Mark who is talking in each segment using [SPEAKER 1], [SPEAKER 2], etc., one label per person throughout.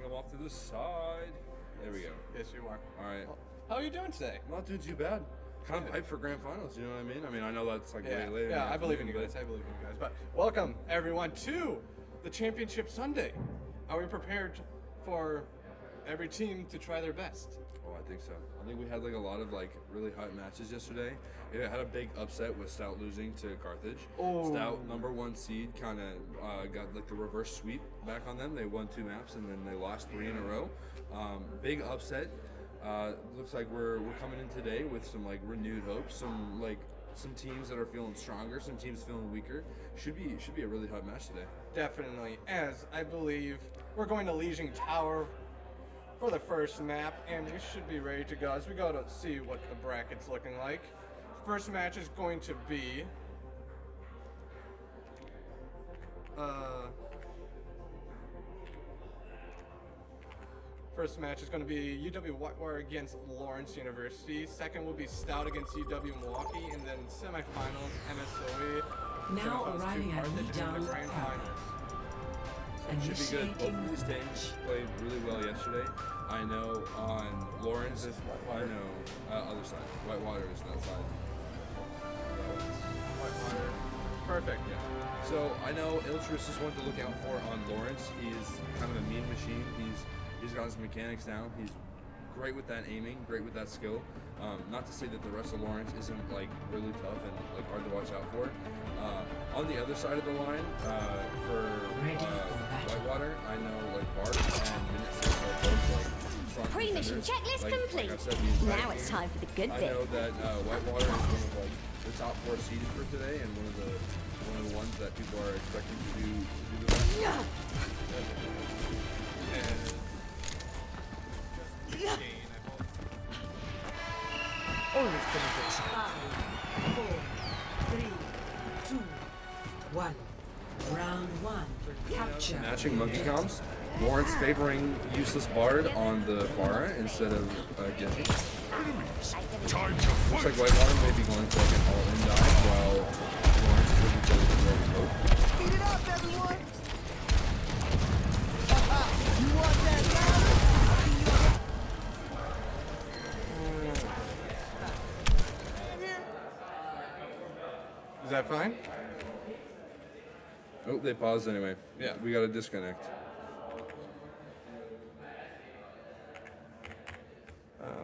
[SPEAKER 1] bring them off to the side. There we go.
[SPEAKER 2] Yes, you are.
[SPEAKER 1] All right.
[SPEAKER 2] How are you doing today?
[SPEAKER 1] I'm not doing too bad. Kind of hyped for grand finals, you know what I mean? I mean, I know that's like way later.
[SPEAKER 2] Yeah, I believe in you guys. I believe in you guys. But welcome, everyone, to the Championship Sunday. Are we prepared for every team to try their best?
[SPEAKER 1] Oh, I think so. I think we had like a lot of like really hot matches yesterday. It had a big upset with Stout losing to Carthage.
[SPEAKER 2] Oh.
[SPEAKER 1] Stout, #1 seed, kind of got like the reverse sweep back on them. They won 2 maps and then they lost 3 in a row. Big upset. Looks like we're coming in today with some like renewed hope. Some teams that are feeling stronger, some teams feeling weaker. Should be a really hot match today.
[SPEAKER 2] Definitely, as I believe we're going to Legion Tower for the first map, and we should be ready to go as we go to see what the bracket's looking like. First match is going to be UW Whitewater against Lawrence University. Second will be Stout against UW Milwaukee, and then semifinals MSOE.
[SPEAKER 3] Now
[SPEAKER 2] semifinals
[SPEAKER 3] arriving
[SPEAKER 2] to
[SPEAKER 3] at
[SPEAKER 2] Carthage, and
[SPEAKER 3] Down
[SPEAKER 2] the grand finals.
[SPEAKER 1] Should be good. Both of these teams played really well yesterday. I know on Lawrence,
[SPEAKER 2] Whitewater.
[SPEAKER 1] I know other side. Whitewater is that side.
[SPEAKER 2] Whitewater. Perfect.
[SPEAKER 1] Yeah. So I know Iltris is one to look out for on Lawrence. He's kind of a mean machine. He's got his mechanics down. He's great with that aiming, great with that skill. Not to say that the rest of Lawrence isn't like really tough and like hard to watch out for. On the other side of the line, for Whitewater, I know like Bart and Minutes are both like strong
[SPEAKER 4] Pre-mission
[SPEAKER 1] contenders.
[SPEAKER 4] checklist complete.
[SPEAKER 1] Like I said, the entire
[SPEAKER 4] Now it's
[SPEAKER 1] game.
[SPEAKER 4] time for the good
[SPEAKER 1] I
[SPEAKER 4] bit.
[SPEAKER 1] know that Whitewater is one of like the top 4 seeded for today, and one of the ones that people are expecting to do the best.
[SPEAKER 3] Five, 4, 3, 2, 1. Round 1. Capture.
[SPEAKER 1] Matching monkey comms. Lawrence favoring useless Bard on the Pharah instead of Genji. Looks like Whitewater may be going for like an all-in dive while Lawrence is looking for the Rogue Hope.
[SPEAKER 5] Speed it up, everyone! You want that ladder?
[SPEAKER 2] Is that fine?
[SPEAKER 1] Oh, they paused anyway.
[SPEAKER 2] Yeah.
[SPEAKER 1] We got a disconnect.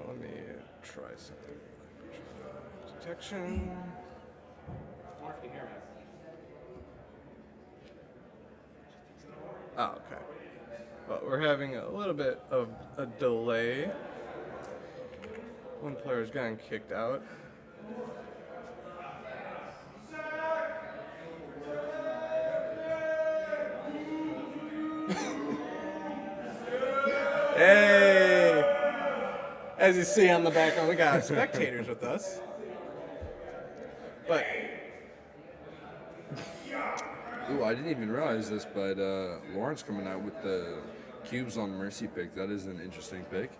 [SPEAKER 2] Let me try something. Detection. Oh, okay. Well, we're having a little bit of a delay. One player's gotten kicked out. Hey! As you see on the background, we got spectators with us. But
[SPEAKER 1] Ooh, I didn't even realize this, but Lawrence coming out with the cubes on Mercy pick. That is an interesting pick.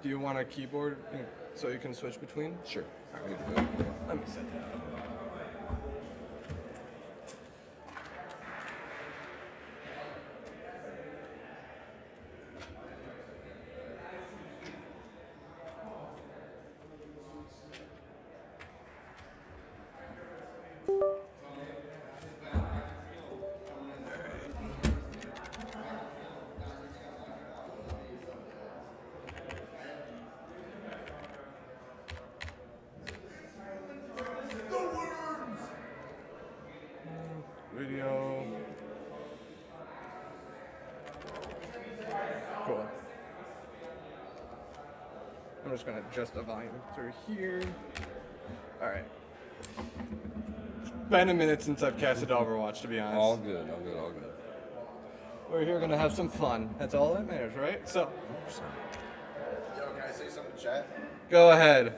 [SPEAKER 2] do you want a keyboard so you can switch between?
[SPEAKER 1] Sure.
[SPEAKER 2] Let me set that up. Video. Cool. I'm just gonna adjust the volume through here. Alright. It's been a minute since I've casted Overwatch, to be honest.
[SPEAKER 1] All good, all good, all good.
[SPEAKER 2] We're here gonna have some fun. That's all that matters, right? So,
[SPEAKER 6] Yo, can I say something to chat?
[SPEAKER 2] go ahead.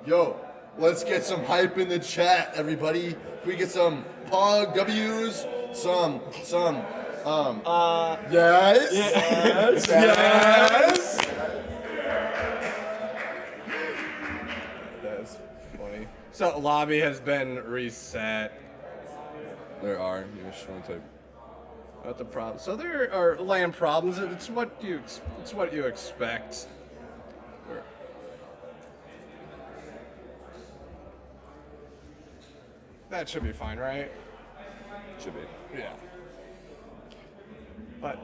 [SPEAKER 6] Yo, let's get some hype in the chat, everybody. If we get some Pog W's, yes, yes.
[SPEAKER 2] That's funny. So, lobby has been reset.
[SPEAKER 1] There are. You just want to type.
[SPEAKER 2] Not the problem. So there are LAN problems. It's what you expect. That should be fine, right?
[SPEAKER 1] Should be.
[SPEAKER 2] Yeah. But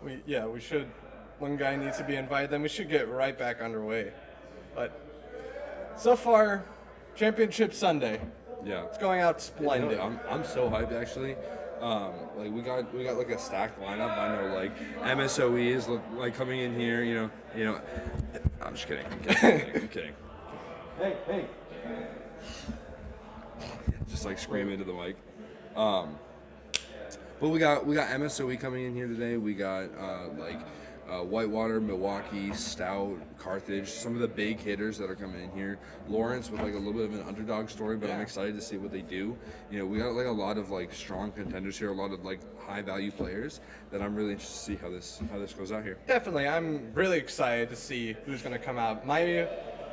[SPEAKER 2] we should. One guy needs to be invited. Then we should get right back underway. But so far, Championship Sunday.
[SPEAKER 1] Yeah.
[SPEAKER 2] It's going out
[SPEAKER 1] You know,
[SPEAKER 2] splendid.
[SPEAKER 1] I'm so hyped actually. Like we got like a stacked lineup. I know like MSOE is like coming in here. You know. I'm just kidding. I'm kidding. Hey. Just like scream into the mic. But we got MSOE coming in here today. We got Whitewater, Milwaukee, Stout, Carthage, some of the big hitters that are coming in here. Lawrence with like a little bit of an underdog story, but I'm excited to see what they do. You know, we got like a lot of like strong contenders here, a lot of like high value players that I'm really interested to see how this goes out here.
[SPEAKER 2] Definitely, I'm really excited to see who's going to come out.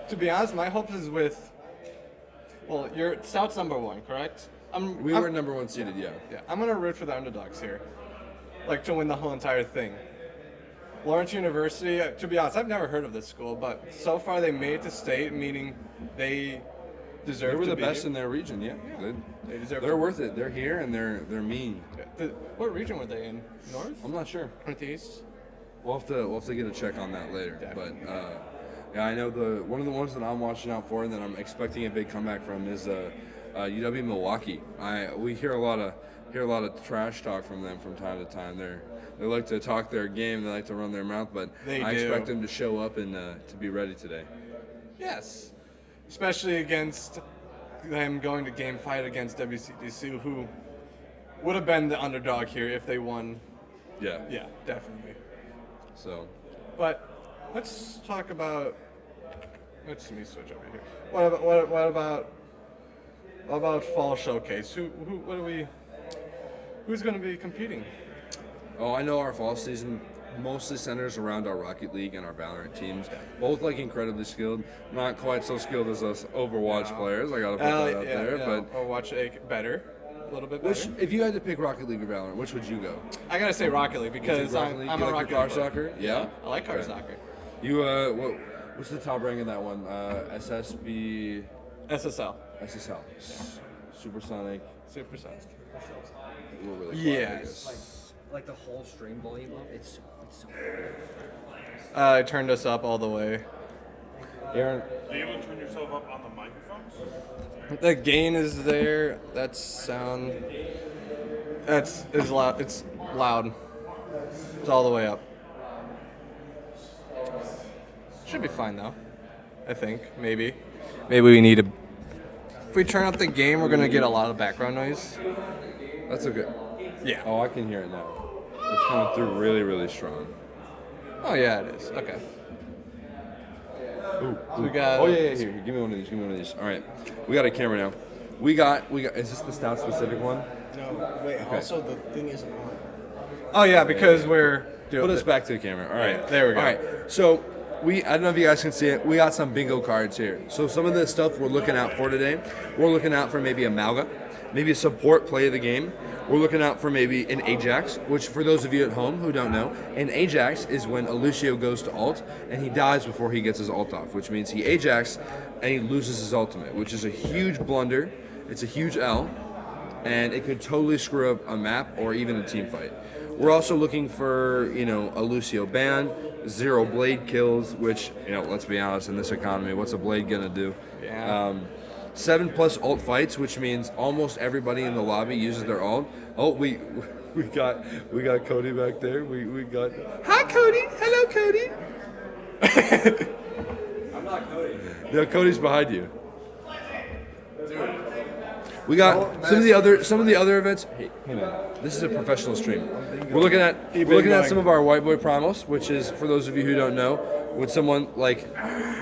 [SPEAKER 2] To be honest, my hopes is with. Well, Stout's number 1, correct?
[SPEAKER 1] We were number 1 seeded, yeah.
[SPEAKER 2] Yeah, I'm gonna root for the underdogs here, like to win the whole entire thing. Lawrence University, to be honest, I've never heard of this school, but so far they made it to state, meaning they deserve.
[SPEAKER 1] They were
[SPEAKER 2] to
[SPEAKER 1] the
[SPEAKER 2] be.
[SPEAKER 1] best in their region, yeah.
[SPEAKER 2] They deserve.
[SPEAKER 1] They're worth it. They're here and they're mean.
[SPEAKER 2] What region were they in? North?
[SPEAKER 1] I'm not sure.
[SPEAKER 2] Northeast?
[SPEAKER 1] We'll have to get a check on that later.
[SPEAKER 2] Definitely.
[SPEAKER 1] But yeah, I know one of the ones that I'm watching out for and that I'm expecting a big comeback from is UW Milwaukee. We hear a lot of trash talk from them from time to time. They like to talk their game. They like to run their mouth, but I expect them to show up and to be ready today.
[SPEAKER 2] Yes, especially against them going to game 5 against WCDC, who would have been the underdog here if they won.
[SPEAKER 1] Yeah.
[SPEAKER 2] Yeah, definitely.
[SPEAKER 1] So.
[SPEAKER 2] But let's talk about. Let me switch over here. What about Fall Showcase? Who's going to be competing?
[SPEAKER 1] Oh, I know our fall season mostly centers around our Rocket League and our Valorant teams. Both like incredibly skilled, not quite so skilled as us Overwatch players. I gotta put that out there, but
[SPEAKER 2] Overwatch better, a little bit better.
[SPEAKER 1] if you had to pick Rocket League or Valorant, which would you go?
[SPEAKER 2] I gotta say Rocket League because
[SPEAKER 1] Rocket League?
[SPEAKER 2] I'm
[SPEAKER 1] You
[SPEAKER 2] a
[SPEAKER 1] like
[SPEAKER 2] Rocket
[SPEAKER 1] your car
[SPEAKER 2] League player.
[SPEAKER 1] soccer? Yeah?
[SPEAKER 2] I like car
[SPEAKER 1] Okay.
[SPEAKER 2] soccer.
[SPEAKER 1] You what's the top rank in that one? SSB,
[SPEAKER 2] SSL.
[SPEAKER 1] SSL, Supersonic.
[SPEAKER 2] Super size.
[SPEAKER 1] A little really quiet, I
[SPEAKER 2] Yes.
[SPEAKER 1] guess.
[SPEAKER 4] Like the whole stream volume up, it's so
[SPEAKER 2] I turned us up all the way.
[SPEAKER 1] Aaron,
[SPEAKER 7] Are you able to turn yourself up on the microphones?
[SPEAKER 2] The gain is there. That's sound. Is loud. It's loud. It's all the way up. Should be fine though. I think maybe we need to. If we turn up the game, we're gonna get a lot of background noise.
[SPEAKER 1] that's okay.
[SPEAKER 2] Yeah.
[SPEAKER 1] Oh, I can hear it now. It's coming through really, really strong.
[SPEAKER 2] Oh yeah, it is. Okay. We got.
[SPEAKER 1] Oh yeah, here. Give me one of these. All right, we got a camera now. We got. Is this the Stout specific one?
[SPEAKER 5] No, wait. Also, the thing isn't on.
[SPEAKER 2] Oh yeah, because we're.
[SPEAKER 1] Put us back to the camera. All right,
[SPEAKER 2] there we go.
[SPEAKER 1] All right, so I don't know if you guys can see it. We got some bingo cards here. So some of the stuff we're looking out for today, we're looking out for maybe a Malga, maybe a support play of the game. We're looking out for maybe an Ajax, which for those of you at home who don't know, an Ajax is when Lucio goes to ult and he dies before he gets his ult off, which means he Ajax and he loses his ultimate, which is a huge blunder. It's a huge L, and it could totally screw up a map or even a team fight. We're also looking for, a Lucio ban, 0 blade kills, which, let's be honest, in this economy, what's a blade gonna do?
[SPEAKER 2] Yeah.
[SPEAKER 1] 7+ ult fights, which means almost everybody in the lobby uses their ult. Oh, we got Cody back there. We got hi Cody, hello Cody.
[SPEAKER 4] I'm not Cody.
[SPEAKER 1] Yeah, Cody's behind you. We got some of the other events. Hey man, this is a professional stream. We're looking at some of our White Boy primals, which is for those of you who don't know, when someone like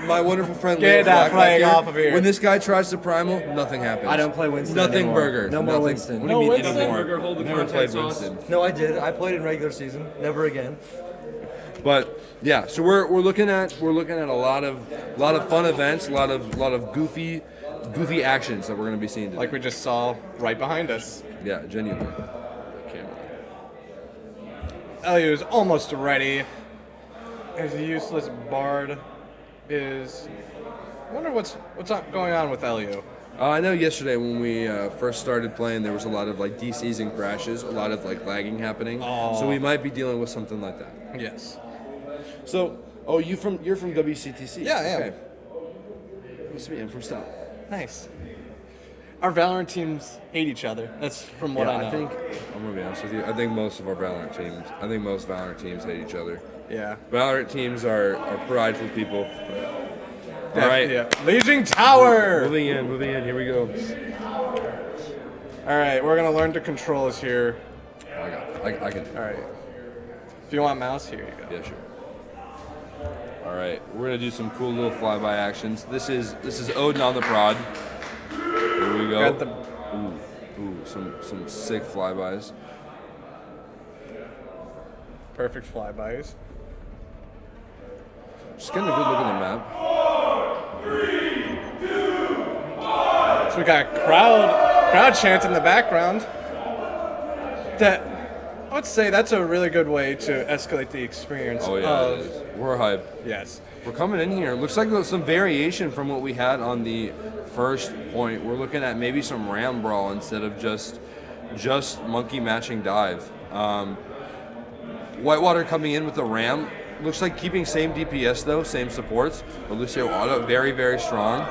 [SPEAKER 1] my wonderful friend
[SPEAKER 2] Get
[SPEAKER 1] Leo
[SPEAKER 2] that
[SPEAKER 1] Flack back
[SPEAKER 2] flag off of here.
[SPEAKER 1] When this guy tries to primal, nothing happens.
[SPEAKER 4] I don't play Winston
[SPEAKER 1] Nothing
[SPEAKER 4] anymore.
[SPEAKER 1] burger.
[SPEAKER 4] No more
[SPEAKER 1] Nothing.
[SPEAKER 4] Winston.
[SPEAKER 1] What do you mean
[SPEAKER 2] Winston?
[SPEAKER 1] anymore?
[SPEAKER 2] Burger, hold the
[SPEAKER 1] Never
[SPEAKER 2] content
[SPEAKER 1] played
[SPEAKER 2] sauce.
[SPEAKER 1] Winston.
[SPEAKER 4] No, I did. I played in regular season. Never again.
[SPEAKER 1] But yeah, so we're looking at a lot of fun events, a lot of goofy goofy actions that we're going to be seeing today.
[SPEAKER 2] Like we just saw right behind us.
[SPEAKER 1] Yeah, genuinely. Camera.
[SPEAKER 2] Elio is almost ready. His useless Bard is... I wonder what's going on with Elio.
[SPEAKER 1] I know yesterday when we first started playing, there was a lot of like DCs and crashes, a lot of like lagging happening. So we might be dealing with something like that.
[SPEAKER 2] Yes.
[SPEAKER 1] So, you're from WCTC?
[SPEAKER 2] Yeah, I am.
[SPEAKER 1] Okay. Nice to meet you. I'm from Stout.
[SPEAKER 2] Nice. Our Valorant teams hate each other. That's from what I know.
[SPEAKER 1] I think I'm gonna be honest with you. I think most Valorant teams hate each other.
[SPEAKER 2] Yeah.
[SPEAKER 1] Valorant teams are prideful people. All right.
[SPEAKER 2] Yeah. Legion Tower!
[SPEAKER 1] Moving in. Here we go.
[SPEAKER 2] All right, we're going to learn the controls here.
[SPEAKER 1] I can.
[SPEAKER 2] All right. If you want mouse, here you go.
[SPEAKER 1] Yeah, sure. All right, we're gonna do some cool little flyby actions. This is Odin on the prod. Here we go.
[SPEAKER 2] Got the...
[SPEAKER 1] Ooh, some sick flybys.
[SPEAKER 2] Perfect flybys.
[SPEAKER 1] Just getting a good look at the map.
[SPEAKER 2] So we got crowd chant in the background. That I would say that's a really good way to escalate the experience.
[SPEAKER 1] Oh yeah, it is. We're hype.
[SPEAKER 2] Yes.
[SPEAKER 1] We're coming in here. Looks like there's some variation from what we had on the first point. We're looking at maybe some ram brawl instead of just monkey matching dive. Whitewater coming in with the ram. Looks like keeping same DPS though, same supports. But Lucio Auto very, very strong.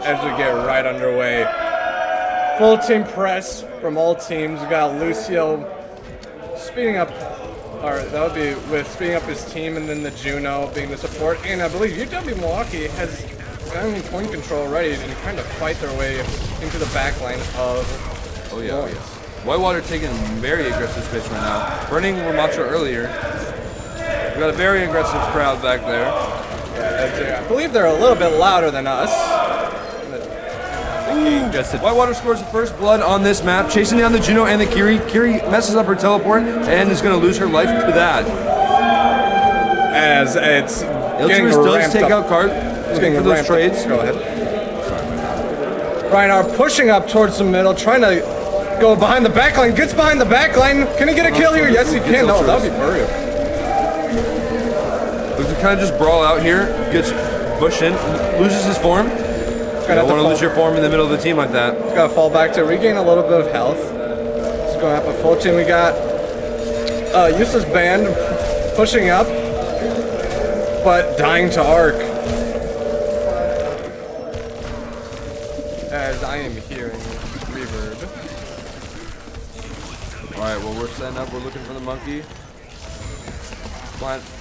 [SPEAKER 2] As we get right underway. Full team press from all teams. We got Lucio speeding up, or that would be with speeding up his team, and then the Juno being the support. And I believe UW Milwaukee has gotten point control already and kind of fight their way into the backline of Lawrence.
[SPEAKER 1] Whitewater taking very aggressive space right now. Burning Ramacho earlier. We got a very aggressive crowd back there.
[SPEAKER 2] Yeah, I believe they're a little bit louder than us.
[SPEAKER 1] Whitewater scores the first blood on this map, chasing down the Juno and the Kiri. Kiri messes up her teleport and is going to lose her life to that.
[SPEAKER 2] As it's
[SPEAKER 1] Ilchris does take out card for those trades.
[SPEAKER 2] Go ahead. Ryan are pushing up towards the middle, trying to go behind the backline. Gets behind the backline. Can he get a kill here? Yes, he can. No, that would be burial.
[SPEAKER 1] We can kind of just brawl out here. Gets pushed in, loses his form. You don't want to lose your form in the middle of the team like that.
[SPEAKER 2] He's got to fall back to regain a little bit of health. It's going up a full team. We got useless band pushing up, but dying to arc. As I am hearing reverb.
[SPEAKER 1] Alright, well we're setting up, we're looking for the monkey.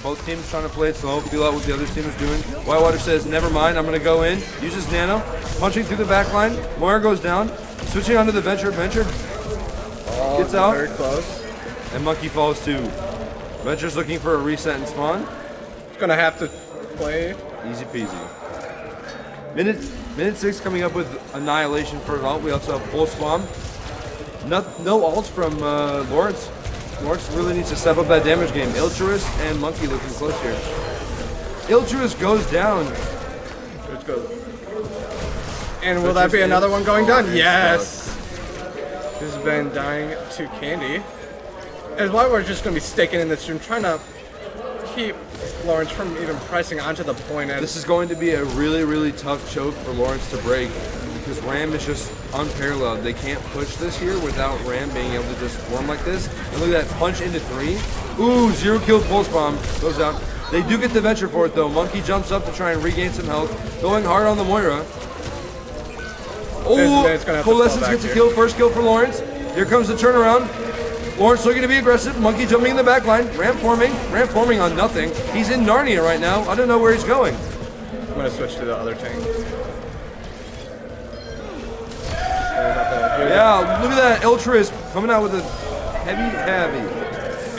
[SPEAKER 1] Both teams trying to play it slow, feel out what the other team is doing. Whitewater says, never mind, I'm going to go in. Uses Nano, punching through the back line. Moira goes down, switching onto the Venture. Venture gets out.
[SPEAKER 2] Very close.
[SPEAKER 1] And Monkey falls too. Venture's looking for a reset and spawn.
[SPEAKER 2] He's going to have to play.
[SPEAKER 1] Easy peasy. Minute 6 coming up with Annihilation for an ult. We also have full spawn. No ults from Lawrence. Lawrence really needs to step up that damage game. Ilchris and Monkey looking close here. Ilchris goes down.
[SPEAKER 2] Let's go. And will that be another one going down? Yes. This has been dying to Candy. And why we're just going to be staking in this room, trying to keep Lawrence from even pressing onto the point.
[SPEAKER 1] This is going to be a really, really tough choke for Lawrence to break because Ram is just unparalleled. They can't push this here without Ram being able to just form like this. And look at that punch into 3. Ooh, 0 kill pulse bomb goes out. They do get the Venture for it though. Monkey jumps up to try and regain some health. Going hard on the Moira. Oh, Coalescence gets a kill. First kill for Lawrence. Here comes the turnaround. Lawrence looking to be aggressive. Monkey jumping in the back line. Ram forming on nothing. He's in Narnia right now. I don't know where he's going.
[SPEAKER 2] I'm going to switch to the other tank.
[SPEAKER 1] Yeah, look at that. Eltris coming out with a heavy.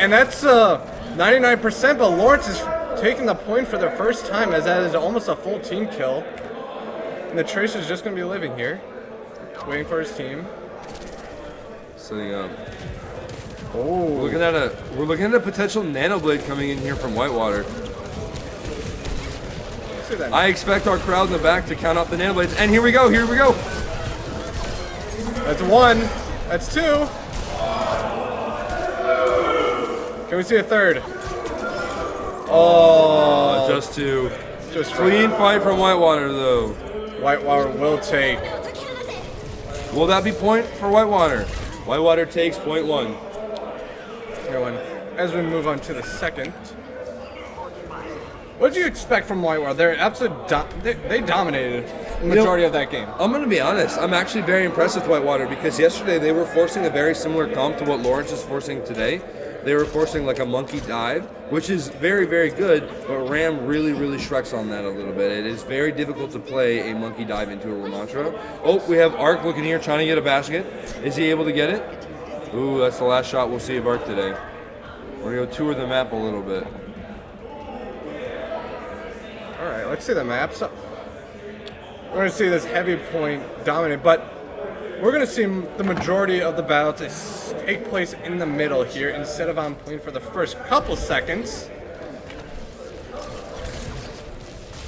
[SPEAKER 2] And that's 99%, but Lawrence is taking the point for the first time, as that is almost a full team kill. And the Tracer's just going to be living here, waiting for his team.
[SPEAKER 1] Setting up.
[SPEAKER 2] Oh,
[SPEAKER 1] We're looking at a potential Nano Blade coming in here from Whitewater.
[SPEAKER 2] see that.
[SPEAKER 1] I expect our crowd in the back to count off the nanoblades. And here we go, here we go.
[SPEAKER 2] That's 1. That's 2. Can we see a third? Oh,
[SPEAKER 1] Just 2.
[SPEAKER 2] just
[SPEAKER 1] Clean fight from Whitewater, though.
[SPEAKER 2] Whitewater will take.
[SPEAKER 1] Will that be point for Whitewater? Whitewater takes point 1.
[SPEAKER 2] Here one. As we move on to the second. What did you expect from Whitewater? They're absolute. They dominated the majority of that game.
[SPEAKER 1] I'm going to be honest. I'm actually very impressed with Whitewater because yesterday they were forcing a very similar comp to what Lawrence is forcing today. They were forcing like a monkey dive, which is very, very good, but Ram really, really shreks on that a little bit. It is very difficult to play a monkey dive into a Ramantra. Oh, we have Ark looking here, trying to get a basket. Is he able to get it? Ooh, that's the last shot we'll see of Ark today. We're going to go tour the map a little bit.
[SPEAKER 2] All right, let's see the map. So we're going to see this heavy point dominate, but we're going to see the majority of the battle to take place in the middle here instead of on point for the first couple seconds.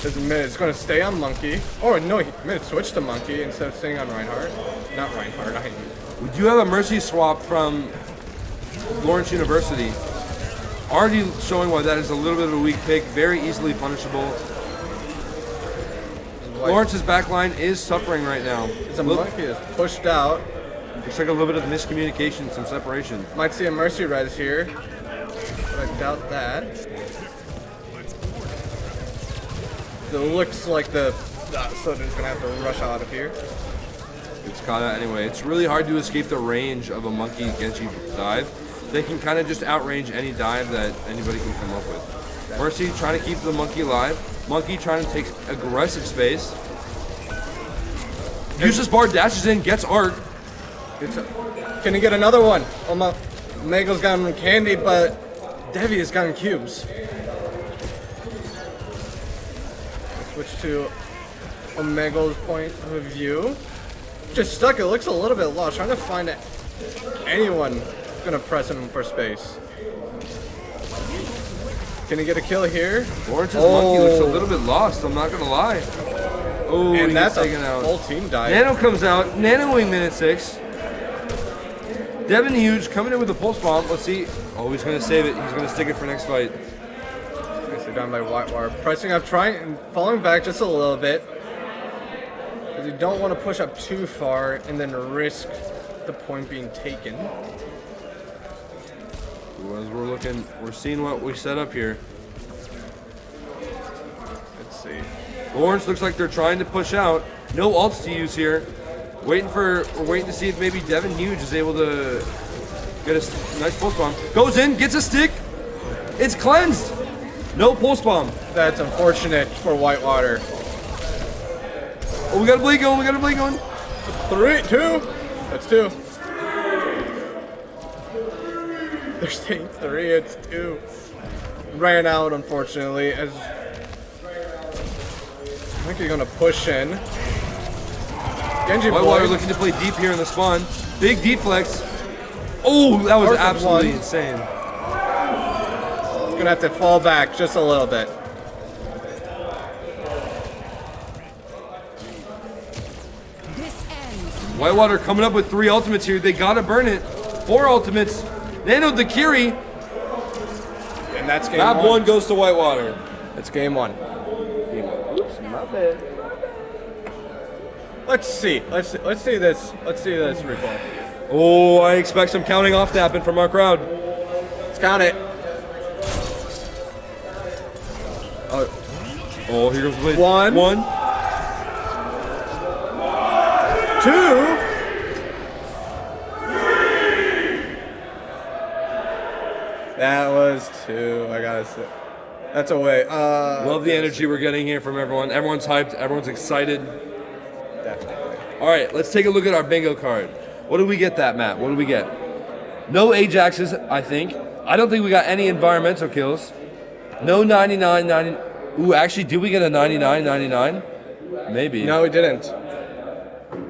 [SPEAKER 2] This mid is going to stay on Monkey. Oh, no, mid switched to Monkey instead of staying on Reinhardt. Not Reinhardt,
[SPEAKER 1] We do have a Mercy swap from Lawrence University. Already showing why that is a little bit of a weak pick, very easily punishable. Lawrence's backline is suffering right now.
[SPEAKER 2] The Monkey is pushed out.
[SPEAKER 1] Looks like a little bit of miscommunication, some separation.
[SPEAKER 2] Might see a Mercy res here, but I doubt that. It looks like the Soldier's gonna have to rush out of here.
[SPEAKER 1] It's caught out anyway. It's really hard to escape the range of a Monkey Genji dive. They can kind of just outrange any dive that anybody can come up with. Mercy trying to keep the Monkey alive. Monkey trying to take aggressive space. Uses bar, dashes in, gets Arc.
[SPEAKER 2] Can he get another one? Mego's gotten candy, but Devi has gotten cubes. Switch to Omega's point of view. Just stuck, it looks a little bit lost. Trying to find anyone gonna press him for space. Can he get a kill here?
[SPEAKER 1] Lawrence's Monkey looks a little bit lost, I'm not gonna lie. Oh,
[SPEAKER 2] and that's a
[SPEAKER 1] taken out.
[SPEAKER 2] whole team died.
[SPEAKER 1] Nano comes out, Nanoing minute 6. Devin Huge coming in with a pulse bomb. Let's see. Oh, he's gonna save it. He's gonna stick it for next fight.
[SPEAKER 2] Nicely done by Whitewater. Pressing up, trying and falling back just a little bit. Because you don't want to push up too far and then risk the point being taken.
[SPEAKER 1] As we're seeing what we set up here.
[SPEAKER 2] Let's see.
[SPEAKER 1] Lawrence looks like they're trying to push out. No ults to use here. We're waiting to see if maybe Devin Huge is able to get a nice pulse bomb. Goes in, gets a stick. It's cleansed. No pulse bomb.
[SPEAKER 2] That's unfortunate for Whitewater.
[SPEAKER 1] Oh, we got a bleed going. We got a bleed going.
[SPEAKER 2] 3, 2. That's 2. They're saying 3, it's 2. Ran out, unfortunately, as I think you're gonna push in. Genji
[SPEAKER 1] Whitewater
[SPEAKER 2] boy.
[SPEAKER 1] looking to play deep here in the spawn. Big deflex. Oh, that was
[SPEAKER 2] Arc of
[SPEAKER 1] absolutely
[SPEAKER 2] one.
[SPEAKER 1] insane.
[SPEAKER 2] Gonna have to fall back just a little bit.
[SPEAKER 1] Whitewater coming up with 3 ultimates here. They gotta burn it. 4 ultimates. Nano the Kiri.
[SPEAKER 2] And that's game
[SPEAKER 1] Map
[SPEAKER 2] 1.
[SPEAKER 1] 1 goes to Whitewater.
[SPEAKER 2] It's game 1.
[SPEAKER 1] Oops, my bad.
[SPEAKER 2] Let's see this replay.
[SPEAKER 1] Oh, I expect some counting off to happen from our crowd.
[SPEAKER 2] Let's count it.
[SPEAKER 1] Oh, here goes the blade.
[SPEAKER 2] 1.
[SPEAKER 1] 1.
[SPEAKER 2] 2. That was 2. I gotta say, that's a way.
[SPEAKER 1] Love the energy we're getting here from everyone. Everyone's hyped. Everyone's excited.
[SPEAKER 2] Definitely.
[SPEAKER 1] All right, let's take a look at our bingo card. What did we get that map? What did we get? No Ajaxes, I think. I don't think we got any environmental kills. No 99, 90. Ooh, actually, did we get a 99, 99? Maybe.
[SPEAKER 2] No, we didn't.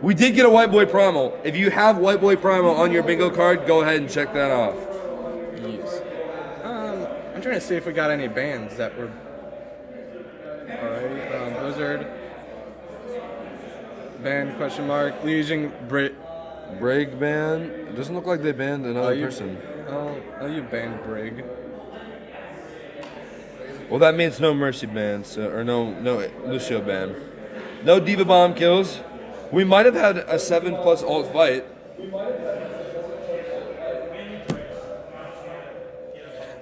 [SPEAKER 1] We did get a White Boy Primal. If you have White Boy Primal on your bingo card, go ahead and check that off.
[SPEAKER 2] Yes. I'm trying to see if we got any bands that were. Alright. Biohazard. Ban question mark. Legion Brit.
[SPEAKER 1] Brig ban. It doesn't look like they banned another person.
[SPEAKER 2] Oh, you banned Brig.
[SPEAKER 1] Well, that means no Mercy bans, or no Lucio ban. No Diva Bomb kills. We might have had a 7+ ult fight.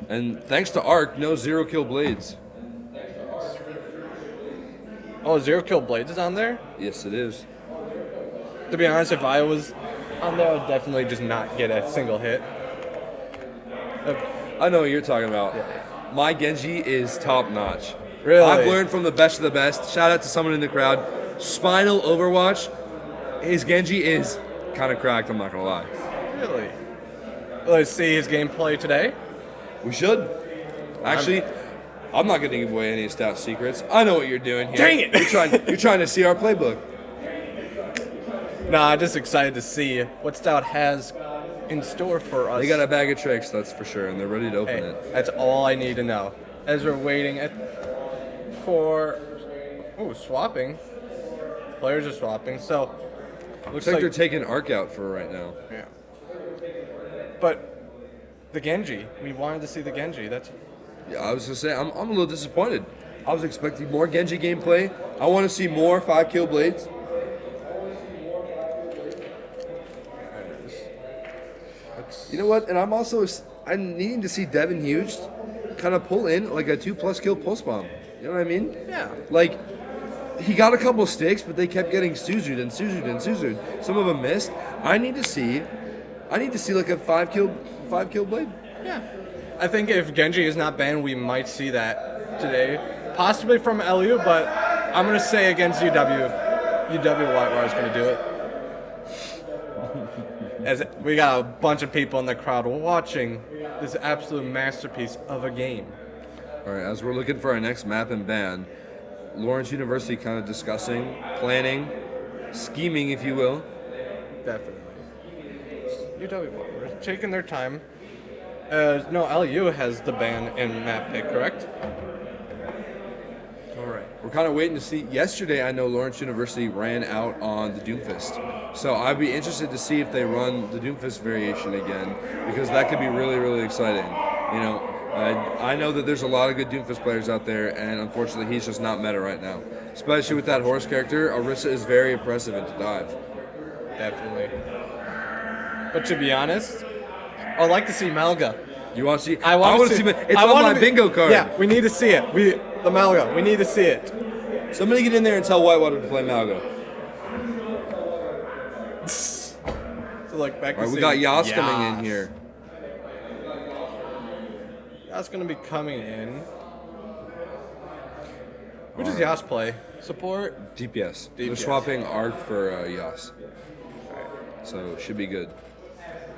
[SPEAKER 1] And thanks to Arc, no 0 kill Blades.
[SPEAKER 2] Oh, 0 kill Blades is on there?
[SPEAKER 1] Yes, it is.
[SPEAKER 2] To be honest, if I was on there, I would definitely just not get a single hit.
[SPEAKER 1] I know what you're talking about. My Genji is top notch.
[SPEAKER 2] Really?
[SPEAKER 1] I've learned from the best of the best. Shout out to someone in the crowd. Spinal Overwatch. His Genji is kind of cracked, I'm not going to lie.
[SPEAKER 2] Really? Let's see his gameplay today.
[SPEAKER 1] We should. Actually, I'm not going to give away any stat secrets. I know what you're doing here.
[SPEAKER 2] Dang it!
[SPEAKER 1] You're trying to see our playbook.
[SPEAKER 2] Nah, I'm just excited to see what Stout has in store for us.
[SPEAKER 1] They got a bag of tricks, that's for sure, and they're ready to open
[SPEAKER 2] Hey,
[SPEAKER 1] it.
[SPEAKER 2] that's all I need to know. As we're waiting for swapping. Players are swapping, so
[SPEAKER 1] Looks like they're taking Arc out for right now.
[SPEAKER 2] Yeah. But the Genji, we wanted to see the Genji. That's
[SPEAKER 1] Yeah, I was gonna say I'm a little disappointed. I was expecting more Genji gameplay. I want to see more 5 kill Blades. You know what? And I'm needing to see Devin Hughes kind of pull in like a 2+ kill pulse bomb. You know what I mean?
[SPEAKER 2] Yeah.
[SPEAKER 1] Like he got a couple sticks, but they kept getting Suzu'd and Suzu'd and Suzu'd. Some of them missed. I need to see like a 5 kill Blade.
[SPEAKER 2] Yeah. I think if Genji is not banned, we might see that today. Possibly from LU, but I'm going to say against UW Whitewater is going to do it. As we got a bunch of people in the crowd watching this absolute masterpiece of a game.
[SPEAKER 1] All right, as we're looking for our next map and ban, Lawrence University kind of discussing, planning, scheming, if you will.
[SPEAKER 2] Definitely. UW Whitewater is taking their time. No, LU has the ban and map pick, correct? All right.
[SPEAKER 1] We're kind of waiting to see. Yesterday, I know Lawrence University ran out on the Doomfist. So I'd be interested to see if they run the Doomfist variation again, because that could be really, really exciting. You know, I know that there's a lot of good Doomfist players out there, and unfortunately, he's just not meta right now. Especially with that horse character, Orisa is very impressive into dive.
[SPEAKER 2] Definitely. But to be honest, I'd like to see Malga.
[SPEAKER 1] You want to see?
[SPEAKER 2] I want to see.
[SPEAKER 1] It's on my bingo card.
[SPEAKER 2] Yeah, we need to see it. The Malga. We need to see it.
[SPEAKER 1] Somebody get in there and tell Whitewater to play Malgo.
[SPEAKER 2] So like back to
[SPEAKER 1] All right, we
[SPEAKER 2] see
[SPEAKER 1] got Yas coming in here.
[SPEAKER 2] Yas gonna be coming in. Who does Yas play? Support?
[SPEAKER 1] DPS. They're
[SPEAKER 2] DPS.
[SPEAKER 1] swapping Arc for Yas. So should be good.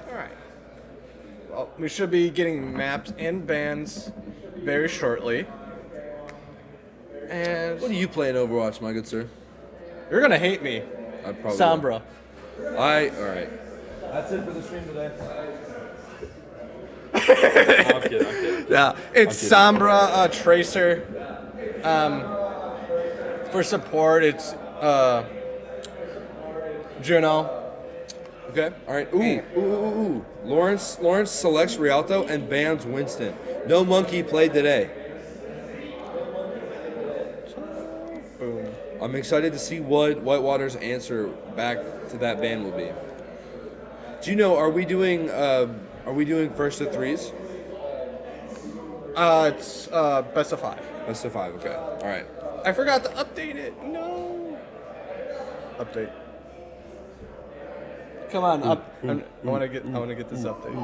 [SPEAKER 2] Alright. Well, we should be getting maps and bans very shortly. And
[SPEAKER 1] What do you play in Overwatch, my good sir?
[SPEAKER 2] you're gonna hate me.
[SPEAKER 1] I probably.
[SPEAKER 2] Sombra.
[SPEAKER 1] All right. That's it for the stream today. I'm kidding.
[SPEAKER 2] Yeah, it's Sombra, Tracer. For support, it's Juno.
[SPEAKER 1] Okay. All right. Ooh. Lawrence selects Rialto and bans Winston. No monkey played today.
[SPEAKER 2] Boom.
[SPEAKER 1] I'm excited to see what Whitewater's answer back to that ban will be. Do you know? Are we doing first to threes?
[SPEAKER 2] It's best of 5.
[SPEAKER 1] Best of 5. Okay. All right.
[SPEAKER 2] I forgot to update it. No. Update. Come on, up. I want to get this update.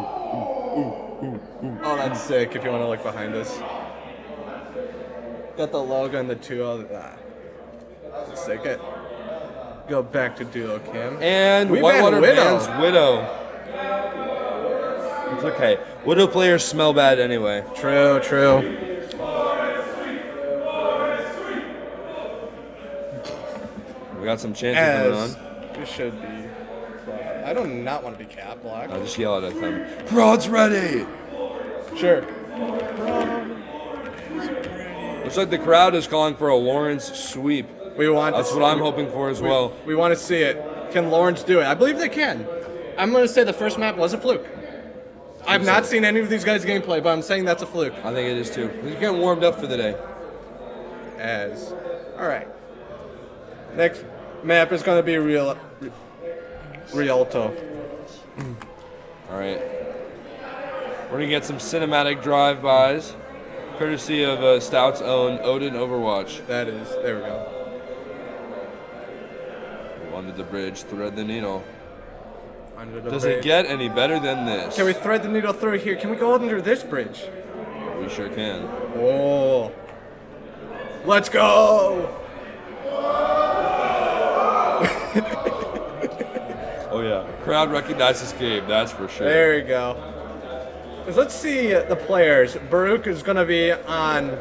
[SPEAKER 2] Oh, that's sick. If you want to look behind us, got the logo and the 2 other. That's sick. Go back to duo cam.
[SPEAKER 1] And
[SPEAKER 2] We
[SPEAKER 1] Whitewater
[SPEAKER 2] banned
[SPEAKER 1] bans Widow. It's okay. Widow players smell bad anyway.
[SPEAKER 2] True.
[SPEAKER 1] We got some chanting going on.
[SPEAKER 2] It should be. I do not want to be cap blocked.
[SPEAKER 1] I'll just yell at them. Prod's ready!
[SPEAKER 2] Sure.
[SPEAKER 1] Looks like the crowd is calling for a Lawrence sweep.
[SPEAKER 2] We want.
[SPEAKER 1] That's what I'm hoping for as well.
[SPEAKER 2] We want to see it. Can Lawrence do it? I believe they can. I'm going to say the first map was a fluke. I've not seen any of these guys' gameplay, but I'm saying that's a fluke.
[SPEAKER 1] I think it is too. He's getting warmed up for the day.
[SPEAKER 2] All right. Next map is going to be Rialto.
[SPEAKER 1] All right. We're going to get some cinematic drive-bys, courtesy of Stout's own Odin Overwatch.
[SPEAKER 2] That is. There we go.
[SPEAKER 1] Under the bridge, thread the needle.
[SPEAKER 2] Under the
[SPEAKER 1] Does
[SPEAKER 2] bridge.
[SPEAKER 1] it get any better than this?
[SPEAKER 2] Can we thread the needle through here? Can we go under this bridge?
[SPEAKER 1] We sure can.
[SPEAKER 2] Oh. Let's go!
[SPEAKER 1] Oh yeah. Crowd recognizes Gabe, that's for sure.
[SPEAKER 2] There we go. Let's see the players. Baruch is gonna be on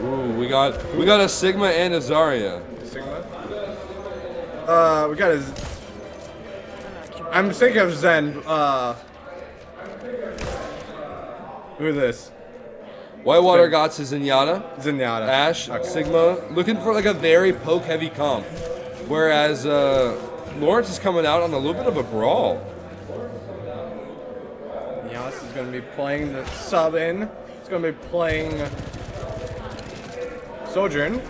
[SPEAKER 1] Ooh, we got a Sigma and a Zarya.
[SPEAKER 2] Sigma. We got his. I'm thinking of Zen. Who is this?
[SPEAKER 1] Whitewater got his Zenyatta.
[SPEAKER 2] Zenyatta.
[SPEAKER 1] Ash, Sigma, looking for like a very poke-heavy comp. Whereas Lawrence is coming out on a little bit of a brawl.
[SPEAKER 2] Yas is going to be playing the sub in. He's going to be playing Sojourn.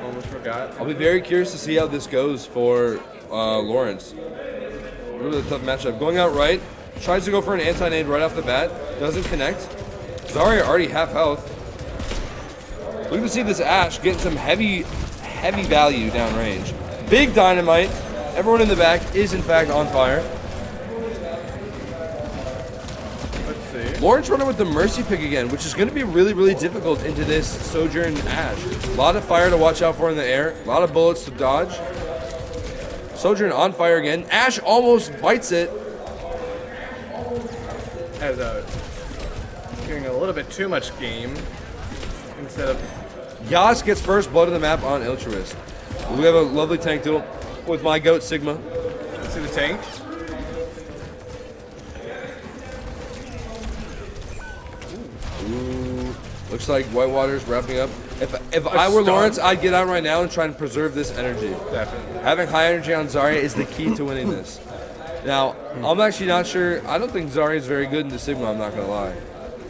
[SPEAKER 2] Almost forgot.
[SPEAKER 1] I'll be very curious to see how this goes for Lawrence. Really tough matchup. Going out right, tries to go for an anti-nade right off the bat, doesn't connect. Zarya already half health. Looking to see this Ash getting some heavy value downrange. Big dynamite. Everyone in the back is in fact on fire.
[SPEAKER 2] Let's see.
[SPEAKER 1] Lawrence running with the Mercy pick again, which is going to be really, really difficult into this Sojourn Ash. A lot of fire to watch out for in the air. A lot of bullets to dodge. Sojourn on fire again. Ash almost bites it.
[SPEAKER 2] As getting a little bit too much game instead of.
[SPEAKER 1] Yas gets first blood of the map on Iltruist. We have a lovely tank duel with my goat Sigma.
[SPEAKER 2] See the tank.
[SPEAKER 1] Ooh, looks like Whitewater's wrapping up. If I were Lawrence, I'd get out right now and try and preserve this energy.
[SPEAKER 2] Definitely.
[SPEAKER 1] Having high energy on Zarya is the key to winning this. Now, I'm actually not sure. I don't think Zarya is very good in the Sigma, I'm not going to lie.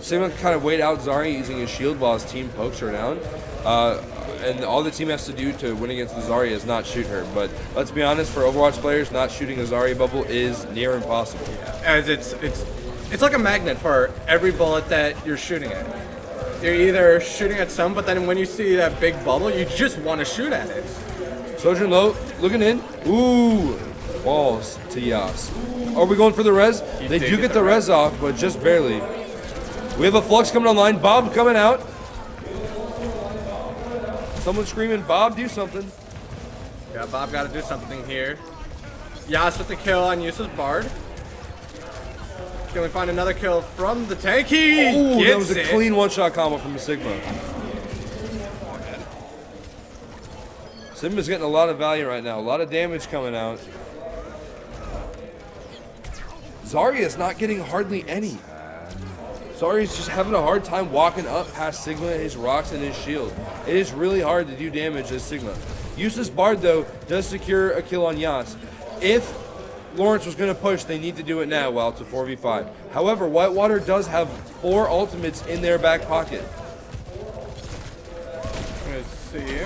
[SPEAKER 1] Sigma can kind of wait out Zarya using his shield while his team pokes her down. And all the team has to do to win against the Zarya is not shoot her. But let's be honest, for Overwatch players, not shooting a Zarya bubble is near impossible.
[SPEAKER 2] As it's like a magnet for every bullet that you're shooting at. You're either shooting at some, but then when you see that big bubble, you just want to shoot at it.
[SPEAKER 1] Sojourn low, looking in. Ooh, balls to Yas. Are we going for the res? They do get the res off, but just barely. We have a Flux coming online. Bob coming out. Someone screaming, Bob, do something.
[SPEAKER 2] Yeah, Bob got to do something here. Yas with the kill on Yusa's Bard. Can we find another kill from the tank? He
[SPEAKER 1] Ooh,
[SPEAKER 2] gets
[SPEAKER 1] that was a
[SPEAKER 2] it.
[SPEAKER 1] clean one-shot combo from the Sigma. Sigma's getting a lot of value right now. A lot of damage coming out. Zarya is not getting hardly any. Zarya's just having a hard time walking up past Sigma, his rocks, and his shield. It is really hard to do damage as Sigma. Useless Bard, though, does secure a kill on Yas. If Lawrence was going to push, they need to do it now while it's a 4v5. However, Whitewater does have 4 ultimates in their back pocket.
[SPEAKER 2] Let's see.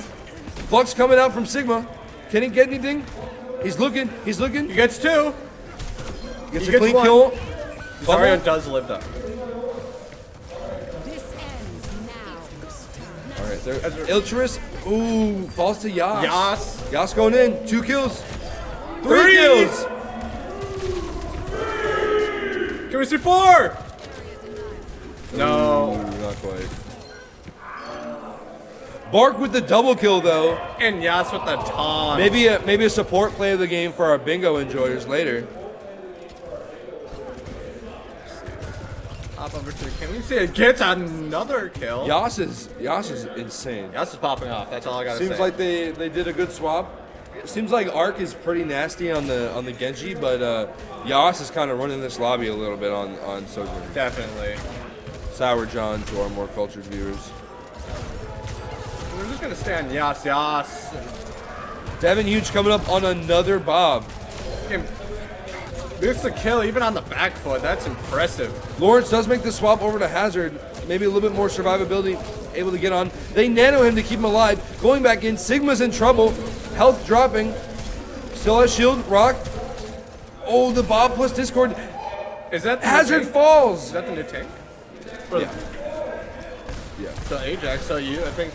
[SPEAKER 1] Flux coming out from Sigma. Can he get anything? He's looking. He's looking.
[SPEAKER 2] He gets 2.
[SPEAKER 1] Gets
[SPEAKER 2] He
[SPEAKER 1] a
[SPEAKER 2] gets
[SPEAKER 1] clean
[SPEAKER 2] 1.
[SPEAKER 1] kill.
[SPEAKER 2] Zarya
[SPEAKER 1] Bubble.
[SPEAKER 2] does live though.
[SPEAKER 3] This ends now.
[SPEAKER 1] All right, there. Iltruist. Ooh, falls to Yas.
[SPEAKER 2] Yas.
[SPEAKER 1] Yas going in. 2 kills. 3
[SPEAKER 2] 3
[SPEAKER 1] kills.
[SPEAKER 2] Can we see 4? No.
[SPEAKER 1] Ooh, not quite. Bark with the double kill though.
[SPEAKER 2] And Yas with the taunt.
[SPEAKER 1] Maybe a support play of the game for our bingo enjoyers later.
[SPEAKER 2] Hop over to the kill. You see it gets another kill.
[SPEAKER 1] Yas is insane.
[SPEAKER 2] Yas is popping off. That's all I gotta say.
[SPEAKER 1] Seems like they did a good swap. It seems like Arc is pretty nasty on the Genji, but Yas is kind of running this lobby a little bit on Sojourn.
[SPEAKER 2] Definitely.
[SPEAKER 1] Sour John to our more cultured viewers.
[SPEAKER 2] We're just gonna stay on Yas. Yas
[SPEAKER 1] Devin Huge coming up on another Bob.
[SPEAKER 2] Boots the kill even on the back foot. That's impressive.
[SPEAKER 1] Lawrence does make the swap over to Hazard. Maybe a little bit more survivability, able to get on. They nano him to keep him alive. Going back in, Sigma's in trouble. Health dropping. Still has shield, rock. Oh, the Bob plus Discord.
[SPEAKER 2] Is that the
[SPEAKER 1] Hazard
[SPEAKER 2] new tank?
[SPEAKER 1] falls.
[SPEAKER 2] Is that the new tank?
[SPEAKER 1] Yeah. Yeah.
[SPEAKER 2] So Ajax, so you, I think.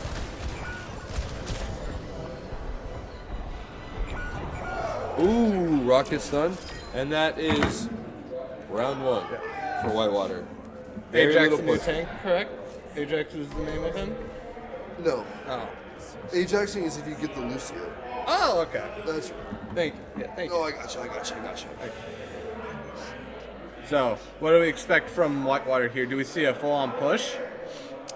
[SPEAKER 1] Ooh, rocket stun. And that is round 1 for Whitewater. Very
[SPEAKER 2] Ajax
[SPEAKER 1] little
[SPEAKER 2] the new
[SPEAKER 1] push.
[SPEAKER 2] tank, correct? Ajax is the name of him?
[SPEAKER 6] No.
[SPEAKER 2] Oh.
[SPEAKER 6] Ajaxing is if you get the Lucio.
[SPEAKER 2] Oh, okay.
[SPEAKER 6] That's.
[SPEAKER 2] Thank you. Yeah, thank you.
[SPEAKER 6] Oh, I got you.
[SPEAKER 2] So, what do we expect from Whitewater here? Do we see a full-on push?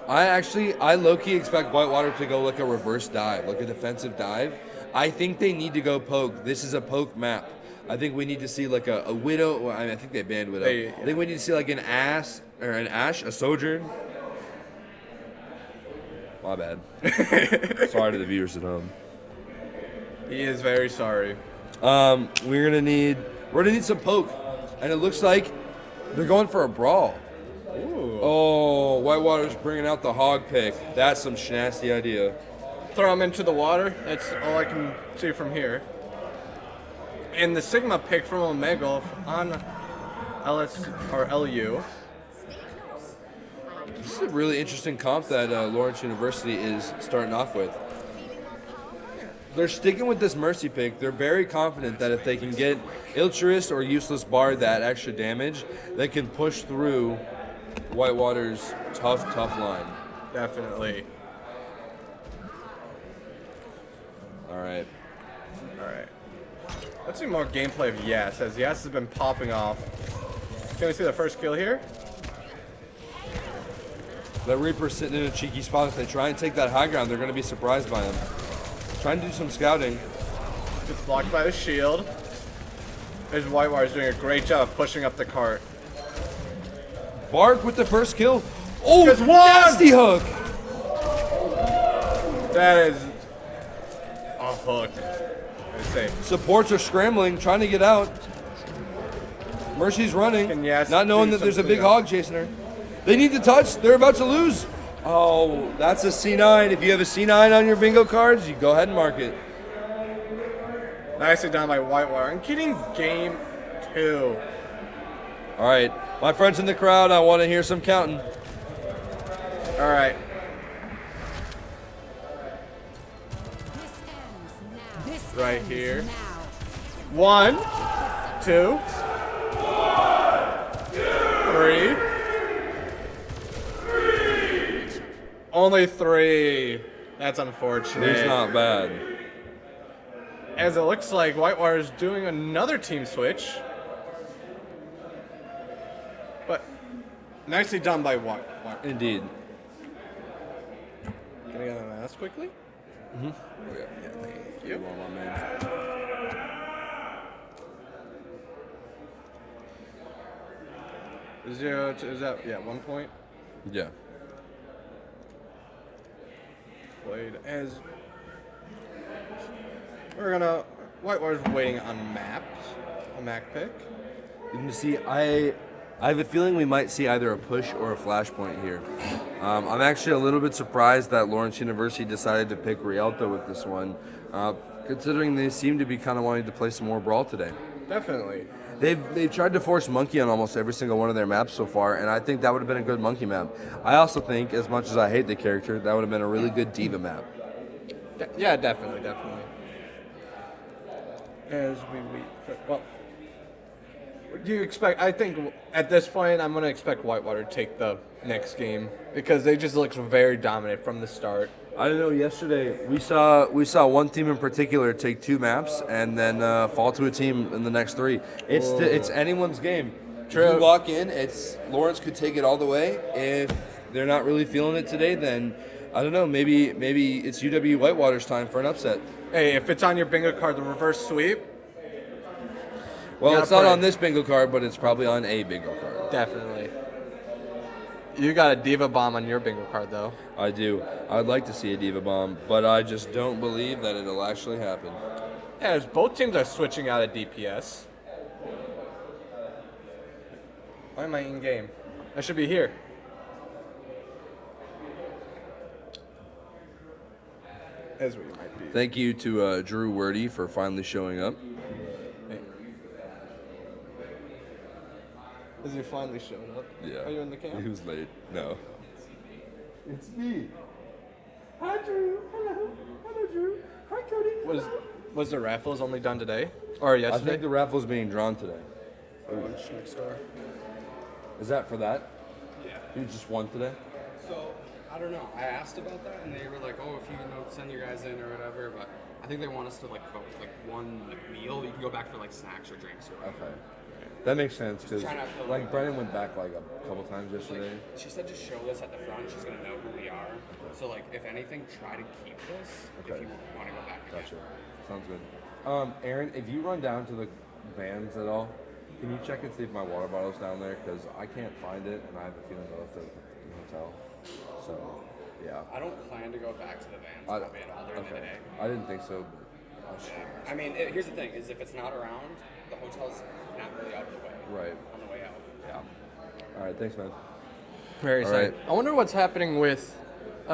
[SPEAKER 1] I low-key expect Whitewater to go like a reverse dive, like a defensive dive. I think they need to go poke. This is a poke map. I think we need to see like a Widow. Well, I think they banned Widow. I think we need to see like an Ash, a Sojourn. My bad. Sorry to the viewers at home.
[SPEAKER 2] He is very sorry.
[SPEAKER 1] We're gonna need some poke, and it looks like they're going for a brawl.
[SPEAKER 2] Ooh.
[SPEAKER 1] Oh, Whitewater's bringing out the hog pick. That's some nasty idea.
[SPEAKER 2] Throw him into the water. That's all I can see from here. And the Sigma pick from Omega on LS or LU.
[SPEAKER 1] This is a really interesting comp that Lawrence University is starting off with. They're sticking with this Mercy pick. They're very confident that if they can get Ilturist or Useless Bard that extra damage, they can push through Whitewater's tough line.
[SPEAKER 2] Definitely.
[SPEAKER 1] All right.
[SPEAKER 2] Let's see more gameplay of Yes, as Yes has been popping off. Can we see the first kill here?
[SPEAKER 1] The Reaper's sitting in a cheeky spot. If they try and take that high ground, they're going to be surprised by him. Trying to do some scouting.
[SPEAKER 2] Gets blocked by the shield. There's Whitewater's doing a great job of pushing up the cart.
[SPEAKER 1] Bark with the first kill. Oh,
[SPEAKER 2] Just one!
[SPEAKER 1] nasty hook.
[SPEAKER 2] That is a hook. I'd say.
[SPEAKER 1] Supports are scrambling, trying to get out. Mercy's running,
[SPEAKER 2] Can Yas
[SPEAKER 1] not knowing
[SPEAKER 2] do
[SPEAKER 1] that there's a
[SPEAKER 2] something
[SPEAKER 1] big
[SPEAKER 2] else?
[SPEAKER 1] hog chasing her. They need to touch. They're about to lose. Oh, that's a C9. If you have a C9 on your bingo cards, you go ahead and mark it.
[SPEAKER 2] Nicely done by Whitewater. And getting game 2.
[SPEAKER 1] All right, my friends in the crowd, I want to hear some counting.
[SPEAKER 2] All right.
[SPEAKER 3] This
[SPEAKER 2] Right
[SPEAKER 3] ends
[SPEAKER 2] here.
[SPEAKER 3] now.
[SPEAKER 2] 1, 2, 3. Only 3. That's unfortunate.
[SPEAKER 1] It's not bad.
[SPEAKER 2] As it looks like Whitewater is doing another team switch. But nicely done by Whitewater.
[SPEAKER 1] Indeed.
[SPEAKER 2] Can I get on that quickly?
[SPEAKER 1] Mm-hmm.
[SPEAKER 2] Yeah, thank you.
[SPEAKER 1] Well, my man.
[SPEAKER 2] Is that, 1 point?
[SPEAKER 1] Yeah.
[SPEAKER 2] Played as we're gonna Whitewater's waiting on maps, a Mac pick.
[SPEAKER 1] You can see, I have a feeling we might see either a push or a flashpoint here. I'm actually a little bit surprised that Lawrence University decided to pick Rialto with this one, considering they seem to be kind of wanting to play some more Brawl today.
[SPEAKER 2] Definitely.
[SPEAKER 1] They've tried to force Monkey on almost every single one of their maps so far, and I think that would have been a good Monkey map. I also think, as much as I hate the character, that would have been a really good Diva map.
[SPEAKER 2] Yeah, definitely. As well, do you expect? I think at this point, I'm gonna expect Whitewater to take the next game because they just look very dominant from the start.
[SPEAKER 1] I don't know. Yesterday we saw one team in particular take 2 maps and then fall to a team in the next 3. It's anyone's game.
[SPEAKER 2] True.
[SPEAKER 1] If you walk in, it's Lawrence could take it all the way. If they're not really feeling it today, then I don't know. Maybe it's UW Whitewater's time for an upset.
[SPEAKER 2] Hey, if it's on your bingo card, the reverse sweep.
[SPEAKER 1] Well,
[SPEAKER 2] Yeah,
[SPEAKER 1] it's not
[SPEAKER 2] pray.
[SPEAKER 1] on this bingo card, but it's probably on a bingo card.
[SPEAKER 2] Definitely. You got a Diva Bomb on your bingo card, though.
[SPEAKER 1] I do. I'd like to see a Diva Bomb, but I just don't believe that it'll actually happen.
[SPEAKER 2] as both teams are switching out of DPS. Why am I in game? I should be here. As we might be.
[SPEAKER 1] Thank you to Drew Wordy for finally showing up.
[SPEAKER 2] Is he finally showing up?
[SPEAKER 1] Yeah.
[SPEAKER 2] Are you in the camp?
[SPEAKER 1] He was late. No.
[SPEAKER 6] It's me.
[SPEAKER 2] Hi, Drew. Hello. Hello, Drew. Hi, Cody. Was the raffles only done today? Or
[SPEAKER 1] I
[SPEAKER 2] yesterday?
[SPEAKER 1] think the raffle's being drawn today.
[SPEAKER 5] Lunch next door.
[SPEAKER 1] Is that for that?
[SPEAKER 8] Yeah.
[SPEAKER 1] You just won today?
[SPEAKER 8] So I don't know. I asked about that, and they were like, "Oh, if you send your guys in or whatever." But I think they want us to like focus like one meal. You can go back for like snacks or drinks or whatever.
[SPEAKER 1] Okay. That makes sense because
[SPEAKER 8] try not to-
[SPEAKER 1] like Brennan went back like a couple times yesterday.
[SPEAKER 8] Like, she said, just show this at the front. She's gonna know who we are. So like, if anything, try to keep this
[SPEAKER 1] Okay.
[SPEAKER 8] if you want to go back. Again.
[SPEAKER 1] Gotcha. Sounds good. Aaron, if you run down to the vans at all, can you check and see if my water bottle's down there? Because I can't find it, and I have a feeling I left it in the hotel. So, yeah.
[SPEAKER 8] I don't plan to go back to the vans
[SPEAKER 1] I-
[SPEAKER 8] probably at all during the day.
[SPEAKER 1] I didn't think so, but I'll check.
[SPEAKER 8] Yeah. I mean, here's the thing: is if it's not around, the hotel's not really out of the way.
[SPEAKER 1] Right.
[SPEAKER 8] On the way out.
[SPEAKER 1] Yeah. All right. Thanks, man.
[SPEAKER 2] Very
[SPEAKER 1] All
[SPEAKER 2] excited.
[SPEAKER 1] right.
[SPEAKER 2] I wonder what's happening with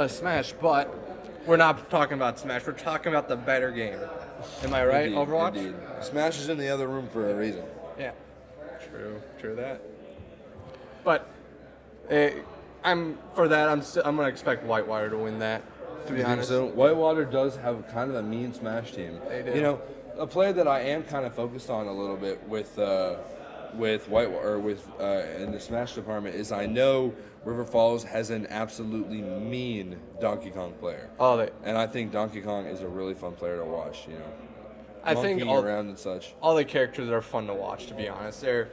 [SPEAKER 2] Smash, but we're not talking about Smash. We're talking about the better game. Am I right?
[SPEAKER 1] Indeed,
[SPEAKER 2] Overwatch?
[SPEAKER 1] indeed.
[SPEAKER 6] Smash is in the other room for a reason.
[SPEAKER 2] Yeah. True that. But I'm gonna expect Whitewater to win that. To be
[SPEAKER 1] You think
[SPEAKER 2] honest.
[SPEAKER 1] so? Whitewater does have kind of a mean Smash team.
[SPEAKER 2] They do.
[SPEAKER 1] You know, a player that I am kind of focused on a little bit with Whitewater in the Smash department is I know River Falls has an absolutely mean Donkey Kong player. And I think Donkey Kong is a really fun player to watch. You know,
[SPEAKER 2] I think
[SPEAKER 1] monkeying around and such.
[SPEAKER 2] all the characters are fun to watch. To be honest, they're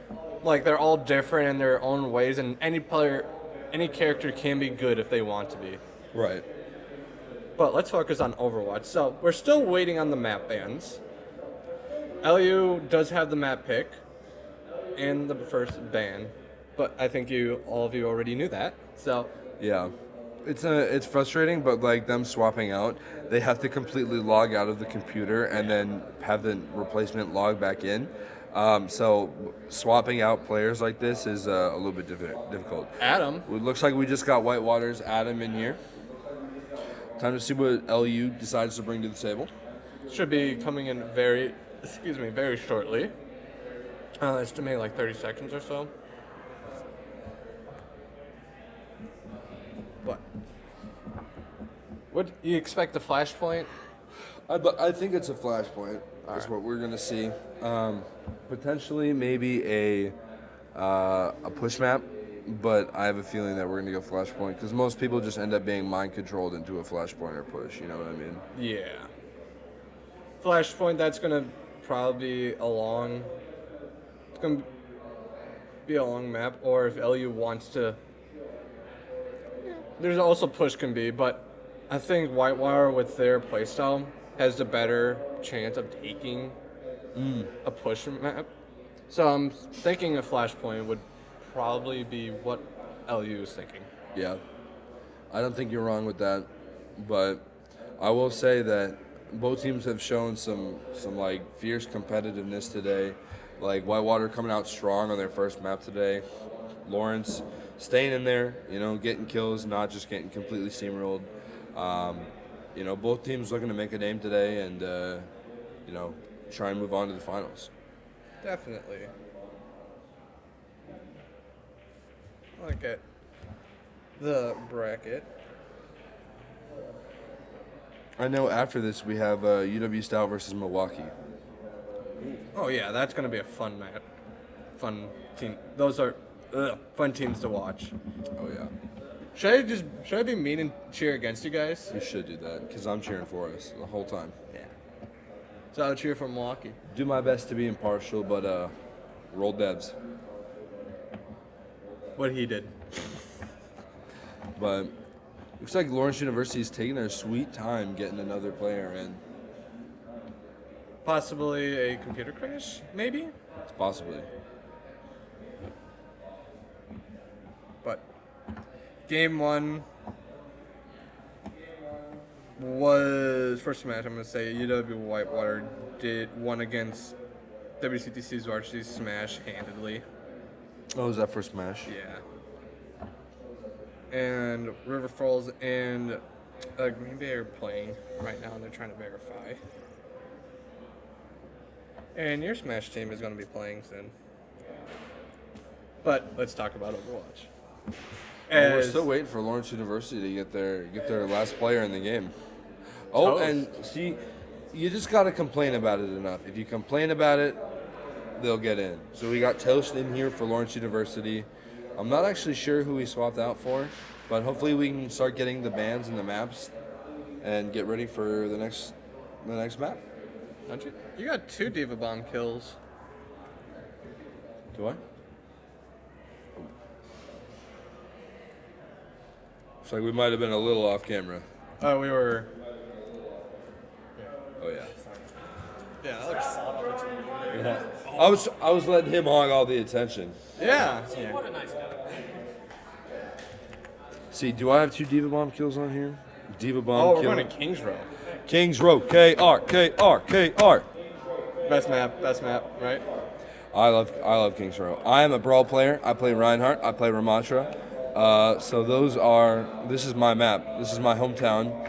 [SPEAKER 2] all different in their own ways, and any character can be good if they want to be.
[SPEAKER 1] Right.
[SPEAKER 2] But let's focus on Overwatch. So we're still waiting on the map bans. LU does have the map pick and the first ban, but I think all of you already knew that. So
[SPEAKER 1] Yeah. It's frustrating, but like them swapping out, they have to completely log out of the computer and then have the replacement log back in. So swapping out players like this is a little bit difficult.
[SPEAKER 2] Adam,
[SPEAKER 1] It looks like we just got Whitewater's Adam in here. Time to see what LU decides to bring to the table.
[SPEAKER 2] should be coming in very shortly. Estimate like 30 seconds or so. But would you expect the flashpoint?
[SPEAKER 1] I think it's a flashpoint. That's what we're gonna see. Potentially, maybe a push map, but I have a feeling that we're gonna go flashpoint because most people just end up being mind controlled into a flashpoint or push. You know what I mean?
[SPEAKER 2] Yeah. Flashpoint, that's gonna probably be a long. It's gonna be a long map, or if LU wants to. There's also push can be, but I think Whitewater with their playstyle has the better chance of taking a push map. So I'm thinking a flashpoint would probably be what LU is thinking.
[SPEAKER 1] Yeah. I don't think you're wrong with that, but I will say that both teams have shown some like fierce competitiveness today. Like Whitewater coming out strong on their first map today. Lawrence staying in there, you know, getting kills, not just getting completely steamrolled. You know, both teams looking to make a name today and, you know, try and move on to the finals.
[SPEAKER 2] Definitely. Look at the bracket.
[SPEAKER 1] I know after this we have UW Stout versus Milwaukee.
[SPEAKER 2] Oh yeah, that's gonna be a fun match. Fun team. Those are fun teams to watch.
[SPEAKER 1] Oh, yeah.
[SPEAKER 2] Should I be mean and cheer against you guys?
[SPEAKER 1] You should do that because I'm cheering for us the whole time.
[SPEAKER 2] Yeah. So I'll cheer for Milwaukee.
[SPEAKER 1] Do my best to be impartial, but roll devs.
[SPEAKER 2] What he did.
[SPEAKER 1] But looks like Lawrence University is taking their sweet time getting another player in.
[SPEAKER 2] Possibly a computer crash, maybe?
[SPEAKER 1] It's possibly.
[SPEAKER 2] But game one. was first match. I'm gonna say UW Whitewater won against WCTC's varsity smash handedly.
[SPEAKER 1] Oh, was that first smash?
[SPEAKER 2] Yeah. And River Falls and Green Bay are playing right now, and they're trying to verify. And your Smash team is going to be playing soon. But let's talk about Overwatch.
[SPEAKER 1] Well, we're
[SPEAKER 2] As-
[SPEAKER 1] still waiting for Lawrence University to get their last player in the game. Oh,
[SPEAKER 2] Toast.
[SPEAKER 1] and see, you just got to complain about it enough. If you complain about it, they'll get in. So we got Toast in here for Lawrence University. I'm not actually sure who he swapped out for, but hopefully we can start getting the bans and the maps and get ready for the next map.
[SPEAKER 2] Don't you? You got 2 Diva Bomb kills.
[SPEAKER 1] Do I? Looks like we might have been a little off camera.
[SPEAKER 2] Oh, we were.
[SPEAKER 1] Oh yeah.
[SPEAKER 2] Yeah, that looks.
[SPEAKER 1] I was letting him hog all the attention.
[SPEAKER 2] Yeah.
[SPEAKER 1] See, do I have 2 Diva Bomb kills on here? Diva Bomb
[SPEAKER 2] Oh, we're
[SPEAKER 1] kill.
[SPEAKER 2] going to Kings Row.
[SPEAKER 1] Kings Row. KR.
[SPEAKER 2] Best map, right?
[SPEAKER 1] I love Kings Row. I am a brawl player. I play Reinhardt. I play Ramatra. So this is my map. This is my hometown.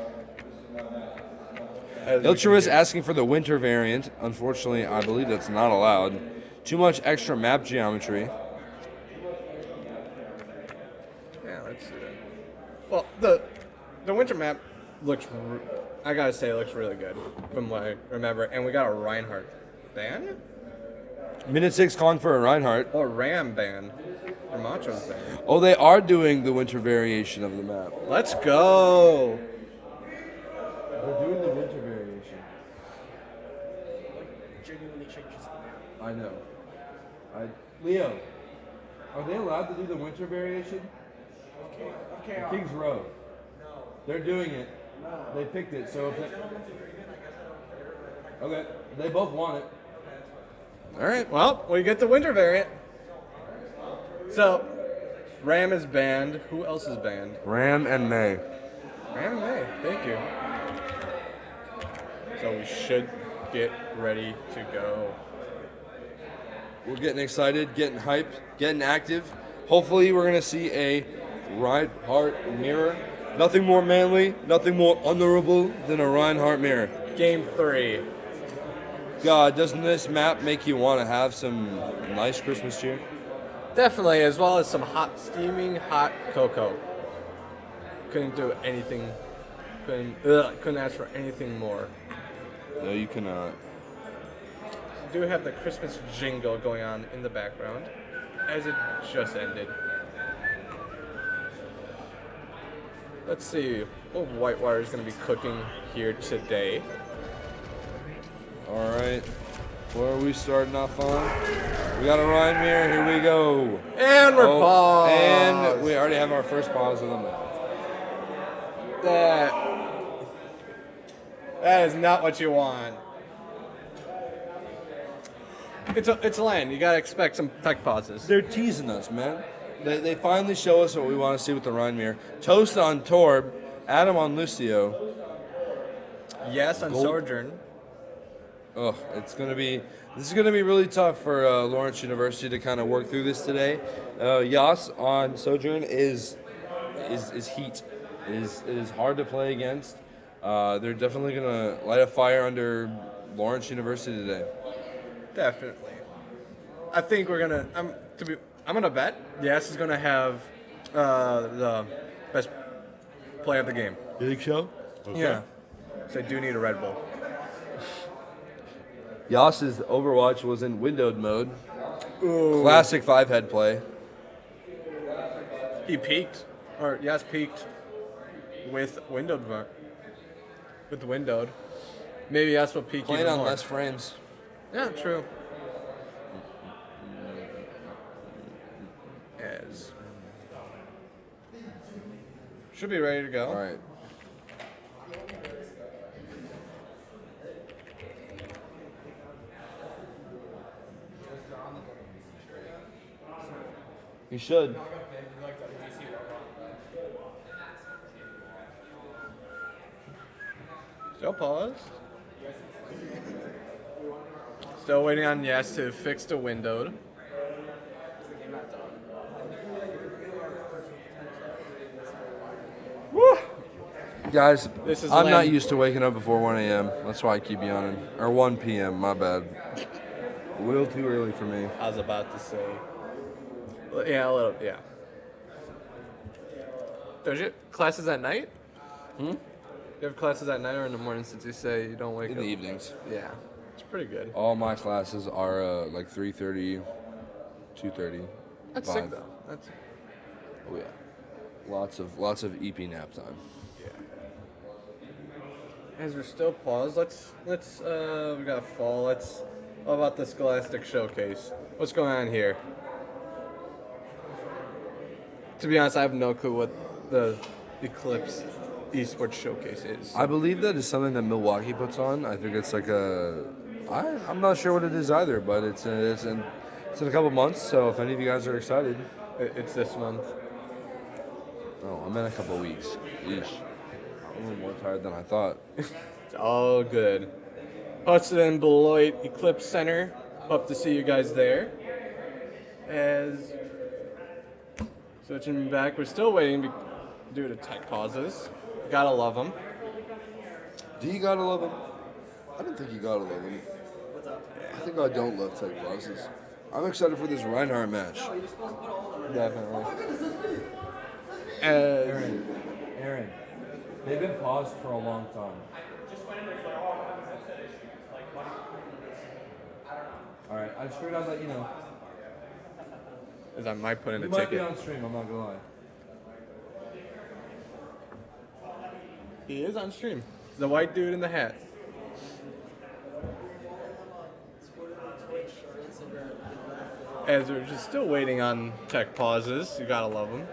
[SPEAKER 1] Iltra is asking for the winter variant. Unfortunately, I believe that's not allowed. Too much extra map geometry.
[SPEAKER 2] Yeah, let's see that. Well, the winter map looks, I gotta say, it looks really good from what I remember. And we got a Reinhardt ban?
[SPEAKER 1] Minute 6 calling for a Reinhardt.
[SPEAKER 2] Or Ram ban. Or Macho's ban.
[SPEAKER 1] Oh, they are doing the winter variation of the map.
[SPEAKER 2] Let's go!
[SPEAKER 1] They're doing the winter variation.
[SPEAKER 7] Genuinely changes.
[SPEAKER 1] I know. Leo, are they allowed to do the winter variation?
[SPEAKER 7] Okay.
[SPEAKER 1] Kings Row. No. They're doing it. No. They picked it, so if they... Okay, they both want it.
[SPEAKER 2] Alright, well, we get the winter variant. So, Ram is banned. Who else is banned?
[SPEAKER 1] Ram and May.
[SPEAKER 2] Ram and May, thank you. So we should get ready to go.
[SPEAKER 1] We're getting excited, getting hyped, getting active. Hopefully we're going to see a Reinhardt mirror. Nothing more manly, nothing more honorable than a Reinhardt mirror.
[SPEAKER 2] Game 3.
[SPEAKER 1] God, doesn't this map make you want to have some nice Christmas cheer?
[SPEAKER 2] Definitely, as well as some steaming hot cocoa. Couldn't do anything. Couldn't ask for anything more.
[SPEAKER 1] No, you cannot.
[SPEAKER 2] We do have the Christmas jingle going on in the background, as it just ended. Let's see what Whitewater is going to be cooking here today.
[SPEAKER 1] All right. What are we starting off on? We got a Ryan mirror. Here we go.
[SPEAKER 2] And we're paused.
[SPEAKER 1] And we already have our first pause of the map.
[SPEAKER 2] That is not what you want. It's LAN. You gotta expect some tech pauses.
[SPEAKER 1] They're teasing us, man. They finally show us what we want to see with the Ryan mirror. Toast on Torb, Adam on Lucio.
[SPEAKER 2] Yes, on
[SPEAKER 1] Gold.
[SPEAKER 2] Sojourn.
[SPEAKER 1] Oh, this is gonna be really tough for Lawrence University to kind of work through this today. Yas on Sojourn is heat. It is hard to play against. They're definitely gonna light a fire under Lawrence University today.
[SPEAKER 2] Definitely. I think we're gonna. I'm gonna bet Yes is gonna have the best play of the game.
[SPEAKER 1] You think so?
[SPEAKER 2] Yeah. So I do need a Red Bull.
[SPEAKER 1] Yas's Overwatch was in windowed mode.
[SPEAKER 2] Ooh.
[SPEAKER 1] Classic 5-head play.
[SPEAKER 2] He peaked, or Yas peaked with windowed. With windowed. Maybe Yas will peak
[SPEAKER 1] Playing
[SPEAKER 2] even
[SPEAKER 1] on
[SPEAKER 2] more.
[SPEAKER 1] less frames.
[SPEAKER 2] Yeah, true. As should be ready to go.
[SPEAKER 1] All right. You should.
[SPEAKER 2] Still paused. Still waiting on Yes to fix the window. Woo!
[SPEAKER 1] Guys,
[SPEAKER 2] This is
[SPEAKER 1] I'm not
[SPEAKER 2] LAN.
[SPEAKER 1] used to waking up before 1 a.m. That's why I keep yawning. Or 1 p.m., my bad. A little too early for me.
[SPEAKER 2] I was about to say. Yeah, a little, yeah. Don't you? Classes at night? You have classes at night or in the morning since you say you don't wake
[SPEAKER 1] In
[SPEAKER 2] up?
[SPEAKER 1] the evenings.
[SPEAKER 2] Yeah. It's pretty good.
[SPEAKER 1] All my classes are like 3:30, 2:30.
[SPEAKER 2] That's
[SPEAKER 1] 5.
[SPEAKER 2] sick though. That's
[SPEAKER 1] Oh yeah. Lots of EP nap time.
[SPEAKER 2] As we're still paused, let's we got fall. What about the Scholastic Showcase? What's going on here? To be honest, I have no clue what the Eclipse Esports Showcase is.
[SPEAKER 1] I believe that is something that Milwaukee puts on. I think it's like I'm not sure what it is either, but it's in a couple months. So if any of you guys are excited,
[SPEAKER 2] It's this month.
[SPEAKER 1] oh, I'm in a couple weeks. Yeesh. I'm a little more tired than I thought.
[SPEAKER 2] It's all good. Hosted in Beloit Eclipse Center. Hope to see you guys there. As switching back, we're still waiting due to tech pauses. Gotta love them.
[SPEAKER 1] Do you gotta love him? I don't think you gotta love him. I think I don't love tech pauses. I'm excited for this Reinhardt match.
[SPEAKER 2] Definitely.
[SPEAKER 4] Aaron, they've been paused for a long time. All right, I just figured I'd let you know.
[SPEAKER 2] As I might put in a
[SPEAKER 4] You might be
[SPEAKER 2] ticket.
[SPEAKER 4] on stream. I'm not gonna lie.
[SPEAKER 2] He is on stream. The white dude in the hat. As we're just still waiting on tech pauses, you gotta love them.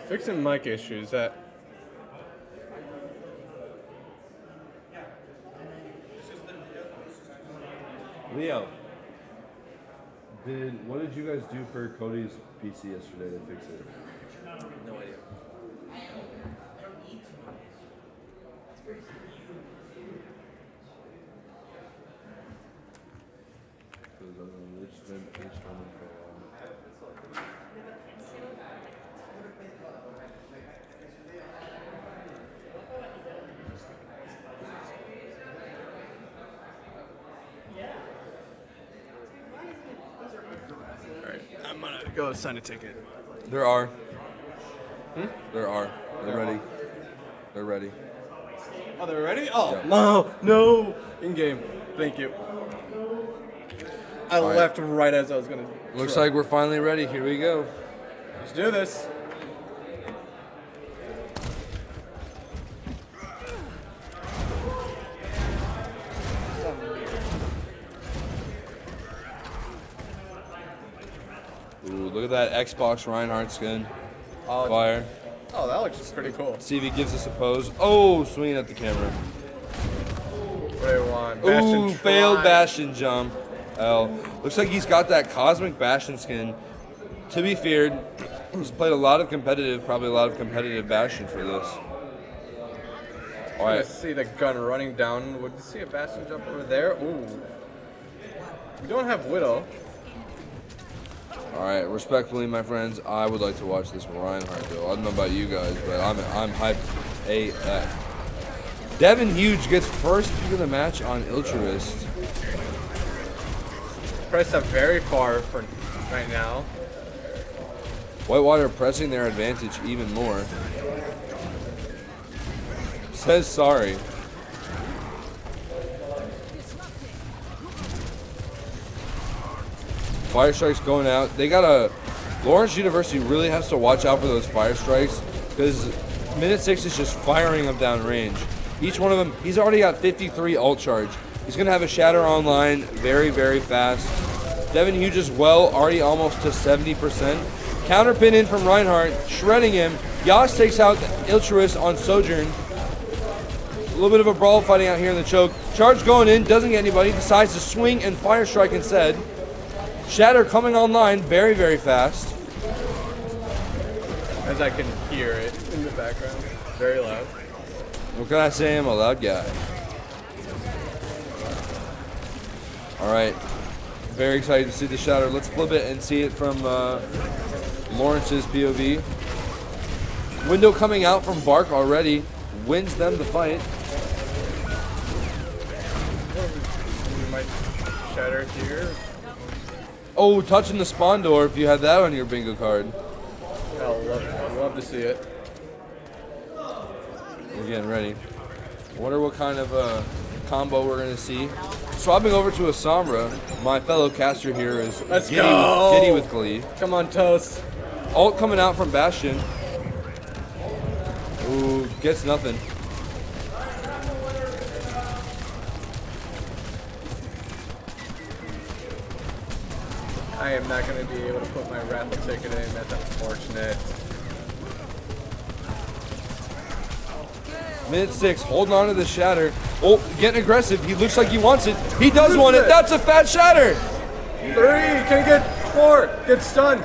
[SPEAKER 2] Fixing mic issues. That
[SPEAKER 4] Leo, what did you guys do for Cody's PC yesterday to fix it?
[SPEAKER 1] No idea.
[SPEAKER 2] Alright, I'm gonna go sign a ticket.
[SPEAKER 1] There are. There are. They're ready. They're ready.
[SPEAKER 2] Oh, they're ready? Oh,
[SPEAKER 1] Yeah.
[SPEAKER 2] no! In game. Thank you. I
[SPEAKER 1] All right.
[SPEAKER 2] left right as I was gonna.
[SPEAKER 1] Looks like we're finally ready. Here we go.
[SPEAKER 2] Let's do this.
[SPEAKER 1] Ooh, look at that Xbox Reinhardt skin.
[SPEAKER 2] Oh,
[SPEAKER 1] Fire.
[SPEAKER 2] oh, that looks pretty cool.
[SPEAKER 1] See if he gives us a pose. Oh, swinging at the camera.
[SPEAKER 2] What do you want?
[SPEAKER 1] Ooh, failed
[SPEAKER 2] Try.
[SPEAKER 1] Bastion jump. L. Looks like he's got that cosmic Bastion skin. To be feared, he's played a lot of competitive Bastion for this. All
[SPEAKER 2] I
[SPEAKER 1] right.
[SPEAKER 2] see the gun running down. Would you see a Bastion jump over there? Ooh. We don't have Widow.
[SPEAKER 1] All right, respectfully, my friends, I would like to watch this Reinhardt though. I don't know about you guys, but I'm hyped AF. Devin Huge gets first pick of the match on Iltrist.
[SPEAKER 2] Pressed up very far for right now.
[SPEAKER 1] Whitewater pressing their advantage even more. Says sorry. Fire strikes going out. They got a Lawrence University really has to watch out for those fire strikes because minute 6 is just firing them down range. Each one of them, he's already got 53 ult charge. He's gonna have a shatter online very, very fast. Devin Hughes as well, already almost to 70%. Counterpin in from Reinhardt, shredding him. Yas takes out Iltrist on Sojourn. A little bit of a brawl fighting out here in the choke. Charge going in, doesn't get anybody, decides to swing and fire strike instead. Shatter coming online very, very fast.
[SPEAKER 2] as I can hear it in the background. Very loud.
[SPEAKER 1] What can I say? I'm a loud guy. All right. Very excited to see the shatter. Let's flip it and see it from Lawrence's POV. Window coming out from Bark already. Wins them the fight.
[SPEAKER 2] We might shatter here.
[SPEAKER 1] Oh, touching the spawn door if you had that on your bingo card.
[SPEAKER 2] I'd love to see it.
[SPEAKER 1] We're getting ready. Wonder what kind of combo we're going to see. Swapping over to a Sombra. My fellow caster here is giddy with glee.
[SPEAKER 2] Come on, Toast.
[SPEAKER 1] Ult coming out from Bastion. Ooh, gets nothing.
[SPEAKER 2] I am not going to be able to put my raffle ticket in. That's unfortunate.
[SPEAKER 1] Minute 6, holding on to the shatter. Oh, getting aggressive. He looks like he wants it. He does want it. That's a fat shatter.
[SPEAKER 2] 3, can get 4, get stunned.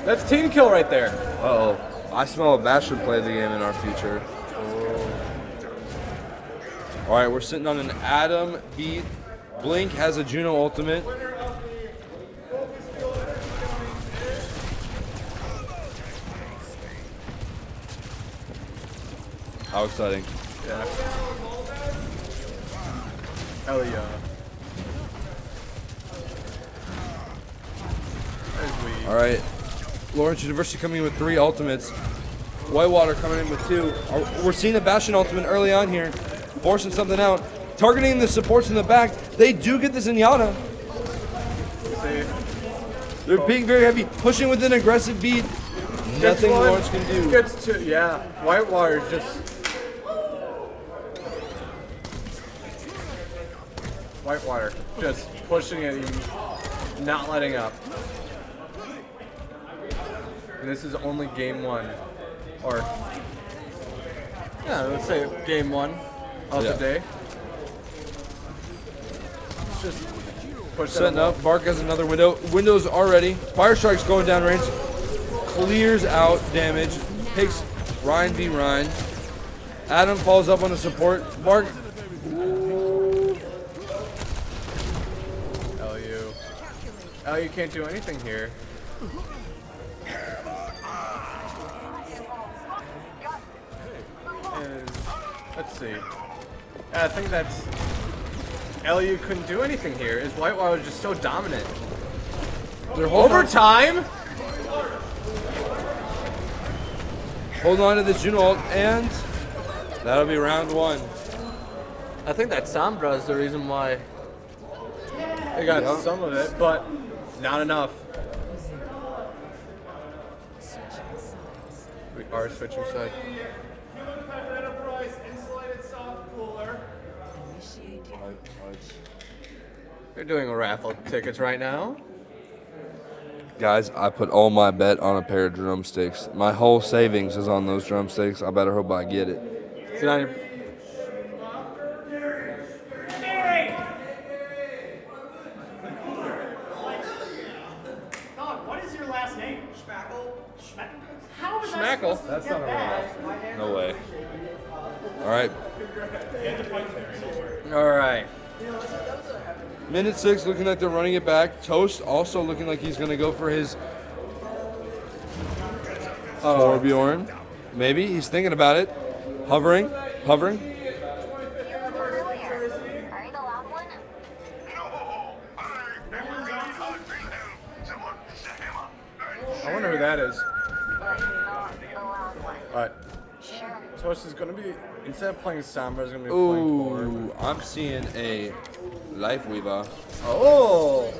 [SPEAKER 2] That's team kill right there.
[SPEAKER 1] Uh-oh. I smell a Bastion play of the game in our future. All right, we're sitting on an Adam beat. Blink has a Juno ultimate. How exciting.
[SPEAKER 2] Yeah. Hell yeah.
[SPEAKER 1] All right. Lawrence University coming in with 3 ultimates. Whitewater coming in with 2. We're seeing a Bastion ultimate early on here. Forcing something out. Targeting the supports in the back. They do get the Zenyatta. They're being very heavy. Pushing with an aggressive beat. Nothing Lawrence can do.
[SPEAKER 2] Gets to, yeah. Whitewater just... Whitewater just pushing it, not letting up. And this is only game 1. Or, yeah, let's say game 1 of the day. Just push
[SPEAKER 1] Setting up. Bark has another window. Windows already. Fire Strike's going down range. Clears out damage. Takes Ryan v. Ryan. Adam falls up on the support. Bark.
[SPEAKER 2] LU can't do anything here. And let's see. I think that's... LU couldn't do anything here. His Whitewater was just so dominant.
[SPEAKER 1] They're overtime. Holding on to this Juno ult, and that'll be round 1.
[SPEAKER 2] I think that Sombra is the reason why they got some of it, but not enough. We are switching side. They're doing a raffle tickets right now.
[SPEAKER 1] Guys, I put all my bet on a pair of drumsticks. My whole savings is on those drumsticks. I better hope I get it.
[SPEAKER 2] So now you're...
[SPEAKER 9] What is your last name? Schmackle. How is
[SPEAKER 2] Schmackle?
[SPEAKER 1] That's not a real last name. No way. All right.
[SPEAKER 2] All right.
[SPEAKER 1] Minute 6, looking like they're running it back. Toast also looking like he's going to go for his Torbjorn. Maybe. He's thinking about it. Hovering.
[SPEAKER 2] I wonder who that is. Alright. Toast is going to be, instead of playing Sombra, is going to be playing Thor.
[SPEAKER 1] Ooh, I'm seeing a Life Weaver.
[SPEAKER 2] Oh!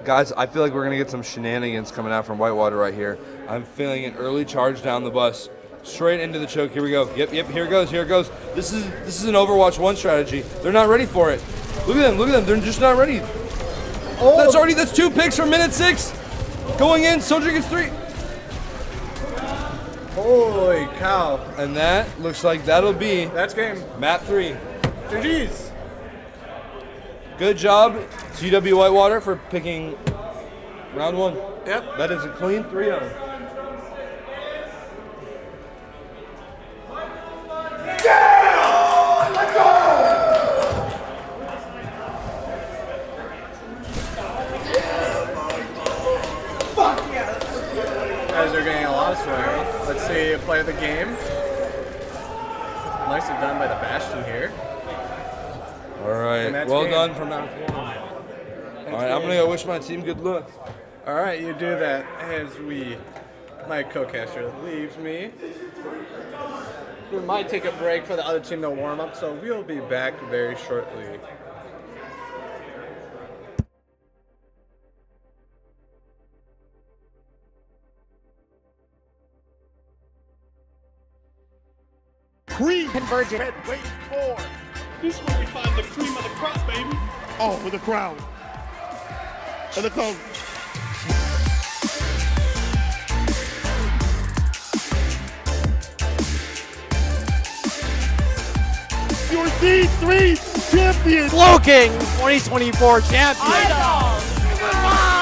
[SPEAKER 1] Guys, I feel like we're going to get some shenanigans coming out from Whitewater right here. I'm feeling an early charge down the bus. Straight into the choke. Here we go. Yep, here it goes. This is an Overwatch 1 strategy. They're not ready for it. Look at them. They're just not ready.
[SPEAKER 2] Oh!
[SPEAKER 1] That's 2 picks for minute 6. Going in, Soldier gets 3.
[SPEAKER 2] Holy cow.
[SPEAKER 1] And that looks like that'll be
[SPEAKER 2] That's game.
[SPEAKER 1] map 3.
[SPEAKER 2] GG's.
[SPEAKER 1] Good job, GW Whitewater, for picking round 1.
[SPEAKER 2] Yep.
[SPEAKER 1] That is a clean 3-0.
[SPEAKER 2] elsewhere. Let's see you play the game. Nicely done by the Bastion here.
[SPEAKER 1] All right,
[SPEAKER 2] And that's
[SPEAKER 1] well
[SPEAKER 2] game.
[SPEAKER 1] done for match 1. All right, I'm gonna go wish my team good luck.
[SPEAKER 2] All right, you do that as my co-caster leaves me. We might take a break for the other team to warm up, so we'll be back very shortly.
[SPEAKER 3] Convergent.
[SPEAKER 9] Wait for. This is where we find the cream of the crop, baby. Oh, for the crown. And the cone. Your D3 champion.
[SPEAKER 10] Slow King 2024 champion.
[SPEAKER 9] He went live.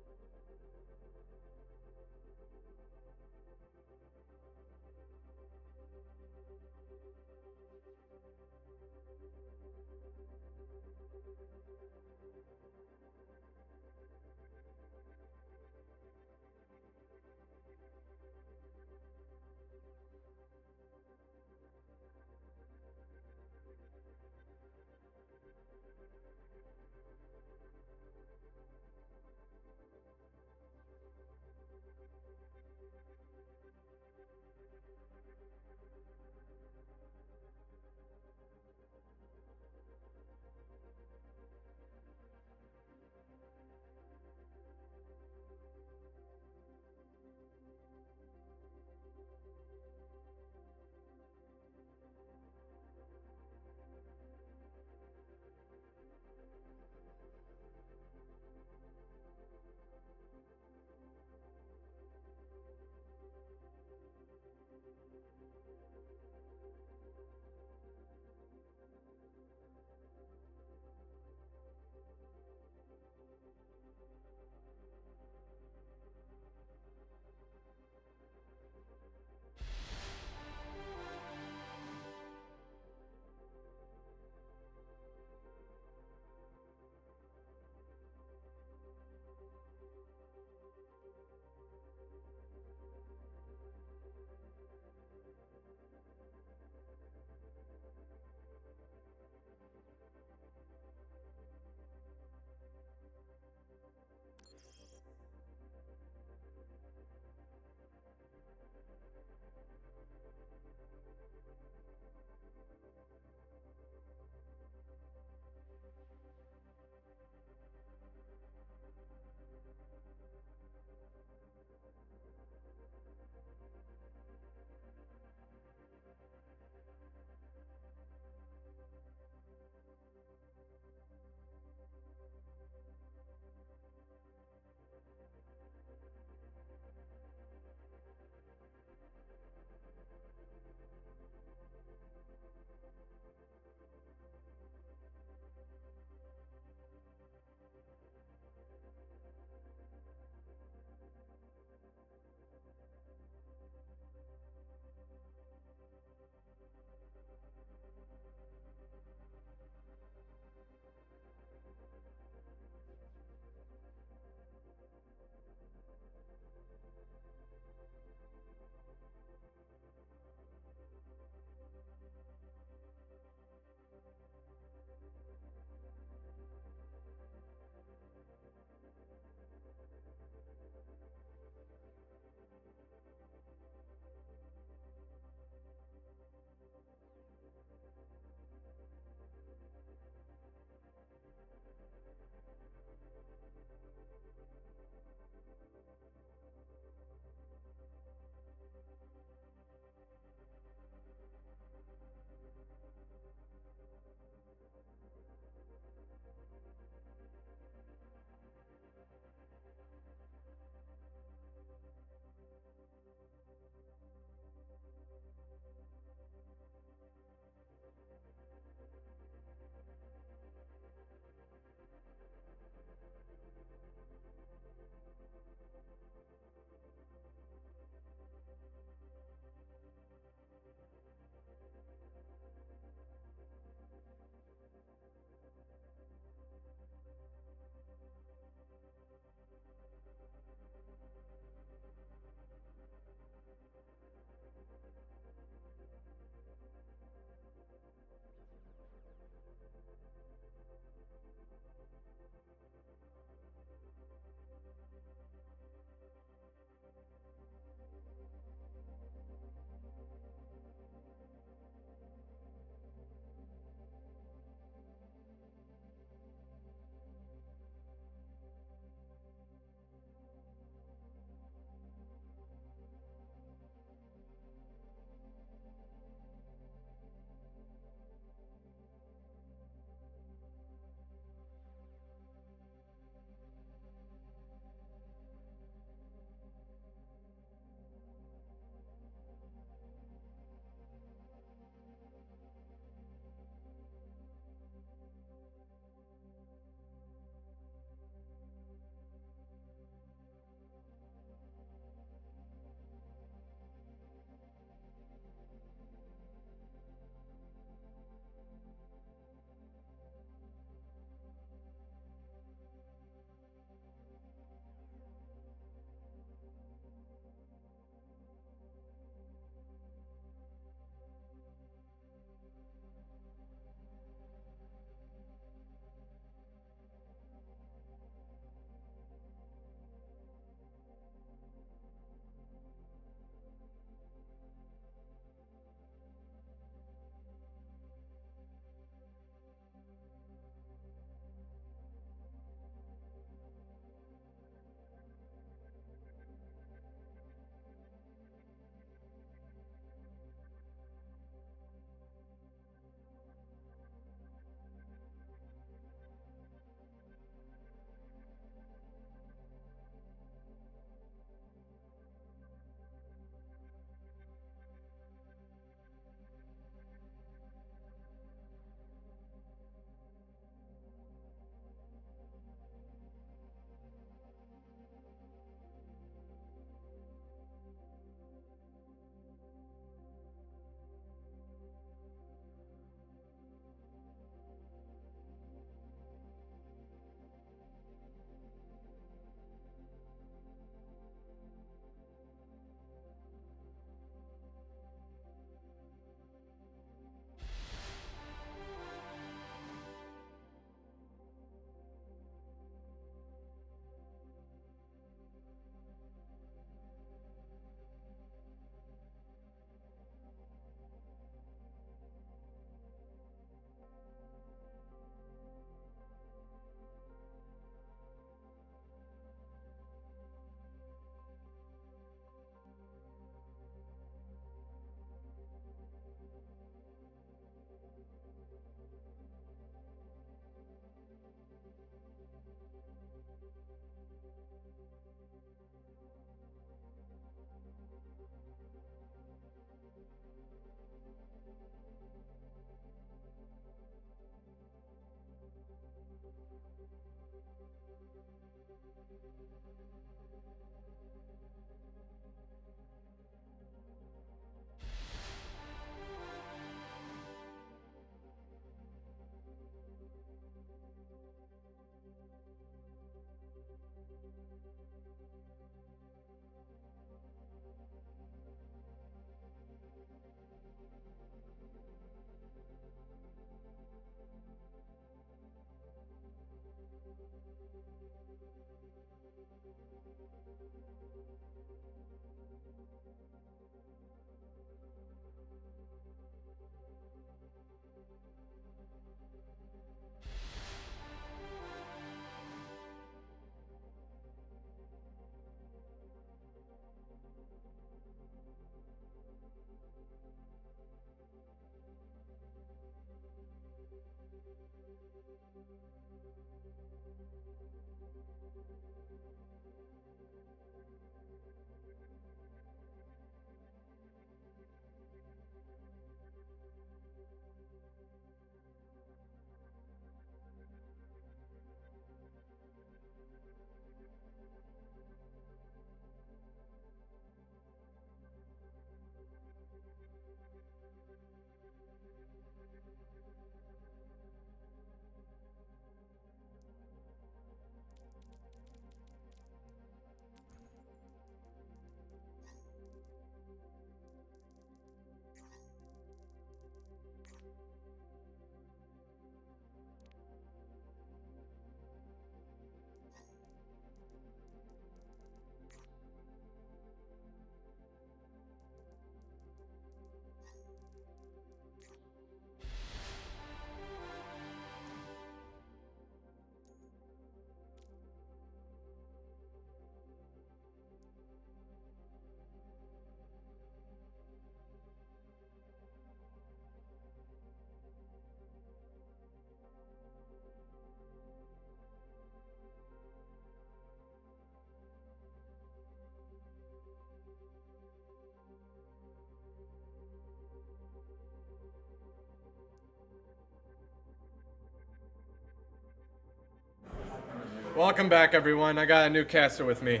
[SPEAKER 2] Welcome back, everyone. I got a new caster with me.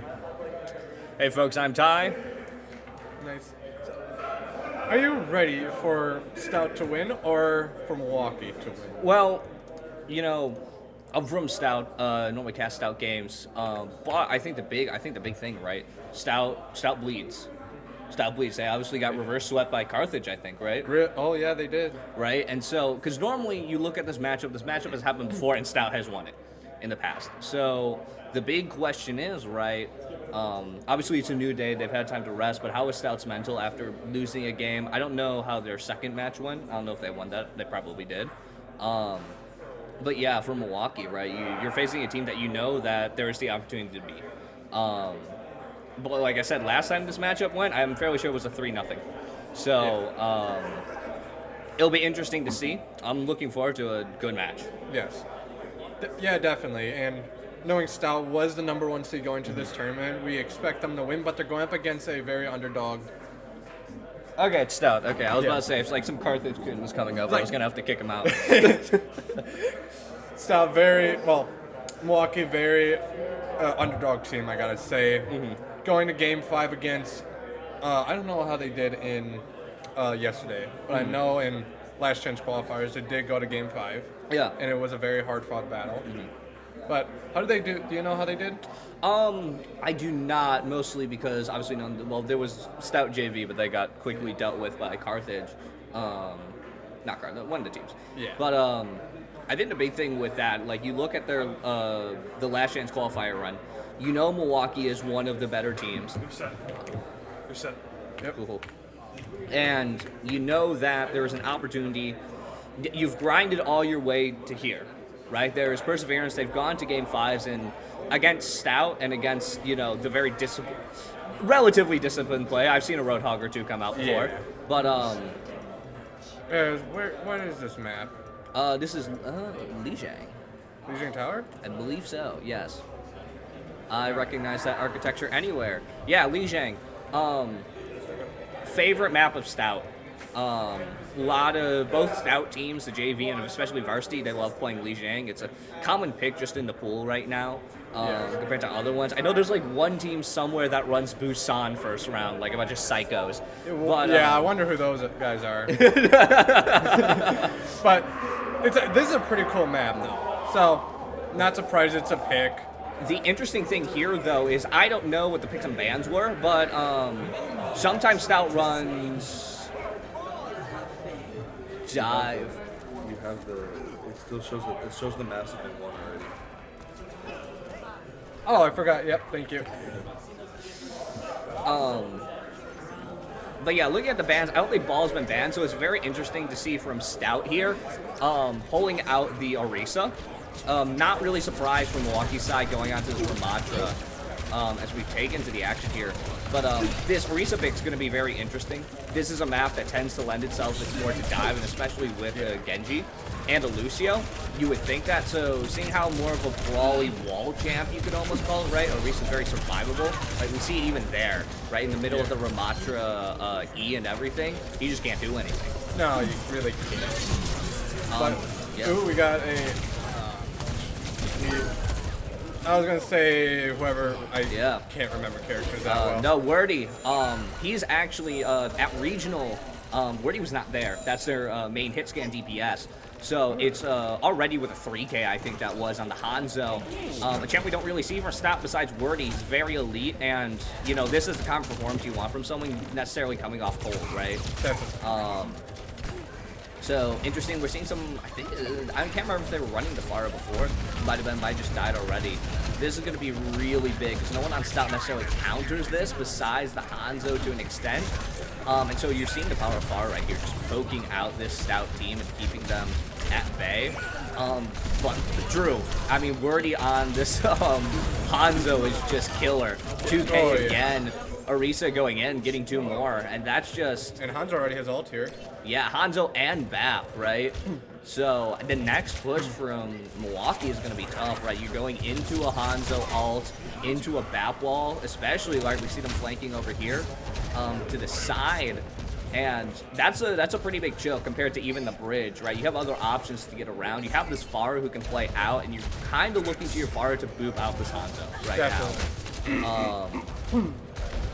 [SPEAKER 11] Hey folks, I'm Ty.
[SPEAKER 2] Nice. Are you ready for Stout to win or for Milwaukee to win?
[SPEAKER 11] Well, you know, I'm from Stout. Normally cast Stout games, but I think the big thing, right? Stout bleeds. Stout bleeds. They obviously got reverse swept by Carthage, I think, right?
[SPEAKER 2] Oh yeah, they did.
[SPEAKER 11] Right, and so because normally you look at this matchup has happened before, and Stout has won it in the past. So the big question is, right? Obviously, it's a new day. They've had time to rest, but how is Stout's mental after losing a game? I don't know how their second match went. I don't know if they won that. They probably did. But yeah, for Milwaukee, right? You're facing a team that you know that there is the opportunity to beat. But like I said, last time this matchup went, I'm fairly sure it was a 3-0. So it'll be interesting to see. I'm looking forward to a good match.
[SPEAKER 2] Yes. Yeah, definitely. And knowing Stout was the number 1 seed going to this tournament, we expect them to win, but they're going up against a very underdog.
[SPEAKER 11] Okay, it's Stout. Okay, I was about to say, if like some Carthage kid was coming up, I was going to have to kick him out.
[SPEAKER 2] Stout Milwaukee very underdog team, I gotta say. Going to Game 5 against, I don't know how they did in yesterday, but I know in last chance qualifiers they did go to Game 5.
[SPEAKER 11] Yeah.
[SPEAKER 2] And it was a very hard fought battle. But how did they do? Do you know how they did?
[SPEAKER 11] I do not, mostly because obviously, there was Stout JV, but they got quickly dealt with by Carthage. Not Carthage, one of the teams.
[SPEAKER 2] Yeah.
[SPEAKER 11] But I think the big thing with that, like you look at their the last chance qualifier run, you know Milwaukee is one of the better teams.
[SPEAKER 2] You're set. Yep.
[SPEAKER 11] Cool. And you know that there is an opportunity. You've grinded all your way to here, right? There is perseverance. They've gone to Game 5s and against Stout and against, the very relatively disciplined play. I've seen a Roadhog or two come out before.
[SPEAKER 2] Yeah.
[SPEAKER 11] But,
[SPEAKER 2] what is this map?
[SPEAKER 11] This is Lijiang.
[SPEAKER 2] Lijiang Tower?
[SPEAKER 11] I believe so, yes. I recognize that architecture anywhere. Yeah, Lijiang. Favorite map of Stout. A lot of both Stout teams, the JV and especially Varsity, they love playing Lijiang. It's a common pick just in the pool right now compared to other ones. I know there's like one team somewhere that runs Busan first round, like a bunch of psychos. But,
[SPEAKER 2] I wonder who those guys are. But this is a pretty cool map though. So, not surprised it's a pick.
[SPEAKER 11] The interesting thing here, though, is I don't know what the picks and bans were, but sometimes Stout runs dive.
[SPEAKER 1] You have the. It still shows it shows the maps have been won already.
[SPEAKER 2] Oh, I forgot. Yep, thank you.
[SPEAKER 11] But yeah, looking at the bans, I don't think Ball's been banned, so it's very interesting to see from Stout here, pulling out the Orisa. Not really surprised from Milwaukee's side going on to the Ramatra as we take into the action here. But this Orisa pick is going to be very interesting. This is a map that tends to lend itself more to dive, and especially with Genji and a Lucio, you would think that. So seeing how more of a brawly wall champ, you could almost call it, right? Orisa's very survivable. Like we see it even there, right in the middle of the Ramatra E and everything. You just can't do anything.
[SPEAKER 2] No, you really can't. But,
[SPEAKER 11] yeah.
[SPEAKER 2] ooh, we got a. I was gonna say whoever I can't remember characters that well.
[SPEAKER 11] No, Wordy. He's actually at regional. Wordy was not there. That's their main hit scan DPS. So it's already with a 3K, I think that was on the Hanzo. A champ we don't really see from Stout besides Wordy. He's very elite, and you know this is the kind of performance you want from someone necessarily coming off cold, right?
[SPEAKER 2] Definitely.
[SPEAKER 11] So interesting. We're seeing some. I think I can't remember if they were running the Pharah before. Might have been. Might just died already. This is going to be really big because no one on Stout necessarily counters this besides the Hanzo to an extent. And so you're seeing the power of Pharah right here, just poking out this Stout team and keeping them at bay. But Drew, I mean, Wordy on this Hanzo is just killer. 2K again. Orisa going in, getting 2 more, and that's just...
[SPEAKER 2] And Hanzo already has ult here.
[SPEAKER 11] Yeah, Hanzo and BAP, right? So the next push from Milwaukee is going to be tough, right? You're going into a Hanzo ult, into a BAP wall, especially like we see them flanking over here to the side. And that's a pretty big chill compared to even the bridge, right? You have other options to get around. You have this Pharah who can play out, and you're kind of looking to your Pharah to boop out this Hanzo right now.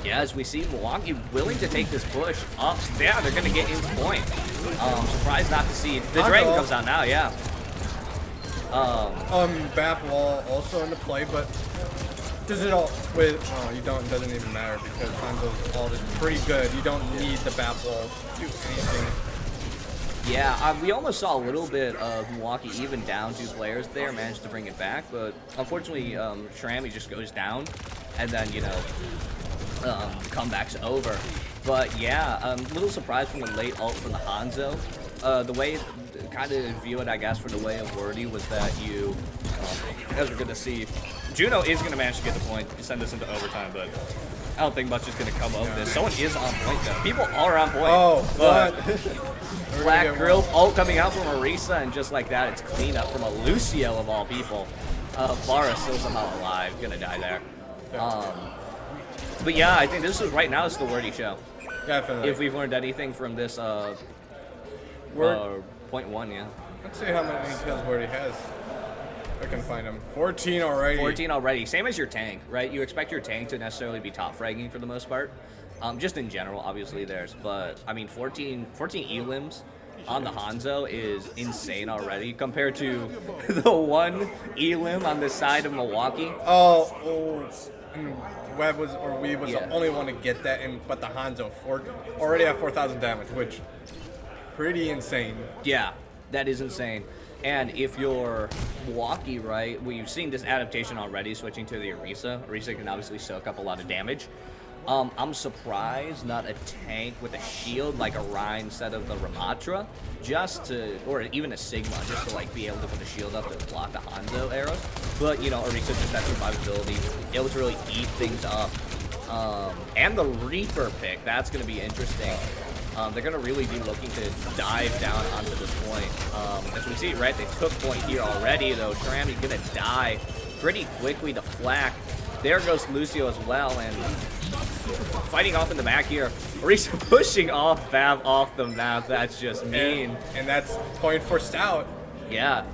[SPEAKER 11] Yeah, as we see Milwaukee willing to take this push up. Yeah, they're going to get into point. Surprised not to see. The Dragon comes out now, yeah.
[SPEAKER 2] BAP wall also into play, but does it all with? Oh, you don't. It doesn't even matter because Hanzo's ult is pretty good. You don't need the BAP wall to do anything.
[SPEAKER 11] Yeah, we almost saw a little bit of Milwaukee even down 2 players there, managed to bring it back, but unfortunately, Shrami just goes down, and then you know. Comeback's over. But yeah, a little surprised from the late ult from the Hanzo. The way, kind of view it, I guess, for the way of Wordy was that you, as we're going to see, Juno is going to manage to get the point to send this into overtime, but I don't think much is going to come of this. Someone is on point, though. People are on point.
[SPEAKER 2] Oh,
[SPEAKER 11] but Black Grill ult coming out from Orisa, and just like that, it's clean up from a Lucio of all people. Pharah still somehow alive, going to die there. But yeah, I think this is right now. It's the Wordy show.
[SPEAKER 2] Definitely.
[SPEAKER 11] If we've learned anything from this, point 1, yeah.
[SPEAKER 2] Let's see how many kills Wordy has. I can find him. 14 already.
[SPEAKER 11] 14 already. Same as your tank, right? You expect your tank to necessarily be top fragging for the most part. Just in general, obviously there's, but I mean 14 elims on the Hanzo is insane already compared to the 1 elim on the side of Milwaukee.
[SPEAKER 2] Web was the only one to get that, but the Hanzo already have 4,000 damage, which pretty insane.
[SPEAKER 11] Yeah, that is insane. And if you're Milwaukee, right, well, you've seen this adaptation already, switching to the Orisa. Orisa can obviously soak up a lot of damage. I'm surprised not a tank with a shield like a Rhine instead of the Ramatra, or even a Sigma, just to like be able to put a shield up to block the Hanzo arrows. But you know, Orisa just that survivability, able to really eat things up. And the Reaper pick, that's going to be interesting. They're going to really be looking to dive down onto this point. As we see, right, they took point here already, though. Shrami's going to die pretty quickly to Flak. There goes Lucio as well, and fighting off in the back here. Orisa pushing off Fab off the map. That's just mean.
[SPEAKER 2] And that's point for Stout.
[SPEAKER 11] Yeah.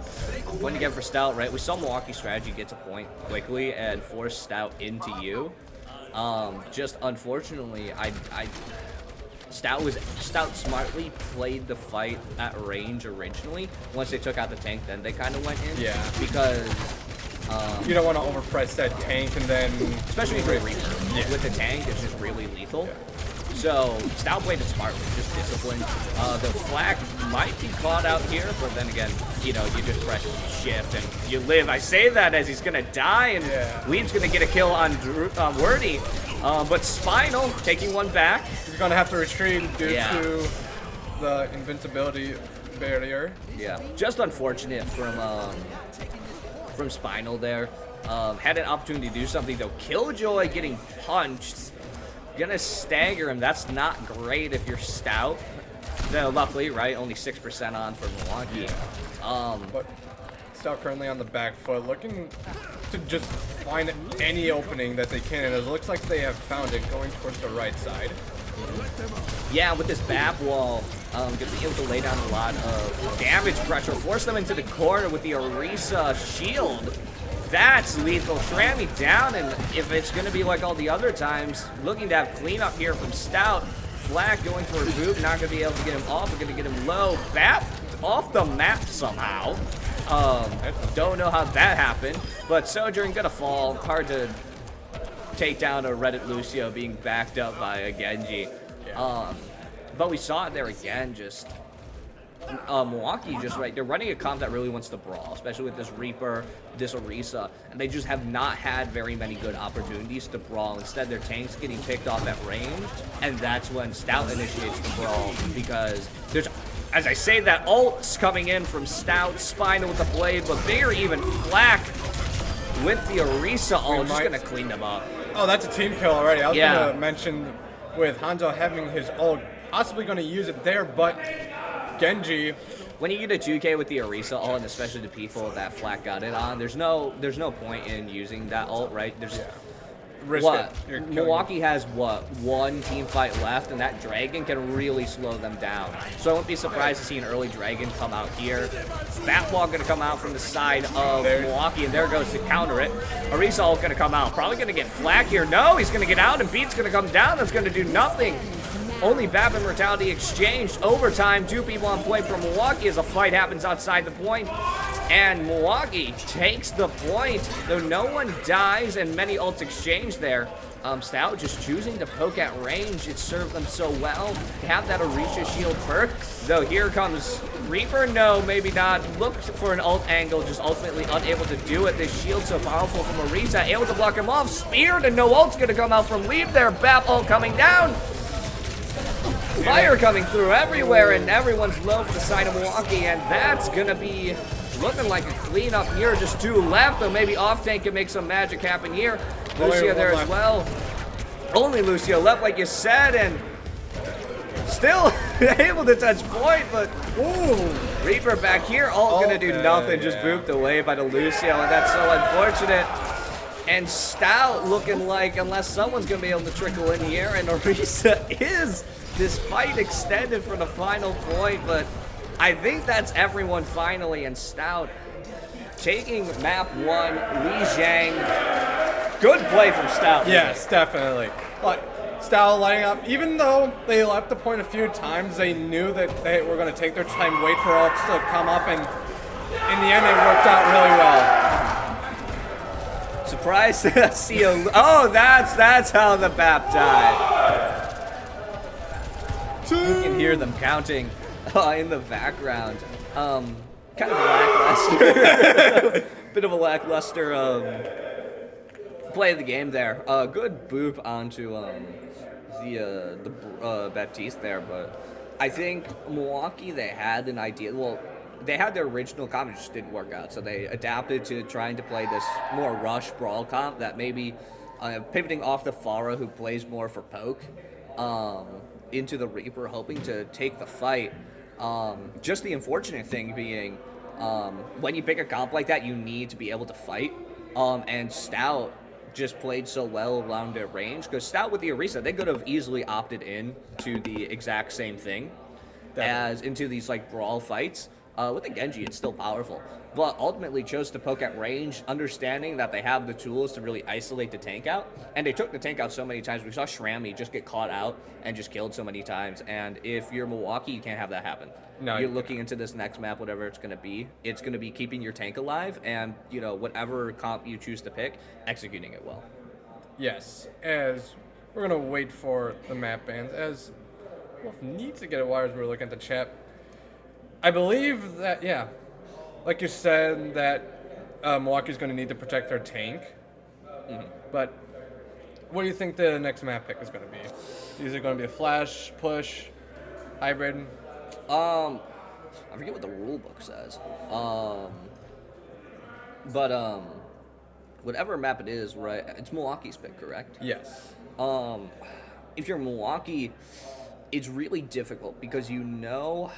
[SPEAKER 11] Point again for Stout, right? We saw Milwaukee's strategy get to point quickly and force Stout into you. Just unfortunately, Stout smartly played the fight at range originally. Once they took out the tank, then they kind of went in.
[SPEAKER 2] Yeah.
[SPEAKER 11] Because
[SPEAKER 2] you don't want to overpress that tank and then...
[SPEAKER 11] Especially for Reaper. Yeah. With the tank, it's just really lethal. Yeah. So Stout played it smartly, just disciplined. The flag might be caught out here, but then again, you know, you just press shift and you live. I say that as he's gonna die, and Weeb's gonna get a kill on Wordy. But Spinal taking one back.
[SPEAKER 2] He's gonna have to retreat due to the invincibility barrier.
[SPEAKER 11] Yeah, just unfortunate from Spinal there. Had an opportunity to do something though. Killjoy getting punched. Gonna stagger him. That's not great if you're Stout. No, luckily, right? Only 6% on for Milwaukee.
[SPEAKER 2] But Stout currently on the back foot, looking to just find any opening that they can, and it looks like they have found it going towards the right side.
[SPEAKER 11] Yeah, with this BAP wall, gonna be able to lay down a lot of damage pressure, force them into the corner with the Orisa shield. That's lethal. Shrammy down, and if it's going to be like all the other times, looking to have cleanup here from Stout. Flag going for a boot, not going to be able to get him off. We're going to get him low. BAP off the map somehow. Don't know how that happened, but Sojourn going to fall. Hard to take down a Reddit Lucio being backed up by a Genji. But we saw it there again, just Milwaukee just they're running a comp that really wants to brawl, especially with this Reaper, this Orisa, and they just have not had very many good opportunities to brawl. Instead, their tanks getting picked off at range, and that's when Stout initiates the brawl, because there's, as I say that, ults coming in from Stout, Spinal with the blade, but bigger even Flack with the Orisa ult, just gonna clean them up.
[SPEAKER 2] Oh, that's a team kill already. I was gonna mention with Hanzo having his ult, possibly gonna use it there, but Genji.
[SPEAKER 11] When you get a 2K with the Orisa ult, and especially the people that Flack got it on, there's no point in using that ult, right? There's Milwaukee has one team fight left, and that Dragon can really slow them down. So I wouldn't be surprised to see an early Dragon come out here. Batwall gonna come out from the side of Milwaukee, and there goes to counter it. Orisa ult gonna come out, probably gonna get Flack here. No, he's gonna get out, and Beat's gonna come down. That's gonna do nothing. Only BAP and Mortality exchanged. Overtime, 2 people on point for Milwaukee as a fight happens outside the point. And Milwaukee takes the point, though no one dies and many ults exchange there. Stout just choosing to poke at range. It served them so well to have that Orisa shield perk. Though here comes Reaper. No, maybe not. Looked for an ult angle, just ultimately unable to do it. This shield so powerful from Orisa, able to block him off. Speared, and no ult's gonna come out from Leap there. BAP ult coming down. Fire coming through everywhere, and everyone's low for the side of Milwaukee, and that's gonna be looking like a cleanup here. Just 2 left, though maybe Off-Tank can make some magic happen here. Lucio there as well. Only Lucio left, like you said, and still able to touch point, but Reaper back here, all gonna do nothing, just booped away by the Lucio, and that's so unfortunate. And Stout looking like, unless someone's gonna be able to trickle in here, and Orisa is. This fight extended for the final point, but I think that's everyone finally, and Stout taking map 1, Li Zhang. Good play from Stout.
[SPEAKER 2] Yes, definitely. But Stout lighting up, even though they left the point a few times, they knew that they were going to take their time, wait for ults to come up, and in the end it worked out really well.
[SPEAKER 11] Surprised to see a, oh, that's how the BAP died. You can hear them counting in the background. Kind of lackluster. Bit of a lackluster play of the game there. Good boop onto the Baptiste there, but I think Milwaukee, they had an idea. Well, they had their original comp, it just didn't work out. So they adapted to trying to play this more rush brawl comp that maybe pivoting off the Pharah, who plays more for poke, into the Reaper, hoping to take the fight. Just the unfortunate thing being, when you pick a comp like that, you need to be able to fight. And Stout just played so well around their range, because Stout with the Orisa, they could have easily opted in to the exact same thing as into these like brawl fights. With the Genji, it's still powerful, but ultimately chose to poke at range, understanding that they have the tools to really isolate the tank out. And they took the tank out so many times. We saw Shrammy just get caught out and just killed so many times. And if you're Milwaukee, you can't have that happen. No, you're looking into this next map, whatever it's going to be. It's going to be keeping your tank alive, and whatever comp you choose to pick, executing it well.
[SPEAKER 2] Yes, as we're gonna wait for the map bans as Wolf needs to get a wire as we're looking at the chat. I believe that, yeah, like you said, that Milwaukee's gonna need to protect their tank. But what do you think the next map pick is gonna be? Is it gonna be a flash, push, hybrid?
[SPEAKER 11] I forget what the rule book says. But whatever map it is, right? It's Milwaukee's pick, correct?
[SPEAKER 2] Yes.
[SPEAKER 11] If you're Milwaukee, it's really difficult because you know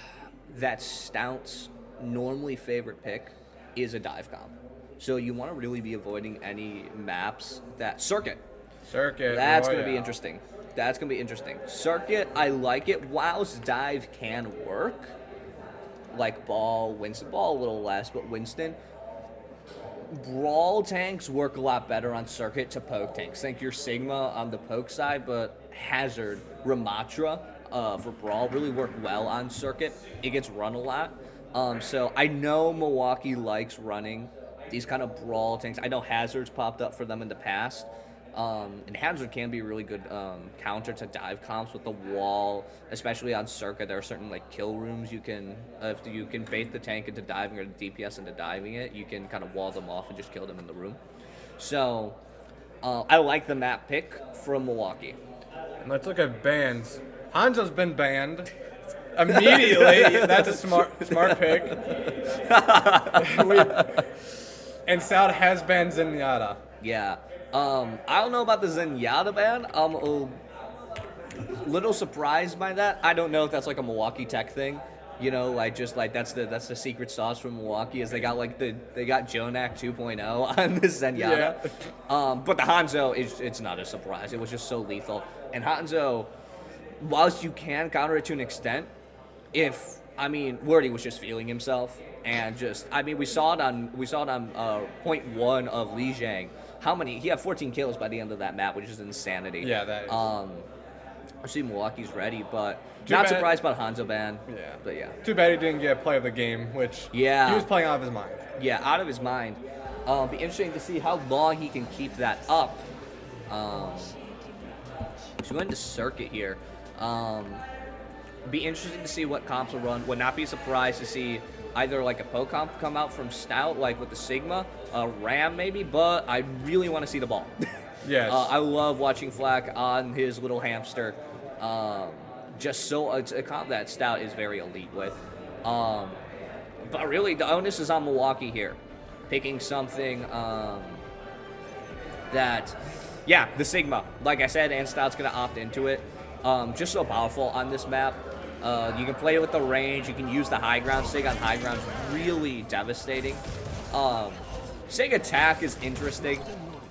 [SPEAKER 11] that Stout's normally favorite pick is a dive comp. So you want to really be avoiding any maps that circuit. That's going to be interesting. That's going to be interesting. Circuit, I like it. Whilst dive can work, like Ball, Winston, Ball a little less, but Winston. Brawl tanks work a lot better on circuit to poke tanks. Think your Sigma on the poke side, but Hazard, Ramatra for Brawl really work well on circuit. It gets run a lot. So I know Milwaukee likes running these kind of Brawl tanks. I know Hazard's popped up for them in the past. And Hazard can be a really good counter to dive comps with the wall, especially on circuit. There are certain like kill rooms you can, if you can bait the tank into diving or the DPS into diving it, you can kind of wall them off and just kill them in the room. So I like the map pick from Milwaukee.
[SPEAKER 2] And let's look at bans. Hanzo's been banned immediately. That's a smart pick. And Stout has banned Zenyatta.
[SPEAKER 11] Yeah. I don't know about the Zenyatta ban. I'm a little surprised by that. I don't know if that's like a Milwaukee Tech thing. You know, like just like that's the secret sauce from Milwaukee is they got Jonak 2.0 on this Zenyatta. Yeah. But the Hanzo it's not a surprise. It was just so lethal. And Hanzo, whilst you can counter it to an extent, Wordy was just feeling himself and we saw it on point 1 of Lijiang. He had 14 kills by the end of that map, which is insanity.
[SPEAKER 2] Yeah, that is.
[SPEAKER 11] I see Milwaukee's ready, but not surprised about Hanzo ban.
[SPEAKER 2] Yeah.
[SPEAKER 11] But yeah.
[SPEAKER 2] Too bad he didn't get play of the game, which he was playing out of his mind.
[SPEAKER 11] Yeah, out of his mind. Be interesting to see how long he can keep that up. So going to circuit here. Be interesting to see what comps will run. Would not be surprised to see either like a poke comp come out from Stout, like with the Sigma, Ram maybe, but I really want to see the ball.
[SPEAKER 2] Yes.
[SPEAKER 11] I love watching Flack on his little hamster. It's a comp that Stout is very elite with. But really, the onus is on Milwaukee here. Picking something the Sigma, like I said, and Stout's going to opt into it. Just so powerful on this map. You can play it with the range. You can use the high ground. Sig on high ground is really devastating. Sig attack is interesting.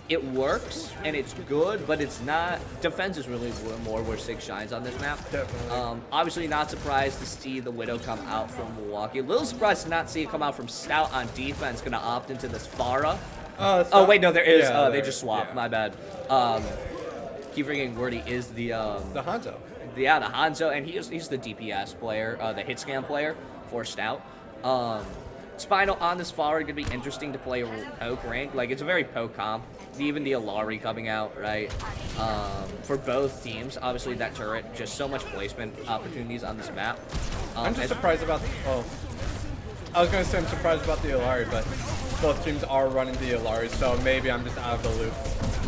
[SPEAKER 11] It works, and it's good, but it's not... Defense is really more where Sig shines on this map.
[SPEAKER 2] Definitely.
[SPEAKER 11] Obviously not surprised to see the Widow come out from Milwaukee. A little surprised to not see it come out from Stout on defense. Going to opt into this Pharah. Wait, no, there is. They just swapped. Yeah. My bad. Keep forgetting Wordy is the
[SPEAKER 2] Hanzo.
[SPEAKER 11] Yeah, the Hanzo, and he's the DPS player, the hit scan player for Stout. Spinal on this Pharah gonna be interesting to play poke rank. Like it's a very poke comp. Even the Alari coming out, right? For both teams, obviously that turret, just so much placement opportunities on this map.
[SPEAKER 2] I'm just surprised about. I was gonna say I'm surprised about the Alari, but both teams are running the Alari, so maybe I'm just out of the loop.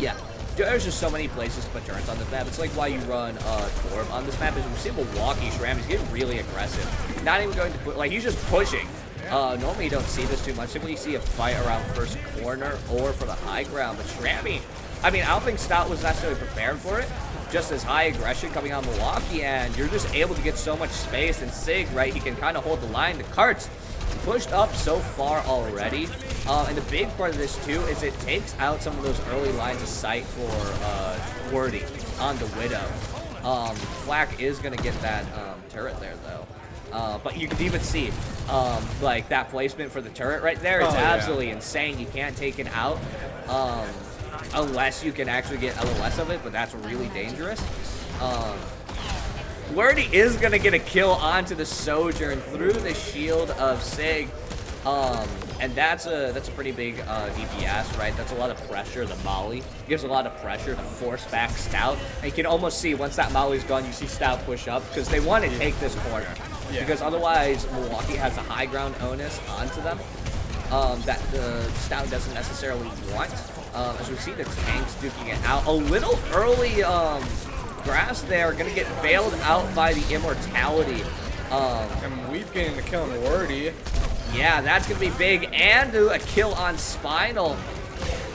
[SPEAKER 11] Yeah. There's just so many places to put turrets on this map. It's like why you run Torb on this map is we see Milwaukee Shram is getting really aggressive. Not even going to put, he's just pushing. Normally you don't see this too much. Typically you see a fight around first corner or for the high ground. But Shrammy, I don't think Stout was necessarily prepared for it. Just as high aggression coming on Milwaukee, and you're just able to get so much space. And Sig, right, he can kind of hold the line. The cart's pushed up so far already. And the big part of this too is it takes out some of those early lines of sight for Wordy on the Widow. Flack is going to get that turret there though. But you can even see that placement for the turret right there is absolutely insane. You can't take it out unless you can actually get LOS of it, but that's really dangerous. Wordy is going to get a kill onto the Sojourn through the shield of Sig. And that's a pretty big DPS, right? That's a lot of pressure. The Molly gives a lot of pressure to force back Stout. And you can almost see once that Molly's gone, you see Stout push up because they want to take this corner.
[SPEAKER 2] Yeah.
[SPEAKER 11] Because otherwise, Milwaukee has a high ground onus onto them that the Stout doesn't necessarily want. As we see the tanks duking it out. A little early grass there, going to get bailed out by the Immortality.
[SPEAKER 2] And we've getting the kill on Wordy.
[SPEAKER 11] Yeah, that's going to be big. And a kill on Spinal.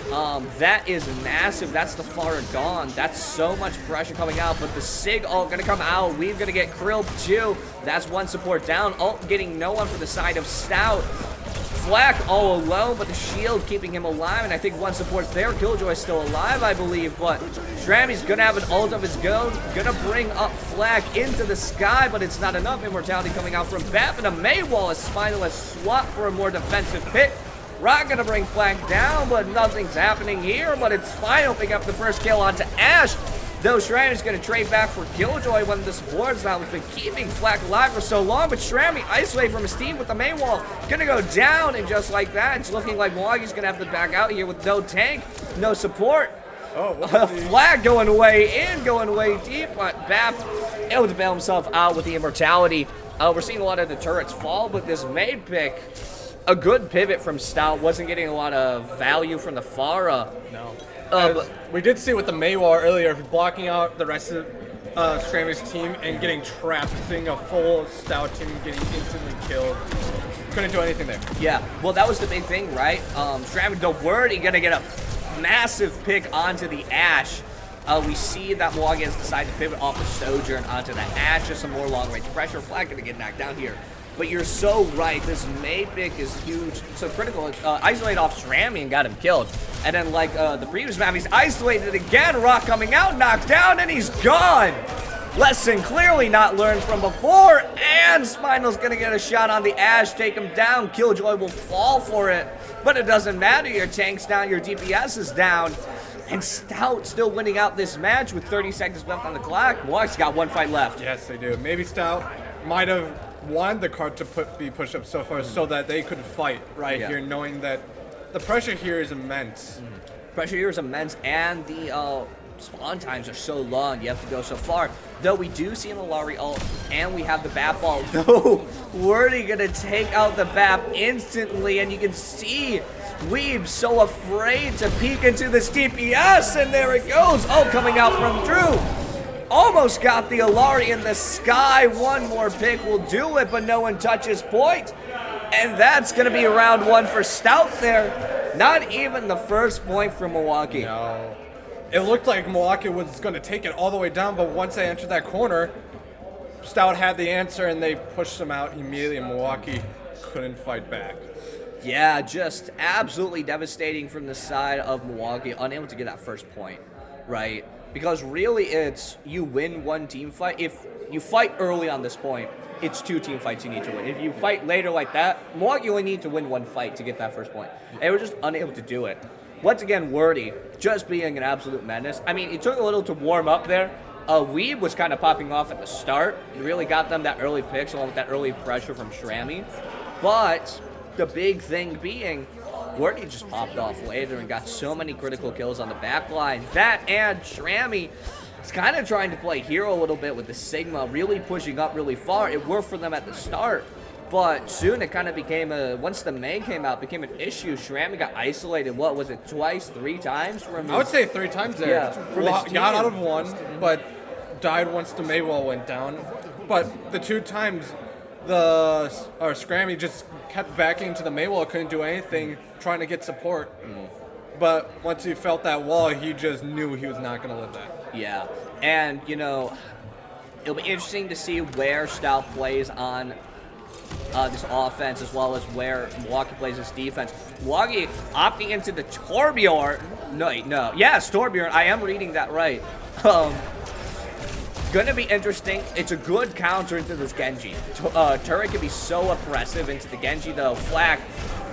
[SPEAKER 11] That is massive. That's the far gone. That's so much pressure coming out. But the Sig ult going to come out. We're going to get Krilled too. That's one support down. Ult getting no one for the side of Stout. Flack all alone, but the shield keeping him alive, and I think one support's there. Killjoy's still alive, I believe, but Shramy's gonna have an ult of his own, gonna bring up Flack into the sky, but it's not enough. Immortality coming out from Bap, and a Maywall as Spinal has swapped for a more defensive pick. Rock gonna bring Flack down, but nothing's happening here, but it's Spinal picking up the first kill onto Ash. Though Shramy's going to trade back for Killjoy when the supports now has been keeping Flack alive for so long, but Shramy isolated from his team with the Maywall. Going to go down, and just like that, it's looking like Milwaukee's going to have to back out here with no tank, no support. Flack going away in, going away deep, but Bap able to bail himself out with the Immortality. We're seeing a lot of the turrets fall, but this Maid pick, a good pivot from Stout, wasn't getting a lot of value from the Pharah.
[SPEAKER 2] No. We did see with the Maywall earlier, blocking out the rest of Shramy's team and getting trapped, seeing a full Stout team getting instantly killed. Couldn't do anything there.
[SPEAKER 11] Yeah, well, that was the big thing, right? Shramy, the Wordy gonna get a massive pick onto the Ash. We see that Milwaukee has decided to pivot off the Sojourn onto the Ash, just some more long-range pressure. Flag gonna get knocked down here. But you're so right, this May pick is huge, so critical. Isolate off Shrammy and got him killed. And then like the previous map, he's isolated again, Rock coming out, knocked down, and he's gone! Lesson clearly not learned from before, and Spinal's gonna get a shot on the Ash, take him down. Killjoy will fall for it, but it doesn't matter, your tank's down, your DPS is down. And Stout still winning out this match with 30 seconds left on the clock. Milwaukee's got one fight left.
[SPEAKER 2] Yes, they do. Maybe Stout might have wanted the card to be pushed up so far so that they could fight right here, knowing that the pressure here is immense.
[SPEAKER 11] Pressure here is immense, and the spawn times are so long. You have to go so far. Though we do see an Alari ult, and we have the Bap ball. Though Wordy gonna take out the Bap instantly, and you can see Weeb so afraid to peek into this DPS, and there it goes. Oh, coming out from Drew. Almost got the Alari in the sky. One more pick will do it, but no one touches point. And that's going to be round one for Stout there. Not even the first point for Milwaukee.
[SPEAKER 2] No. It looked like Milwaukee was going to take it all the way down, but once they entered that corner, Stout had the answer, and they pushed them out immediately, and Milwaukee couldn't fight back.
[SPEAKER 11] Yeah, just absolutely devastating from the side of Milwaukee, unable to get that first point, right? Because really it's you win one team fight. If you fight early on this point, it's 2 team fights you need to win. If you fight later like that, Milwaukee only need to win 1 fight to get that first point. They were just unable to do it. Once again, Wordy just being an absolute menace. I mean, it took a little to warm up there. Weeb was kind of popping off at the start. He really got them that early picks along with that early pressure from Shrammy. But the big thing being, Wordy just popped off later and got so many critical kills on the back line. That and Shrammy is kind of trying to play hero a little bit with the Sigma, really pushing up really far. It worked for them at the start, but soon it kind of became once the May came out, became an issue. Shrammy got isolated, what was it, twice, 3 times? From
[SPEAKER 2] I would say 3 times there.
[SPEAKER 11] Yeah,
[SPEAKER 2] got out of one, but died once the Maywall went down. But the 2 times, Scrammy just kept backing into the Maywall, couldn't do anything, trying to get support. But once he felt that wall, he just knew he was not going to live that.
[SPEAKER 11] Yeah, and you know, it'll be interesting to see where Stout plays on this offense, as well as where Milwaukee plays this defense. Milwaukee opting into the Torbjorn. Yes, Torbjorn. I am reading that right. Gonna be interesting. It's a good counter into this Genji. Turret can be so oppressive into the Genji, though. Flak,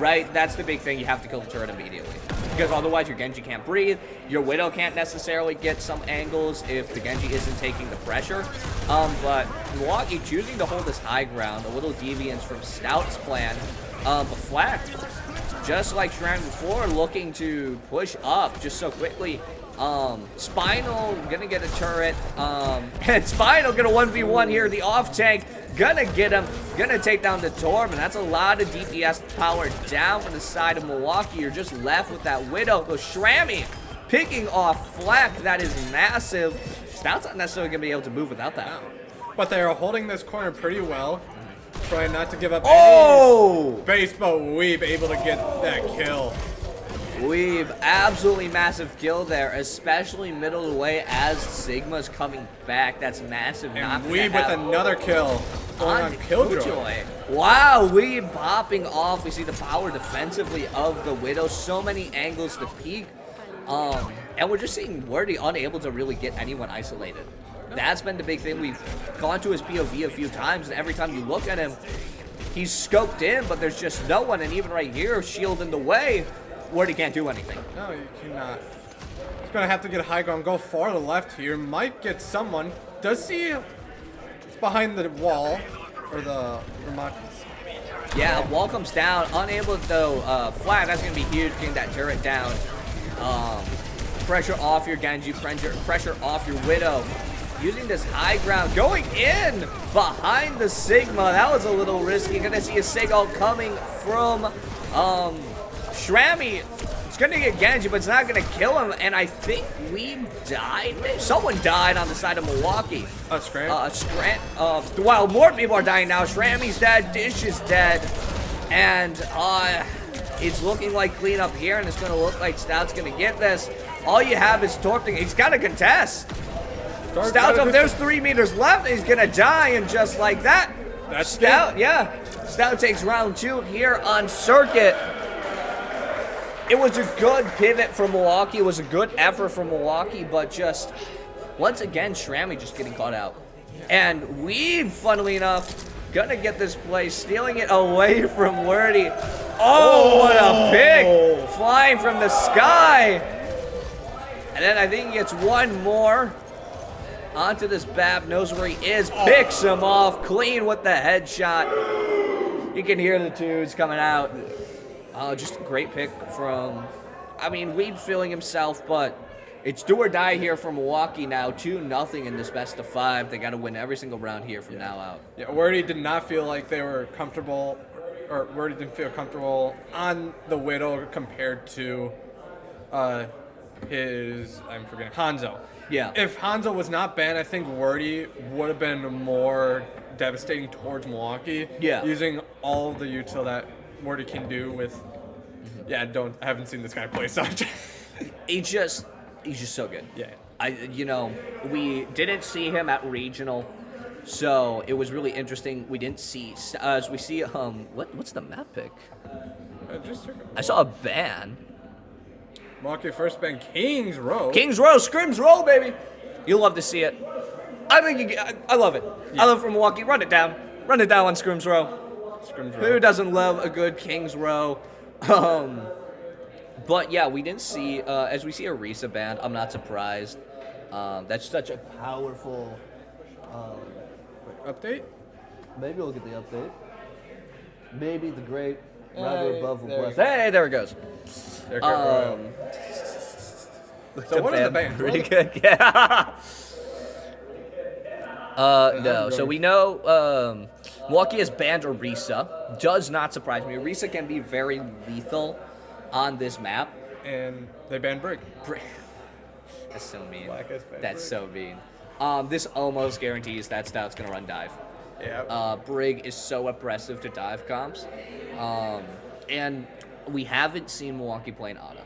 [SPEAKER 11] right? That's the big thing. You have to kill the turret immediately, because otherwise your Genji can't breathe. Your Widow can't necessarily get some angles if the Genji isn't taking the pressure. But Milwaukee choosing to hold this high ground, a little deviance from Stout's plan. But Flak just like Shram before, looking to push up just so quickly. Spinal gonna get a turret, and Spinal gonna 1v1 here. The off tank gonna get him, gonna take down the Torb, and that's a lot of DPS power down from the side of Milwaukee. You're just left with that Widow. The Shrammy picking off Flack, that is massive. Stout's not necessarily gonna be able to move without that.
[SPEAKER 2] But they are holding this corner pretty well. Trying not to give up
[SPEAKER 11] Oh!
[SPEAKER 2] any space, but Weeb able to get that kill.
[SPEAKER 11] Weeb, absolutely massive kill there, especially middle of the way as Sigma's coming back. That's massive.
[SPEAKER 2] And Weeb with another kill on Killjoy.
[SPEAKER 11] Wow, Weeb popping off. We see the power defensively of the Widow. So many angles to peek. And we're just seeing Wordy unable to really get anyone isolated. That's been the big thing. We've gone to his POV a few times, and every time you look at him, he's scoped in, but there's just no one. And even right here, shield in the way, Wordy can't do anything.
[SPEAKER 2] No, you cannot. He's going to have to get high ground, go far to the left here. Might get someone. Does see behind the wall, or the remote.
[SPEAKER 11] Yeah, wall comes down, unable to though, flat. That's going to be huge, getting that turret down. Pressure off your Genji, pressure off your Widow. Using this high ground, going in behind the Sigma. That was a little risky. Gonna see a Seagull coming from Shrammy. It's gonna get Genji, but it's not gonna kill him. And I think we died. Someone died on the side of Milwaukee. Well, more people are dying now. Shrammy's dead, Dish is dead. And it's looking like cleanup here, and it's gonna look like Stout's gonna get this. All you have is Torping. He's gotta contest. Stout up, there's 3 meters left. He's gonna die, and just like that,
[SPEAKER 2] that's
[SPEAKER 11] Stout. Yeah, Stout takes round 2 here on circuit. It was a good pivot from Milwaukee. It was a good effort from Milwaukee, but just once again, Shrammy just getting caught out. And we, funnily enough, gonna get this play, stealing it away from Wordy. Oh, what a pick! Flying from the sky. And then I think he gets one more. Onto this Bab, knows where he is, picks him off, clean with the headshot. You can hear the tunes coming out. Just a great pick from, I mean, Weeb feeling himself, but it's do or die here for Milwaukee now. 2-0 in this best of 5. They got to win every single round here from now out.
[SPEAKER 2] Yeah, Wordy did not feel like they were comfortable, or Wordy didn't feel comfortable on the Widow compared to I'm forgetting, Hanzo.
[SPEAKER 11] Yeah.
[SPEAKER 2] If Hanzo was not banned, I think Wordy would have been more devastating towards Milwaukee.
[SPEAKER 11] Yeah.
[SPEAKER 2] Using all of the util that Wordy can do with. Yeah, I haven't seen this guy play Sanjay.
[SPEAKER 11] He's just so good.
[SPEAKER 2] Yeah.
[SPEAKER 11] We didn't see him at regional, so it was really interesting. We didn't see as we see what's the map pick? I saw a ban.
[SPEAKER 2] Milwaukee first ban Kings Row.
[SPEAKER 11] Kings Row, Scrims Roll, baby. You'll love to see it. I love it. Yeah. I love it from Milwaukee. Run it down on Scrims Row. Who doesn't love a good Kings Row? But yeah, we didn't see, as we see a Risa ban, I'm not surprised. That's such a powerful
[SPEAKER 2] update.
[SPEAKER 11] Maybe we'll get the update. Maybe the great rather above will bless. Hey, there it goes.
[SPEAKER 2] So what is the ban?
[SPEAKER 11] Pretty good, yeah. No, so we know Milwaukee has banned Orisa. Does not surprise me. Orisa can be very lethal on this map.
[SPEAKER 2] And they banned Brig.
[SPEAKER 11] That's so mean. That's so mean. This almost guarantees that Stout's going to run dive.
[SPEAKER 2] Yeah.
[SPEAKER 11] Brig is so oppressive to dive comps. And we haven't seen Milwaukee playing Ana.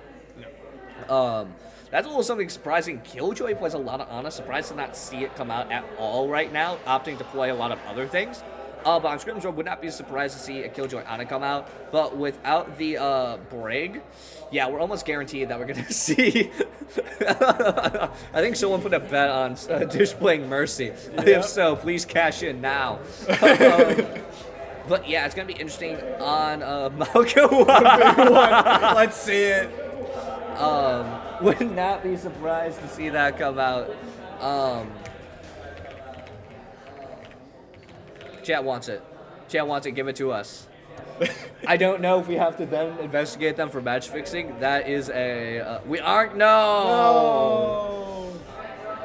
[SPEAKER 2] No.
[SPEAKER 11] That's a little something surprising. Killjoy plays a lot of Ana. Surprised to not see it come out at all right now, opting to play a lot of other things. But on Scrims Road, would not be surprised to see a Killjoy Ana come out. But without the Brig, yeah, we're almost guaranteed that we're going to see. I think someone put a bet on Dish playing Mercy. Yeah. If so, please cash in now. But yeah, it's going to be interesting on Malco.
[SPEAKER 2] Let's see it.
[SPEAKER 11] Would not be surprised to see that come out. Chat wants it. Chat wants it. Give it to us. I don't know if we have to then investigate them for match fixing. That is a we aren't no.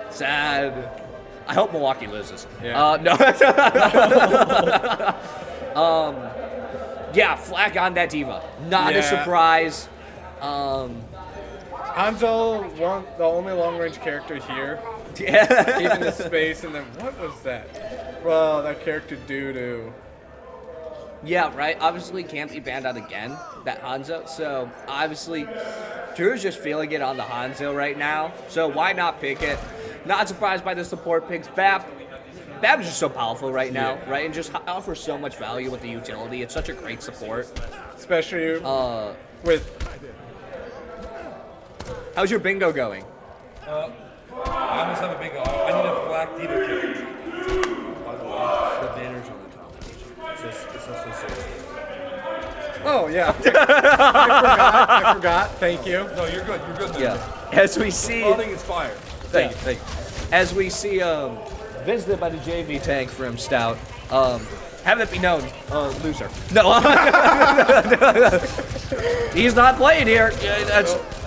[SPEAKER 11] Sad. I hope Milwaukee loses.
[SPEAKER 2] Yeah.
[SPEAKER 11] No. Yeah, Flack on that diva. Not a surprise.
[SPEAKER 2] Hanzo, the only long-range character here.
[SPEAKER 11] Yeah.
[SPEAKER 2] Keeping the space, and then what was that? Well, that character doo-doo.
[SPEAKER 11] Yeah, right. Obviously, can't be banned out again, that Hanzo. So, obviously, Drew's just feeling it on the Hanzo right now. So, why not pick it? Not surprised by the support picks. Bap is just so powerful right now, right? And just offers so much value with the utility. It's such a great support.
[SPEAKER 2] Especially with...
[SPEAKER 11] How's your bingo going?
[SPEAKER 1] I almost have a bingo. I need a black diva kick. The banner's on the top. It's associated.
[SPEAKER 2] Oh, yeah. I forgot. Thank you.
[SPEAKER 1] No, you're good. You're good.
[SPEAKER 11] Yeah. As we see...
[SPEAKER 1] I think it's fire.
[SPEAKER 11] Thank you. As we see visited by the JV tank from Stout, have it be known, loser. No. He's not playing here.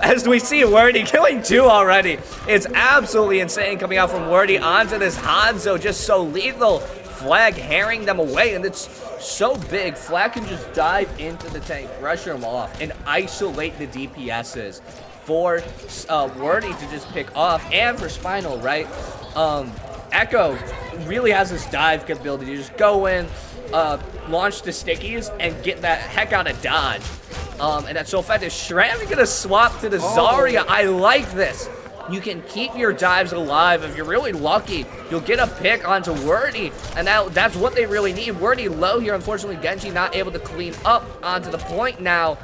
[SPEAKER 11] As we see, Wordy killing 2 already. It's absolutely insane coming out from Wordy onto this Hanzo, just so lethal. Flag herring them away, and it's so big. Flag can just dive into the tank, pressure him off, and isolate the DPSs for Wordy to just pick off, and for Spinal, right? Echo really has this dive capability to just go in, launch the stickies, and get that heck out of dodge. And that's so effective. Shram is gonna swap to the Zarya. I like this. You can keep your dives alive. If you're really lucky, you'll get a pick onto Wordy, and that's what they really need. Wordy low here. Unfortunately, Genji not able to clean up onto the point now.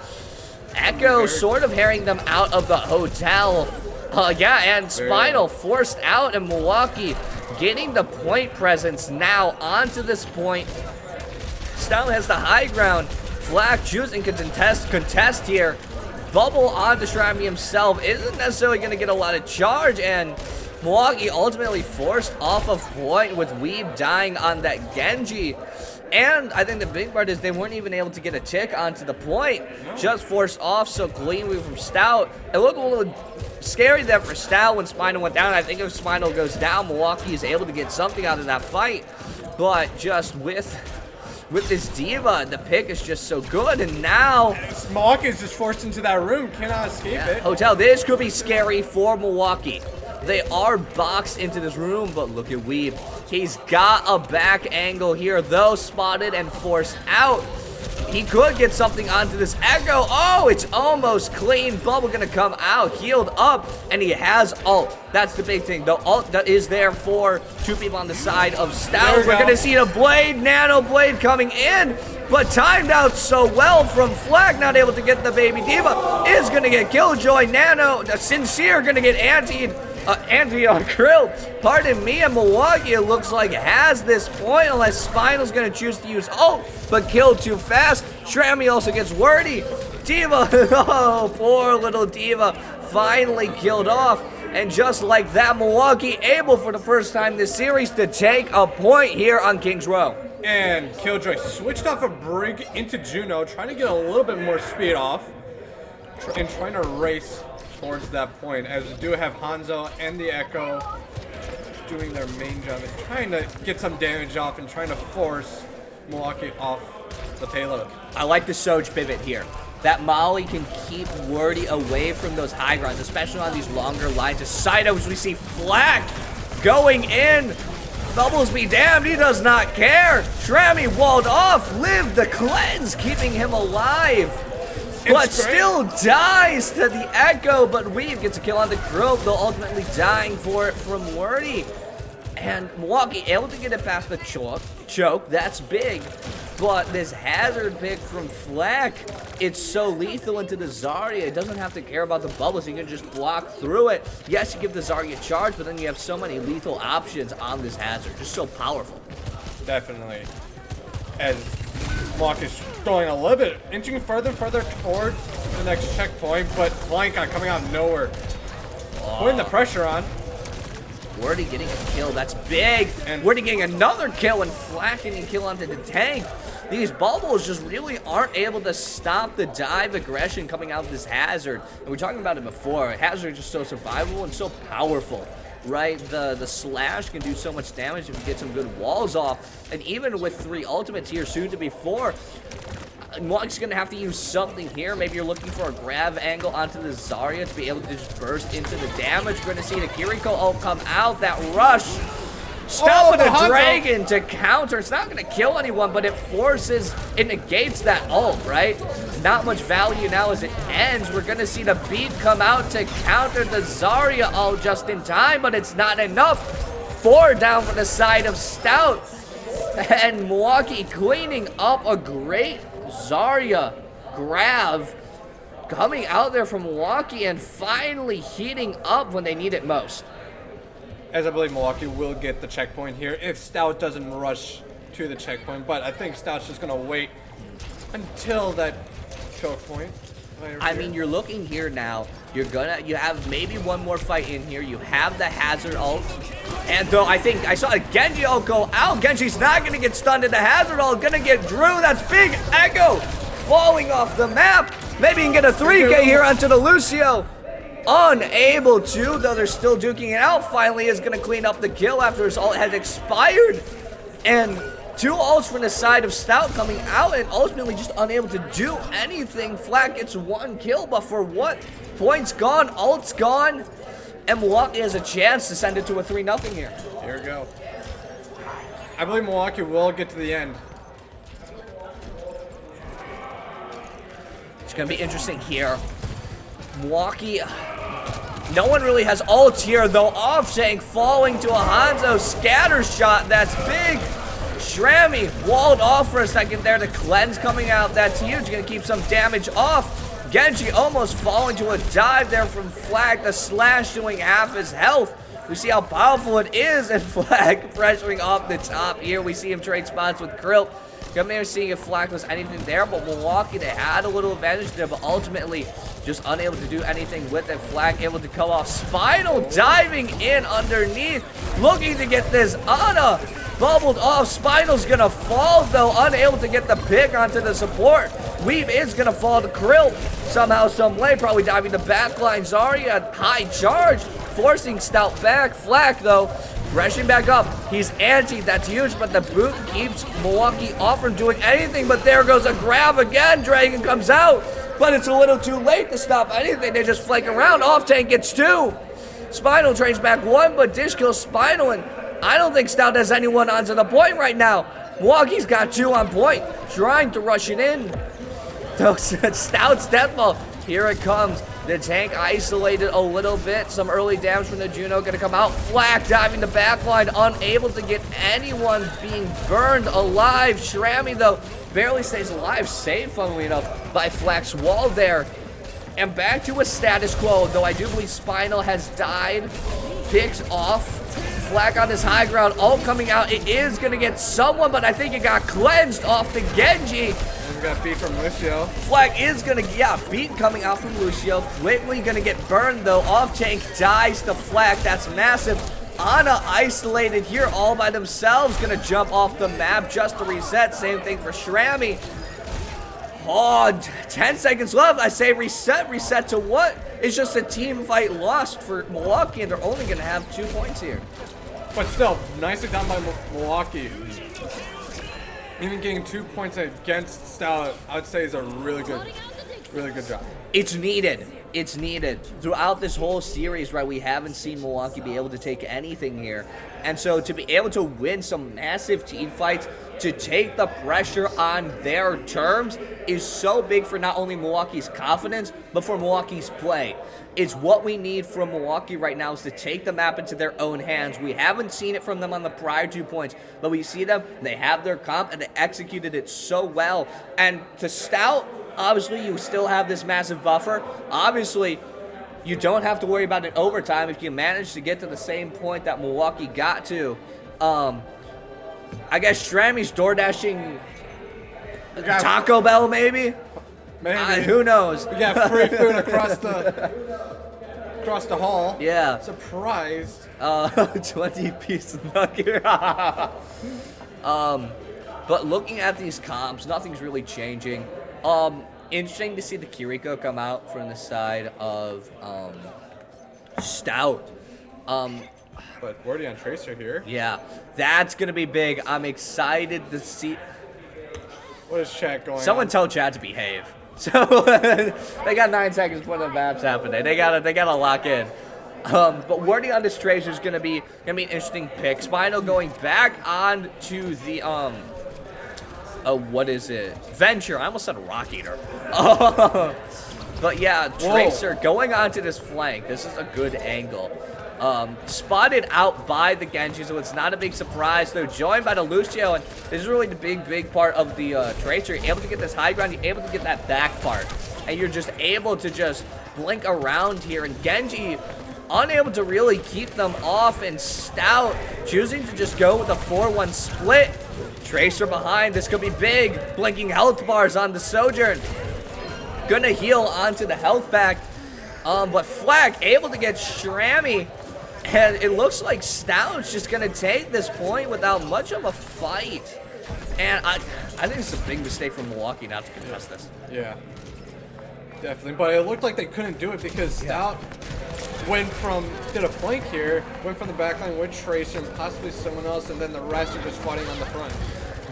[SPEAKER 11] Echo sort of herring them out of the hotel. And Spinal forced out, and Milwaukee getting the point presence now onto this point. Stout has the high ground. Flack choosing to contest here. Bubble onto Shrammy himself isn't necessarily going to get a lot of charge, and Milwaukee ultimately forced off of point with Weeb dying on that Genji. And I think the big part is they weren't even able to get a tick onto the point. Just forced off, so clean move from Stout. It looked a little scary there for Stout when Spinal went down. I think if Spinal goes down, Milwaukee is able to get something out of that fight. But just with this diva, the pick is just so good, and now
[SPEAKER 2] Milwaukee is just forced into that room, cannot escape it.
[SPEAKER 11] Hotel, this could be scary for Milwaukee. They are boxed into this room, but look at Weeb. He's got a back angle here, though, spotted and forced out. He could get something onto this Echo. Oh, it's almost clean. Bubble gonna come out, healed up, and he has ult. That's the big thing. The ult that is there for 2 people on the side of Stout. We're gonna see the Blade, Nano Blade coming in, but timed out so well from Flag, not able to get the Baby Diva. Is gonna get Killjoy. Nano, Sincere gonna get antied. Krill, pardon me, and Milwaukee, it looks like, has this point unless Spinal's going to choose to use ult, but killed too fast. Shrammy also gets Wordy. Diva, oh, poor little Diva, finally killed off. And just like that, Milwaukee able for the first time this series to take a point here on Kings Row.
[SPEAKER 2] And Killjoy switched off a Brig into Juno, trying to get a little bit more speed off, and trying to race towards that point, as we do have Hanzo and the Echo doing their main job and trying to get some damage off and trying to force Milwaukee off the payload.
[SPEAKER 11] I like the Soj pivot here. That Molly can keep Wordy away from those high grounds, especially on these longer lines. Of side ups, we see Flack going in. Bubbles be damned, he does not care. Shrammy walled off, lived the cleanse, keeping him alive. But still dies to the Echo, but Weave gets a kill on the Grove, though ultimately dying for it from Wordy. And Milwaukee able to get it past the choke, that's big. But this hazard pick from Flack, it's so lethal into the Zarya. It doesn't have to care about the bubbles, you can just block through it. Yes, you give the Zarya charge, but then you have so many lethal options on this hazard, just so powerful.
[SPEAKER 2] Definitely. As Milwaukee's going a little bit, inching further and further towards the next checkpoint, but Blanca coming out of nowhere. Putting the pressure on.
[SPEAKER 11] Wordy getting a kill. That's big. And Wordy getting another kill, and Flack getting a kill onto the tank. These bubbles just really aren't able to stop the dive aggression coming out of this Hazard. And we were talking about it before. Hazard is just so survivable and so powerful, right? The slash can do so much damage if you get some good walls off. And even with 3 ultimates here, soon to be 4, Milwaukee's going to have to use something here. Maybe you're looking for a grab angle onto the Zarya to be able to just burst into the damage. We're going to see the Kiriko ult come out. That rush. Stout with a dragon to counter. It's not going to kill anyone, but it negates that ult, right? Not much value now as it ends. We're going to see the beat come out to counter the Zarya ult just in time, but it's not enough. 4 down for the side of Stout. And Milwaukee cleaning up a great Zarya grab coming out there from Milwaukee and finally heating up when they need it most.
[SPEAKER 2] As I believe Milwaukee will get the checkpoint here if Stout doesn't rush to the checkpoint, but I think Stout's just going to wait until that choke point.
[SPEAKER 11] I mean, you're looking here now. You have maybe one more fight in here. You have the Hazard ult. And though I think I saw a Genji ult go out, Genji's not going to get stunned in the Hazard ult. Going to get Drew. That's big. Echo falling off the map. Maybe you can get a 3K here onto the Lucio. Unable to, though they're still duking it out. Finally is going to clean up the kill after his ult has expired. And 2 ults from the side of Stout coming out and ultimately just unable to do anything. Flack gets 1 kill, but for what? Points gone, ult's gone, and Milwaukee has a chance to send it to a 3-0 here.
[SPEAKER 2] Here we go. I believe Milwaukee will get to the end.
[SPEAKER 11] It's going to be interesting here. Milwaukee, no one really has ult here, though. Offshank falling to a Hanzo scatter shot. That's big. Shrammy walled off for a second there. The cleanse coming out. That's huge. Going to keep some damage off. Genji almost falling to a dive there from Flag. The slash doing half his health. We see how powerful it is, and Flag pressuring off the top here. We see him trade spots with Krill. Come here seeing if Flag was anything there, but Milwaukee, they had a little advantage there, but ultimately just unable to do anything with it. Flag able to come off. Spinal diving in underneath, looking to get this Ana bubbled off. Spinal's gonna fall though, unable to get the pick onto the support. Weave is gonna fall to Krill somehow, some way, probably diving the backline. Zarya, high charge, forcing Stout back. Flag though, rushing back up. He's anti, that's huge, but the boot keeps Milwaukee off from doing anything, but there goes a grab again. Dragon comes out, but it's a little too late to stop anything. They just flake around. Off tank gets 2. Spinal trades back 1, but Dish kills Spinal, and I don't think Stout has anyone onto the point right now. Milwaukee's got 2 on point, trying to rush it in. Stout's deathball. Here it comes. The tank isolated a little bit. Some early damage from the Juno going to come out. Flack diving the backline, unable to get anyone being burned alive. Shrammy, though, barely stays alive. Saved, funnily enough, by Flack's wall there. And back to a status quo, though I do believe Spinal has died. Picks off. Flack on his high ground. Ult coming out. It is going to get someone, but I think it got cleansed off the Genji.
[SPEAKER 2] And we got beat from Lucio.
[SPEAKER 11] Flag is going to, beat coming out from Lucio. Quickly going to get burned, though. Off tank dies to Flag. That's massive. Ana isolated here all by themselves. Going to jump off the map just to reset. Same thing for Shrammy. Oh, 10 seconds left. I say reset. Reset to what? It's just a team fight lost for Milwaukee, and they're only going to have 2 points here.
[SPEAKER 2] But still, nicely done by Milwaukee. Even getting 2 points against Stout, I would say is a really good job.
[SPEAKER 11] It's needed. It's needed. Throughout this whole series, right, we haven't seen Milwaukee be able to take anything here. And so to be able to win some massive team fights, to take the pressure on their terms is so big for not only Milwaukee's confidence, but for Milwaukee's play. It's what we need from Milwaukee right now is to take the map into their own hands. We haven't seen it from them on the prior 2 points, but we see them, they have their comp, and they executed it so well. And to Stout, obviously you still have this massive buffer. Obviously, you don't have to worry about it overtime if you manage to get to the same point that Milwaukee got to. I guess Shrammy's door dashing Taco Bell, maybe?
[SPEAKER 2] Maybe.
[SPEAKER 11] Who knows?
[SPEAKER 2] We got free food across across the hall.
[SPEAKER 11] Yeah.
[SPEAKER 2] Surprised.
[SPEAKER 11] 20-piece nugget. But looking at these comps, nothing's really changing. Interesting to see the Kiriko come out from the side of Stout.
[SPEAKER 2] But Wordy on Tracer here.
[SPEAKER 11] Yeah, that's going to be big. I'm excited to see.
[SPEAKER 2] What is chat going
[SPEAKER 11] Someone
[SPEAKER 2] on?
[SPEAKER 11] tell chat to behave. So they got 9 seconds before the map's happening. They gotta lock in. But Wordy on this Tracer is gonna be an interesting pick. Spino going back on to the what is it? Venture. I almost said Rock Eater. But yeah, Tracer going onto this flank. This is a good angle. Spotted out by the Genji, so it's not a big surprise. They're joined by the Lucio, and this is really the big part of the Tracer. You're able to get this high ground, you're able to get that back part, and you're just able to just blink around here, and Genji unable to really keep them off, and Stout choosing to just go with a 4-1 split. Tracer behind, this could be big. Blinking health bars on the Sojourn. Gonna heal onto the health pack. But Flack able to get Shrammy, and it looks like Stout's just gonna take this point without much of a fight. And I think it's a big mistake from Milwaukee not to contest this.
[SPEAKER 2] Yeah, definitely. But it looked like they couldn't do it because Stout did a flank here, went from the backline with Tracer and possibly someone else, and then the rest are just fighting on the front.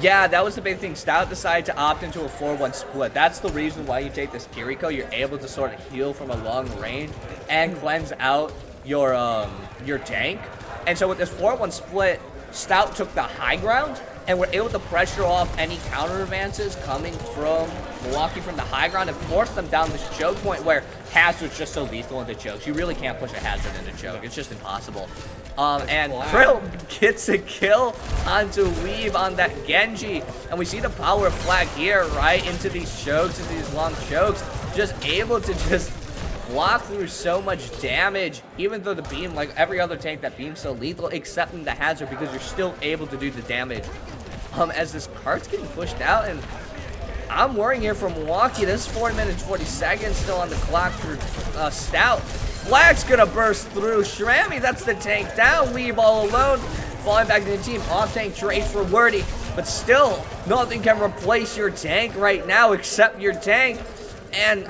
[SPEAKER 11] Yeah, that was the big thing. Stout decided to opt into a 4-1 split. That's the reason why you take this Kiriko. You're able to sort of heal from a long range and cleanse out your tank. And so with this 4-1 split, Stout took the high ground and were able to pressure off any counter advances coming from Milwaukee from the high ground and force them down this choke point where Hazard's just so lethal into chokes. You really can't push a Hazard into choke. It's just impossible. And Krill gets a kill onto Weave on that Genji. And we see the power of Flag here, right, into these chokes, into these long chokes. Just able to just block through so much damage, even though the beam, like every other tank, that beam's so lethal, except in the Hazard, because you're still able to do the damage. As this cart's getting pushed out, and I'm worrying here for Milwaukee. This is 4 minutes, 40 seconds still on the clock for Stout. Flag's gonna burst through. Shrammy, that's the tank down. Weave all alone. Falling back to the team. Off-tank trade for Wordy. But still, nothing can replace your tank right now except your tank. And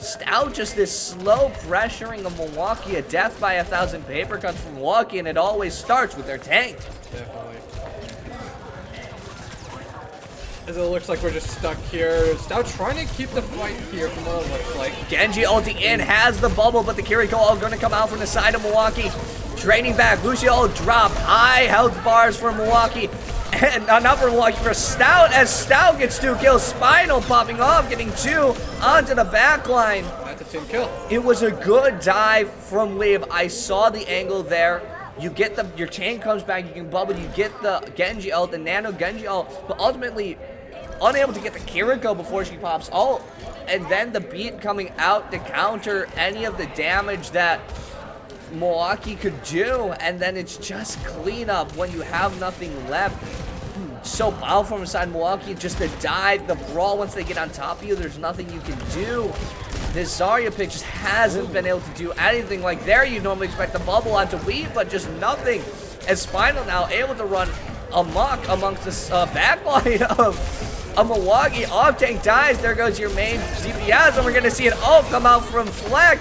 [SPEAKER 11] Stout just is slow pressuring of Milwaukee. A death by 1,000 paper cuts from Milwaukee, and it always starts with their tank.
[SPEAKER 2] Definitely. As it looks like we're just stuck here. Stout trying to keep the fight here from what it looks like.
[SPEAKER 11] Genji ulting in, has the bubble, but the Kiriko all going to come out from the side of Milwaukee. Trading back, Lucio drop, high health bars for Milwaukee. And not for Milwaukee, for Stout, as Stout gets 2 kills. Spinal popping off, getting 2 onto the back line.
[SPEAKER 2] That's a team kill.
[SPEAKER 11] It was a good dive from Weave. I saw the angle there. You get your tank comes back, you can bubble, you get the Genji ult, the Nano Genji ult, but ultimately unable to get the Kiriko before she pops ult, and then the beat coming out to counter any of the damage that Milwaukee could do, and then it's just cleanup when you have nothing left. So powerful from inside Milwaukee, just the dive, the brawl, once they get on top of you, there's nothing you can do. This Zarya pick just hasn't been able to do anything. Like there, you normally expect the bubble onto Weave, but just nothing. As Spinal now able to run amok amongst this backline of Milwaukee. Off-tank dies, there goes your main CPS, and we're gonna see an ult come out from Fleck.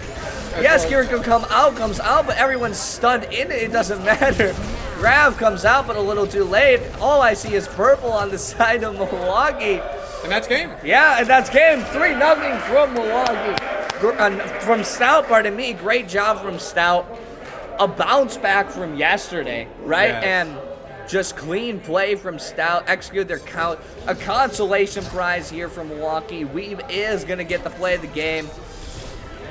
[SPEAKER 11] Yes, Kiriko comes out, but everyone's stunned in it, it doesn't matter. Grav comes out, but a little too late. All I see is purple on the side of Milwaukee.
[SPEAKER 2] And that's game.
[SPEAKER 11] Yeah, and that's game. 3-0 from Milwaukee. From Stout, pardon me. Great job from Stout. A bounce back from yesterday, right?
[SPEAKER 2] Yes.
[SPEAKER 11] And just clean play from Stout. Execute their count. A consolation prize here from Milwaukee. Weave is going to get the play of the game.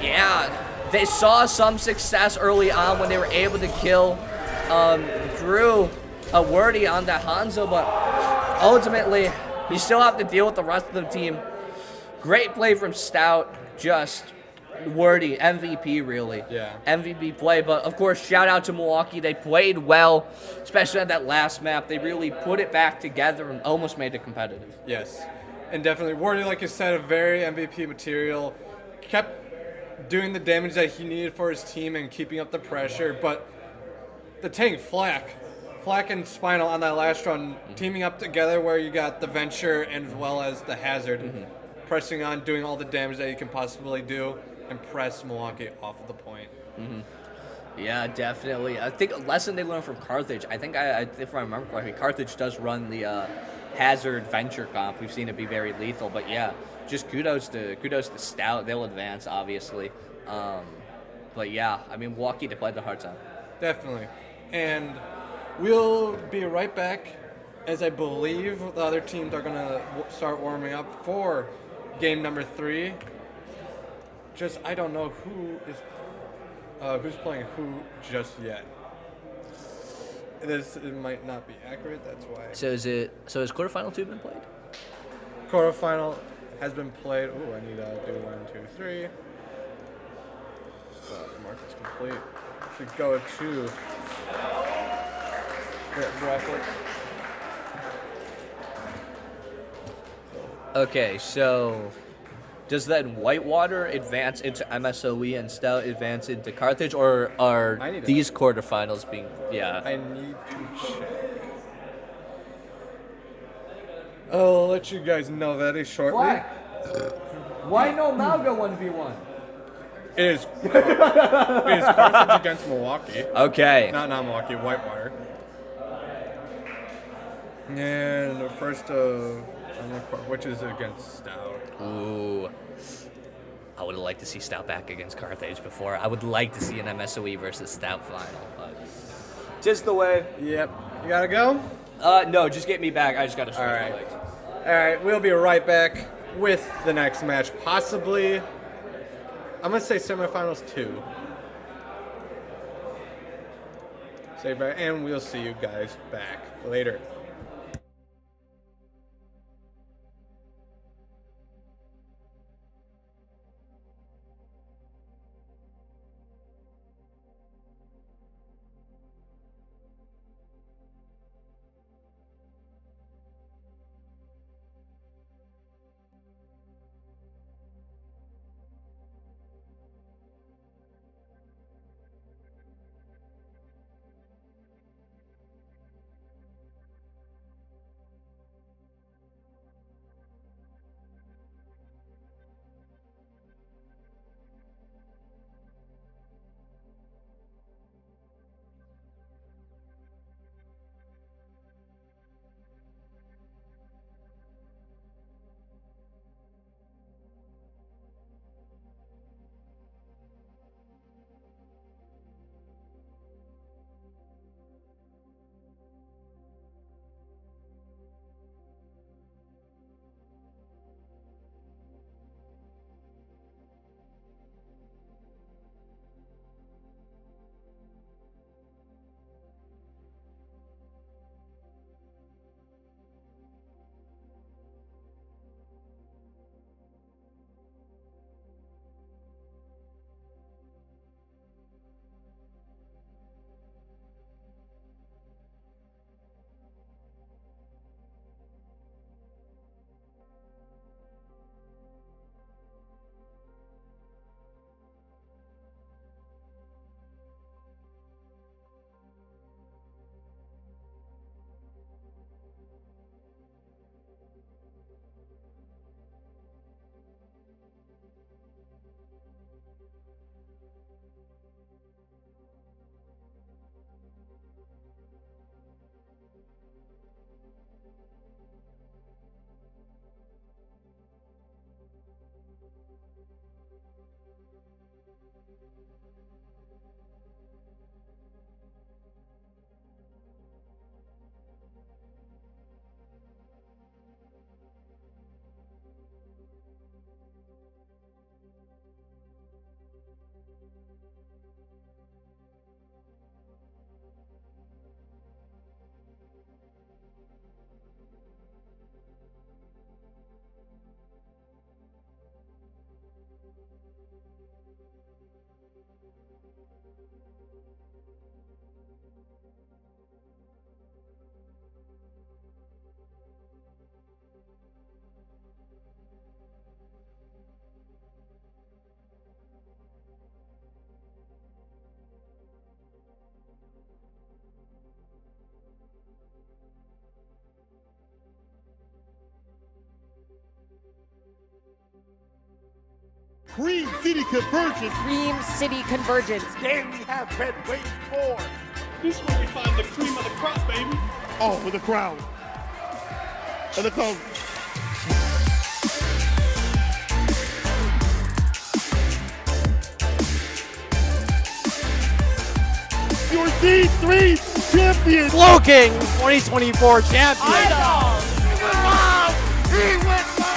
[SPEAKER 11] Yeah, they saw some success early on when they were able to kill Drew Wordy on that Hanzo, but ultimately, you still have to deal with the rest of the team. Great play from Stout. Just Wordy, MVP really.
[SPEAKER 2] Yeah.
[SPEAKER 11] MVP play, but of course, shout out to Milwaukee. They played well, especially on that last map. They really put it back together and almost made it competitive.
[SPEAKER 2] Yes. And definitely, Wordy, like you said, a very MVP material. Kept doing the damage that he needed for his team and keeping up the pressure. But the tank, Flack and Spinal on that last run, teaming up together where you got the Venture and as well as the Hazard, pressing on, doing all the damage that you can possibly do, and press Milwaukee off of the point.
[SPEAKER 11] Yeah, definitely. I think a lesson they learned from Carthage. I think, if I remember correctly, Carthage does run the Hazard Venture comp. We've seen it be very lethal, but yeah, just kudos to Stout. They'll advance, obviously. But yeah, I mean, Milwaukee, they played their hearts out.
[SPEAKER 2] Definitely. And we'll be right back, as I believe the other teams are going to start warming up for game number 3. Just, I don't know who's playing who just yet. It might not be accurate, that's why.
[SPEAKER 11] So has quarterfinal 2 been played?
[SPEAKER 2] Quarterfinal has been played. Ooh, I need to do 1, 2, 3. Mark is complete. Should go to bracket.
[SPEAKER 11] Okay, so does then Whitewater advance into MSOE and Stout advance into Carthage, or are these quarterfinals being? Yeah.
[SPEAKER 2] I need to check. I'll let you guys know very shortly.
[SPEAKER 11] Why no Malga 1v1?
[SPEAKER 2] It is Carthage against Milwaukee.
[SPEAKER 11] Okay.
[SPEAKER 2] Not Milwaukee, Whitewater. And the first which is against Stout.
[SPEAKER 11] Ooh. I would have liked to see Stout back against Carthage before. I would like to see an MSOE versus Stout final, but just the way.
[SPEAKER 2] Yep. You gotta go?
[SPEAKER 11] No, just get me back. I just gotta stretch my legs.
[SPEAKER 2] Alright, we'll be right back with the next match. Possibly, I'm gonna say semifinals 2. And we'll see you guys back later.
[SPEAKER 9] Cream City Convergence.
[SPEAKER 10] Cream City Convergence.
[SPEAKER 9] Game we have been waiting for. This is where we find the cream of the crop, baby. Oh, with the crown. And the cone. Your D3 champion.
[SPEAKER 10] Slow King 2024 champion.
[SPEAKER 9] He went wild. He went wild.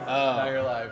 [SPEAKER 2] Now you're live.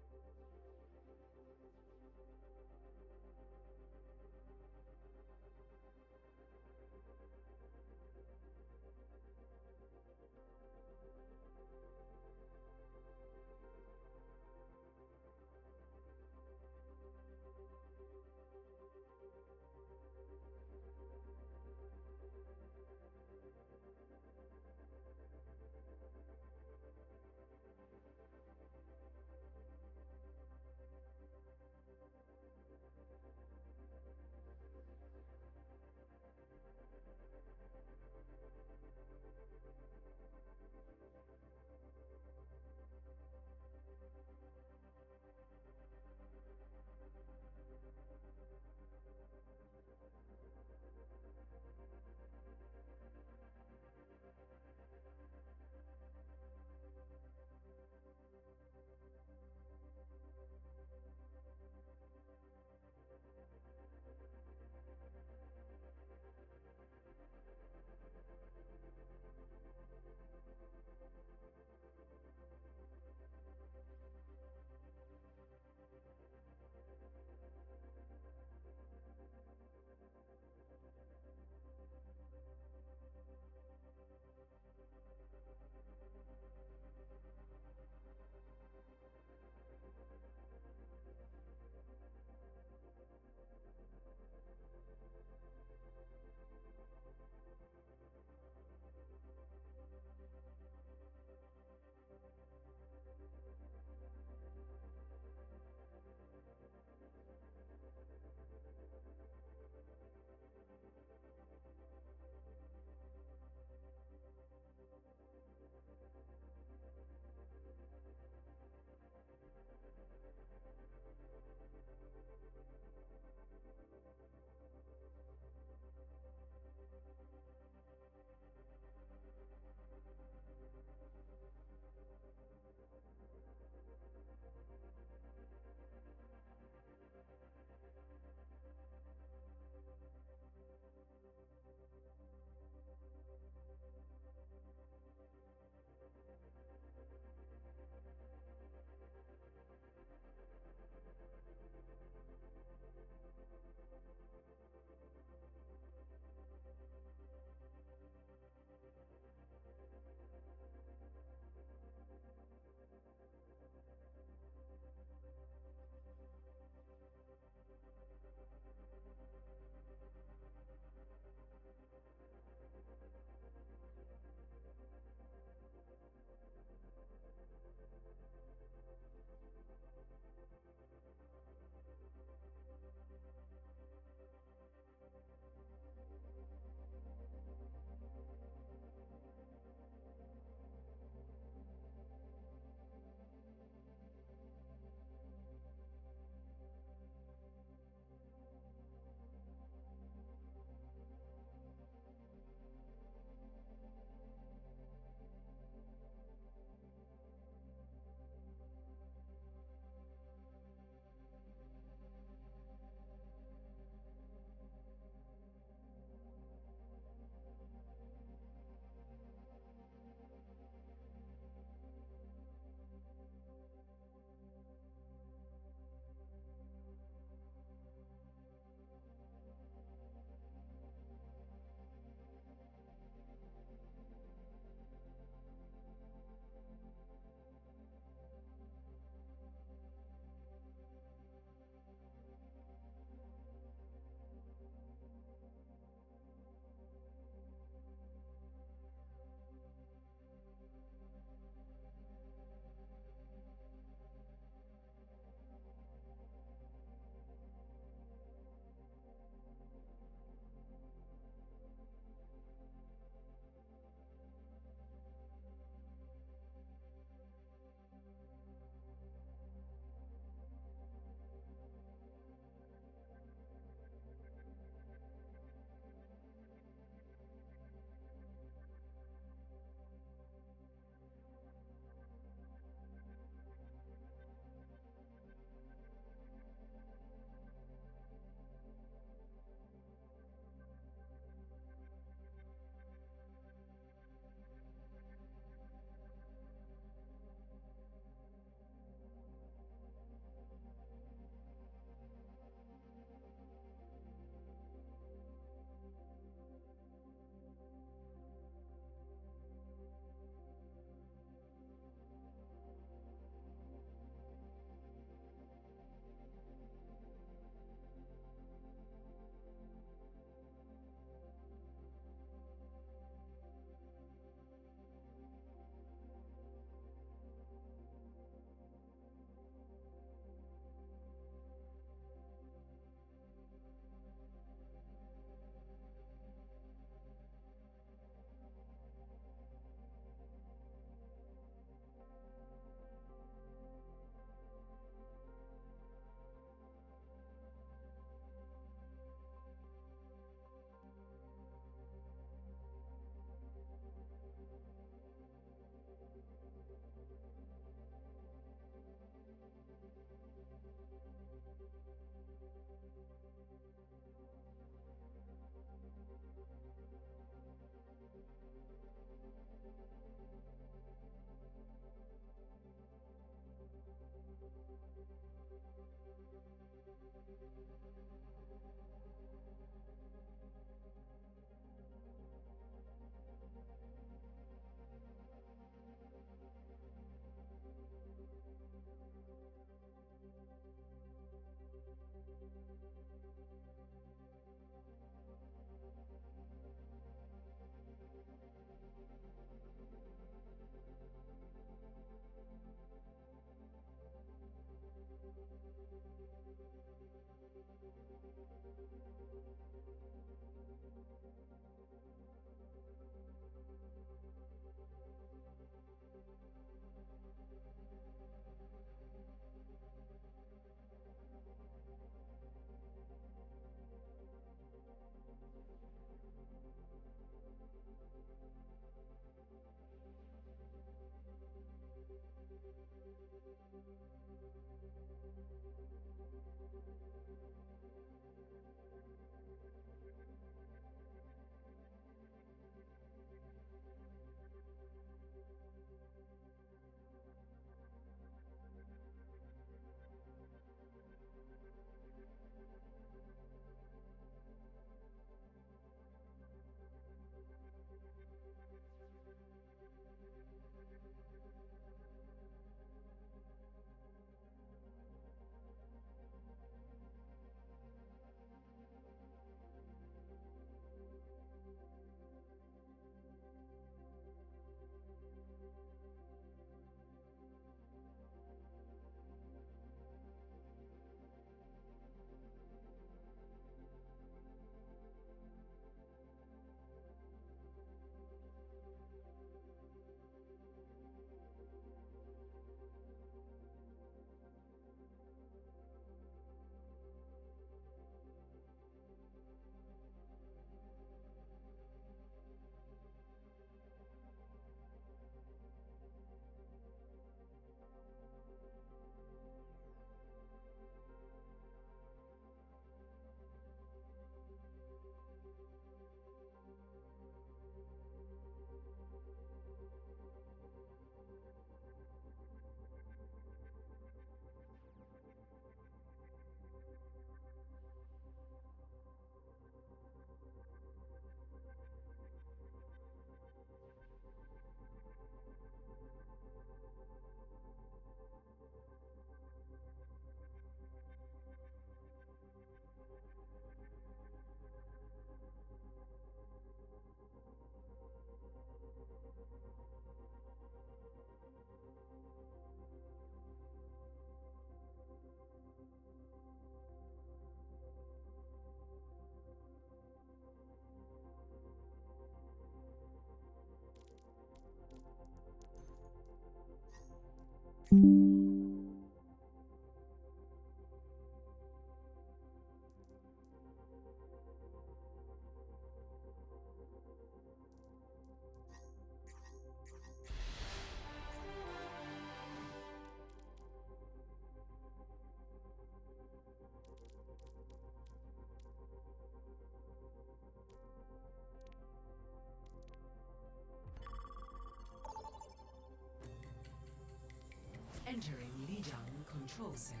[SPEAKER 3] Entering Lijiang Control Center.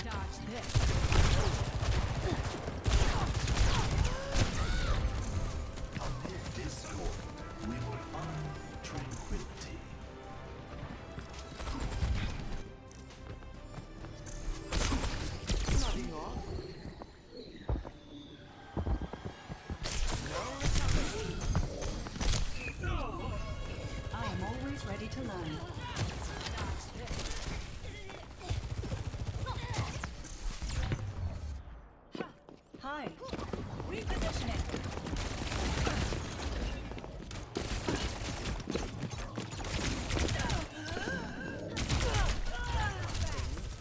[SPEAKER 3] Dodge this.
[SPEAKER 9] Amid discord, we will find tranquility. Nothing off.
[SPEAKER 3] I am always ready to learn. Hi. Repositioning.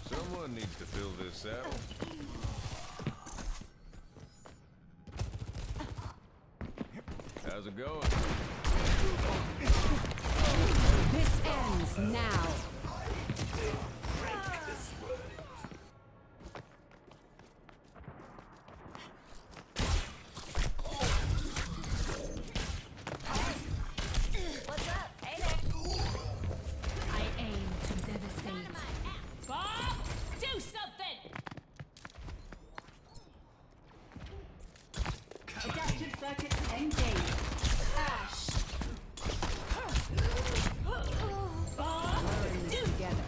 [SPEAKER 12] Someone needs to fill this saddle. How's it going?
[SPEAKER 3] This ends now. What's up? Hey. Circuit engaged. Ash. We're in this together.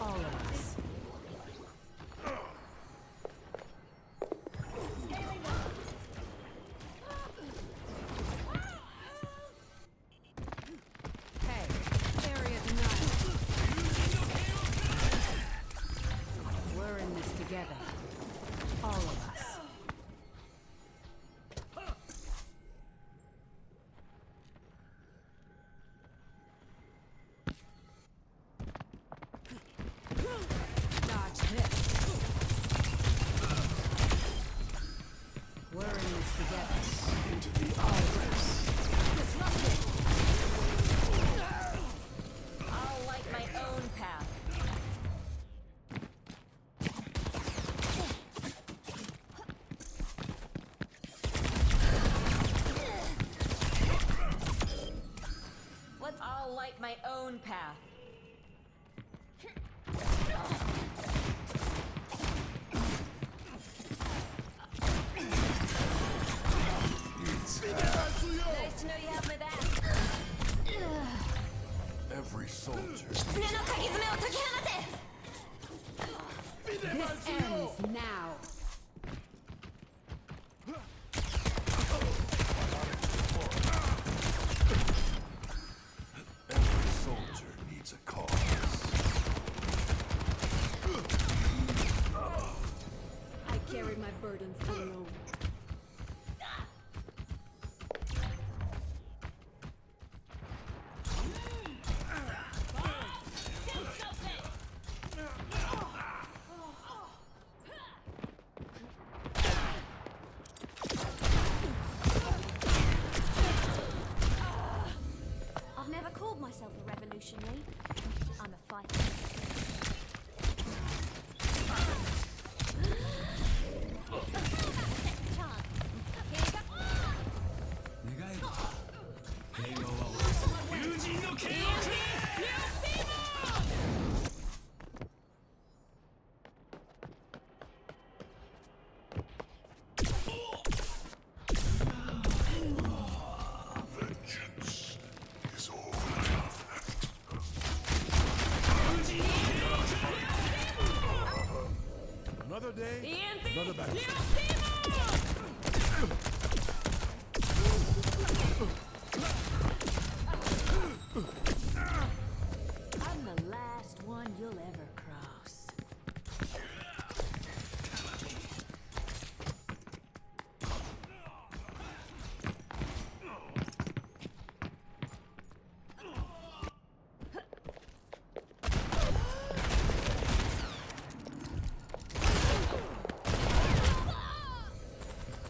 [SPEAKER 3] All of us. Hey, area denied. We're in this together. All of us. Dodge this. We're in this together. Into the hours. Disrupted.
[SPEAKER 13] I'll light my own path. I'll light my own path. Nice to know you have my back.
[SPEAKER 6] Every soldier.
[SPEAKER 3] This ends now.
[SPEAKER 6] Every soldier needs a cause.
[SPEAKER 3] I carry my burdens alone.
[SPEAKER 13] I've never called myself a revolutionary. I'm a fighter.
[SPEAKER 6] Vengeance is all I have left.
[SPEAKER 9] Another day, another battle.
[SPEAKER 13] I'm the last one you'll ever cross.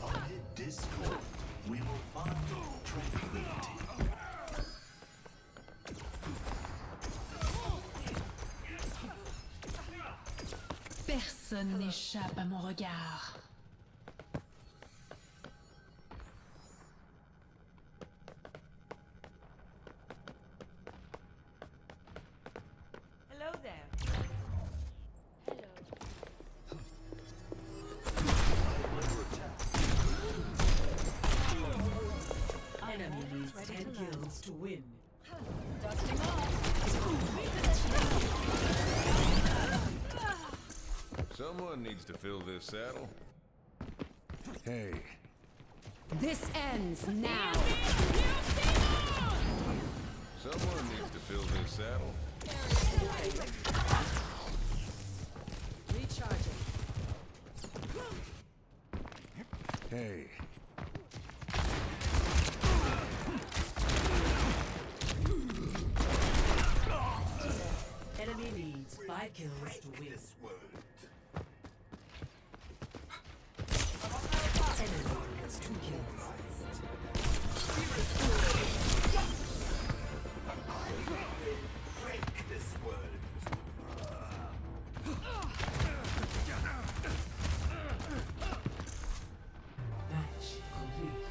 [SPEAKER 9] Amid discord, we will find tranquility.
[SPEAKER 3] Personne n'échappe à mon regard.
[SPEAKER 13] Hello there. Hello.
[SPEAKER 3] Enemy needs 10 kills to win.
[SPEAKER 13] Dusting off.
[SPEAKER 12] Someone needs to fill this saddle.
[SPEAKER 9] Hey,
[SPEAKER 3] This ends now.
[SPEAKER 12] Someone needs to fill this saddle.
[SPEAKER 3] Recharging.
[SPEAKER 9] hey.
[SPEAKER 3] Enemy needs 5 kills to win. Enemy needs 2 kills. Match complete.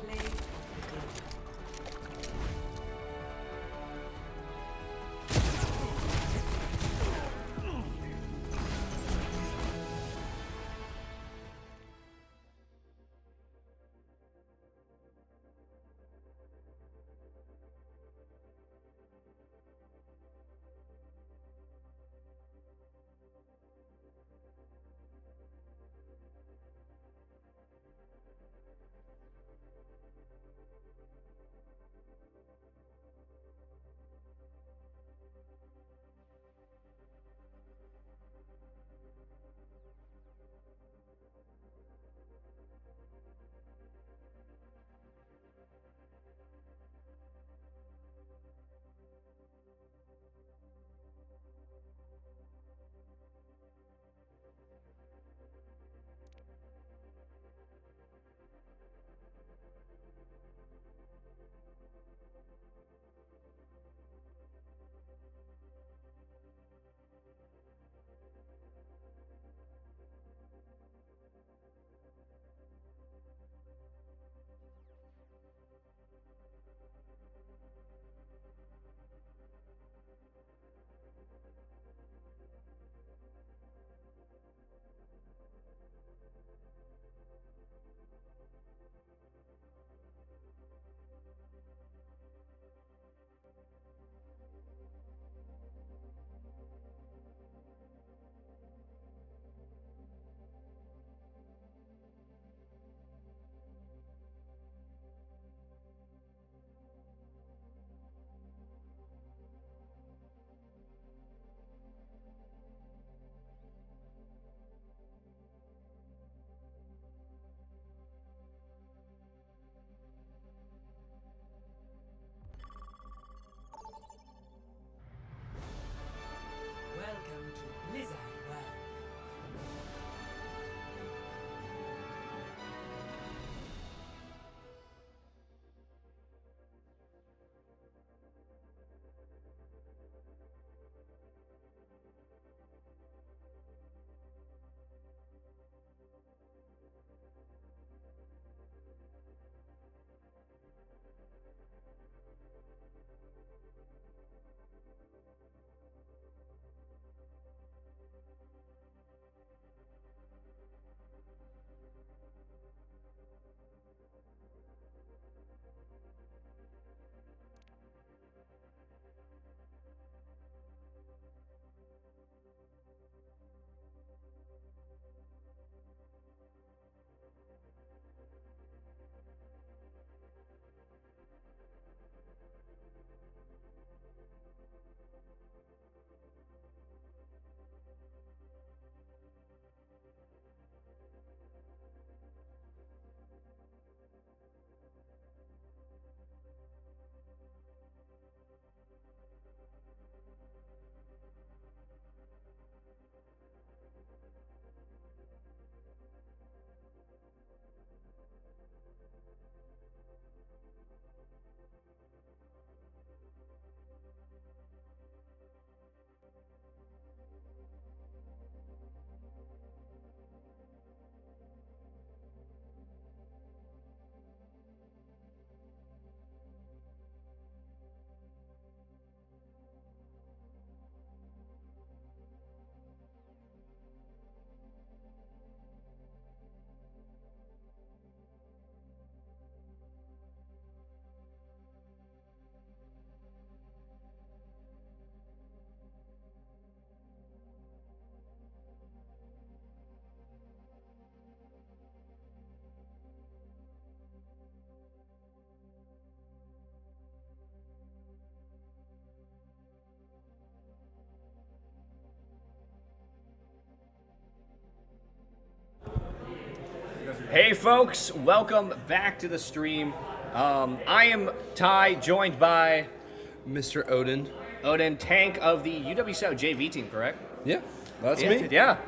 [SPEAKER 3] Play of the game.
[SPEAKER 14] Welcome to Blizzard World.
[SPEAKER 11] Hey folks, welcome back to the stream. I am Ty, joined by
[SPEAKER 1] Mr. Odin.
[SPEAKER 11] Odin, tank of the UW South JV team, correct?
[SPEAKER 1] Yeah, that's me.
[SPEAKER 11] Yeah.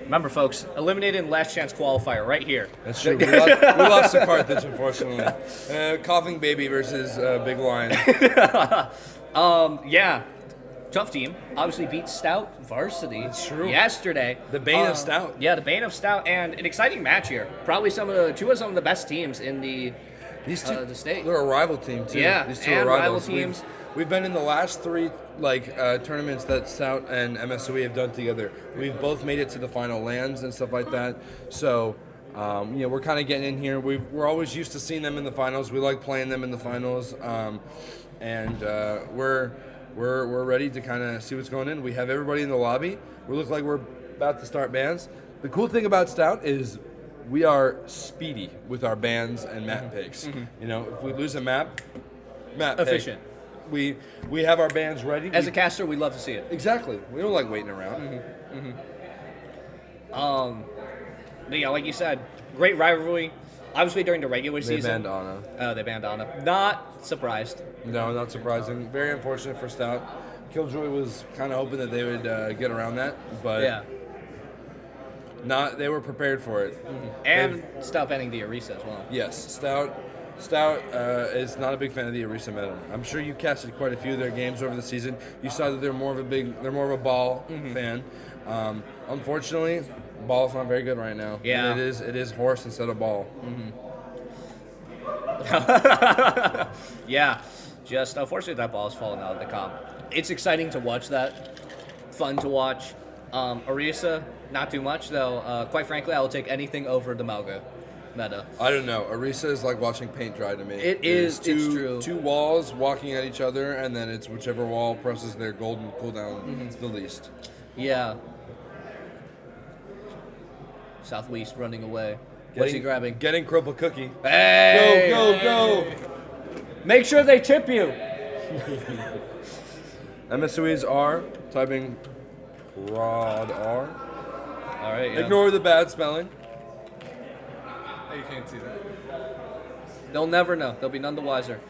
[SPEAKER 11] Remember, folks, eliminated in last chance qualifier right here.
[SPEAKER 1] That's true. We lost to Carthage, unfortunately. Coughing Baby versus Big Lion.
[SPEAKER 11] Yeah. Tough team. Obviously beat Stout Varsity yesterday.
[SPEAKER 1] The Bane of Stout.
[SPEAKER 11] Yeah, the Bane of Stout, and an exciting match here. Probably two of the best teams in the state.
[SPEAKER 1] They're a rival team too.
[SPEAKER 11] Yeah,
[SPEAKER 1] these two
[SPEAKER 11] and
[SPEAKER 1] are rivals.
[SPEAKER 11] rival teams.
[SPEAKER 1] We've been in the last three tournaments that Stout and MSOE have done together. We've both made it to the final LANs and stuff like that. So we're kind of getting in here. We're always used to seeing them in the finals. We like playing them in the finals, and we're ready to kind of see what's going on. We have everybody in the lobby. We look like we're about to start bans. The cool thing about Stout is we are speedy with our bans and map picks. You know, if we lose a map
[SPEAKER 11] efficient.
[SPEAKER 1] Pick, we have our bans ready.
[SPEAKER 11] As a caster, we love to see it.
[SPEAKER 1] Exactly. We don't like waiting around.
[SPEAKER 11] But yeah, like you said, great rivalry. Obviously, during the regular season.
[SPEAKER 1] They banned Ana.
[SPEAKER 11] Oh, they banned Ana. Not surprised.
[SPEAKER 1] No, not surprising. Very unfortunate for Stout. Killjoy was kind of hoping that they would get around that, but
[SPEAKER 11] Yeah.
[SPEAKER 1] They were prepared for it.
[SPEAKER 11] And Stout banning the Orisa as well.
[SPEAKER 1] Yes, Stout is not a big fan of the Orisa meta. I'm sure you casted quite a few of their games over the season. You saw that they're more of a ball fan. Unfortunately, ball's not very good right now.
[SPEAKER 11] Yeah.
[SPEAKER 1] And it is horse instead of ball.
[SPEAKER 11] Yeah, just unfortunately that ball has fallen out of the comp. It's exciting to watch that, fun to watch. Orisa, not too much though. Quite frankly, I will take anything over the Malga meta.
[SPEAKER 1] I don't know. Orisa is like watching paint dry to me.
[SPEAKER 11] It is.
[SPEAKER 1] It's
[SPEAKER 11] It's true.
[SPEAKER 1] Two walls walking at each other, and then it's whichever wall presses their golden cooldown the least.
[SPEAKER 11] Yeah. Southwest running away. What's he grabbing?
[SPEAKER 1] Getting Cripple Cookie.
[SPEAKER 11] Hey!
[SPEAKER 1] Go!
[SPEAKER 11] Make sure they tip you.
[SPEAKER 1] MSOEs are typing Rod R.
[SPEAKER 11] All right. Yeah.
[SPEAKER 1] Ignore the bad spelling.
[SPEAKER 2] You can't see that.
[SPEAKER 11] They'll never know. They'll be none the wiser.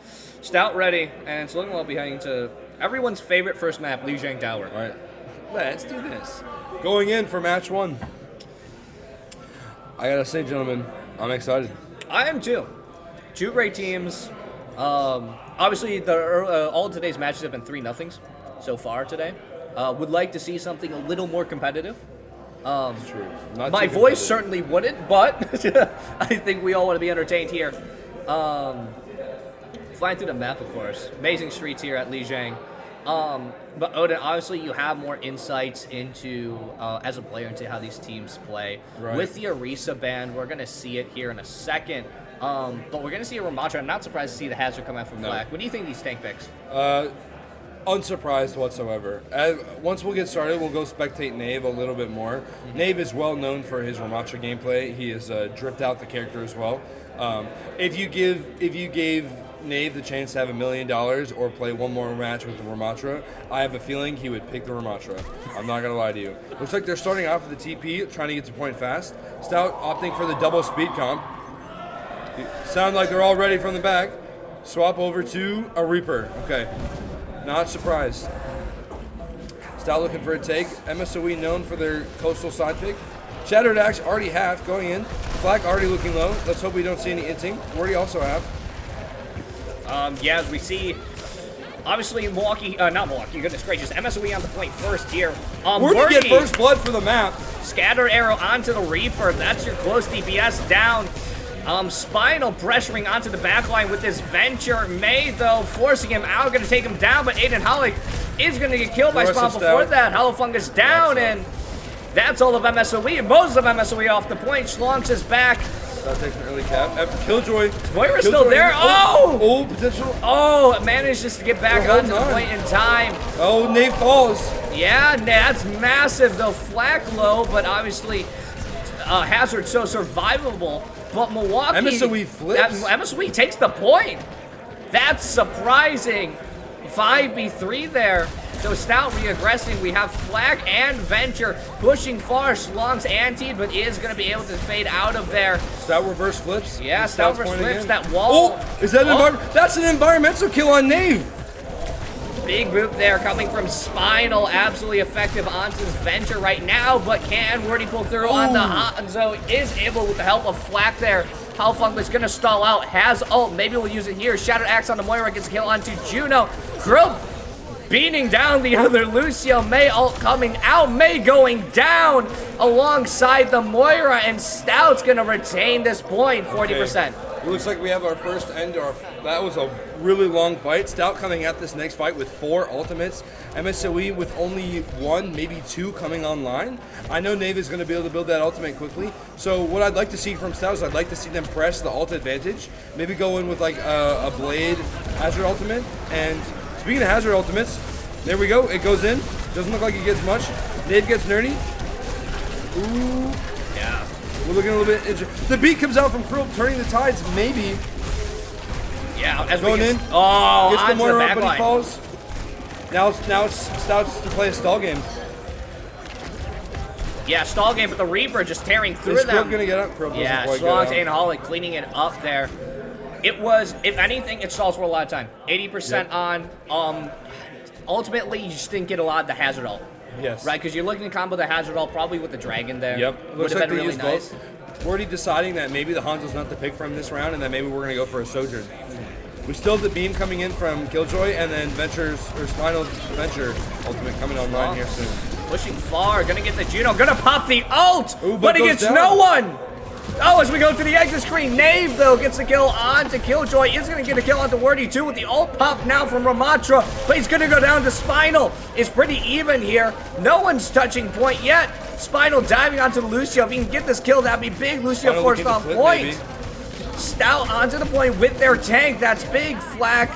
[SPEAKER 11] Stout ready, and it's looking well behind to everyone's favorite first map, Lijiang Tower.
[SPEAKER 1] All right. Let's do this. Going in for match 1. I gotta say, gentlemen, I'm excited.
[SPEAKER 11] I am too. Two great teams. Obviously, all of today's matches have been 3-0 so far today. Would like to see something a little more competitive.
[SPEAKER 1] It's true. Not
[SPEAKER 11] My
[SPEAKER 1] too
[SPEAKER 11] voice
[SPEAKER 1] competitive.
[SPEAKER 11] certainly wouldn't, but I think we all want to be entertained here. Flying through the map, of course. Amazing streets here at Lijiang. But Odin, obviously you have more insights into, as a player, into how these teams play.
[SPEAKER 1] Right.
[SPEAKER 11] With the Orisa ban, we're going to see it here in a second. But we're going to see a Ramatra. I'm not surprised to see the Hazard come out from Black. What do you think of these tank picks?
[SPEAKER 1] Unsurprised whatsoever. Once we'll get started, we'll go spectate Nave a little bit more. Nave is well known for his Ramatra gameplay. He has dripped out the character as well. If you gave Nave the chance to have $1 million or play one more match with the Ramatra, I have a feeling he would pick the Ramatra. I'm not gonna lie to you. Looks like they're starting off with the TP, trying to get to point fast. Stout opting for the double speed comp. Sound like they're all ready from the back. Swap over to a Reaper. Okay. Not surprised. Stout looking for a take. MSOE known for their coastal side pick. Shattered Axe already half going in. Black already looking low. Let's hope we don't see any inting. Wordy also half.
[SPEAKER 11] Yeah, as we see, obviously not Milwaukee, goodness gracious, MSOE on the point first here.
[SPEAKER 1] Where do you get first blood for the map?
[SPEAKER 11] Scatter arrow onto the Reaper. That's your close DPS down. Spinal pressuring onto the backline with this Venture. May, though, forcing him out, going to take him down, but Aiden Hollick is going to get killed by Spawn before that. Hollow Fungus down, and that's all of MSOE. Most of MSOE off the point. Schlonks is back.
[SPEAKER 1] That takes an early cap. Killjoy.
[SPEAKER 11] Moira's still there. Oh!
[SPEAKER 1] Potential.
[SPEAKER 11] Oh, it manages to get back onto the point in time.
[SPEAKER 1] Oh, Nate falls.
[SPEAKER 11] Yeah, that's massive, though. Flak low, but obviously Hazard so survivable. But Milwaukee...
[SPEAKER 1] MSOE flips.
[SPEAKER 11] MSOE takes the point. That's surprising. 5v3 there. So Stout reaggressing. We have Flak and Venture pushing far. Schlong's antied, but is going to be able to fade out of there.
[SPEAKER 1] Stout reverse flips.
[SPEAKER 11] Yeah, Stout reverse flips. That wall.
[SPEAKER 1] Oh, is that that's an environmental kill on Nave.
[SPEAKER 11] Big move there coming from Spinal. Absolutely effective onto this Venture right now, but can Wordy pull through on the Hanzo? Is able with the help of Flak there. Halfunk is going to stall out. Has ult. Maybe we'll use it here. Shattered Axe on the Moira. Gets a kill onto Juno. Crow beating down the other Lucio. May ult coming out. May going down alongside the Moira, and Stout's going to retain this point, 40%.
[SPEAKER 1] Okay. It looks like we have our first end. That was a really long fight. Stout coming at this next fight with 4 ultimates. MSOE with only 1, maybe 2 coming online. I know Nave is going to be able to build that ultimate quickly. So what I'd like to see from Stout is I'd like to see them press the ult advantage. Maybe go in with like a Blade Hazard ultimate. And speaking of Hazard ultimates, there we go. It goes in. Doesn't look like it gets much. Nave gets nerdy. Ooh.
[SPEAKER 11] Yeah.
[SPEAKER 1] We're looking a little bit injured. The beat comes out from Krill, turning the tides, maybe.
[SPEAKER 11] Yeah, as
[SPEAKER 1] going in.
[SPEAKER 11] Oh,
[SPEAKER 1] gets the
[SPEAKER 11] onto
[SPEAKER 1] Moira
[SPEAKER 11] the
[SPEAKER 1] up, but he
[SPEAKER 11] backline.
[SPEAKER 1] falls. Now it's Stout's to play a stall game.
[SPEAKER 11] Yeah, stall game, but the Reaper just tearing through
[SPEAKER 1] Is
[SPEAKER 11] them.
[SPEAKER 1] Krill gonna get up? Krill doesn't
[SPEAKER 11] Yeah,
[SPEAKER 1] quite
[SPEAKER 11] Schlongs
[SPEAKER 1] get
[SPEAKER 11] and Holly cleaning it up there. It was, if anything, it stalls for a lot of time. 80% on. ultimately you just didn't get a lot of the hazard ult.
[SPEAKER 1] Yes.
[SPEAKER 11] Right, because you're looking to combo the hazard ult probably with the dragon there.
[SPEAKER 1] Yep.
[SPEAKER 11] Would
[SPEAKER 1] Looks
[SPEAKER 11] have
[SPEAKER 1] like
[SPEAKER 11] been
[SPEAKER 1] they
[SPEAKER 11] really
[SPEAKER 1] used
[SPEAKER 11] nice.
[SPEAKER 1] both. We're already deciding that maybe the Hanzo's not the pick from this round, and that maybe we're going to go for a Sojourn. We still have the beam coming in from Killjoy, and then Spinal Venture ultimate coming online here soon.
[SPEAKER 11] Pushing far, gonna get the Juno, gonna pop the ult,
[SPEAKER 1] Ooh,
[SPEAKER 11] but he
[SPEAKER 1] goes
[SPEAKER 11] gets
[SPEAKER 1] down.
[SPEAKER 11] no one. Oh, as we go to the exit screen, Knave though gets the kill onto Killjoy. Is gonna get a kill onto Wordy too with the ult pop now from Ramatra, but he's gonna go down to Spinal. It's pretty even here. No one's touching point yet. Spinal diving onto Lucio. If he can get this kill, that'd be big. Lucio
[SPEAKER 1] Spinal
[SPEAKER 11] forced
[SPEAKER 1] looking to
[SPEAKER 11] on
[SPEAKER 1] flip,
[SPEAKER 11] point.
[SPEAKER 1] maybe.
[SPEAKER 11] Stout onto the point with their tank. That's big. Flak.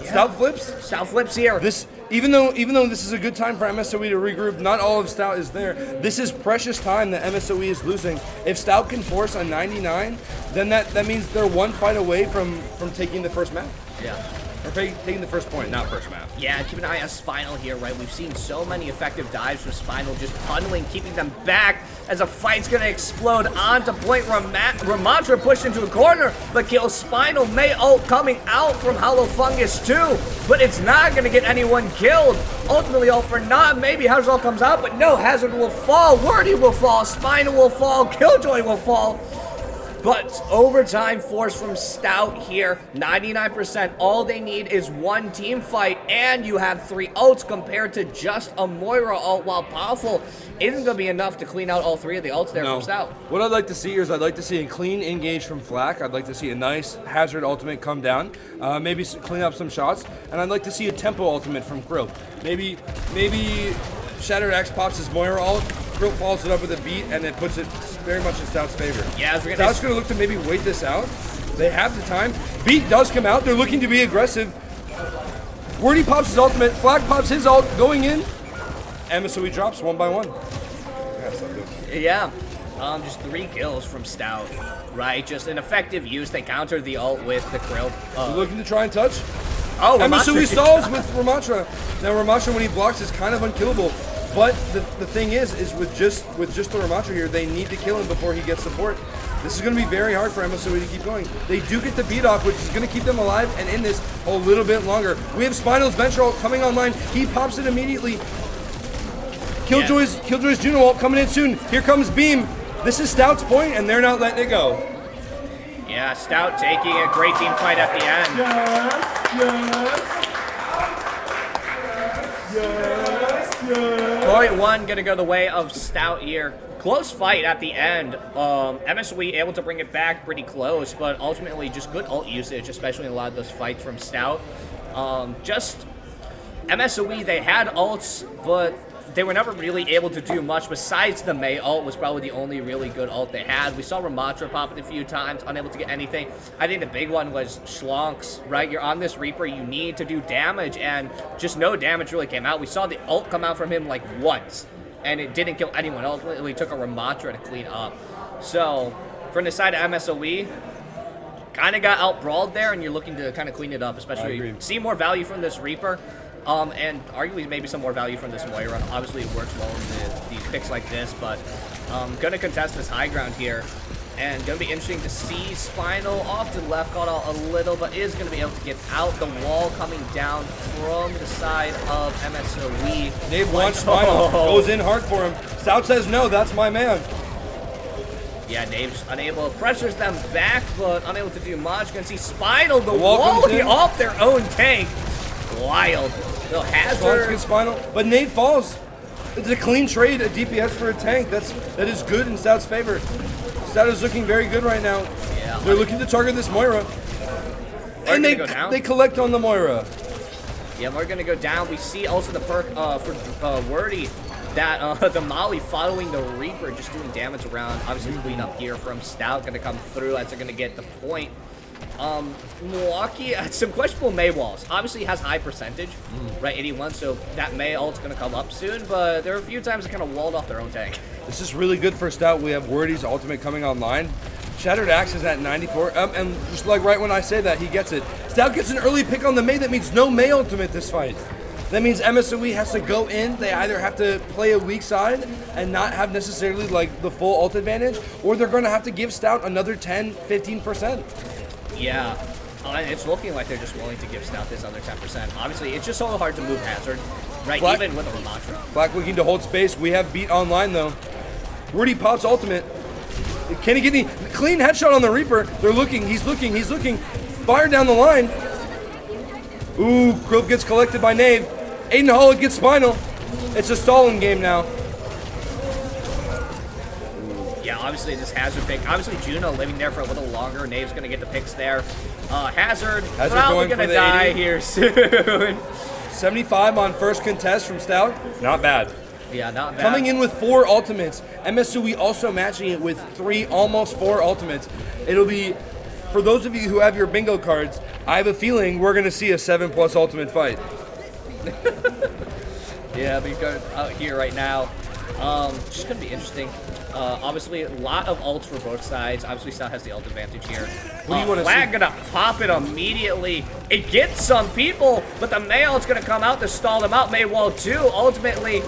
[SPEAKER 1] Stout flips.
[SPEAKER 11] Stout flips here.
[SPEAKER 1] This, even though this is a good time for MSOE to regroup, not all of Stout is there. This is precious time that MSOE is losing. If Stout can force a 99, then that means they're one fight away from taking the first map.
[SPEAKER 11] Yeah.
[SPEAKER 1] Or taking the first point, not first map.
[SPEAKER 11] Yeah, keep an eye on Spinal here, right? We've seen so many effective dives from Spinal, just tunneling, keeping them back as a fight's gonna explode onto point. Ramatra pushed into a corner, but kills Spinal. May ult coming out from Hollow Fungus too, but it's not gonna get anyone killed. Ultimately, ult for not. Maybe Hazard ult comes out, but no, Hazard will fall. Wordy will fall. Spinal will fall. Killjoy will fall. But overtime force from Stout here, 99%. All they need is one team fight, and you have 3 ults compared to just a Moira ult. While powerful, isn't going to be enough to clean out all 3 of the ults there from Stout.
[SPEAKER 1] What I'd like to see is I'd like to see a clean engage from Flak. I'd like to see a nice Hazard ultimate come down, maybe clean up some shots, and I'd like to see a tempo ultimate from Krill. Maybe Shattered Axe pops his Moira ult, Krill follows it up with a beat, and it puts it very much in Stout's favor.
[SPEAKER 11] Yeah,
[SPEAKER 1] Stout's going to look to maybe wait this out. They have the time. Beat does come out. They're looking to be aggressive. Wordy pops his ultimate. Flag pops his ult going in. MSOE drops 1 by 1.
[SPEAKER 11] Yeah, just 3 kills from Stout, right? Just an effective use. They countered the ult with the Krill.
[SPEAKER 1] They're looking to try and touch.
[SPEAKER 11] Oh,
[SPEAKER 1] MSOE stalls with Ramatra. Now Ramatra, when he blocks, is kind of unkillable. But the thing is with just the Ramatra here, they need to kill him before he gets support. This is going to be very hard for MSOE to keep going. They do get the beat off, which is going to keep them alive and in this a little bit longer. We have Spinal's Venture ult coming online. He pops it immediately. Killjoy's Juno ult coming in soon. Here comes Beam. This is Stout's point, and they're not letting it go.
[SPEAKER 11] Yeah, Stout taking a great team fight at the end. Point 1 gonna go the way of Stout here. Close fight at the end. MSOE able to bring it back pretty close, but ultimately just good ult usage, especially in a lot of those fights from Stout. Just MSOE, they had ults, but they were never really able to do much besides the Mei ult was probably the only really good ult they had. We saw Ramatra pop it a few times, unable to get anything. I think the big one was Schlonks, right? You're on this Reaper, you need to do damage, and just no damage really came out. We saw the ult come out from him like once, and it didn't kill anyone. Ultimately took a Ramatra to clean up. So, from the side of MSOE, kind of got out-brawled there, and you're looking to kind of clean it up, especially see more value from this Reaper. And arguably maybe some more value from this Moira. Obviously it works well in these picks like this, but gonna contest this high ground here. And gonna be interesting to see Spinal off to the left, caught out a little, but is gonna be able to get out the wall coming down from the side of MSOE.
[SPEAKER 1] Dave wants Spinal, goes in hard for him. Stout says no, that's my man.
[SPEAKER 11] Yeah, Dave's unable, pressures them back, but unable to do much. Gonna see Spinal, the
[SPEAKER 1] wall
[SPEAKER 11] wall off their own tank. Wild. No Hazard.
[SPEAKER 1] Spinal, but Nate falls. It's a clean trade, a DPS for a tank. That is good in Stout's favor. Stout is looking very good right now.
[SPEAKER 11] Yeah,
[SPEAKER 1] they're looking to target this Moira, and they collect on the Moira.
[SPEAKER 11] Yeah, we're gonna go down. We see also the perk for Wordy that the Molly following the Reaper, just doing damage around. Obviously, clean up here from Stout gonna come through as they're gonna get the point. Milwaukee, some questionable Mei walls. Obviously has high percentage, right, 81, so that Mei ult's gonna come up soon, but there are a few times they kind of walled off their own tank.
[SPEAKER 1] This is really good for Stout. We have Wordy's ultimate coming online. Shattered Axe is at 94, and just like right when I say that, he gets it. Stout gets an early pick on the Mei. That means no Mei ultimate this fight. That means MSOE has to go in. They either have to play a weak side and not have necessarily like the full ult advantage, or they're gonna have to give Stout another 10, 15%.
[SPEAKER 11] Yeah, And it's looking like they're just willing to give Stout this other 10%. Obviously, it's just so hard to move Hazard, right?
[SPEAKER 1] Black,
[SPEAKER 11] even with a Ramatra.
[SPEAKER 1] Black looking to hold space. We have beat online though. Wordy pops ultimate. Can he get any clean headshot on the Reaper? They're looking. He's looking. He's looking. Fire down the line. Ooh, Krill gets collected by Nave. Aiden Holland gets Spinal. It's a stalling game now.
[SPEAKER 11] Yeah, obviously this Hazard pick. Obviously Juno living there for a little longer. Nave's going to get the picks there. Hazard probably going to die
[SPEAKER 1] 80.
[SPEAKER 11] here soon.
[SPEAKER 1] 75 on first contest from Stout. Not bad.
[SPEAKER 11] Yeah, not bad.
[SPEAKER 1] Coming in with 4 ultimates. MSUE also matching it with 3, almost 4 ultimates. It'll be, for those of you who have your bingo cards, I have a feeling we're going to see a 7+ ultimate fight.
[SPEAKER 11] Yeah, because out here right now, just going to be interesting. Obviously, a lot of ults for both sides. Obviously, Stout has the ult advantage here.
[SPEAKER 1] What do you want to see?
[SPEAKER 11] Flag gonna pop it immediately. It gets some people, but the Mail is gonna come out to stall them out. Maywall too. Ultimately,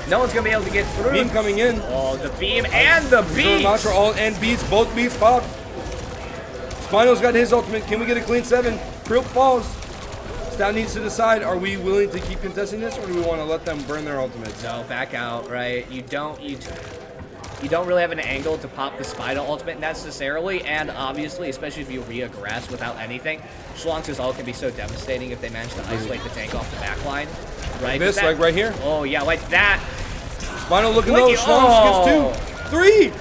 [SPEAKER 11] no one's gonna be able to get through.
[SPEAKER 1] Beam coming in.
[SPEAKER 11] Oh, the beam and the beat.
[SPEAKER 1] Mantra ult and beats. Both beats pop. Spinal's got his ultimate. Can we get a clean 7? Krill falls. Stout needs to decide, are we willing to keep contesting this, or do we want to let them burn their ultimates?
[SPEAKER 11] No, back out, right? You don't really have an angle to pop the Spinal ultimate necessarily, and obviously, especially if you re-aggress without anything, Schlonx's ult can be so devastating if they manage to isolate the tank off the back line, right?
[SPEAKER 1] Like this, like right here?
[SPEAKER 11] Oh, yeah, like that.
[SPEAKER 1] Spinal looking low, Schlonx gets 2. 3!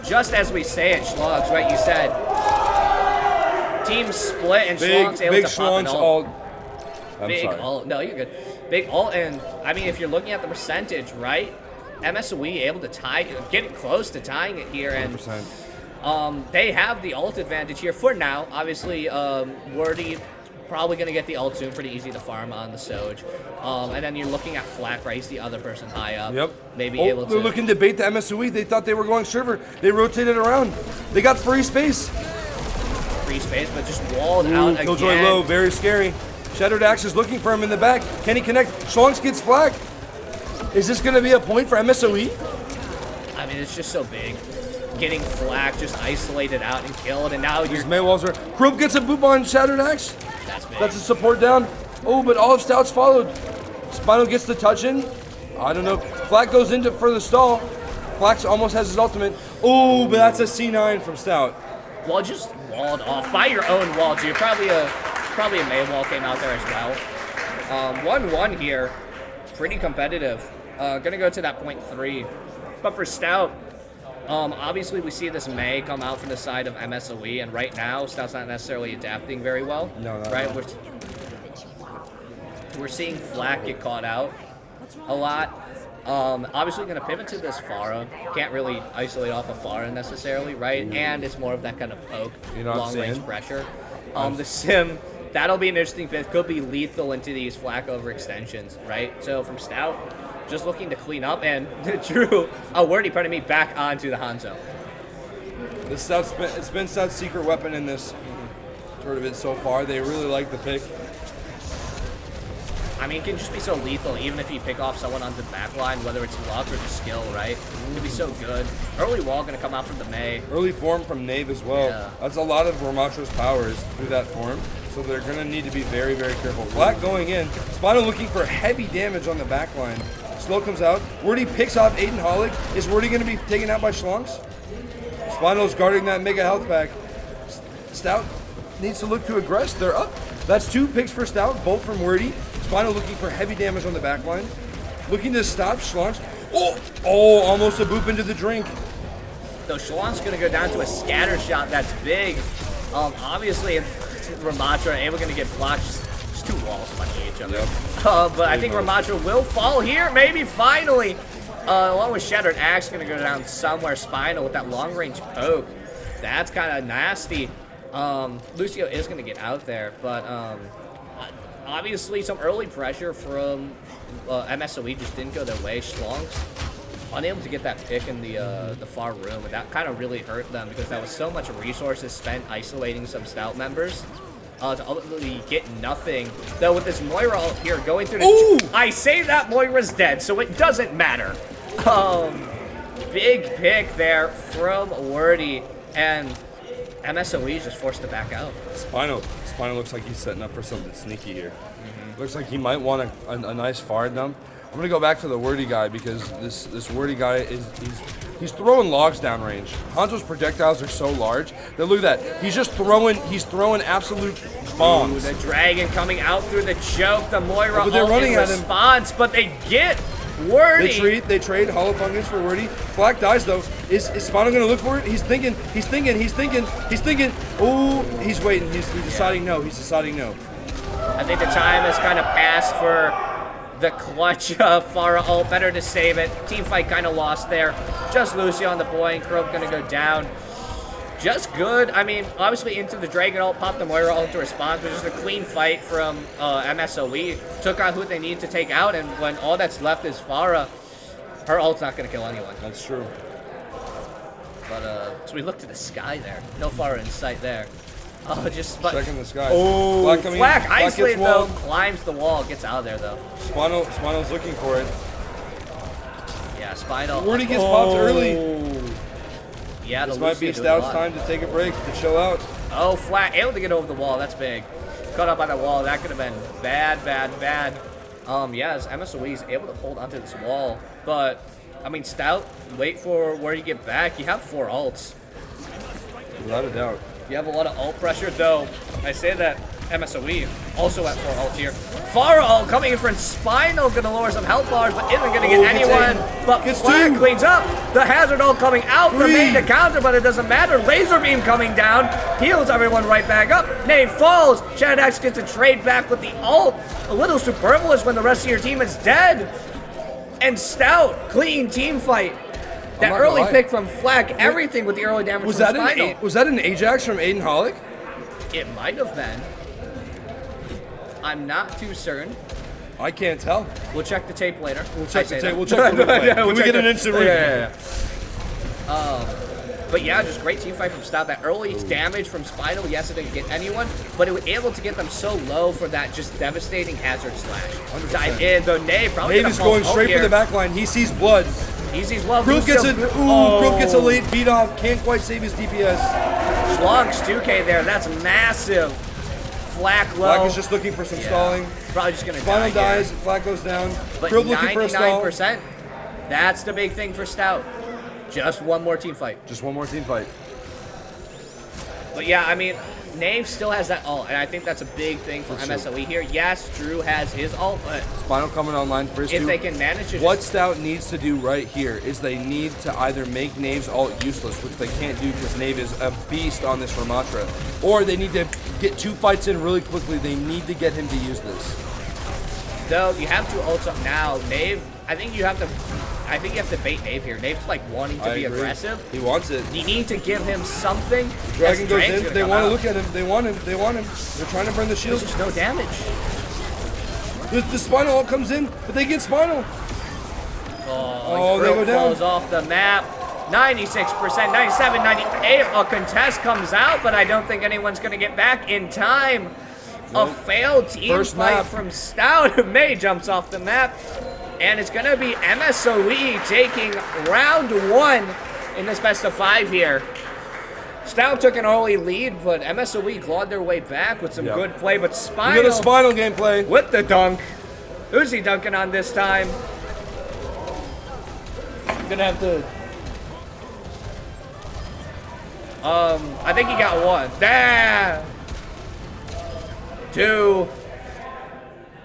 [SPEAKER 11] Just as we say it, Schlonx, right, you said, team split and Schlonx able to pop an ult. Big ult. No, you're good. Big ult, and I mean, if you're looking at the percentage, right? MSOE able to tie, getting close to tying it here, and
[SPEAKER 1] 100%.
[SPEAKER 11] They have the ult advantage here for now. Obviously, Wordy probably going to get the ult soon, pretty easy to farm on the Soj. And then you're looking at Flack, right? He's the other person high up.
[SPEAKER 1] Yep.
[SPEAKER 11] Maybe able to.
[SPEAKER 1] They're looking to bait the MSOE. They thought they were going server. They rotated around. They got free space.
[SPEAKER 11] Free space, but just walled out again.
[SPEAKER 1] Killjoy low, very scary. Shattered Axe is looking for him in the back. Can he connect? Schlonx gets Flack. Is this going to be a point for MSOE?
[SPEAKER 11] I mean, it's just so big. Getting Flack just isolated out and killed, and now
[SPEAKER 1] These Maywalls are. Kroop gets a boop on Shattered Axe.
[SPEAKER 11] That's big.
[SPEAKER 1] That's a support down. Oh, but all of Stout's followed. Spinal gets the touch in. I don't know. Flack goes into for the stall. Flack almost has his ultimate. Oh, but that's a C9 from Stout.
[SPEAKER 11] Well, just walled off by your own wall, too. Probably a Maywall came out there as well. 1-1 here. Pretty competitive. Gonna go to that .3. But for Stout, obviously we see this May come out from the side of MSOE, and right now Stout's not necessarily adapting very well.
[SPEAKER 1] No,
[SPEAKER 11] right? We're seeing Flack get caught out a lot. Obviously going to pivot to this Pharah. Can't really isolate off of Pharah necessarily, right? And it's more of that kind of poke, long-range pressure. The Sim, that'll be an interesting pick. Could be lethal into these Flack overextensions, right? So from Stout, just looking to clean up, and Drew, Wordy, pardon me, back onto the Hanzo.
[SPEAKER 1] It's been Stout's secret weapon in this tournament so far. They really like the pick.
[SPEAKER 11] I mean, it can just be so lethal, even if you pick off someone on the back line, whether it's luck or just skill, right? It can be so good. Early wall going to come out from the May.
[SPEAKER 1] Early form from Nave as well.
[SPEAKER 11] Yeah.
[SPEAKER 1] That's a lot of Ramatra's powers through that form, so they're going to need to be very, very careful. Flack going in. Spinal looking for heavy damage on the back line. Slow comes out. Wordy picks off Aiden Hollick. Is Wordy going to be taken out by Schlonx? Spinal's guarding that mega health pack. Stout needs to look to aggress. They're up. That's 2 picks for Stout, both from Wordy. Spinal looking for heavy damage on the back line. Looking to stop Schlonx. Oh, almost a boop into the drink.
[SPEAKER 11] So Schlon's going to go down to a scatter shot that's big. Obviously, Ramatra able going to get blocked. Just 2 walls fighting each other.
[SPEAKER 1] Yep.
[SPEAKER 11] But I think Ramatra will fall here, maybe finally. Along with Shattered Axe, going to go down somewhere. Spinal with that long-range poke. That's kind of nasty. Lucio is going to get out there, but obviously some early pressure from MSOE just didn't go their way. Schlonx unable to get that pick in the far room, and that kind of really hurt them because that was so much resources spent isolating some Stout members to ultimately get nothing. Though with this Moira ult here going through the... I say that Moira's dead, so it doesn't matter. Big pick there from Wordy, and MSOE is just forced to back out.
[SPEAKER 1] Spino looks like he's setting up for something sneaky here. Looks like he might want a nice fire dump. I'm gonna go back to the wordy guy because this wordy guy he's throwing logs downrange. Hanzo's projectiles are so large that look at that. He's throwing absolute bombs.
[SPEAKER 11] Ooh, the dragon coming out through the choke. The Moira
[SPEAKER 1] but they're
[SPEAKER 11] ult
[SPEAKER 1] running
[SPEAKER 11] in
[SPEAKER 1] at him.
[SPEAKER 11] response, but they get Wordy.
[SPEAKER 1] They trade Hollow Fungus for Wordy. Flack dies though. Is Spino gonna look for it? He's thinking. Oh, he's waiting. He's deciding no. He's deciding no.
[SPEAKER 11] I think the time has kind of passed for the clutch Pharah ult. Better to save it. Team fight kind of lost there. Just Lucio on the point. Croak gonna go down. Just good. I mean, obviously into the Dragon ult, popped the Moira ult to response, but just a clean fight from MSOE. Took out who they need to take out, and when all that's left is Pharah, her ult's not gonna kill anyone.
[SPEAKER 1] That's true.
[SPEAKER 11] But so we look to the sky there. No Pharah in sight there. Oh, just
[SPEAKER 1] checking the sky.
[SPEAKER 11] Oh, Flack isolated though.
[SPEAKER 1] Walled.
[SPEAKER 11] Climbs the wall, gets out of there though.
[SPEAKER 1] Spino's looking for it.
[SPEAKER 11] Yeah, Spino.
[SPEAKER 1] Wordy gets popped early.
[SPEAKER 11] Yeah,
[SPEAKER 1] this might be Stout's time to take a break, to chill out.
[SPEAKER 11] Oh, Flack able to get over the wall. That's big. Caught up by the wall. That could have been bad. Yes, MSOE is able to hold onto this wall, but I mean, Stout, wait for where you get back. You have 4 ults.
[SPEAKER 1] Without a doubt.
[SPEAKER 11] You have a lot of ult pressure, though. I say that MSOE also at 4 ults here. Pharah ult coming in from Spinal, gonna lower some health bars, but isn't gonna get anyone. But Flag cleans up. The hazard ult coming out from main to counter, but it doesn't matter. Laser beam coming down, heals everyone right back up. Nade falls. Shadax gets a trade back with the ult. A little superfluous when the rest of your team is dead. And Stout, clean team fight. That early pick from Flack, everything with the early damage
[SPEAKER 1] was
[SPEAKER 11] from
[SPEAKER 1] that
[SPEAKER 11] Spinal.
[SPEAKER 1] Was that an Ajax from Aiden Hollick?
[SPEAKER 11] It might have been. I'm not too certain.
[SPEAKER 1] I can't tell.
[SPEAKER 11] We'll check the tape later.
[SPEAKER 1] We'll check the tape. We'll check the replay.
[SPEAKER 11] Yeah,
[SPEAKER 1] Can we get an instant replay?
[SPEAKER 11] But yeah, just great team fight from Stout. That early damage from Spinal, yes, it didn't get anyone, but it was able to get them so low for that just devastating hazard slash.
[SPEAKER 1] 100%.
[SPEAKER 11] Dive in, though Nave probably
[SPEAKER 1] Nave is going straight for the back line. He sees blood.
[SPEAKER 11] He sees blood.
[SPEAKER 1] Croak gets a late beat off. Can't quite save his DPS.
[SPEAKER 11] Schlogs 2K there. That's massive. Flack low.
[SPEAKER 1] Flack is just looking for some stalling.
[SPEAKER 11] Probably just going to die.
[SPEAKER 1] Spinal dies. Flack goes down.
[SPEAKER 11] But
[SPEAKER 1] Croak looking for a stall.
[SPEAKER 11] 99%. That's the big thing for Stout. Just one more team fight.
[SPEAKER 1] Just one more team fight.
[SPEAKER 11] But yeah, I mean, Nave still has that ult, and I think that's a big thing for MSOE here. Yes, Drew has his ult, but
[SPEAKER 1] Spinal coming online first.
[SPEAKER 11] If they can manage to
[SPEAKER 1] what Stout needs to do right here is they need to either make Nave's ult useless, which they can't do because Nave is a beast on this Ramatra, or they need to get 2 fights in really quickly. They need to get him to use this.
[SPEAKER 11] Though you have 2 ults up now, Nave. I think you have to bait Nave here. Nave's like wanting to be aggressive.
[SPEAKER 1] He wants it.
[SPEAKER 11] You need to give him something.
[SPEAKER 1] Dragon goes in. They want to look at him. They want him. They're trying to burn the shield.
[SPEAKER 11] There's just no damage.
[SPEAKER 1] The Spinal ult comes in, but they get Spinal.
[SPEAKER 11] Oh,
[SPEAKER 1] they go down.
[SPEAKER 11] Falls off the map. 96%, 97, 98. A contest comes out, but I don't think anyone's going to get back in time. A failed team fight from Stout. May jumps off the map. And it's going to be MSOE taking round 1 in this best of 5 here. Stout took an early lead, but MSOE clawed their way back with some good play. But Spinal,
[SPEAKER 1] we got a Spinal gameplay
[SPEAKER 11] with the dunk. Who's he dunking on this time? I'm gonna have to. I think he got 1. There. 2.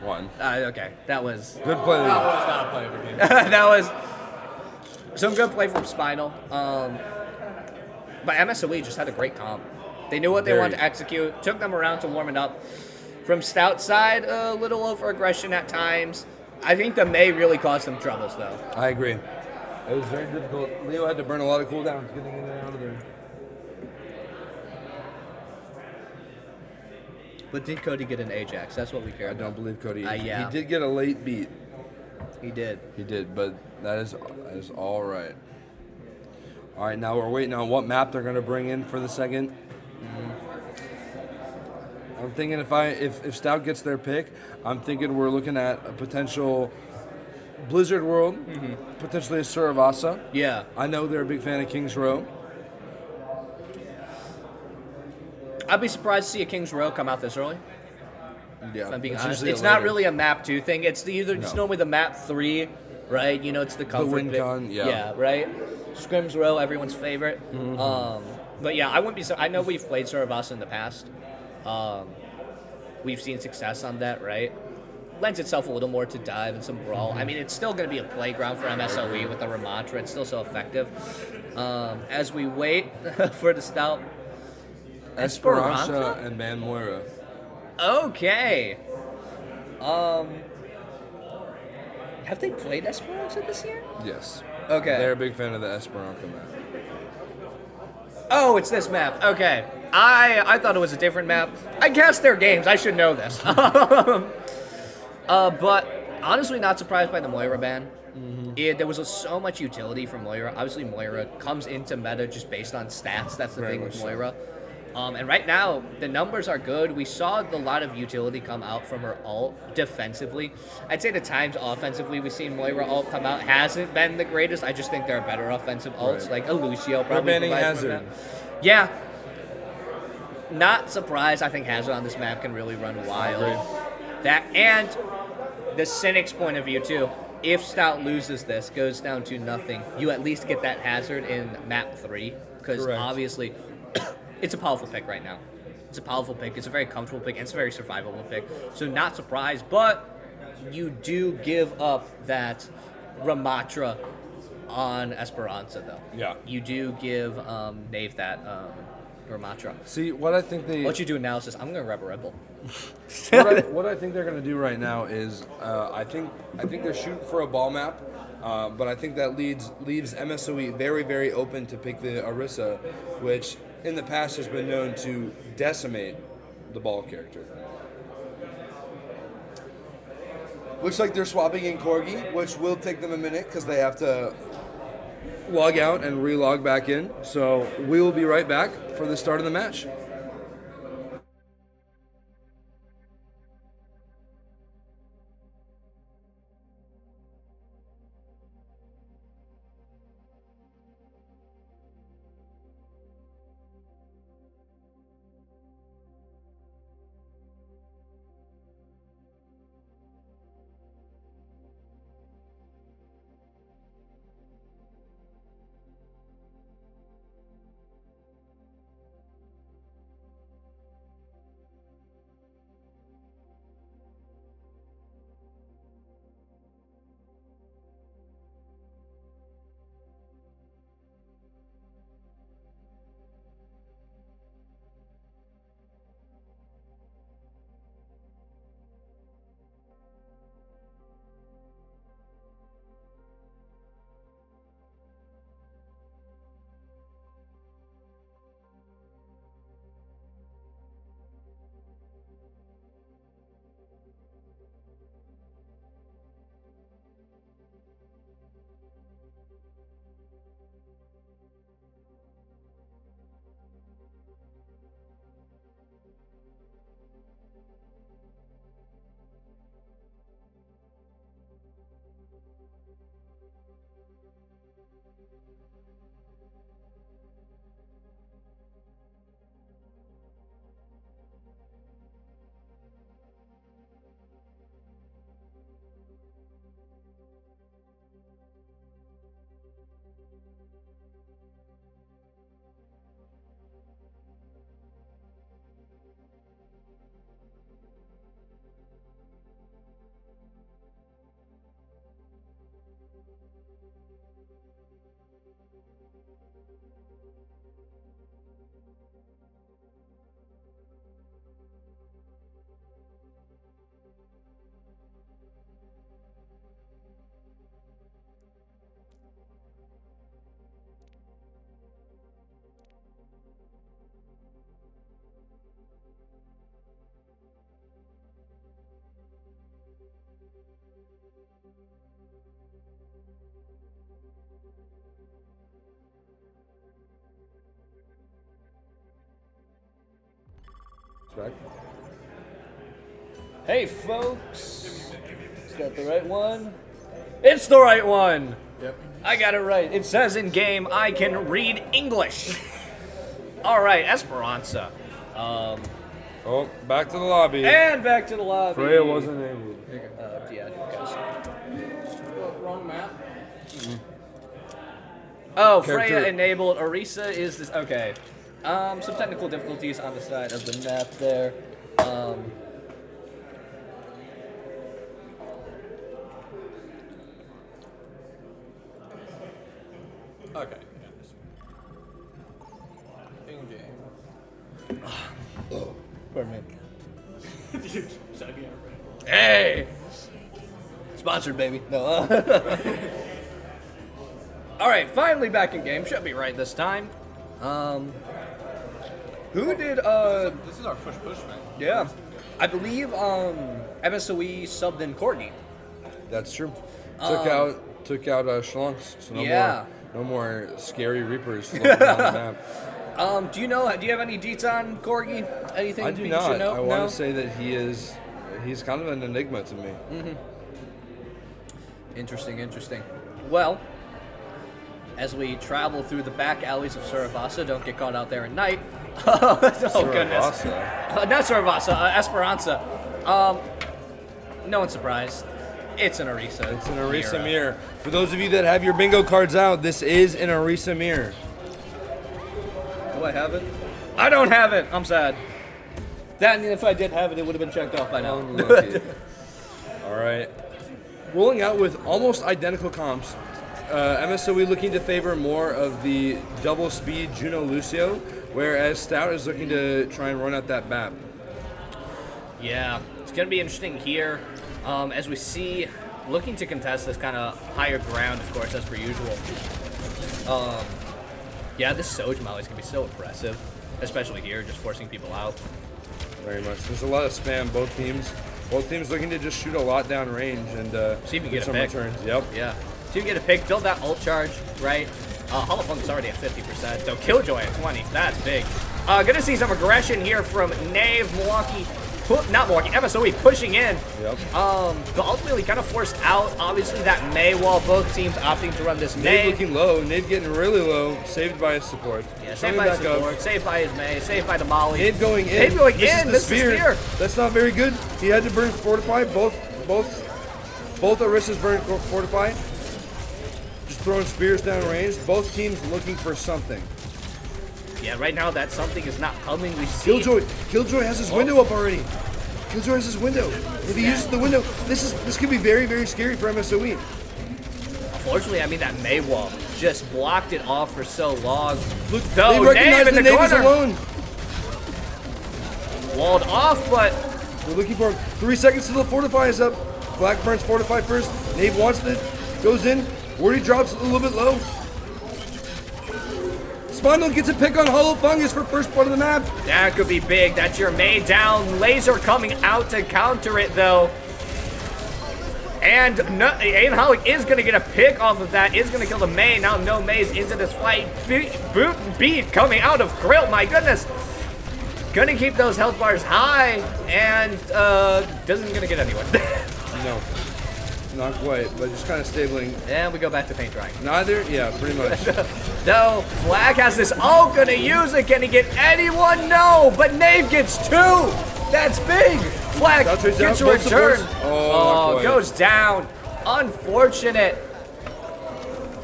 [SPEAKER 1] 1.
[SPEAKER 11] Okay, that was
[SPEAKER 1] good play.
[SPEAKER 11] That was not a play of the game. That was some good play from Spinal. But MSOE just had a great comp. They knew what they wanted to execute. Took them around to warm it up. From Stout side, a little over aggression at times. I think the May really caused them troubles though.
[SPEAKER 1] I agree. It was very difficult. Leo had to burn a lot of cooldowns getting in and out of there.
[SPEAKER 11] But did Cody get an Ajax? That's what we care about.
[SPEAKER 1] I don't believe Cody.
[SPEAKER 11] Yeah.
[SPEAKER 1] He did get a late beat.
[SPEAKER 11] He did.
[SPEAKER 1] He did, but that is all right. All right, now we're waiting on what map they're going to bring in for the second. I'm thinking if Stout gets their pick, I'm thinking we're looking at a potential Blizzard World, potentially a Suravasa.
[SPEAKER 11] Yeah.
[SPEAKER 1] I know they're a big fan of King's Row.
[SPEAKER 11] I'd be surprised to see a King's Row come out this early.
[SPEAKER 1] Yeah,
[SPEAKER 11] If I'm being
[SPEAKER 1] it's
[SPEAKER 11] honest.
[SPEAKER 1] usually
[SPEAKER 11] It's
[SPEAKER 1] later.
[SPEAKER 11] not really a map 2 thing. It's it's normally the map 3, right? You know, it's the comfort
[SPEAKER 1] win
[SPEAKER 11] pick.
[SPEAKER 1] con, yeah.
[SPEAKER 11] Yeah, right? Scrims Row, everyone's favorite. But yeah, I wouldn't be I know we've played Saravasa in the past. We've seen success on that, right? Lends itself a little more to dive and some brawl. I mean, it's still going to be a playground for MSOE with the Ramatra. It's still so effective. As we wait for the stout
[SPEAKER 1] Esperanza and Ban Moira.
[SPEAKER 11] Okay. Have they played Esperanza this year?
[SPEAKER 1] Yes.
[SPEAKER 11] Okay.
[SPEAKER 1] They're a big fan of the Esperanza map.
[SPEAKER 11] Oh, it's this map. Okay. I thought it was a different map. I guessed their games. I should know this. But honestly, not surprised by the Moira ban. There was so much utility from Moira. Obviously, Moira comes into meta just based on stats. That's the thing with Moira. And right now, the numbers are good. We saw a lot of utility come out from her ult defensively. I'd say the times offensively we've seen Moira ult come out hasn't been the greatest. I just think there are better offensive ults, like a Lucio probably.
[SPEAKER 1] We're banning
[SPEAKER 11] provides more
[SPEAKER 1] Hazard.
[SPEAKER 11] of that. Yeah. Not surprised. I think Hazard on this map can really run wild. That and the Cynic's point of view too. If Stout loses this, goes down to nothing, you at least get that Hazard in map 3 because obviously it's a powerful pick right now. It's a powerful pick. It's a very comfortable pick. And it's a very survivable pick. So not surprised, but you do give up that Ramatra on Esperanza though.
[SPEAKER 1] Yeah.
[SPEAKER 11] You do give Nave that Ramatra.
[SPEAKER 1] See, what I think they...
[SPEAKER 11] What you do analysis, I'm going to grab a Red Bull.
[SPEAKER 1] what I think they're going to do right now is I think they're shooting for a ball map, but I think that leaves MSOE very, very open to pick the Orisa, which in the past has been known to decimate the ball character. Looks like they're swapping in Corgi, which will take them a minute because they have to log out and re-log back in. So we will be right back for the start of the match.
[SPEAKER 11] Hey, folks. Is that the right one? It's the right one.
[SPEAKER 1] Yep.
[SPEAKER 11] I got it right. It says in game I can read English. All right, Esperanza.
[SPEAKER 4] Oh, back to the lobby.
[SPEAKER 11] And back to the lobby.
[SPEAKER 4] Freya wasn't able.
[SPEAKER 11] Yeah,
[SPEAKER 2] Wrong map.
[SPEAKER 11] Oh,
[SPEAKER 4] Character-
[SPEAKER 11] Freya enabled. Orisa is this. Okay. Some technical difficulties on the side of the map there.
[SPEAKER 2] Okay. In game.
[SPEAKER 11] Pardon me. Hey! Sponsored, baby. No. All right, finally back in game. Should be right this time. Who did?
[SPEAKER 2] This is our first push, man.
[SPEAKER 11] Yeah, I believe MSOE subbed in Courtney.
[SPEAKER 1] That's true. Took out Schlunks. So no more scary Reapers floating around the map.
[SPEAKER 11] Do you have any deets on Corgi? Anything
[SPEAKER 1] I do
[SPEAKER 11] you
[SPEAKER 1] not.
[SPEAKER 11] should know?
[SPEAKER 1] I want to say that he's kind of an enigma to me.
[SPEAKER 11] Mm-hmm. Interesting. Well, as we travel through the back alleys of Saravasa, don't get caught out there at night. Oh goodness. Not Saravasa, Esperanza. No one's surprised. It's an Orisa.
[SPEAKER 1] It's an Orisa mirror. For those of you that have your bingo cards out, this is an Orisa mirror.
[SPEAKER 11] Do I have it? I don't have it. I'm sad. That, and if I did have it, it would have been checked off by now.
[SPEAKER 1] All right. Rolling out with almost identical comps. MSOE looking to favor more of the double speed Juno Lucio, whereas Stout is looking to try and run out that BAP.
[SPEAKER 11] Yeah, it's going to be interesting here as we see looking to contest this kind of higher ground, of course, as per usual. Yeah, this Soj Molly is going to be so impressive, especially here, just forcing people out.
[SPEAKER 1] Very much. There's a lot of spam, both teams. Both teams looking to just shoot a lot down range and
[SPEAKER 11] see if you get
[SPEAKER 1] some
[SPEAKER 11] a pick.
[SPEAKER 1] returns. Yep.
[SPEAKER 11] Yeah. See if you get a pick, build that ult charge, right? Hollow Funk's already at 50%, so Killjoy at 20. That's big. Gonna see some aggression here from Knave, MSOE pushing in.
[SPEAKER 1] Yep.
[SPEAKER 11] But ultimately kind of forced out, obviously, that Mei wall. Both teams opting to run this Mei.
[SPEAKER 1] Nave looking low. Nave getting really low. Saved by his support.
[SPEAKER 11] Yeah, saved by his support. Saved by his Mei. Saved by the Molly.
[SPEAKER 1] Nave going in.
[SPEAKER 11] Nave going
[SPEAKER 1] this
[SPEAKER 11] in.
[SPEAKER 1] Is the spear. That's not very good. He had to burn Fortify. Both Orisas burn Fortify. Just throwing spears down range. Both teams looking for something.
[SPEAKER 11] Yeah, right now that something is not coming. We see
[SPEAKER 1] Killjoy has his window up already. Killjoy has his window. If he uses the window, this could be very, very scary for MSOE.
[SPEAKER 11] Unfortunately, I mean, that Mei wall just blocked it off for so long.
[SPEAKER 1] Look, they recognize the Nave is alone.
[SPEAKER 11] Walled off, but
[SPEAKER 1] we're looking for 3 seconds till the Fortify is up. Black burns Fortify first. Nave wants it. Goes in. Wordy drops a little bit low. Spindle gets a pick on Hollow Fungus for first part of the map.
[SPEAKER 11] That could be big. That's your Mei down. Laser coming out to counter it, though. And Aiden is going to get a pick off of that. Is going to kill the Mei. Now no Mei's into this fight. Beat coming out of Grill. My goodness. Going to keep those health bars high. And doesn't going to get anyone.
[SPEAKER 1] No. Not quite, but just kind of stabling.
[SPEAKER 11] And we go back to paint drying.
[SPEAKER 1] Neither? Yeah, pretty much.
[SPEAKER 11] No, Flag has this. Oh, gonna use it. Can he get anyone? No, but Knave gets 2. That's big. Flag gets a return. Oh, goes down. Unfortunate.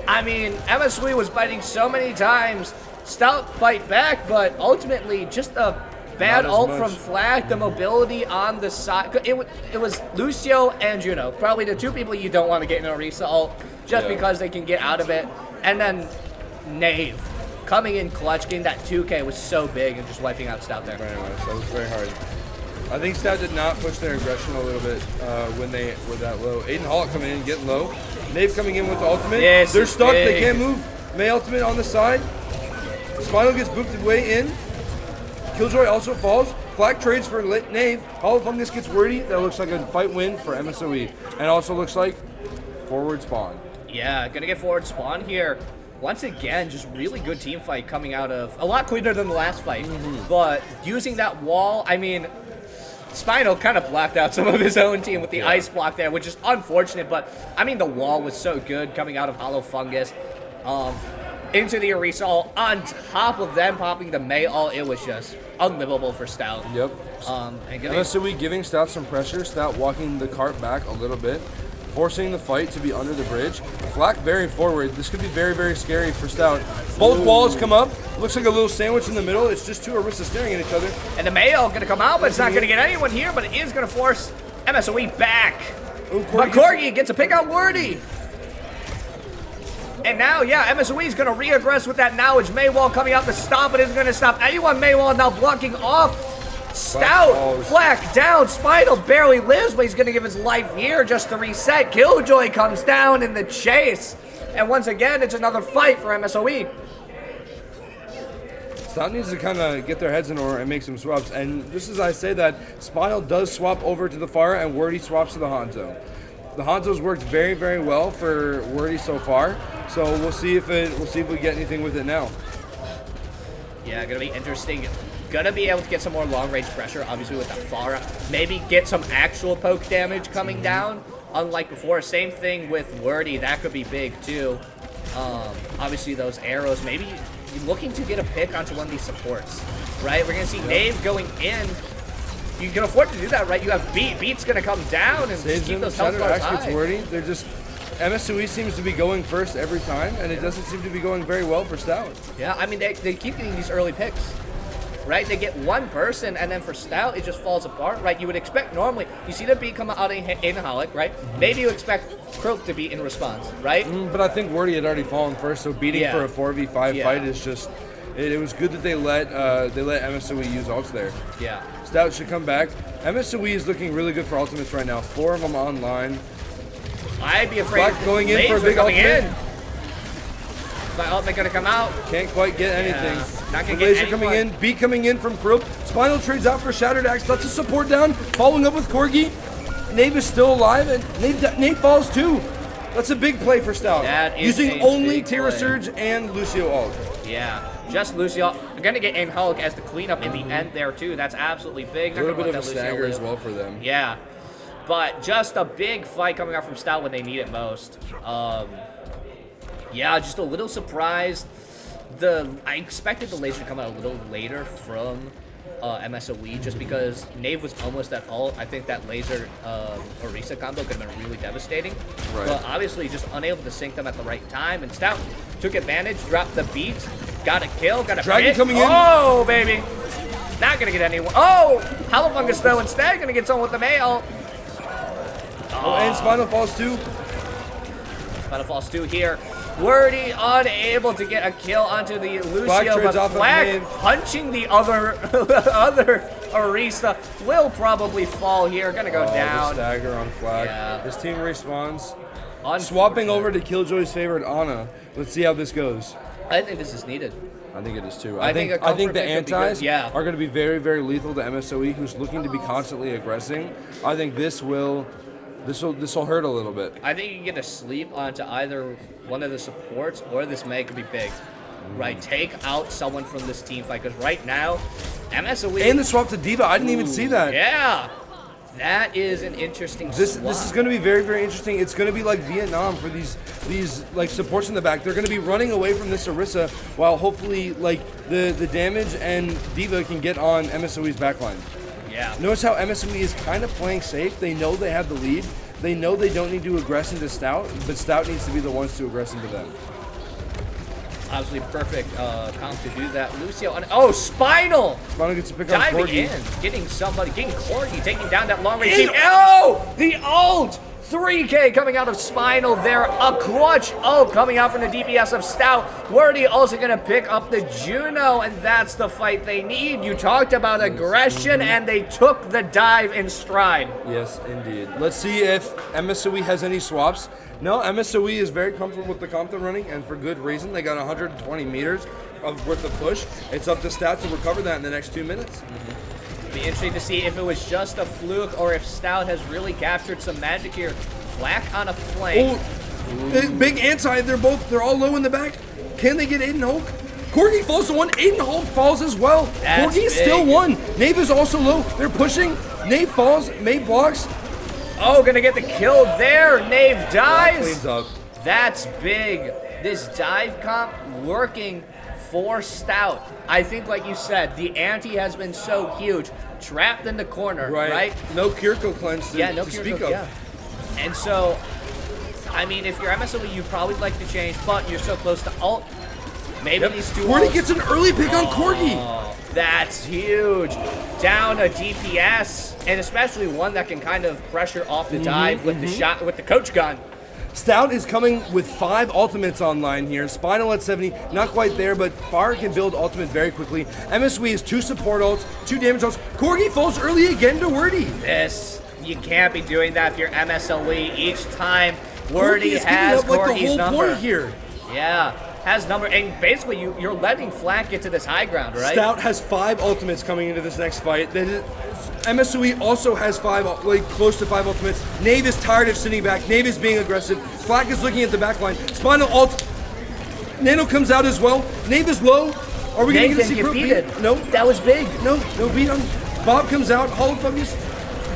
[SPEAKER 11] I mean, MSOE was fighting so many times. Stout fight back, but ultimately just a bad ult from Flag, the mobility on the side. It was Lucio and Juno, probably the 2 people you don't want to get in a Orisa ult, just because they can get out of it. And then Knave coming in clutch, getting that 2K was so big and just wiping out Stout there.
[SPEAKER 1] Very much. That was very hard. I think Stout did not push their aggression a little bit when they were that low. Aiden Hall coming in, getting low. Knave coming in with the ultimate.
[SPEAKER 11] Yes,
[SPEAKER 1] they're stuck. They can't move. Mei ultimate on the side. Spinal gets booped way in. Killjoy also falls. Flag trades for Knave. Hollow Fungus gets wordy. That looks like a fight win for MSOE. And also looks like forward spawn.
[SPEAKER 11] Yeah, gonna get forward spawn here. Once again, just really good team fight coming out of a lot cleaner than the last fight. But using that wall, I mean, Spinal kind of blocked out some of his own team with the ice block there, which is unfortunate. But I mean, the wall was so good coming out of Hollow Fungus. into the Arisal on top of them popping the Mayall. It was just unlivable for Stout.
[SPEAKER 1] Yep.
[SPEAKER 11] And
[SPEAKER 1] MSOE giving Stout some pressure. Stout walking the cart back a little bit, forcing the fight to be under the bridge. Flack very forward. This could be very, very scary for Stout. Both walls come up. Looks like a little sandwich in the middle. It's just two Orisa staring at each other.
[SPEAKER 11] And the Mayall going to come out, but it's not going to get anyone here, but it is going to force MSOE back.
[SPEAKER 1] Ooh,
[SPEAKER 11] But Corgi gets a pick out Wordy. And now, yeah, MSOE is going to re-aggress with that knowledge. Maywall coming out to stop it isn't going to stop anyone. Maywall now blocking off. Stout, Flack down. Spinal barely lives, but he's going to give his life here just to reset. Killjoy comes down in the chase. And once again, it's another fight for MSOE.
[SPEAKER 1] Stout needs to kind of get their heads in order and make some swaps. And just as I say that, Spinal does swap over to the fire and Wordy swaps to the Hanzo. The Hanzo's worked very, very well for Wordy so far. So we'll see if we get anything with it now.
[SPEAKER 11] Yeah, gonna be interesting. Gonna be able to get some more long-range pressure, obviously with the Pharah. Maybe get some actual poke damage coming down, unlike before. Same thing with Wordy, that could be big too. Obviously those arrows, maybe looking to get a pick onto one of these supports, right? We're gonna see Nave going in. You can afford to do that, right? You have Beat. Beat's gonna come down and just keep those health bars high.
[SPEAKER 1] Wordy. They're just MSOE seems to be going first every time, and it doesn't seem to be going very well for Stout.
[SPEAKER 11] Yeah, I mean, they keep getting these early picks, right? They get one person, and then for Stout, it just falls apart, right? You would expect normally, you see the beat come out in Holic, right? Maybe you expect Croak to be in response, right?
[SPEAKER 1] But I think Wordy had already fallen first, so beating for a 4v5 fight is just, it was good that they let MSOE use ults there.
[SPEAKER 11] Yeah.
[SPEAKER 1] Stout should come back. MSOE is looking really good for ultimates right now. 4 of them online.
[SPEAKER 11] I'd be afraid.
[SPEAKER 1] Black going in for a big ultimate.
[SPEAKER 11] My ultimate gonna come out.
[SPEAKER 1] Can't quite get anything.
[SPEAKER 11] Not gonna
[SPEAKER 1] the
[SPEAKER 11] get
[SPEAKER 1] laser
[SPEAKER 11] anyone.
[SPEAKER 1] coming in. Beat coming in from Krook. Spinal trades out for Shattered Axe. Lets a support down. Following up with Corgi. Nave is still alive, and Nave falls too. That's a big play for Stout.
[SPEAKER 11] That is
[SPEAKER 1] using
[SPEAKER 11] a
[SPEAKER 1] only
[SPEAKER 11] big
[SPEAKER 1] Tira
[SPEAKER 11] play.
[SPEAKER 1] Surge and Lucio ult.
[SPEAKER 11] Yeah, just Lucio. We're gonna get in Hulk as the cleanup in the end there too. That's absolutely big.
[SPEAKER 1] A little bit of a stagger as well for them.
[SPEAKER 11] Yeah, but just a big fight coming out from Stout when they need it most. Yeah, just a little surprised. I expected the laser to come out a little later from MSOE just because Nave was almost at ult. I think that laser Orisa combo could have been really devastating.
[SPEAKER 1] Right.
[SPEAKER 11] But obviously just unable to sync them at the right time. And Stout took advantage, dropped the beat, got a kill, got a
[SPEAKER 1] Dragon
[SPEAKER 11] hit.
[SPEAKER 1] coming in.
[SPEAKER 11] Oh, baby. Not going to get anyone. Oh, Halafungus though instead going to get someone with the mail.
[SPEAKER 1] Oh, and Spinal falls too.
[SPEAKER 11] Spinal falls too here. Wordy unable to get a kill onto the Lucio,
[SPEAKER 1] Flag trades
[SPEAKER 11] but
[SPEAKER 1] off of
[SPEAKER 11] Flag
[SPEAKER 1] Nave.
[SPEAKER 11] punching the other Orisa will probably fall here. Gonna go
[SPEAKER 1] The
[SPEAKER 11] down.
[SPEAKER 1] stagger on Flag.
[SPEAKER 11] Yeah.
[SPEAKER 1] His team respawns. Swapping over to Killjoy's favorite Ana. Let's see how this goes.
[SPEAKER 11] I think this is needed.
[SPEAKER 1] I think it is too.
[SPEAKER 11] I think a
[SPEAKER 1] the
[SPEAKER 11] comfort pick would be good.
[SPEAKER 1] antis
[SPEAKER 11] Yeah.
[SPEAKER 1] are going to be very, very lethal to MSOE, who's looking to be constantly aggressing. I think this will hurt a little bit.
[SPEAKER 11] I think you can get a sleep onto either one of the supports or this May could be big. Right, take out someone from this team fight because right now, MSOE
[SPEAKER 1] And the swap to Diva, I didn't even see that.
[SPEAKER 11] Yeah, that is an interesting.
[SPEAKER 1] This is going to be very, very interesting. It's going to be like Vietnam for these like supports in the back. They're going to be running away from this Orisa while hopefully like the damage and Diva can get on MSOE's backline.
[SPEAKER 11] Yeah.
[SPEAKER 1] Notice how MSOE is kind of playing safe. They know they have the lead. They know they don't need to aggress into Stout, but Stout needs to be the ones to aggress into them.
[SPEAKER 11] Obviously perfect comp to do that. Lucio, Spinal!
[SPEAKER 1] Spinal gets to pick up
[SPEAKER 11] Diving
[SPEAKER 1] Corgi.
[SPEAKER 11] in, getting Corgi, taking down that long range team. Oh, the ult! 3K coming out of Spinal there. A clutch ult coming out from the DPS of Stout. Wordy also going to pick up the Juno, and that's the fight they need. You talked about aggression, and they took the dive in stride.
[SPEAKER 1] Yes, indeed. Let's see if MSOE has any swaps. No, MSOE is very comfortable with the comp they're running, and for good reason. They got 120 meters worth of push. It's up to Stout to recover that in the next 2 minutes.
[SPEAKER 11] Be interesting to see if it was just a fluke or if Stout has really captured some magic here. Flack on a flank.
[SPEAKER 1] Oh, big anti. They're all low in the back. Can they get Aiden Hulk? Corgi falls to one. Aiden Hulk falls as well.
[SPEAKER 11] That's
[SPEAKER 1] Corgi's
[SPEAKER 11] big.
[SPEAKER 1] still one. Nave is also low. They're pushing. Nave falls. May blocks.
[SPEAKER 11] Oh, gonna get the kill there. Nave dies.
[SPEAKER 1] Cleans up.
[SPEAKER 11] That's big. this dive comp working for Stout. I think, like you said, the ante has been so huge. Trapped in the corner, right?
[SPEAKER 1] No Kiriko cleanse to,
[SPEAKER 11] no
[SPEAKER 1] to
[SPEAKER 11] Kiriko,
[SPEAKER 1] speak of.
[SPEAKER 11] yeah. And so, I mean, if you're MSOE, you'd probably like to change, but you're so close to ult. Maybe these two
[SPEAKER 1] Cordy
[SPEAKER 11] ults-
[SPEAKER 1] gets an early pick on Corgi.
[SPEAKER 11] Oh, that's huge. Down a DPS, and especially one that can kind of pressure off the dive with the shot, with the coach gun.
[SPEAKER 1] Stout is coming with 5 ultimates online here. Spinal at 70, not quite there, but Far can build ultimate very quickly. MSW is 2 support ults, 2 damage ults. Corgi falls early again to Wordy.
[SPEAKER 11] This, you can't be doing that if you're MSOE. Each time Wordy
[SPEAKER 1] is
[SPEAKER 11] has
[SPEAKER 1] picking up like the
[SPEAKER 11] Corgi's
[SPEAKER 1] whole
[SPEAKER 11] number.
[SPEAKER 1] point here.
[SPEAKER 11] Yeah, has number, and basically you're letting Flat get to this high ground, right?
[SPEAKER 1] Stout has 5 ultimates coming into this next fight. MSOE also has 5, like close to 5 ultimates. Knave is tired of sitting back. Knave is being aggressive. Flack is looking at the back line. Spinal ult. Nano comes out as well. Knave is low. Are we going to get a secret beat? No.
[SPEAKER 11] That was big.
[SPEAKER 1] No beat on. Bob comes out. Hollow Focus.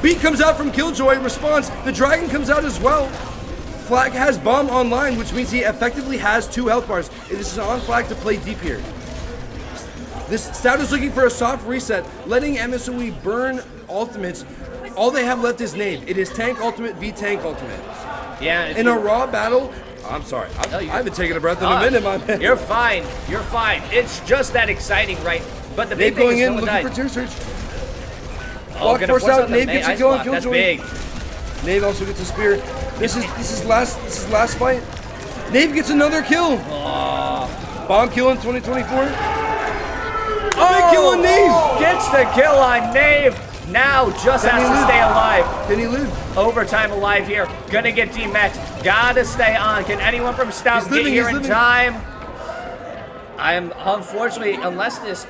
[SPEAKER 1] Beat comes out from Killjoy. Response. The Dragon comes out as well. Flag has Bomb online, which means he effectively has 2 health bars. This is on Flag to play deep here. This Stout is looking for a soft reset, letting MSOE burn ultimates. All they have left is Knave. It is tank ultimate v tank ultimate.
[SPEAKER 11] Yeah.
[SPEAKER 1] In a raw battle, I'm sorry. I haven't taken a breath in a minute, my man.
[SPEAKER 11] You're fine. You're fine. It's just that exciting, right? But the big
[SPEAKER 1] Knave
[SPEAKER 11] thing
[SPEAKER 1] going
[SPEAKER 11] is
[SPEAKER 1] in,
[SPEAKER 11] no one
[SPEAKER 1] looking
[SPEAKER 11] died.
[SPEAKER 1] for tier surge.
[SPEAKER 11] Oh,
[SPEAKER 1] Block
[SPEAKER 11] gonna
[SPEAKER 1] force
[SPEAKER 11] force
[SPEAKER 1] out.
[SPEAKER 11] out the
[SPEAKER 1] Knave gets a
[SPEAKER 11] ice
[SPEAKER 1] kill on
[SPEAKER 11] block. That's
[SPEAKER 1] Killjoy.
[SPEAKER 11] big.
[SPEAKER 1] Knave also gets a spear. This is last fight. Knave gets another kill. Bomb kill in 2024. Big kill on Knave.
[SPEAKER 11] Gets the kill on Knave. Now just has to stay alive.
[SPEAKER 1] Can he live?
[SPEAKER 11] Overtime alive here. Gonna get demet. Gotta stay on. Can anyone from Stout get here in time? I'm unfortunately, unless this.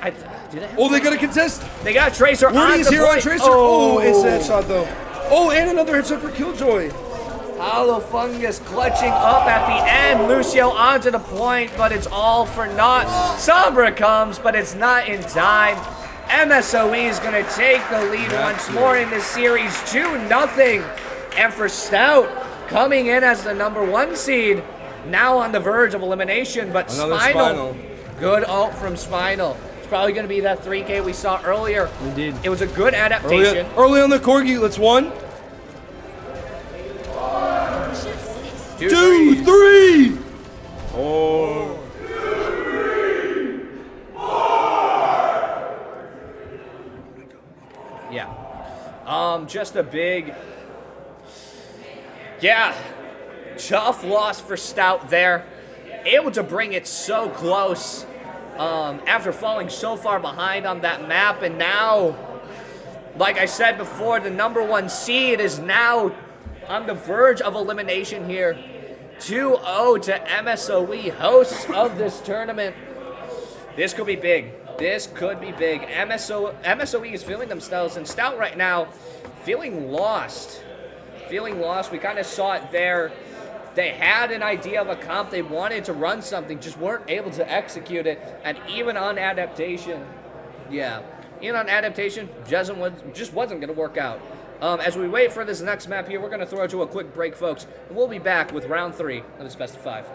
[SPEAKER 11] Do they have
[SPEAKER 1] Oh, they got a contest.
[SPEAKER 11] They got Tracer on
[SPEAKER 1] Wordy's
[SPEAKER 11] the
[SPEAKER 1] here on
[SPEAKER 11] point.
[SPEAKER 1] Tracer. Oh, it's a headshot though. Oh, and another headshot for Killjoy.
[SPEAKER 11] Hollow Fungus clutching up at the end. Lucio onto the point, but it's all for naught. Sombra comes, but it's not in time. MSOE is going to take the lead once more in this series, 2-0. And for Stout, coming in as the #1 seed, now on the verge of elimination, but Spinal. Good ult from Spinal. It's probably going to be that 3K we saw earlier.
[SPEAKER 1] Indeed.
[SPEAKER 11] It was a good adaptation.
[SPEAKER 1] Early on the Corgi, let's 1, 2, 3, 4.
[SPEAKER 11] Yeah. Just a big, tough loss for Stout there. Able to bring it so close after falling so far behind on that map. And now, like I said before, the #1 seed is now on the verge of elimination here. 2-0 to MSOE, hosts of this tournament. This could be big. This could be big. MSOE is feeling themselves, and Stout right now feeling lost. We kind of saw it there. They had an idea of a comp. They wanted to run something, just weren't able to execute it. And even on adaptation, just wasn't going to work out. As we wait for this next map here, we're going to throw to a quick break, folks. And we'll be back with round 3 of this best of 5.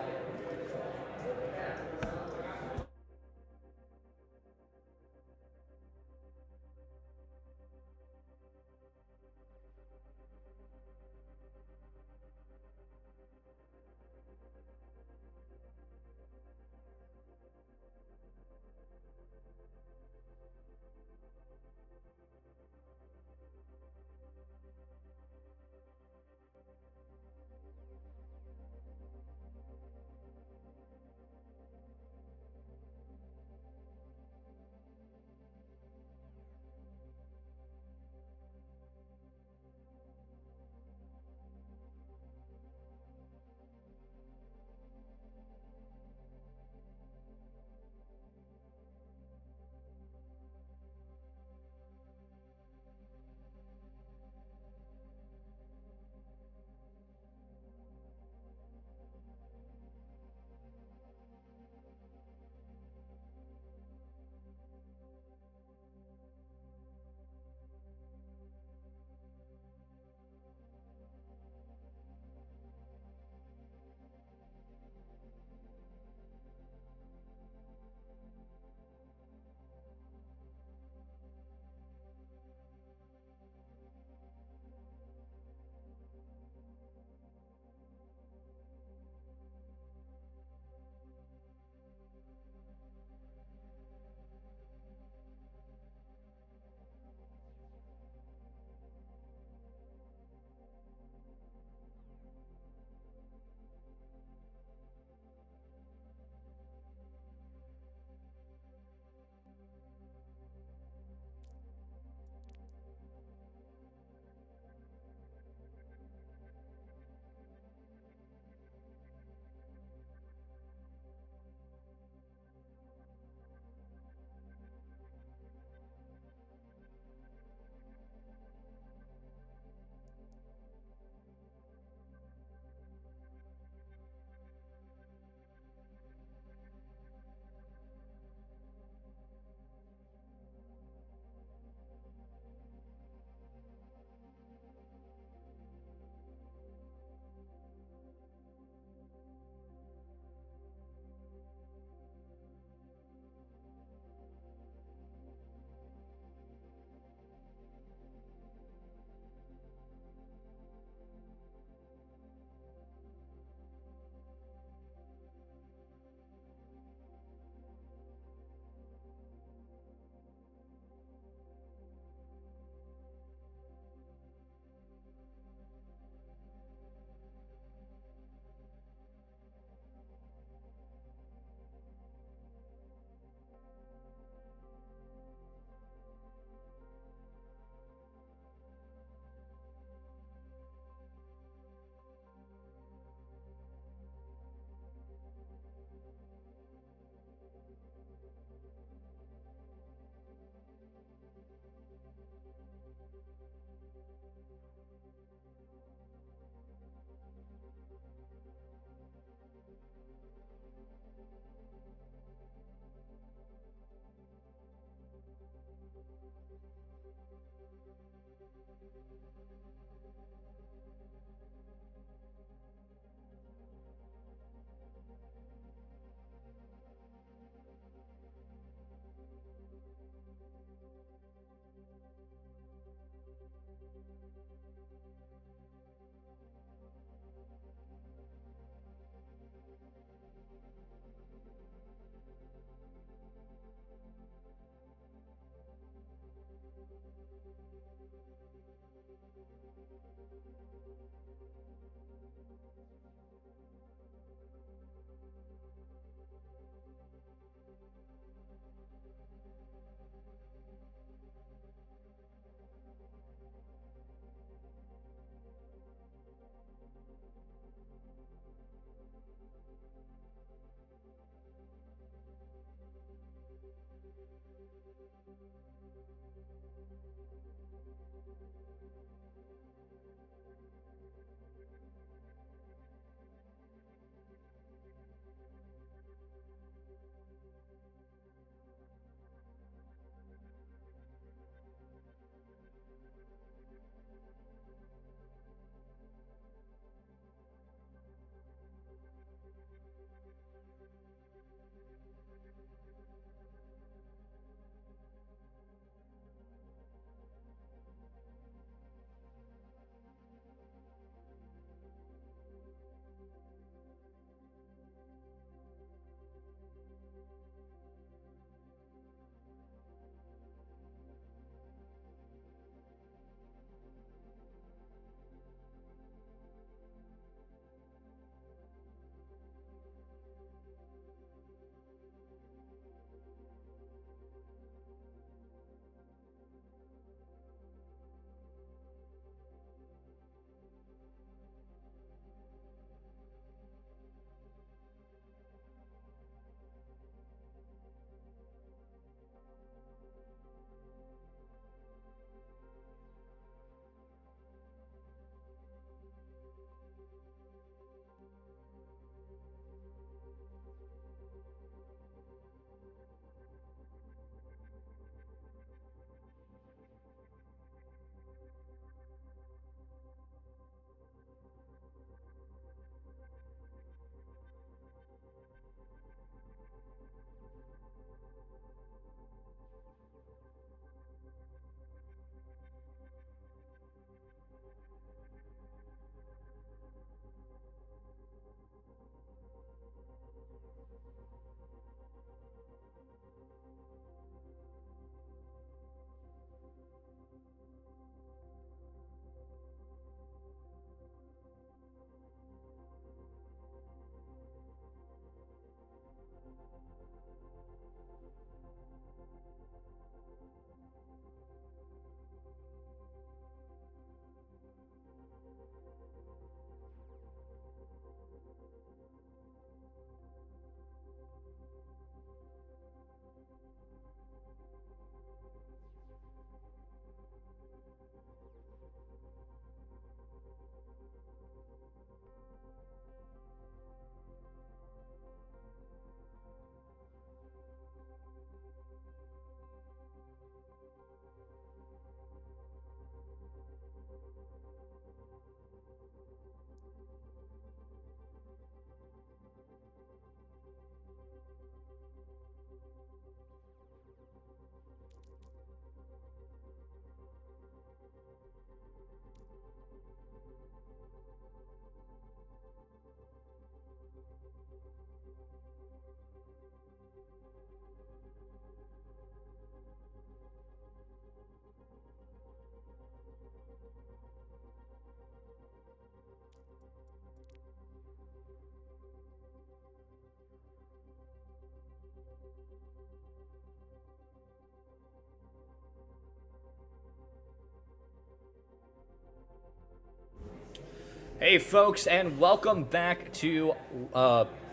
[SPEAKER 11] Hey folks, and welcome back to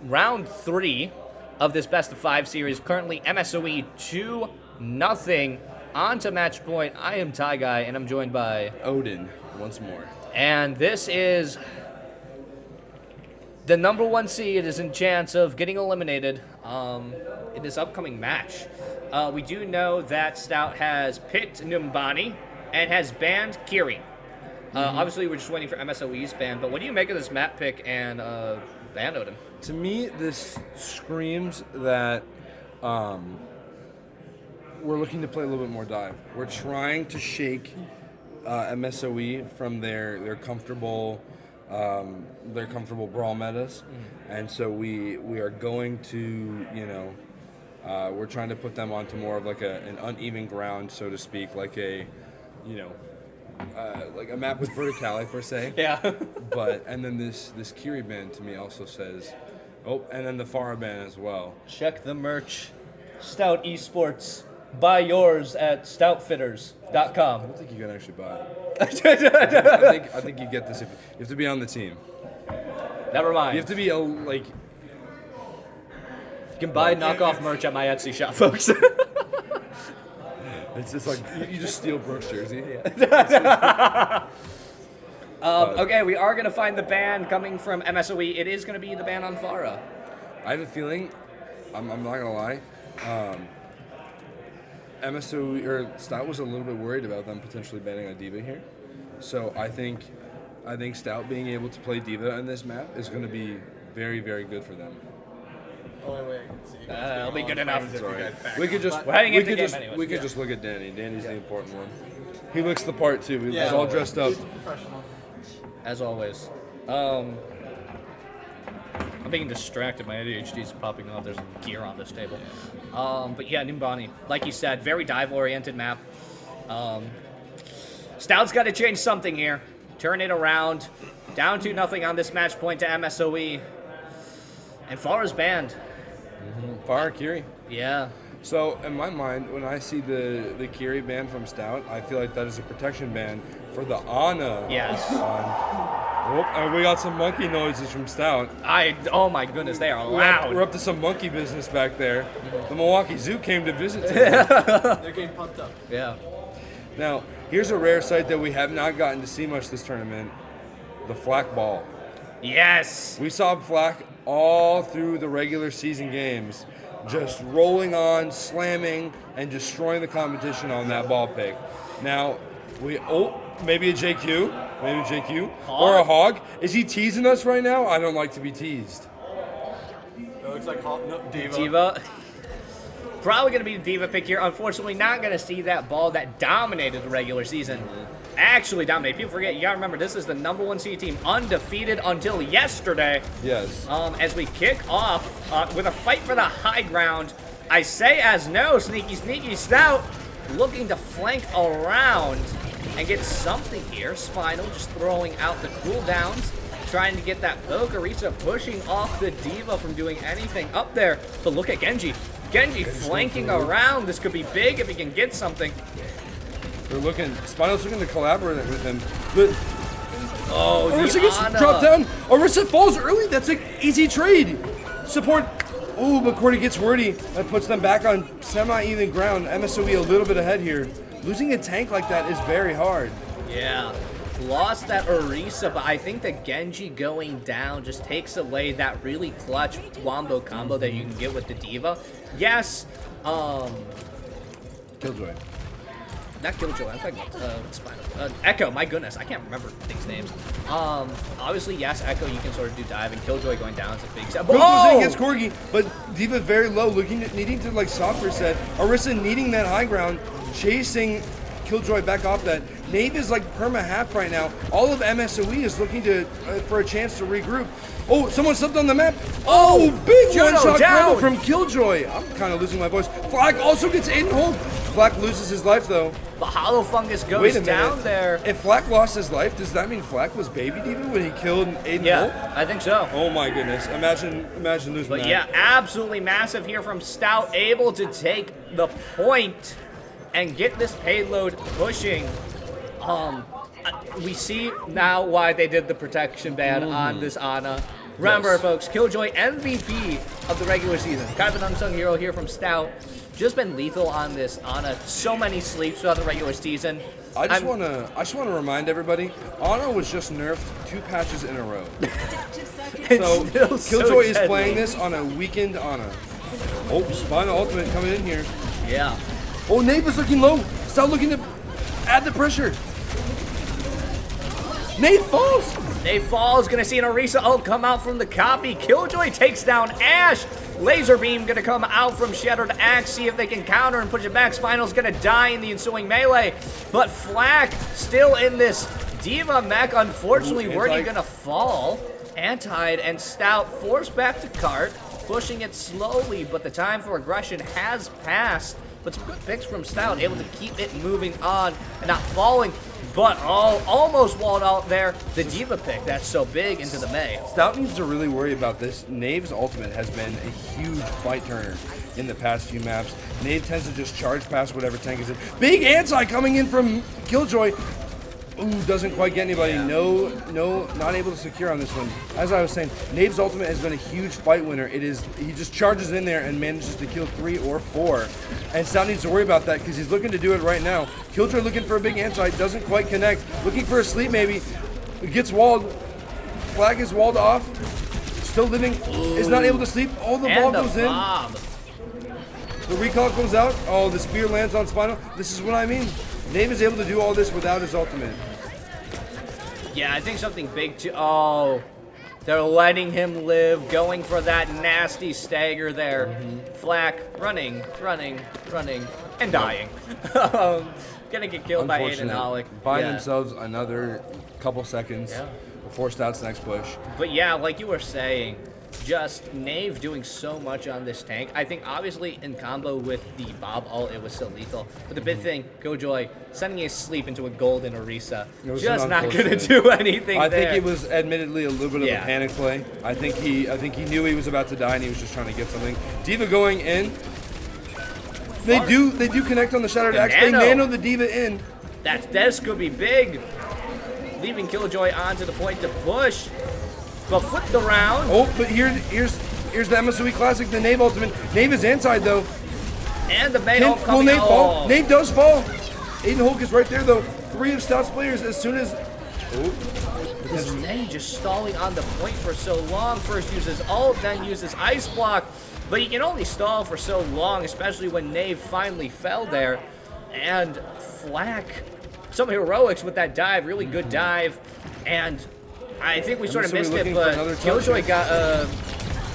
[SPEAKER 11] round 3 of this best of 5 series. Currently MSOE 2-0. On to match point. I am Ty Guy, and I'm joined by
[SPEAKER 1] Odin once more.
[SPEAKER 11] And this is the number 1 seed is in chance of getting eliminated in this upcoming match. We do know that Stout has picked Numbani and has banned Kiri. Obviously, we're just waiting for MSOE's ban, but what do you make of this map pick and ban Odin?
[SPEAKER 1] To me, this screams that we're looking to play a little bit more dive. We're trying to shake MSOE from their comfortable brawl metas, and so we are going to, we're trying to put them onto more of like an uneven ground, so to speak, like a, like a map with verticality per se.
[SPEAKER 11] Yeah.
[SPEAKER 1] And then this Kiri ban to me also says Oh, and then the Farah ban as well.
[SPEAKER 11] Check the merch. Stout Esports. Buy yours at stoutfitters.com.
[SPEAKER 1] I don't think you can actually buy it. I think you get this if you have to be on the team.
[SPEAKER 11] Never mind.
[SPEAKER 1] You have to be like.
[SPEAKER 11] You can buy knockoff merch at my Etsy shop, folks.
[SPEAKER 1] It's just like you just steal Brooks' jersey.
[SPEAKER 11] Okay, we are going to find the ban coming from MSOE. It is going to be the ban on Farah.
[SPEAKER 1] I have a feeling, I'm not going to lie, MSOE, or Stout was a little bit worried about them potentially banning a D.Va here. So I think Stout being able to play D.Va in this map is going to be very, very good for them.
[SPEAKER 11] That'll be good enough.
[SPEAKER 1] We could just we could just look at Danny. Danny's the important one. He looks the part too. He's all dressed up.
[SPEAKER 11] As always. I'm being distracted. My ADHD is popping off. There's gear on this table. But yeah, Nimbani, like you said, very dive-oriented map. Stout's got to change something here. Turn it around. Down 2-0 on this match point to MSOE. And Farah's banned.
[SPEAKER 1] Farah Kiri.
[SPEAKER 11] Yeah.
[SPEAKER 1] So in my mind, when I see the Kiri ban from Stout, I feel like that is a protection ban for the Ana.
[SPEAKER 11] Yes.
[SPEAKER 1] And we got some monkey noises from Stout.
[SPEAKER 11] Oh my goodness, they are loud.
[SPEAKER 1] We're up to some monkey business back there. The Milwaukee Zoo came to visit today.
[SPEAKER 2] They're getting pumped up.
[SPEAKER 11] Yeah.
[SPEAKER 1] Now, here's a rare sight that we have not gotten to see much this tournament. The flak ball.
[SPEAKER 11] Yes.
[SPEAKER 1] We saw flak all through the regular season games, just rolling on, slamming, and destroying the competition on that ball pick. Now, maybe a JQ, or a hog. Is he teasing us right now? I don't like to be teased.
[SPEAKER 2] It looks like D.Va.
[SPEAKER 11] D.Va. Probably going to be the D.Va pick here. Unfortunately, not going to see that ball that dominated the regular season. Actually dominated. People forget, you got to remember, this is the #1 seed team, undefeated until yesterday.
[SPEAKER 1] Yes.
[SPEAKER 11] As we kick off with a fight for the high ground. I say as no, sneaky Stout looking to flank around and get something here. Spinal just throwing out the cooldowns, trying to get that poke. Arisa pushing off the D.Va from doing anything up there. But look at Genji. Genji flanking around. This could be big if he can get something.
[SPEAKER 1] Spinal's looking to collaborate with him. But Arisa gets
[SPEAKER 11] Ana.
[SPEAKER 1] dropped down. Arisa falls early. That's an easy trade. Support. Oh, but Cordy gets wordy. That puts them back on semi-even ground. MSOE a little bit ahead here. Losing a tank like that is very hard.
[SPEAKER 11] Yeah. Lost that Arisa, but I think the Genji going down just takes away that really clutch wombo combo that you can get with the D.Va. Yes,
[SPEAKER 1] Killjoy.
[SPEAKER 11] Not Killjoy, I'm talking about Spinal. Echo, my goodness, I can't remember these names. Obviously, yes, Echo, you can sort of do dive, and Killjoy going down is a big step.
[SPEAKER 1] Killjoy gets Corgi, but D.Va very low, needing to like soft reset. Arisa needing that high ground, chasing Killjoy back off that. Nave is like perma half right now. All of MSOE is looking to for a chance to regroup. Oh, someone slipped on the map. Oh, big one-shot combo from Killjoy. I'm kind of losing my voice. Flak also gets Aiden hold. Flak loses his life though.
[SPEAKER 11] But Hollow Fungus goes down there.
[SPEAKER 1] If Flak lost his life, does that mean Flak was baby D.Va when he killed Aiden
[SPEAKER 11] Yeah,
[SPEAKER 1] Holt?
[SPEAKER 11] I think so.
[SPEAKER 1] Oh my goodness. Imagine losing
[SPEAKER 11] But
[SPEAKER 1] that.
[SPEAKER 11] yeah, absolutely massive here from Stout, able to take the point and get this payload pushing. We see now why they did the protection ban on this Ana. Remember, folks, Killjoy MVP of the regular season. Kind of an unsung hero here from Stout. Just been lethal on this Ana. So many sleeps throughout the regular season.
[SPEAKER 1] I just want to remind everybody, Ana was just nerfed 2 patches in a row. So Killjoy is playing this on a weakened Ana. Oh, Spinal Ultimate coming in here.
[SPEAKER 11] Yeah.
[SPEAKER 1] Oh, Nave is looking low. Stout looking to add the pressure. Nave falls.
[SPEAKER 11] Nave falls. Gonna see an Orisa ult come out from the copy. Killjoy takes down Ash. Laser beam gonna come out from Shattered Axe. See if they can counter and push it back. Spinal's gonna die in the ensuing melee. But Flak still in this D.Va mech. Unfortunately, Wordy gonna fall. Antied and Stout forced back to cart. Pushing it slowly, but the time for aggression has passed. But some good picks from Stout, able to keep it moving on and not falling. but almost walled out there. The Diva pick, that's so big into the Mei.
[SPEAKER 1] Stout needs to really worry about this. Knave's ultimate has been a huge fight turner in the past few maps. Knave tends to just charge past whatever tank is in. Big anti coming in from Killjoy. Ooh, doesn't quite get anybody. No, not able to secure on this one. As I was saying, Knave's ultimate has been a huge fight winner. He just charges in there and manages to kill 3 or 4. And Stout needs to worry about that because he's looking to do it right now. Killjoy looking for a big anti, doesn't quite connect. Looking for a sleep maybe. Gets walled. Flag is walled off. Still living. Is not able to sleep. Oh, the ball goes in. The recall goes out. Oh, the spear lands on Spinal. This is what I mean. Knave is able to do all this without his ultimate.
[SPEAKER 11] Yeah, I think something big too. Oh, they're letting him live, going for that nasty stagger there. Flack running, and dying. Gonna get killed by Aiden Holic.
[SPEAKER 1] Buying themselves another couple seconds before Stout's next push.
[SPEAKER 11] But yeah, like you were saying, just Knave doing so much on this tank. I think obviously in combo with the Bob ult, it was so lethal. But the big thing, Killjoy sending his sleep into a golden Orisa. Just not gonna do anything
[SPEAKER 1] I think it was admittedly a little bit of a panic play. I think he knew he was about to die and he was just trying to get something. Diva going in. They do connect on the Shattered Axe. They nano the Diva in.
[SPEAKER 11] This could be big. Leaving Killjoy onto the point to push. But flipped around.
[SPEAKER 1] Oh, but here's the MSOE Classic, the Knave ultimate. Knave is anti though.
[SPEAKER 11] And the Mei ult coming
[SPEAKER 1] Knave
[SPEAKER 11] out.
[SPEAKER 1] fall? Knave does fall. Aiden Hulk is right there though. 3 of Stout's players as soon as.
[SPEAKER 11] This Mei just stalling on the point for so long. First uses ult, then uses Ice Block. But you can only stall for so long, especially when Knave finally fell there. And Flack, some heroics with that dive, really good dive. And I think we sort of missed it, but Killjoy got a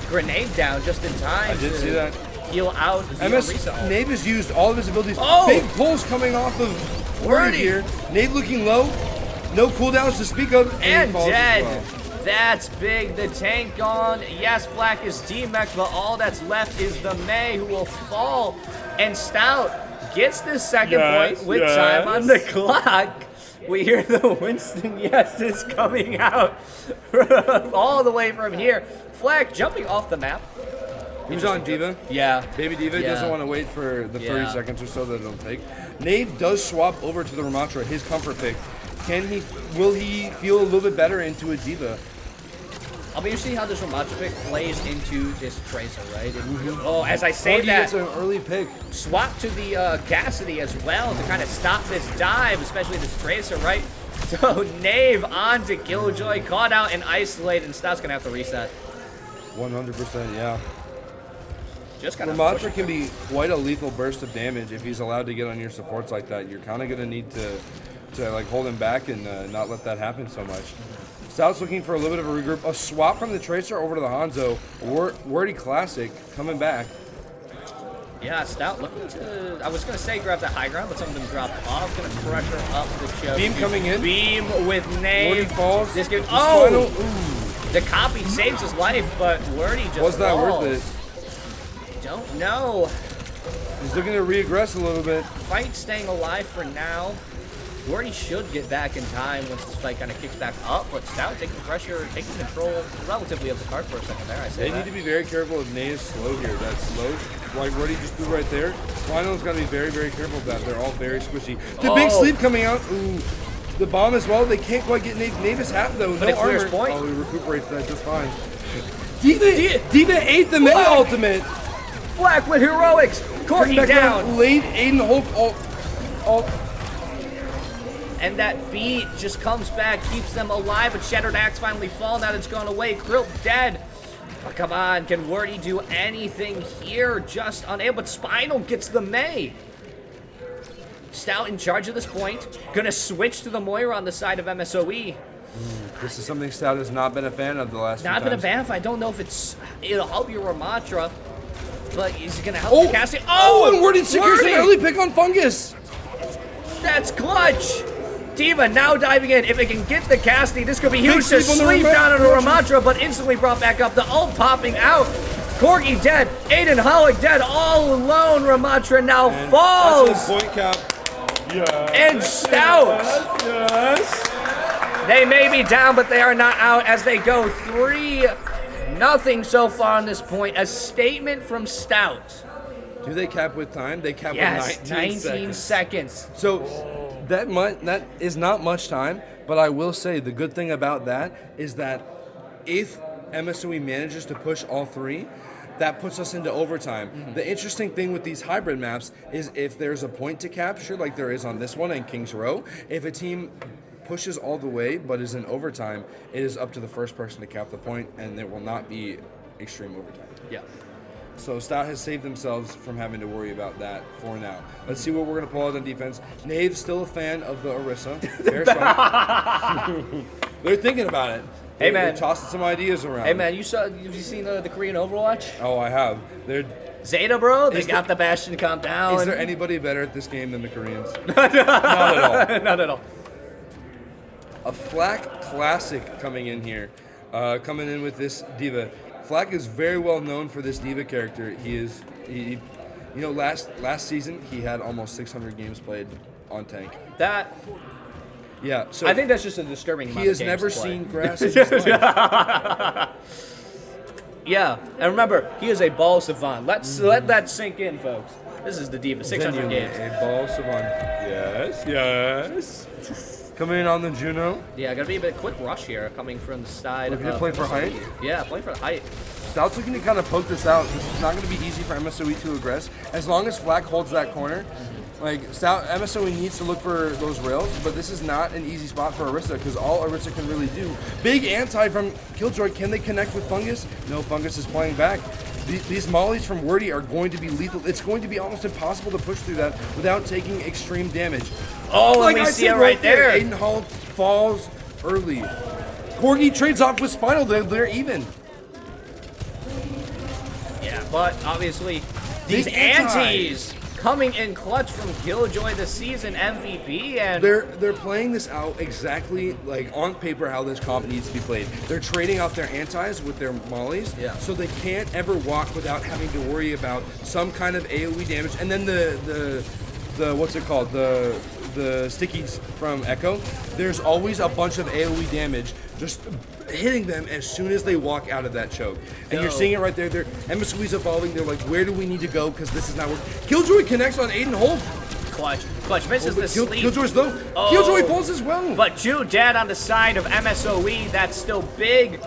[SPEAKER 11] grenade down just in time.
[SPEAKER 1] I did see that.
[SPEAKER 11] Heal out.
[SPEAKER 1] Knave has used all of his abilities.
[SPEAKER 11] Oh!
[SPEAKER 1] Big pulls coming off of Wordy here. Knave looking low. No cooldowns to speak of.
[SPEAKER 11] And
[SPEAKER 1] falls
[SPEAKER 11] dead.
[SPEAKER 1] As well.
[SPEAKER 11] That's big. The tank gone. Yes, Flack is D-Mech, but all that's left is the Mei who will fall. And Stout gets the second point with time on the clock. We hear the Winston yeses coming out all the way from here. Flack jumping off the map.
[SPEAKER 1] Who's on Diva?
[SPEAKER 11] Yeah.
[SPEAKER 1] Baby Diva doesn't want to wait for the 30 seconds or so that it'll take. Knave does swap over to the Ramatra, his comfort pick. Will he feel a little bit better into a Diva?
[SPEAKER 11] I'll be interested to see how this Ramatra pick plays into this Tracer, right? Oh, as I say that,
[SPEAKER 1] it's an early pick.
[SPEAKER 11] Swap to the Cassidy as well to kind of stop this dive, especially this Tracer, right? So Knave on to Killjoy, caught out and isolated, and Stout's gonna have to reset.
[SPEAKER 1] 100%, yeah.
[SPEAKER 11] Just kind of
[SPEAKER 1] Ramatra can be quite a lethal burst of damage if he's allowed to get on your supports like that. You're kind of gonna need to like hold him back and not let that happen so much. Stout's looking for a little bit of a regroup. A swap from the Tracer over to the Hanzo. Wordy Classic coming back.
[SPEAKER 11] Yeah, Stout looking to, I was going to say grab the high ground, but some of them dropped off. Going to pressure up the choke.
[SPEAKER 1] Beam coming in.
[SPEAKER 11] Beam with Knave.
[SPEAKER 1] Wordy falls.
[SPEAKER 11] This game, the copy saves his life, but Wordy just
[SPEAKER 1] Was that
[SPEAKER 11] falls.
[SPEAKER 1] worth it?
[SPEAKER 11] Don't know.
[SPEAKER 1] He's looking to regress a little bit.
[SPEAKER 11] Fight staying alive for now. Wordy should get back in time once this fight kind of kicks back up, but Stout taking pressure, taking control relatively of the card for a second there, I say
[SPEAKER 1] They need to be very careful if Nate is slow here. That's slow. Like Wordy just threw right there. Spinal's got to be very, very careful of that. They're all very squishy. The big sleep coming out. Ooh. The bomb as well. They can't quite get Nate. Nate is half though. No armor.
[SPEAKER 11] Point.
[SPEAKER 1] Oh, he recuperates that just fine. Diva ate the Mei ultimate.
[SPEAKER 11] Flack with heroics. Corky down.
[SPEAKER 1] Late Aiden Hulk ult.
[SPEAKER 11] And that beat just comes back, keeps them alive, but Shattered Axe finally fall. Now it's gone away. Krill dead. But come on, can Wordy do anything here? Just unable, but Spinal gets the Mei. Stout in charge of this point. Gonna switch to the Moira on the side of MSOE.
[SPEAKER 1] This is something Stout has not been a fan of the last few times.
[SPEAKER 11] Not been a fan of. I don't know if it'll help your Ramatra, but is it gonna help your casting?
[SPEAKER 1] Oh, and Wordy secures an early pick on Fungus.
[SPEAKER 11] That's clutch. Diva now diving in. If it can get the casting, this could be huge to sleep down on a Ramatra, but instantly brought back up. The ult popping out. Corgi dead. Aiden Holic dead. All alone. Ramatra now falls.
[SPEAKER 1] That's his point cap.
[SPEAKER 11] And Stout.
[SPEAKER 4] Yes.
[SPEAKER 11] They may be down, but they are not out as they go 3-0 so far on this point. A statement from Stout.
[SPEAKER 1] Do they cap with time? They cap
[SPEAKER 11] Yes,
[SPEAKER 1] with
[SPEAKER 11] 19 seconds.
[SPEAKER 1] So that is not much time, but I will say the good thing about that is that if MSOE manages to push all three, that puts us into overtime. The interesting thing with these hybrid maps is if there's a point to capture, like there is on this one and Kings Row, if a team pushes all the way but is in overtime, it is up to the first person to cap the point, and there will not be extreme overtime.
[SPEAKER 11] Yeah.
[SPEAKER 1] So Stout has saved themselves from having to worry about that for now. Let's see what we're going to pull out on defense. Nave's still a fan of the Orisa. They're thinking about it.
[SPEAKER 11] Hey, man.
[SPEAKER 1] They're tossing some ideas around.
[SPEAKER 11] Hey man, have you seen the Korean Overwatch?
[SPEAKER 1] Oh, I have.
[SPEAKER 11] Zeta, bro. They got the Bastion to calm down.
[SPEAKER 1] Is there anybody better at this game than the Koreans? Not at all.
[SPEAKER 11] Not at all.
[SPEAKER 1] A Flak classic coming in here, coming in with this diva. Flak is very well known for this diva character. Last season he had almost 600 games played on tank. Yeah, so
[SPEAKER 11] I think that's just a disturbing amount
[SPEAKER 1] he has
[SPEAKER 11] of games
[SPEAKER 1] never
[SPEAKER 11] to play.
[SPEAKER 1] seen grass in his life.
[SPEAKER 11] Yeah, and remember, he is a ball savant. Let that sink in, folks. This is the diva, 600 games.
[SPEAKER 1] A ball savant. Yes. Coming in on the Juno.
[SPEAKER 11] Yeah, gotta be a bit quick rush here coming from the side.
[SPEAKER 1] Looking to play for height?
[SPEAKER 11] Yeah, play for the height.
[SPEAKER 1] Stout's looking to kind of poke this out. This is not going to be easy for MSOE to aggress. As long as Flak holds that corner, like MSOE needs to look for those rails, but this is not an easy spot for Orisa because all Orisa can really do. Big anti from Killjoy. Can they connect with Fungus? No, Fungus is playing back. These mollies from Wordy are going to be lethal. It's going to be almost impossible to push through that without taking extreme damage.
[SPEAKER 11] Oh, like and we see it right there.
[SPEAKER 1] Aiden Hall falls early. Corgi trades off with Spinal. They're even.
[SPEAKER 11] Yeah, but obviously these antis coming in clutch from Killjoy, the season MVP, and
[SPEAKER 1] they're playing this out exactly like on paper how this comp needs to be played. They're trading off their antis with their mollies, so they can't ever walk without having to worry about some kind of AoE damage. And then the what's it called, the stickies from Echo. There's always a bunch of AoE damage just hitting them as soon as they walk out of that choke. And you're seeing it right there. MSOE's evolving. They're like, where do we need to go? Because this is not working. Killjoy connects on Aiden Holt.
[SPEAKER 11] Clutch misses the sleep.
[SPEAKER 1] Killjoy's low. Killjoy falls as well.
[SPEAKER 11] But Jude dead on the side of MSOE. That's still big.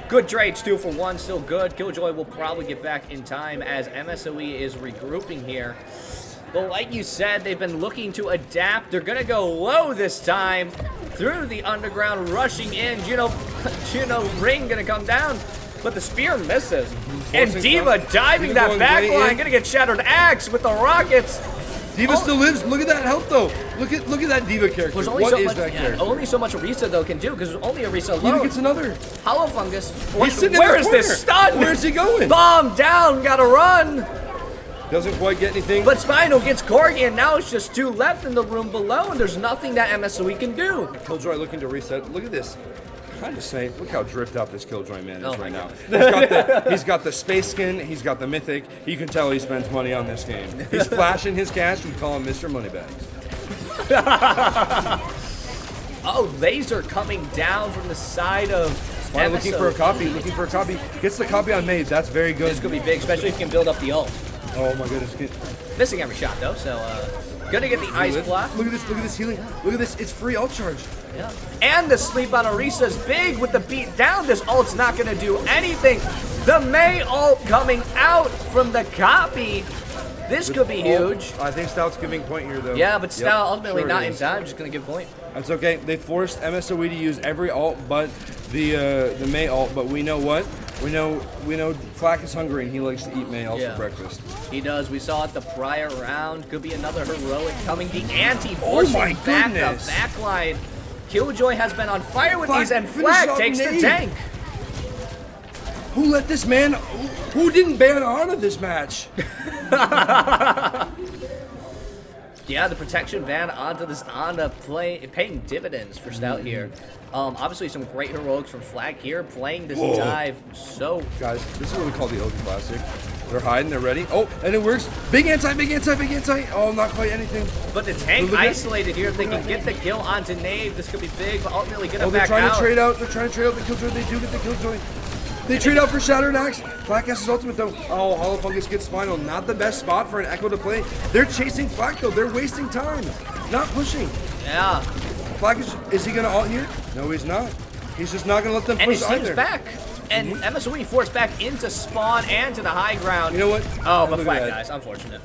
[SPEAKER 11] Good trades, 2 for 1, still good. Killjoy will probably get back in time as MSOE is regrouping here. But like you said, they've been looking to adapt. They're going to go low this time through the underground, rushing in. Juno Ring going to come down, but the spear misses. And Diva diving that back line, going to get Shattered Axe with the rockets.
[SPEAKER 1] Diva still lives. Look at that health, though. Look at that Diva character. What is that character?
[SPEAKER 11] Only so much Orisa, though, can do, because there's only Orisa alone.
[SPEAKER 1] Diva gets another.
[SPEAKER 11] Hollow Fungus.
[SPEAKER 1] Where is this stun? Where's he going?
[SPEAKER 11] Bomb down, gotta run.
[SPEAKER 1] Doesn't quite get anything.
[SPEAKER 11] But Spino gets Corgi, and now it's just 2 left in the room below, and there's nothing that MSOE can do.
[SPEAKER 1] Killjoy looking to reset. Look at this. I'm just saying, look how dripped out this Killjoy man is right now. He's got the space skin, he's got the mythic. You can tell he spends money on this game. He's flashing his cash. We call him Mr. Moneybags.
[SPEAKER 11] Oh, laser coming down from the side of
[SPEAKER 1] Spino looking for a copy. Gets the copy on Maze. That's very good.
[SPEAKER 11] This could be big, especially if you can build up the ult.
[SPEAKER 1] Oh my goodness.
[SPEAKER 11] Missing every shot though, so gonna get the ice block.
[SPEAKER 1] Look at this healing. Look at this, it's free ult charge.
[SPEAKER 11] Yeah. And the sleep on Orisa is big with the beat down. This ult's not gonna do anything. The May ult coming out from the copy. This could be huge.
[SPEAKER 1] I think Stout's giving point here though.
[SPEAKER 11] Yeah, but Stout ultimately not in time, just gonna give point.
[SPEAKER 1] That's okay. They forced MSOE to use every ult but the May ult, but we know what? We know Flak is hungry and he likes to eat May ult for breakfast.
[SPEAKER 11] He does. We saw it the prior round. Could be another heroic coming. The anti-forcing back the backline. Killjoy has been on fire with these, and Flak takes the tank.
[SPEAKER 1] Who let this man? Who didn't ban Ana this match?
[SPEAKER 11] Yeah, the protection ban onto this Ana paying dividends for Stout here. Obviously some great heroics from Flak here, playing this dive so...
[SPEAKER 1] Guys, this is what we call the OG Classic. They're hiding. They're ready. Oh, and it works. Big anti, big anti, big anti. Oh, not quite anything.
[SPEAKER 11] But the tank isolated here. If they can get the kill onto Nave, this could be big, but ultimately get him
[SPEAKER 1] they're
[SPEAKER 11] back
[SPEAKER 1] trying
[SPEAKER 11] out.
[SPEAKER 1] to trade out. They're trying to trade out the Killjoy. They do get the Killjoy. They trade out for Shattered Axe. Flak has his ultimate though. Oh, Hollow Fungus gets Spinal. Not the best spot for an Echo to play. They're chasing Flak though. They're wasting time. Not pushing.
[SPEAKER 11] Yeah.
[SPEAKER 1] Flak is he going to ult here? No, he's not. He's just not going to let them
[SPEAKER 11] And
[SPEAKER 1] push
[SPEAKER 11] his team's
[SPEAKER 1] either.
[SPEAKER 11] back. And MSOE forced back into spawn and to the high ground.
[SPEAKER 1] You know what?
[SPEAKER 11] Oh, but
[SPEAKER 1] Look at
[SPEAKER 11] Flak
[SPEAKER 1] that.
[SPEAKER 11] dies. Unfortunate.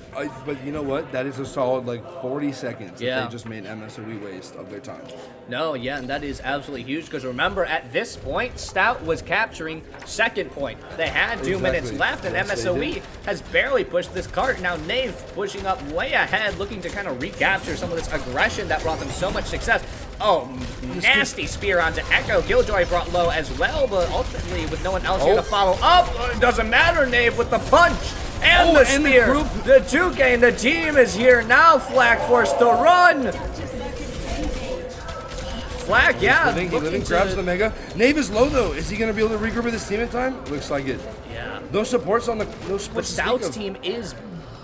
[SPEAKER 1] But you know what? That is a solid like 40 seconds
[SPEAKER 11] Yeah.
[SPEAKER 1] that they just made MSOE waste of their time.
[SPEAKER 11] No, yeah, and that is absolutely huge because remember, at this point, Stout was capturing second point. They had 2 minutes left, and
[SPEAKER 1] Yes, they
[SPEAKER 11] MSOE
[SPEAKER 1] did.
[SPEAKER 11] has barely pushed this cart. Now, Nave pushing up way ahead, looking to kind of recapture some of this aggression that brought them so much success. Oh, nasty spear onto Echo. Killjoy brought low as well, but ultimately, with no one else here to follow up, it doesn't matter, Nave, with the punch. And the
[SPEAKER 1] and the
[SPEAKER 11] spear,
[SPEAKER 1] group.
[SPEAKER 11] the 2K, and the team is here now. Flak forced to run. Flak, yeah.
[SPEAKER 1] Living grabs the Mega. Nave is low though. Is he going to be able to regroup with his team in time? Looks like it.
[SPEAKER 11] Yeah.
[SPEAKER 1] No supports on the. No supports.
[SPEAKER 11] But
[SPEAKER 1] to speak
[SPEAKER 11] Stout's
[SPEAKER 1] of.
[SPEAKER 11] team is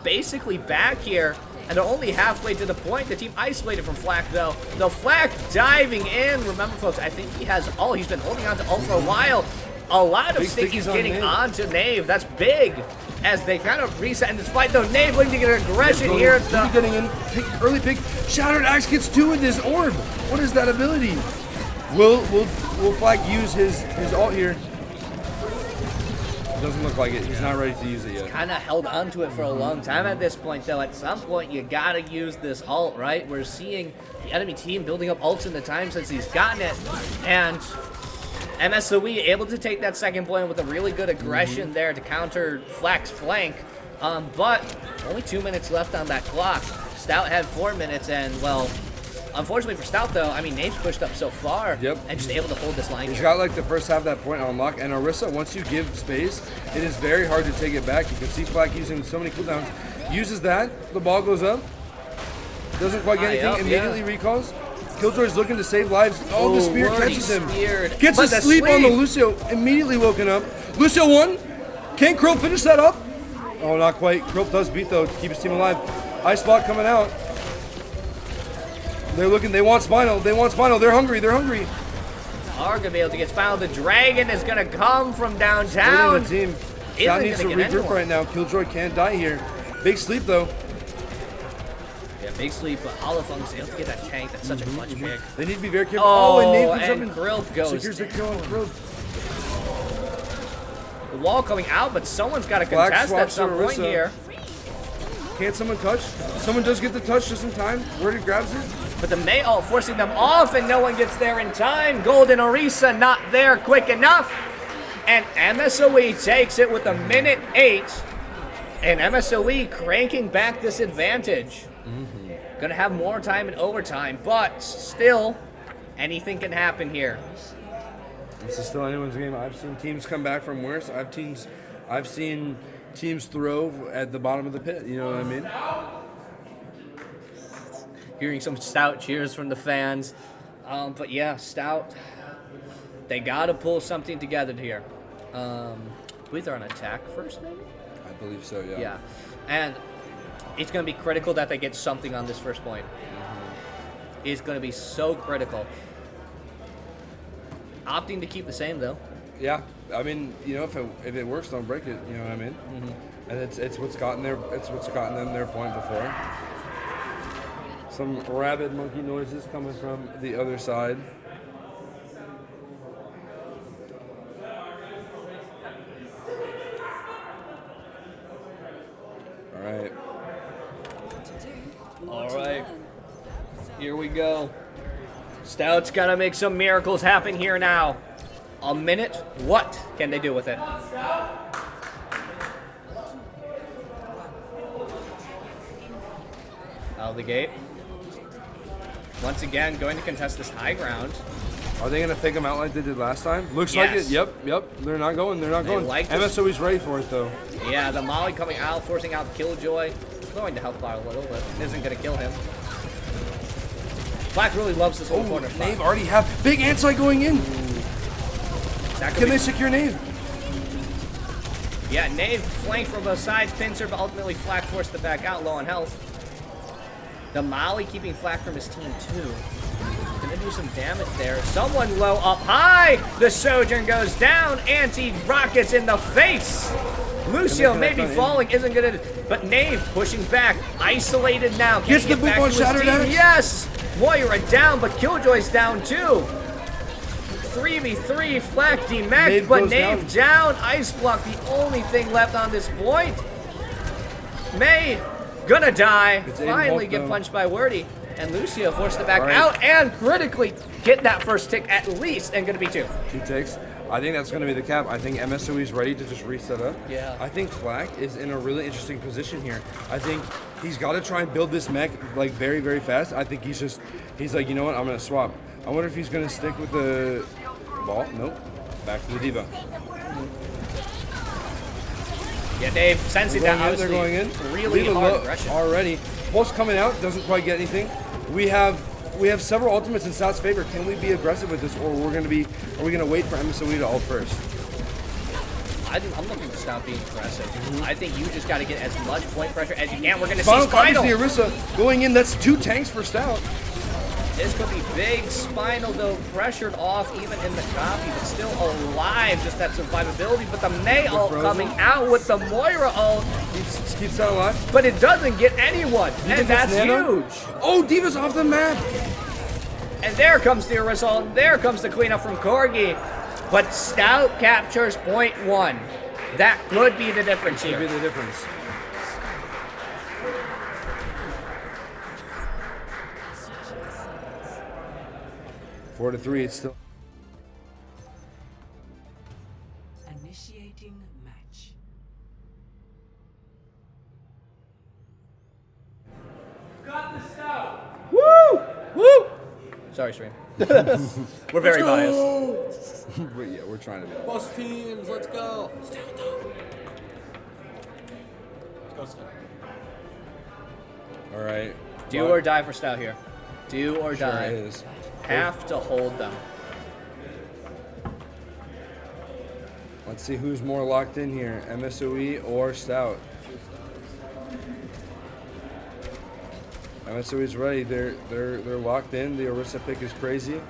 [SPEAKER 11] basically back here, and they're only halfway to the point. The team isolated from Flak though. The Flak diving in. Remember, folks, I think he has ult. He's been holding on to ult for a while. A lot of
[SPEAKER 1] Big
[SPEAKER 11] stickies
[SPEAKER 1] stickies on
[SPEAKER 11] getting
[SPEAKER 1] Nave.
[SPEAKER 11] onto Nave. That's big. As they kind of reset in this fight, though, Nave looking to get an aggression here.
[SPEAKER 1] He's getting in. Early pick. Shattered Axe gets 2 with his orb. What is that ability? Will Flak use his ult here? Doesn't look like it. He's not ready to use it yet.
[SPEAKER 11] Kind of held onto it for a long time at this point, though. At some point, you gotta use this ult, right? We're seeing the enemy team building up ults in the time since he's gotten it, and MSOE able to take that second point with a really good aggression there to counter Flak's flank. But only 2 minutes left on that clock. Stout had 4 minutes, and well, unfortunately for Stout though, I mean, Nave's pushed up so far, and just able to hold this line.
[SPEAKER 1] He's
[SPEAKER 11] here.
[SPEAKER 1] got like the first half of that point on lock, and Orisa, once you give space, it is very hard to take it back. You can see Flak using so many cooldowns. Uses that, the ball goes up, doesn't quite get anything,
[SPEAKER 11] Up,
[SPEAKER 1] immediately recalls. Killjoy's looking to save lives. Oh, the spear
[SPEAKER 11] already
[SPEAKER 1] catches him.
[SPEAKER 11] speared.
[SPEAKER 1] Gets
[SPEAKER 11] But
[SPEAKER 1] a
[SPEAKER 11] the
[SPEAKER 1] sleep on the
[SPEAKER 11] sleep.
[SPEAKER 1] Lucio, immediately woken up. Lucio won. Can Crow finish that up? Oh, not quite. Crow does beat though to keep his team alive. Ice Spot coming out. They're looking, they want Spinal, they're hungry.
[SPEAKER 11] Are gonna be able to get Spinal. The Dragon is gonna come from downtown.
[SPEAKER 1] The team.
[SPEAKER 11] Isn't
[SPEAKER 1] Stout needs to
[SPEAKER 11] gonna get
[SPEAKER 1] regroup
[SPEAKER 11] anyone.
[SPEAKER 1] right now. Killjoy can't die here. Big sleep though.
[SPEAKER 11] Yeah, big sleep, but Holofung's able to get that tank. That's such a clutch pick.
[SPEAKER 1] They need to be very careful.
[SPEAKER 11] Oh,
[SPEAKER 1] and Nave comes up
[SPEAKER 11] and
[SPEAKER 1] and
[SPEAKER 11] Grill goes
[SPEAKER 1] secures the kill on Grill.
[SPEAKER 11] The wall coming out, but someone's got to
[SPEAKER 1] Flak
[SPEAKER 11] contest at
[SPEAKER 1] swaps
[SPEAKER 11] some
[SPEAKER 1] to
[SPEAKER 11] point
[SPEAKER 1] Orisa.
[SPEAKER 11] here.
[SPEAKER 1] Can't someone touch? Someone does get the touch just in time. Where he grabs it.
[SPEAKER 11] But the May ult forcing them off, and no one gets there in time. Golden Orisa not there quick enough. And MSOE takes it with a minute 8. And MSOE cranking back this advantage. Gonna have more time in overtime, but still, anything can happen here.
[SPEAKER 1] This is still anyone's game. I've seen teams come back from worse. I've seen teams throw at the bottom of the pit. You know what I mean?
[SPEAKER 11] Hearing some Stout cheers from the fans. But yeah, Stout, they got to pull something together here. I believe they're on attack first, maybe?
[SPEAKER 1] I believe so, yeah.
[SPEAKER 11] Yeah. And it's going to be critical that they get something on this first point. It's going to be so critical. Opting to keep the same, though.
[SPEAKER 1] Yeah, I mean, you know, if it works, don't break it. You know what I mean? And it's what's gotten them their point before. Some rabid monkey noises coming from the other side. All right.
[SPEAKER 11] Here we go. Stout's got to make some miracles happen here now. A minute. What can they do with it? Out of the gate. Once again, going to contest this high ground.
[SPEAKER 1] Are they going to fake them out like they did last time? Looks
[SPEAKER 11] Yes.
[SPEAKER 1] like it. Yep. They're not going. They're not going.
[SPEAKER 11] like this.
[SPEAKER 1] MSOE's ready for it, though.
[SPEAKER 11] Yeah, the Molly coming out, forcing out Killjoy. Going to help out a little, but isn't going to kill him. Black really loves this whole corner spot.
[SPEAKER 1] Nave already have big anti going in.
[SPEAKER 11] That could
[SPEAKER 1] Can
[SPEAKER 11] be-
[SPEAKER 1] they secure Nave?
[SPEAKER 11] Yeah, Nave flanked from both sides, pincer, but ultimately Flack forced to back out, low on health. The Molly keeping Flack from his team too. Gonna do some damage there. Someone low up high. The Sojourn goes down. Anti-rockets in the face. Lucio maybe falling, isn't gonna, but Nave pushing back, isolated now. Can
[SPEAKER 1] Gets
[SPEAKER 11] he
[SPEAKER 1] the
[SPEAKER 11] get back
[SPEAKER 1] boot on
[SPEAKER 11] to his
[SPEAKER 1] Shattered
[SPEAKER 11] team?
[SPEAKER 1] X.
[SPEAKER 11] Yes! Moira down, but Killjoy's down too. 3v3, Flack
[SPEAKER 1] Nave
[SPEAKER 11] demacked, but
[SPEAKER 1] goes
[SPEAKER 11] Nave down. Ice block, the only thing left on this point. May, gonna die. Finally get punched by Wordy. And Lucio forced to back out and critically get that first tick at least, and gonna be 2.
[SPEAKER 1] 2 ticks. I think that's going to be the cap. I think MSOE is ready to just reset up.
[SPEAKER 11] Yeah.
[SPEAKER 1] I think Flack is in a really interesting position here. I think he's got to try and build this mech like very, very fast. I think he's like, you know what, I'm going to swap. I wonder if he's going to stick with the ball. Nope. Back to the Diva.
[SPEAKER 11] Yeah, Dave, sensing that
[SPEAKER 1] They're going in.
[SPEAKER 11] Really hard aggression.
[SPEAKER 1] Already. Pulse coming out, doesn't quite get anything. We have several ultimates in Stout's favor. Can we be aggressive with this, or are we gonna wait for MSOE to ult first?
[SPEAKER 11] I'm looking to Stout being aggressive. I think you just got to get as much point pressure as you can. We're gonna
[SPEAKER 1] Spinal
[SPEAKER 11] see Spinal.
[SPEAKER 1] the Orisa going in. That's 2 tanks for Stout.
[SPEAKER 11] This could be big. Spinal, though, pressured off even in the copy, but still alive. Just that survivability. But the May ult coming out with the Moira ult.
[SPEAKER 1] Keeps that alive.
[SPEAKER 11] But it doesn't get anyone. And that's huge.
[SPEAKER 1] Oh, Diva's off the map.
[SPEAKER 11] And there comes the Orisa ult. And there comes the cleanup from Corgi. But Stout captures point 1. That could be the difference here.
[SPEAKER 1] Could be the difference. Four to 3, it's still.
[SPEAKER 14] Initiating match.
[SPEAKER 10] Got the Stout.
[SPEAKER 11] Woo! Woo! Sorry, stream. We're very biased.
[SPEAKER 1] Yeah, we're trying to be.
[SPEAKER 2] Both teams, let's go. Let's go.
[SPEAKER 1] All right.
[SPEAKER 11] Do or die for Stout here. Do or
[SPEAKER 1] Sure
[SPEAKER 11] die.
[SPEAKER 1] is.
[SPEAKER 11] Have to hold them.
[SPEAKER 1] Let's see who's more locked in here, MSOE or Stout. MSOE's ready. They're locked in. The Orisa pick is crazy.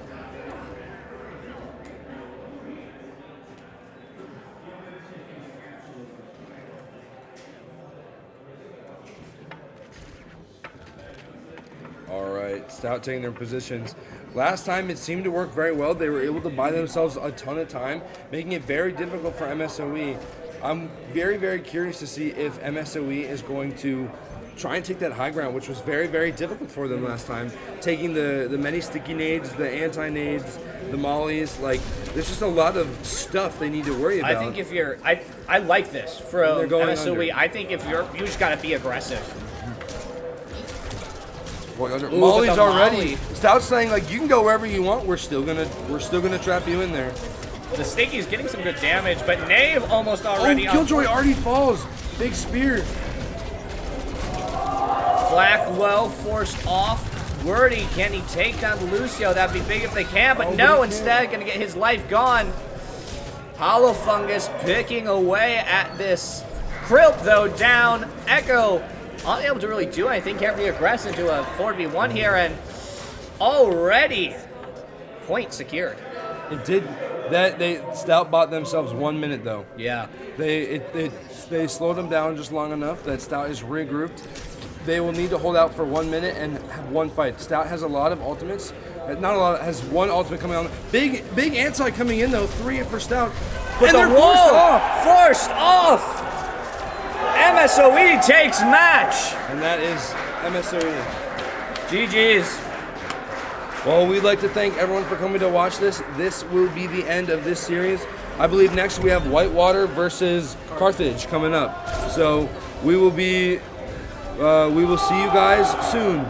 [SPEAKER 1] All right, Stout taking their positions. Last time it seemed to work very well. They were able to buy themselves a ton of time, making it very difficult for MSOE. I'm very, very curious to see if MSOE is going to try and take that high ground, which was very, very difficult for them last time. Taking the many sticky nades, the anti-nades, the mollies, like there's just a lot of stuff they need to worry about.
[SPEAKER 11] I think if you're, I like this from MSOE.
[SPEAKER 1] Under.
[SPEAKER 11] I think if you just got to be aggressive. Ooh,
[SPEAKER 1] Molly's
[SPEAKER 11] but the
[SPEAKER 1] already.
[SPEAKER 11] Molly.
[SPEAKER 1] Stout's saying like you can go wherever you want. We're still gonna trap you in there.
[SPEAKER 11] The Stinky's getting some good damage, but Nave almost already.
[SPEAKER 1] Oh, Killjoy already falls. Big spear.
[SPEAKER 11] Flack low, forced off. Wordy, can he take down Lucio? That'd be big if they can, but no, instead gonna get his life gone. Hollow Fungus picking away at this. Krilp though down. Echo unable to really do anything. Can't be aggressive into a 4v1 here, and already point secured.
[SPEAKER 1] It did that. Stout bought themselves 1 minute though.
[SPEAKER 11] Yeah.
[SPEAKER 1] They slowed them down just long enough that Stout is regrouped. They will need to hold out for 1 minute and have one fight. Stout has a lot of ultimates. Not a lot. Has one ultimate coming on. Big anti coming in though. 3 for Stout.
[SPEAKER 11] But
[SPEAKER 1] and
[SPEAKER 11] the
[SPEAKER 1] they're
[SPEAKER 11] wall
[SPEAKER 1] forced off.
[SPEAKER 11] MSOE takes match.
[SPEAKER 1] And that is MSOE.
[SPEAKER 11] GG's.
[SPEAKER 1] Well, we'd like to thank everyone for coming to watch this. This will be the end of this series. I believe next we have Whitewater versus Carthage coming up. So we will see you guys soon.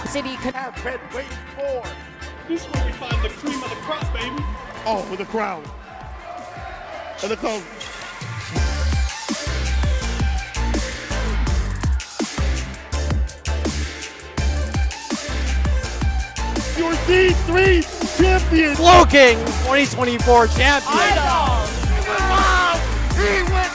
[SPEAKER 9] City could have been waiting for. This is where we find the cream of the crop, baby. Oh, with the crown. And the cone. Your D3 champion.
[SPEAKER 10] Slow King 2024 champion.
[SPEAKER 9] He went wild. He went wild.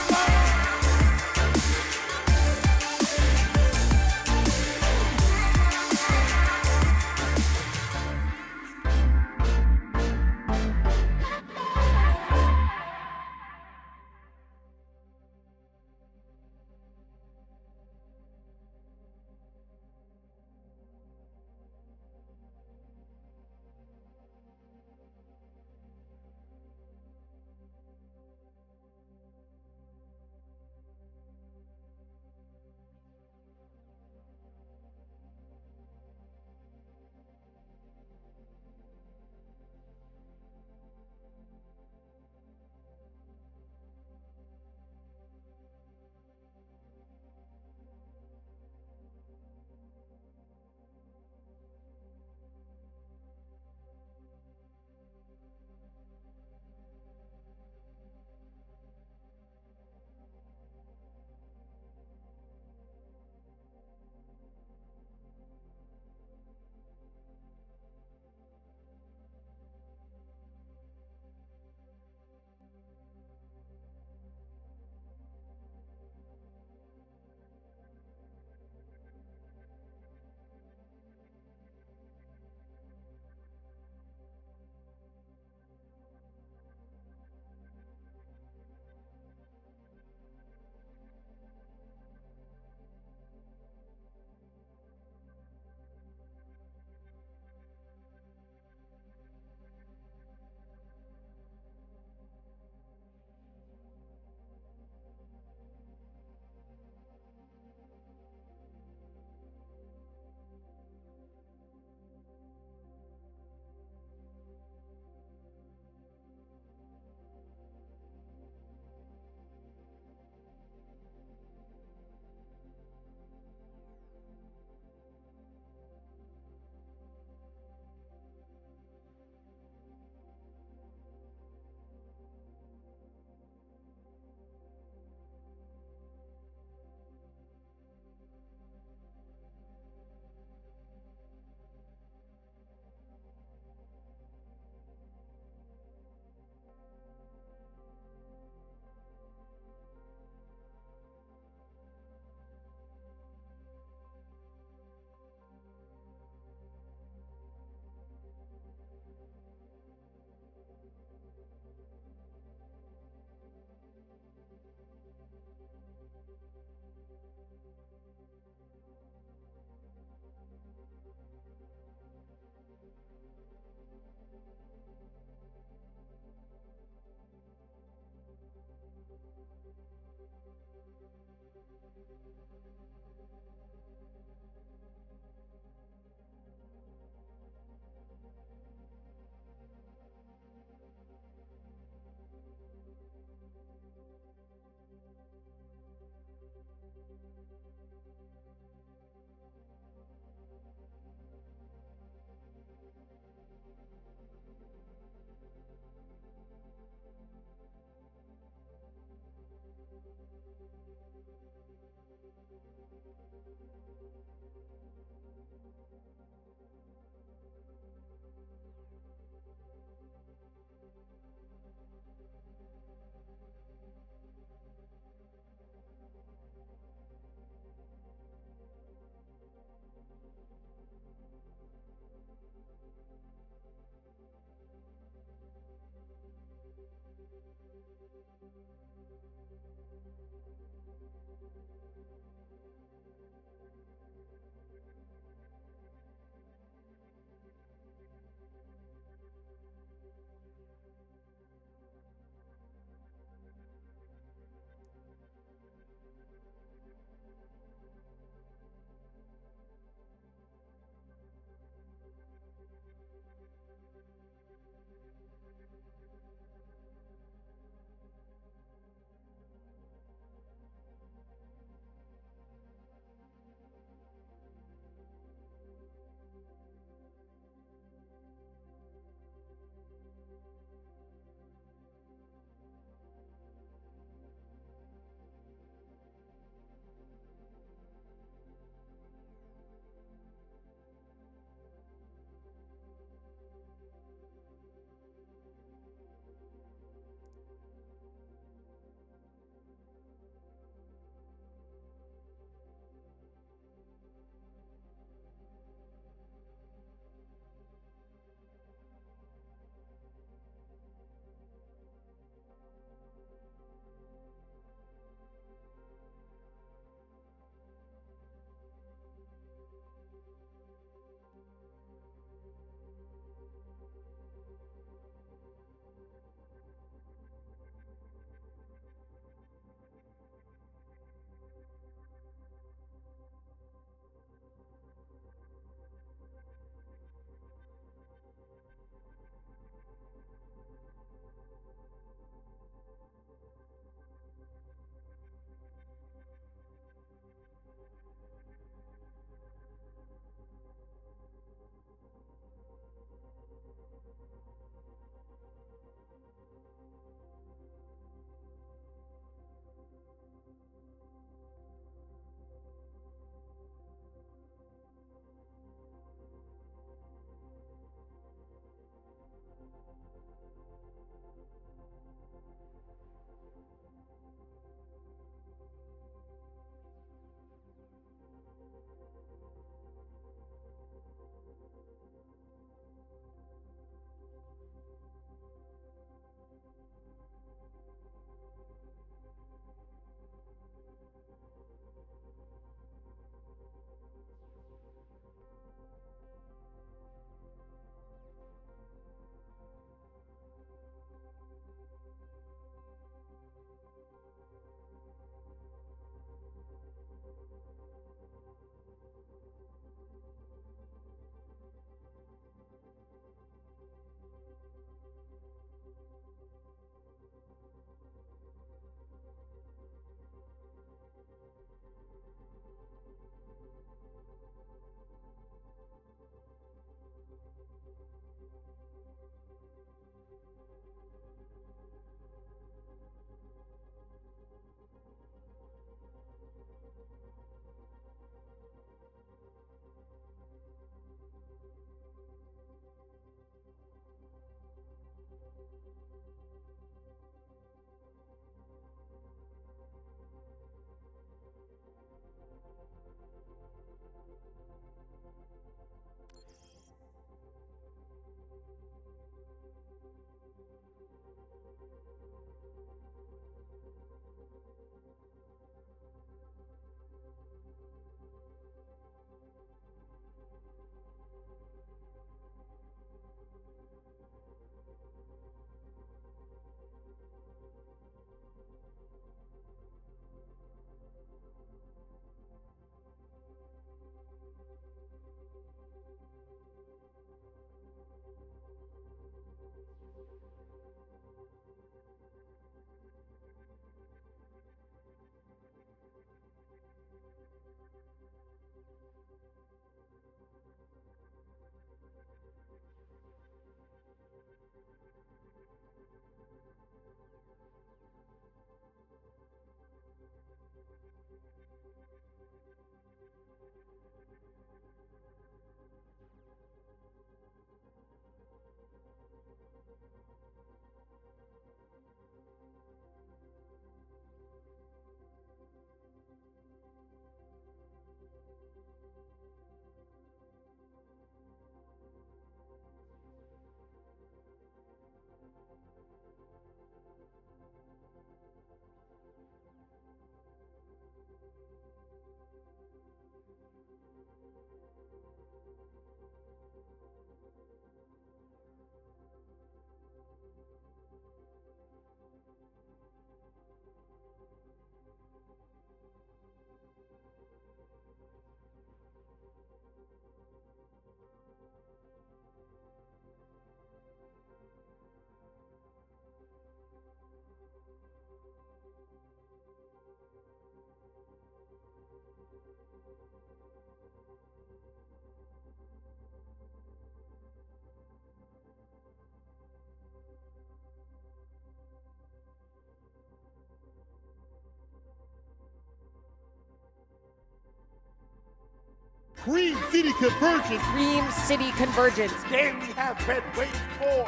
[SPEAKER 9] Cream City Convergence.
[SPEAKER 10] Cream City Convergence.
[SPEAKER 9] Day we have been waiting for.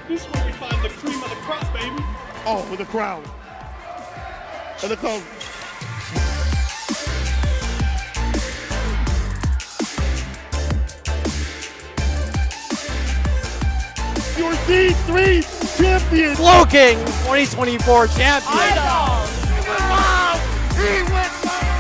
[SPEAKER 9] This is where we find the cream of the crop, baby. Oh, with the crown. And the cone. Your D3 champion.
[SPEAKER 10] Floking 2024 champion.
[SPEAKER 9] He went wild. He went wild.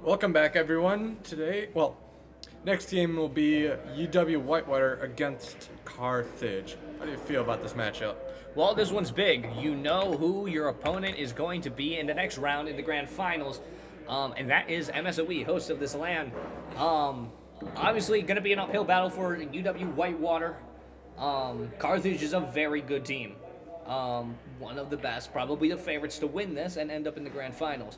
[SPEAKER 2] Welcome back, everyone. Next game will be UW Whitewater against Carthage. How do you feel about this matchup?
[SPEAKER 11] Well, this one's big. You know who your opponent is going to be in the next round in the grand finals, and that is MSOE, host of this LAN. Obviously, going to be an uphill battle for UW Whitewater. Carthage is a very good team. One of the best, probably the favorites to win this and end up in the grand finals.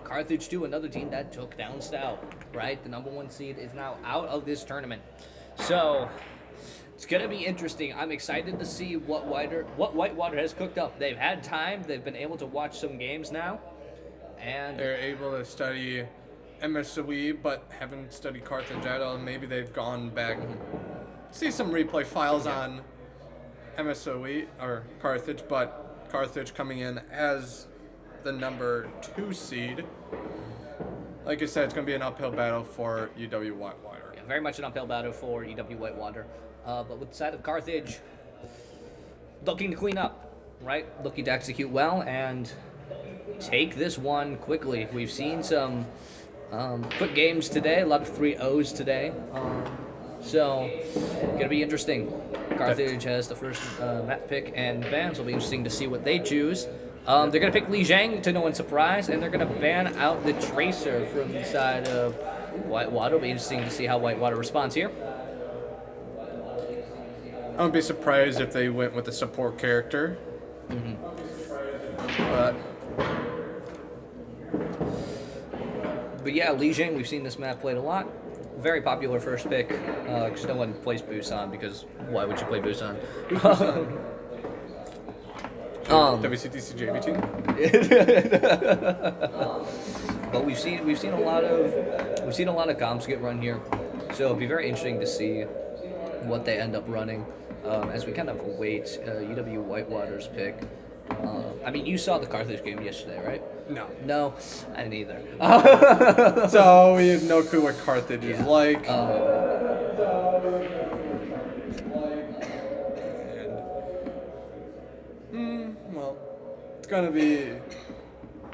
[SPEAKER 11] Carthage, too, another team that took down Stout, right? The #1 seed is now out of this tournament. So, it's going to be interesting. I'm excited to see what Whitewater has cooked up. They've had time. They've been able to watch some games now. And
[SPEAKER 2] they're able to study MSOE, but haven't studied Carthage at all. Maybe they've gone back and see some replay files on MSOE or Carthage, but Carthage coming in as the #2 seed. Like I said, it's going to be an uphill battle for UW Whitewater.
[SPEAKER 11] Yeah, very much an uphill battle for UW Whitewater. But with the side of Carthage, looking to clean up, right? Looking to execute well and take this one quickly. We've seen some quick games today, a lot of 3-0s today. So, gonna be interesting. Carthage has the first map pick and ban, so it'll be interesting to see what they choose. They're going to pick Li Zhang to no one's surprise, and they're going to ban out the Tracer from the side of Whitewater. It'll be interesting to see how Whitewater responds here.
[SPEAKER 2] I wouldn't be surprised if they went with a support character.
[SPEAKER 11] But yeah, Li Zhang, we've seen this map played a lot. Very popular first pick, because no one plays Busan, because why would you play Busan?
[SPEAKER 2] WCTC JV team.
[SPEAKER 11] But we've seen a lot of comps get run here, so it'll be very interesting to see what they end up running as we kind of await UW Whitewater's pick. I mean, you saw the Carthage game yesterday, right?
[SPEAKER 2] No.
[SPEAKER 11] No, I didn't either.
[SPEAKER 2] So we have no clue what Carthage is like. Well, it's going to be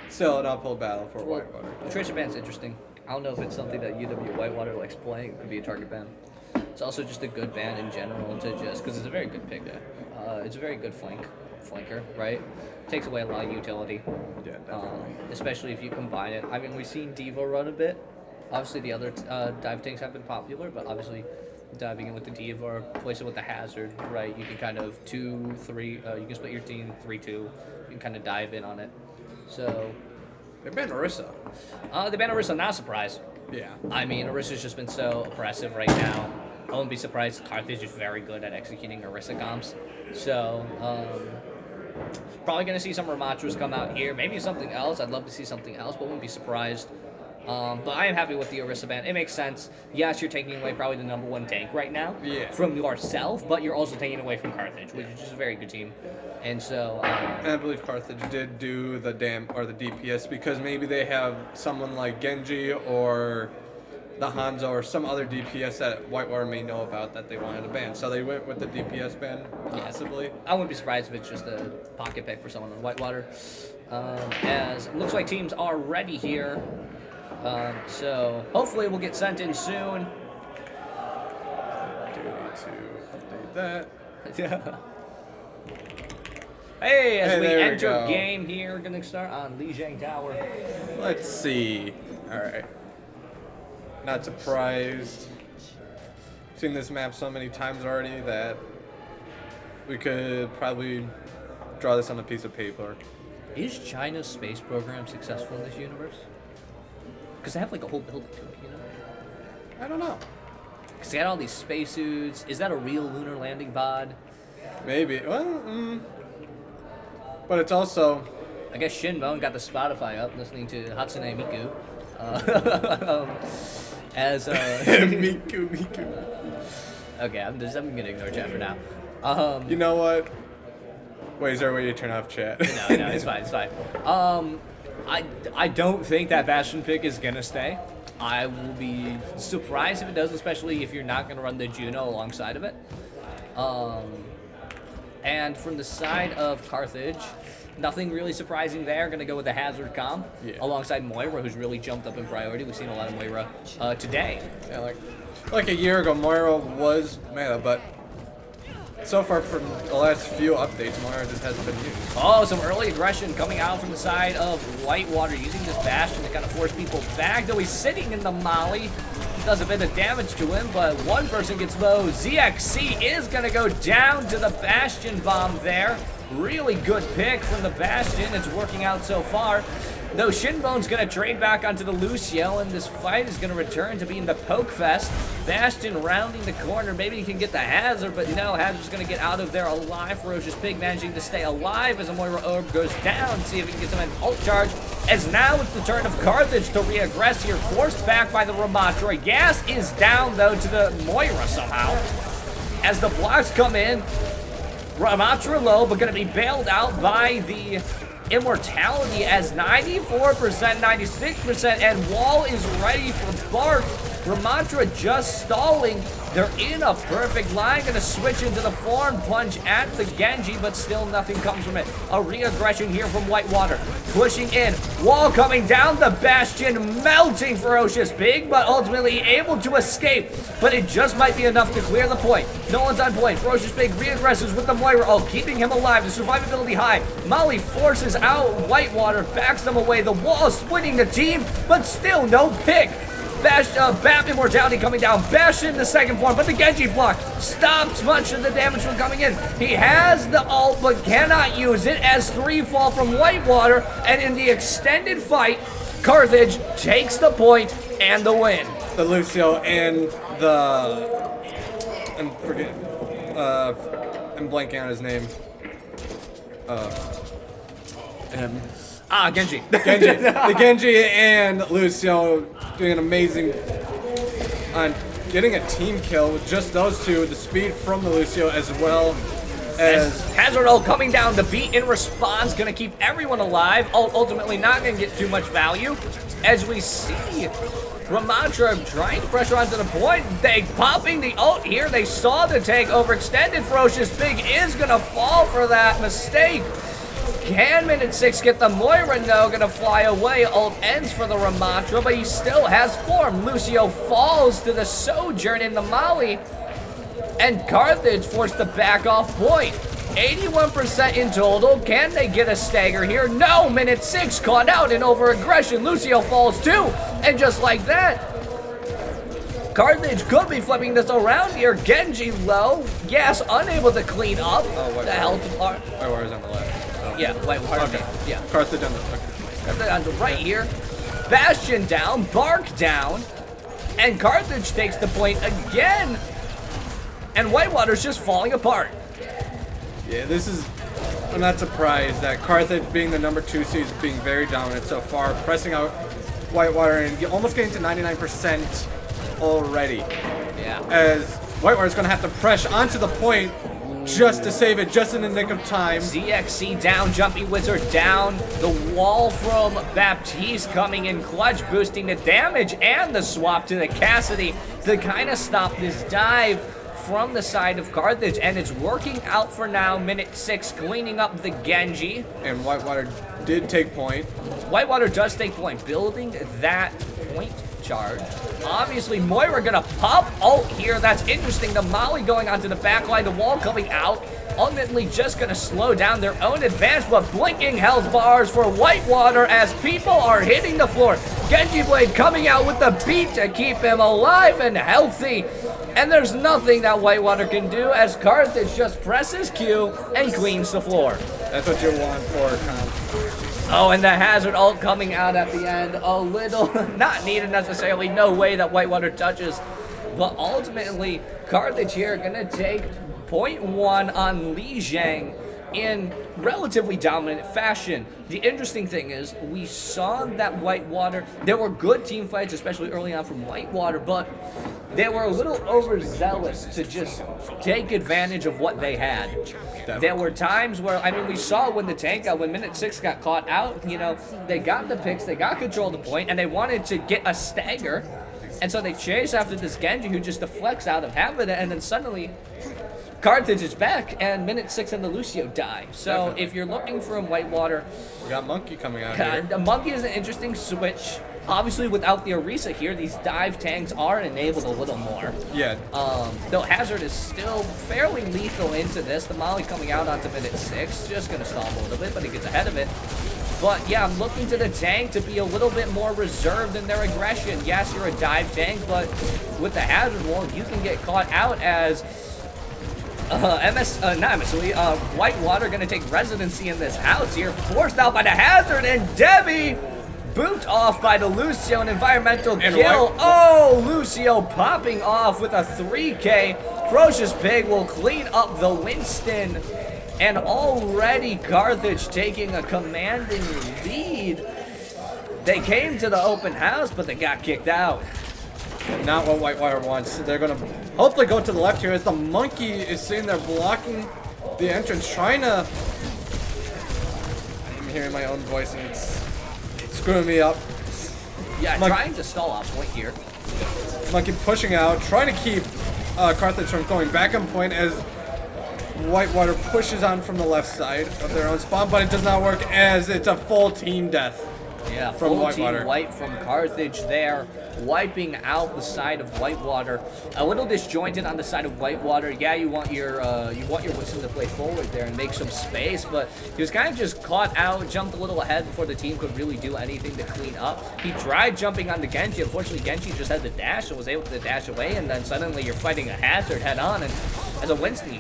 [SPEAKER 2] still an uphill battle for Whitewater.
[SPEAKER 11] The Tracer band's interesting. I don't know if it's something that UW Whitewater likes playing. It could be a target band. It's also just a good band in general to just because it's a very good pick. It's a very good flanker, right? Takes away a lot of utility.
[SPEAKER 2] Yeah, definitely.
[SPEAKER 11] Especially if you combine it. I mean, we've seen Diva run a bit. Obviously, the other dive tanks have been popular, but obviously, diving in with the Diva or place it with the Hazard, right? You can kind of 2-3. You can split your team 3-2. You can kind of dive in on it. So.
[SPEAKER 2] They banned Orisa.
[SPEAKER 11] They banned Orisa, not a surprise.
[SPEAKER 2] Yeah.
[SPEAKER 11] I mean, Orisa's just been so oppressive right now. I wouldn't be surprised. Carthage is very good at executing Orisa comps. So, probably going to see some Ramatras come out here. Maybe something else. I'd love to see something else, but wouldn't be surprised. But I am happy with the Orisa ban. It makes sense. Yes, you're taking away probably the #1 tank right now from yourself, but you're also taking away from Carthage, which is just a very good team. And so,
[SPEAKER 2] and I believe Carthage did do the DPS because maybe they have someone like Genji or the Hanzo or some other DPS that Whitewater may know about that they wanted to ban. So they went with the DPS ban, possibly.
[SPEAKER 11] I wouldn't be surprised if it's just a pocket pick for someone on Whitewater. As it looks like teams are ready here. So hopefully we'll get sent in soon.
[SPEAKER 2] Do need to update that.
[SPEAKER 11] Yeah. Hey, as we
[SPEAKER 2] there
[SPEAKER 11] enter
[SPEAKER 2] go.
[SPEAKER 11] game here, gonna start on Lijiang Tower.
[SPEAKER 2] Let's see. All right. Not surprised. Seen this map so many times already that we could probably draw this on a piece of paper.
[SPEAKER 11] Is China's space program successful in this universe? Because they have like a whole building to it, you know?
[SPEAKER 2] I don't know.
[SPEAKER 11] Because they got all these spacesuits. Is that a real lunar landing pod?
[SPEAKER 2] Maybe. Well, but it's also.
[SPEAKER 11] I guess Shinbone got the Spotify up listening to Hatsune Miku.
[SPEAKER 2] Miku.
[SPEAKER 11] Okay, I'm gonna ignore chat for now.
[SPEAKER 2] You know what? Wait, is there a way to turn off chat?
[SPEAKER 11] No, it's fine, it's fine. I don't think that Bastion pick is gonna stay. I will be surprised if it does, especially if you're not gonna run the Juno alongside of it. And from the side of Carthage, nothing really surprising there. Gonna go with the Hazard comp alongside Moira, who's really jumped up in priority. We've seen a lot of Moira today.
[SPEAKER 2] Yeah, like a year ago, Moira was meta, but so far from the last few updates, Moira just hasn't been used.
[SPEAKER 11] Oh, some early aggression coming out from the side of Whitewater, using this Bastion to kind of force people back. Though he's sitting in the Molly, does a bit of damage to him, but one person gets low. ZXC is gonna go down to the Bastion bomb there. Really good pick from the Bastion. It's working out so far. Though Shinbone's going to trade back onto the Lucio, and this fight is going to return to being the Poke Fest. Bastion rounding the corner. Maybe he can get the Hazard, but no, Hazard's going to get out of there alive. Ferocious Pig managing to stay alive as a Moira Orb goes down. See if he can get some ult charge. As now it's the turn of Carthage to re-aggress here. Forced back by the Ramatra. Gas is down, though, to the Moira somehow. As the blocks come in, Ramatra low, but going to be bailed out by the Immortality as 94%, 96%, and Wall is ready for Bark. Ramatra just stalling. They're in a perfect line. Gonna switch into the form punch at the Genji, but still nothing comes from it. A re-aggression here from Whitewater. Pushing in. Wall coming down. The Bastion melting Ferocious Pig, but ultimately able to escape. But it just might be enough to clear the point. No one's on point. Ferocious Pig re-aggresses with the Moira, keeping him alive. The survivability high. Molly forces out Whitewater, backs them away. The Wall splitting the team, but still no pick. BAP Immortality coming down. Bastion in the second form, but the Genji block stops much of the damage from coming in. He has the ult, but cannot use it as 3 fall from Whitewater. And in the extended fight, Carthage takes the point and the win.
[SPEAKER 2] The Lucio and the... I'm blanking on his name.
[SPEAKER 11] Genji.
[SPEAKER 2] Genji. The Genji and Lucio doing an amazing on getting a team kill with just those two. The speed from the Lucio as well As
[SPEAKER 11] Hazard ult coming down, the beat in response, gonna keep everyone alive. Ultimately not gonna get too much value. As we see Ramatra trying to pressure onto the point. They popping the ult here. They saw the tank overextended. Ferocious Pig is gonna fall for that mistake. Can minute 6 get the Moira? No, gonna fly away. Ult ends for the Ramatra, but he still has form. Lucio falls to the Sojourn in the Molly. And Carthage forced to back off point. 81% in total. Can they get a stagger here? No! Minute 6 caught out in over-aggression. Lucio falls too. And just like that, Carthage could be flipping this around here. Genji low. Yes, unable to clean up the health bar.
[SPEAKER 2] Whitewater's on the left. Oh.
[SPEAKER 11] Yeah, Whitewater.
[SPEAKER 2] Okay.
[SPEAKER 11] Yeah.
[SPEAKER 2] Carthage on the
[SPEAKER 11] Carthage on the right here. Bastion down. Bark down. And Carthage takes the point again. And Whitewater's just falling apart.
[SPEAKER 2] Yeah, I'm not surprised that Carthage, being the number 2 seed, is being very dominant so far, pressing out Whitewater and almost getting to 99% already.
[SPEAKER 11] Yeah.
[SPEAKER 2] As Whitewater's going to have to press onto the point just to save it, just in the nick of time.
[SPEAKER 11] ZXC down, Jumpy Wizard down. The wall from Baptiste coming in clutch, boosting the damage and the swap to the Cassidy to kind of stop this dive from the side of Carthage, and it's working out for now. Minute 6, cleaning up the Genji.
[SPEAKER 2] And Whitewater did take point.
[SPEAKER 11] Whitewater does take point, building that point charge. Obviously, Moira gonna pop ult here. That's interesting. The Molly going onto the backline, the wall coming out. Ultimately, just gonna slow down their own advance, but blinking health bars for Whitewater as people are hitting the floor. Genji Blade coming out with the beat to keep him alive and healthy. And there's nothing that Whitewater can do as Carthage just presses Q and cleans the floor.
[SPEAKER 2] That's what you want for comp.
[SPEAKER 11] Oh, and the Hazard ult coming out at the end. A little, not needed necessarily, no way that Whitewater touches. But ultimately, Carthage here gonna take .1 on Li Zhang in relatively dominant fashion. The interesting thing is, we saw that Whitewater, there were good team fights, especially early on from Whitewater, but they were a little overzealous to just take advantage of what they had. There were times where, I mean, we saw when the tank, when minute 6 got caught out, you know, they got the picks, they got control of the point, and they wanted to get a stagger. And so they chased after this Genji who just deflects out of having it, and then suddenly Carthage is back, and minute 6 and the Lucio die. So if you're looking for a Whitewater,
[SPEAKER 2] we got Monkey coming out here.
[SPEAKER 11] The Monkey is an interesting switch. Obviously, without the Orisa here, these dive tanks are enabled a little more.
[SPEAKER 2] Yeah.
[SPEAKER 11] Though Hazard is still fairly lethal into this. The Molly coming out onto minute 6, just gonna stall a little bit, but he gets ahead of it. But yeah, I'm looking to the tank to be a little bit more reserved in their aggression. Yes, you're a dive tank, but with the Hazard wall, you can get caught out as Whitewater gonna take residency in this house here, forced out by the Hazard, and Debbie boot off by the Lucio, an environmental kill. Oh, Lucio popping off with a 3K. Ferocious Pig will clean up the Winston. And already Carthage taking a commanding lead. They came to the open house, but they got kicked out.
[SPEAKER 2] Not what Whitewater wants. They're going to hopefully go to the left here as the Monkey is sitting there blocking the entrance, trying to... I'm hearing my own voice and it's screwing me up.
[SPEAKER 11] Yeah, trying to stall off point here.
[SPEAKER 2] Monkey pushing out, trying to keep Carthage from going back on point as Whitewater pushes on from the left side of their own spawn, but it does not work as it's a full team death.
[SPEAKER 11] Yeah,
[SPEAKER 2] from
[SPEAKER 11] full
[SPEAKER 2] Whitewater.
[SPEAKER 11] Team wipe from Carthage there, wiping out the side of Whitewater. A little disjointed on the side of Whitewater. Yeah, you want your Winston to play forward there and make some space, but he was kind of just caught out, jumped a little ahead before the team could really do anything to clean up. He tried jumping on the Genji. Unfortunately, Genji just had the dash and was able to dash away, and then suddenly you're fighting a Hazard head on, and as a Winston,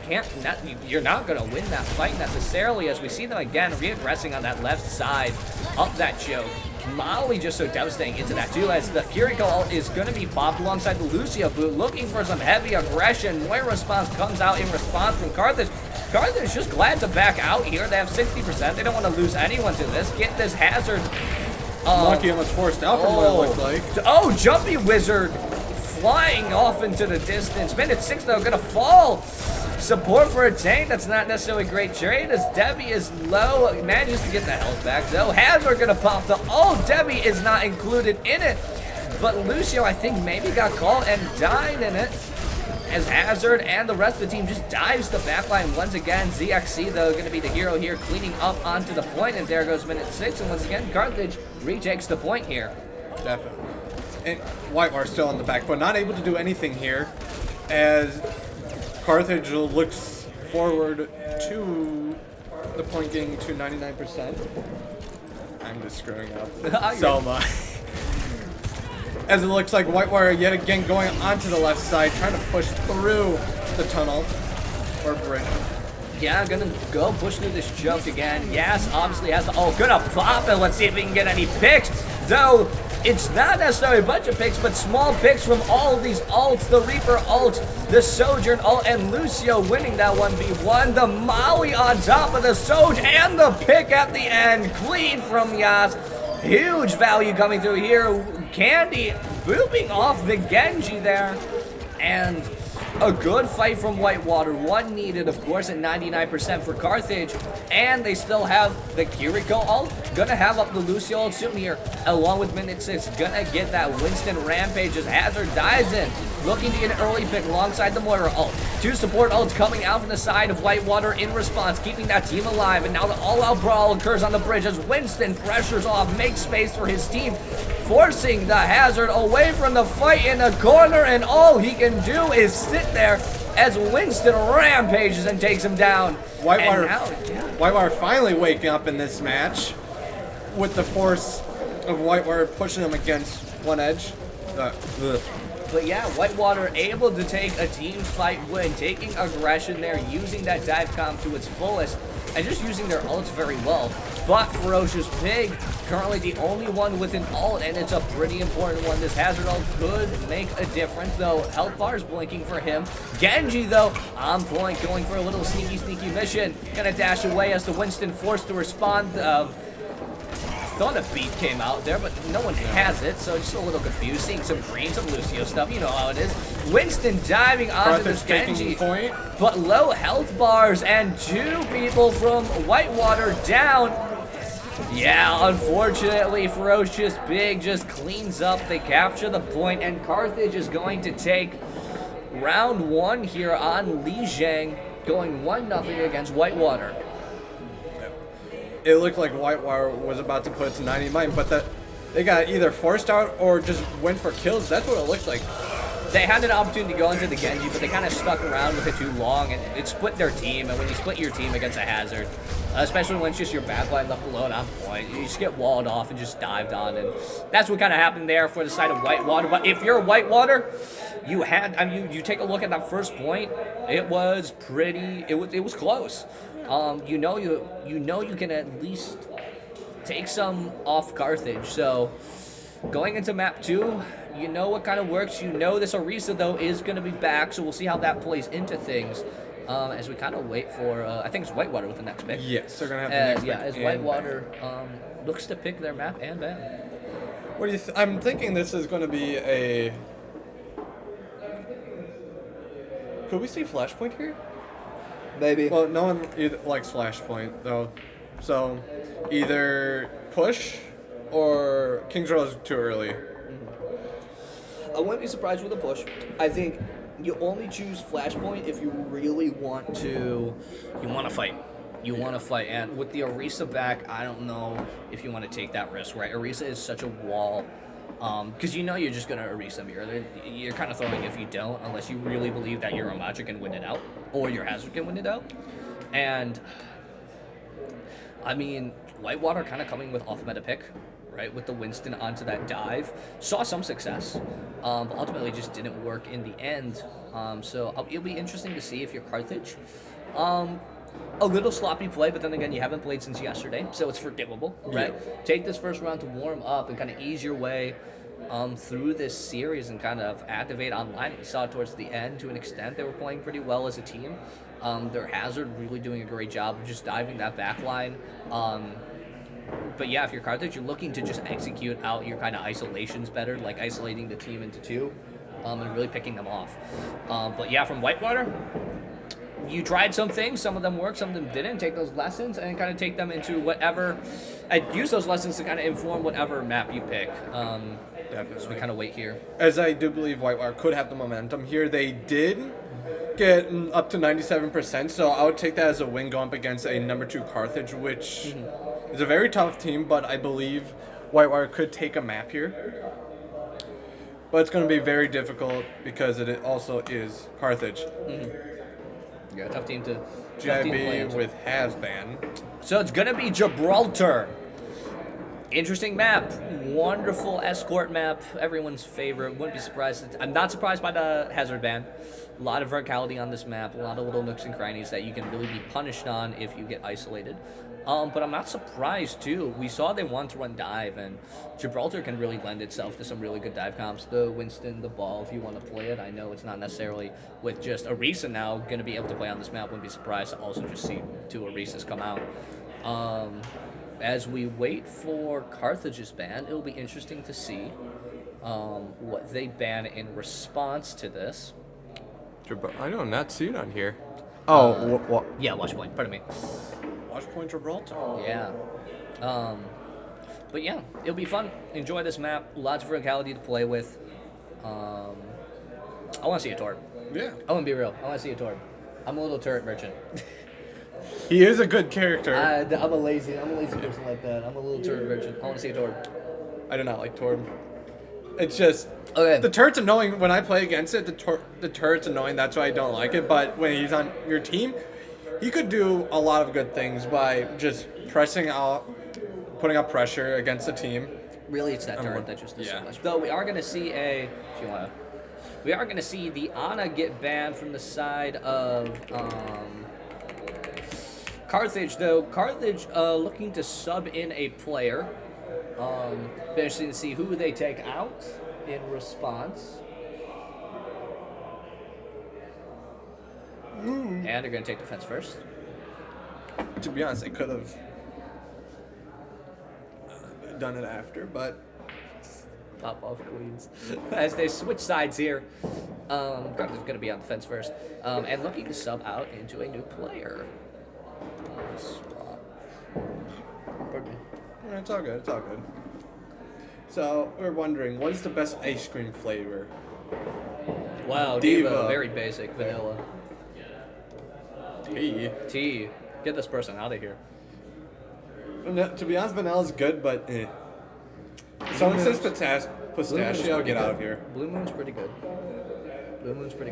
[SPEAKER 11] you're not going to win that fight necessarily, as we see them again reaggressing on that left side up that choke. Molly just so devastating into that too, as the Fury Call is going to be popped alongside the Lucio boot, looking for some heavy aggression. Moira response comes out in response from Carthage. Carthage is just glad to back out here. They have 60%. They don't want to lose anyone to this. Get this Hazard.
[SPEAKER 2] Monkey almost forced out from what it looked like.
[SPEAKER 11] Oh, Jumpy Wizard flying off into the distance. Minute 6 though, gonna fall. Support for a tank, that's not necessarily a great trade, as Debbie is low, manages to get the health back, though. Hazard gonna pop the ult, Debbie is not included in it, but Lucio, I think, maybe got caught and died in it, as Hazard and the rest of the team just dives the backline once again. ZXC, though, gonna be the hero here, cleaning up onto the point, and there goes minute 6, and once again, Carthage retakes the point here.
[SPEAKER 2] Definitely. And Whitewire still on the back, but not able to do anything here, as Carthage looks forward to the point getting to 99%. I'm just screwing up so much. As it looks like Whitewire yet again going onto the left side, trying to push through the tunnel or bridge.
[SPEAKER 11] Yeah, gonna go push through this choke again. Yes, obviously has the gonna pop it. Let's see if we can get any picks. Though it's not necessarily a bunch of picks, but small picks from all of these ults. The Reaper ult, the Sojourn ult, and Lucio winning that 1v1. The Molly on top of the Soj, and the pick at the end. Clean from Yas. Huge value coming through here. Candy booping off the Genji there. And a good fight from Whitewater. One needed, of course, at 99% for Carthage. And they still have the Kiriko ult. Gonna have up the Lucio ult soon here, along with minute 6. Gonna get that Winston Rampage as Hazard dives in. Looking to get an early pick alongside the Moira ult. Two support ults coming out from the side of Whitewater in response, keeping that team alive. And now the all-out brawl occurs on the bridge as Winston pressures off, makes space for his team, forcing the Hazard away from the fight in the corner, and all he can do is sit there as Winston rampages and takes him down.
[SPEAKER 2] Whitewire finally waking up in this match with the force of Whitewire pushing them against one edge.
[SPEAKER 11] But yeah, Whitewater able to take a team fight win, taking aggression there, using that dive comp to its fullest, and just using their ults very well. But Ferocious Pig, currently the only one with an ult, and it's a pretty important one. This Hazard ult could make a difference, though. Health bar is blinking for him. Genji, though, on point, going for a little sneaky mission. Gonna dash away as the Winston forced to respond. Thought a beat came out there, but no one has it, so it's just a little confused. Seeing some green, some Lucio stuff, you know how it is. Winston diving onto this Genji, but low health bars, and two people from Whitewater down. Yeah, unfortunately, Ferocious Big just cleans up. They capture the point, and Carthage is going to take round 1 here on Lijiang, going 1-0 against Whitewater.
[SPEAKER 2] It looked like Whitewire was about to put it to 99, but they got either forced out or just went for kills. That's what it looked like.
[SPEAKER 11] They had an opportunity to go into the Genji, but they kind of stuck around with it too long, and it split their team. And when you split your team against a Hazard, especially when it's just your backline left alone on point, you just get walled off and just dived on. And that's what kind of happened there for the side of Whitewater. But if you're Whitewater, you take a look at that first point. It was pretty. It was close. You know you can at least take some off Carthage. So going into map 2, you know what kind of works. You know this Orisa, though, is going to be back, so we'll see how that plays into things as we kind of wait for, I think it's Whitewater with the next pick.
[SPEAKER 2] Yes, they're going to have the next pick.
[SPEAKER 11] Yeah, as Whitewater looks to pick their map and ban.
[SPEAKER 2] What do you I'm thinking this is going to be a... Could we see Flashpoint here?
[SPEAKER 11] Maybe.
[SPEAKER 2] Well, no one likes Flashpoint, though. So, either push or King's Row is too early.
[SPEAKER 11] I wouldn't be surprised with a push. I think you only choose Flashpoint if you really want to fight. You want to fight. And with the Orisa back, I don't know if you want to take that risk, right? Orisa is such a wall. Because you know you're just going to Orisa mirror. You're kind of throwing if you don't, unless you really believe that your Omacha can win it out, or your Hazard can win it out. And, I mean, Whitewater kind of coming with off-meta pick, right, with the Winston onto that dive. Saw some success, but ultimately just didn't work in the end. So it'll be interesting to see if you're Carthage. A little sloppy play, but then again, you haven't played since yesterday, so it's forgivable, right? Yeah. Take this first round to warm up and kind of ease your way through this series and kind of activate online. We saw towards the end, to an extent, they were playing pretty well as a team. Their Hazard really doing a great job of just diving that back line. But yeah, if you're Carthage, you're looking to just execute out your kind of isolations better, like isolating the team into 2 and really picking them off. But yeah, from Whitewater, you tried some things, some of them worked, some of them didn't. Take those lessons and kind of take them into whatever, and use those lessons to kind of inform whatever map you pick. So we kind of wait here.
[SPEAKER 2] As I do believe Whitewire could have the momentum here. They did get up to 97%, so I would take that as a win going up against a number 2 Carthage, which is a very tough team, but I believe Whitewire could take a map here. But it's going to be very difficult because it also is Carthage.
[SPEAKER 11] Yeah, tough team to
[SPEAKER 2] GIB with Hasban.
[SPEAKER 11] So it's going to be Gibraltar. Interesting map. Wonderful escort map. Everyone's favorite. Wouldn't be surprised. I'm not surprised by the hazard ban. A lot of verticality on this map. A lot of little nooks and crannies that you can really be punished on if you get isolated. But I'm not surprised, too. We saw they want to run dive, and Gibraltar can really lend itself to some really good dive comps. The Winston, the Ball, if you want to play it. I know it's not necessarily with just Orisa now going to be able to play on this map. Wouldn't be surprised to also just see 2 Orisas come out. As we wait for Carthage's ban, it'll be interesting to see what they ban in response to this.
[SPEAKER 2] I don't not see it on here.
[SPEAKER 11] Yeah, watch point. Pardon me.
[SPEAKER 2] Watch point Gibraltar.
[SPEAKER 11] Yeah. But yeah, it'll be fun. Enjoy this map. Lots of verticality to play with. I want to see a Torb.
[SPEAKER 2] Yeah.
[SPEAKER 11] I want to be real. I want to see a Torb. I'm a little turret merchant.
[SPEAKER 2] He is a good character.
[SPEAKER 11] I'm a lazy person like that. I'm a little turret merchant. I want to see a Torb.
[SPEAKER 2] I do not like Torb. It's just
[SPEAKER 11] okay.
[SPEAKER 2] The turret's annoying when I play against it. The turret's annoying. That's why I don't like it. But when he's on your team, he could do a lot of good things by just pressing out, putting up pressure against the team.
[SPEAKER 11] Really, it's that turret that just does so much. Though we are going to see we are going to see the Ana get banned from the side of Carthage, though. Carthage looking to sub in a player. Be interesting to see who they take out in response. And they're going to take defense first.
[SPEAKER 2] To be honest, they could have done it after, but
[SPEAKER 11] Pop off Queens. As they switch sides here. Carthage going to be on defense first. And looking to sub out into a new player.
[SPEAKER 2] Pardon me. It's all good. It's all good. So we're wondering, what is the best ice cream flavor?
[SPEAKER 11] Wow, Diva, very basic, vanilla. Tea. Get this person out of here.
[SPEAKER 2] To be honest, vanilla's good, but someone says pistachio, get out of here.
[SPEAKER 11] Blue Moon's pretty good.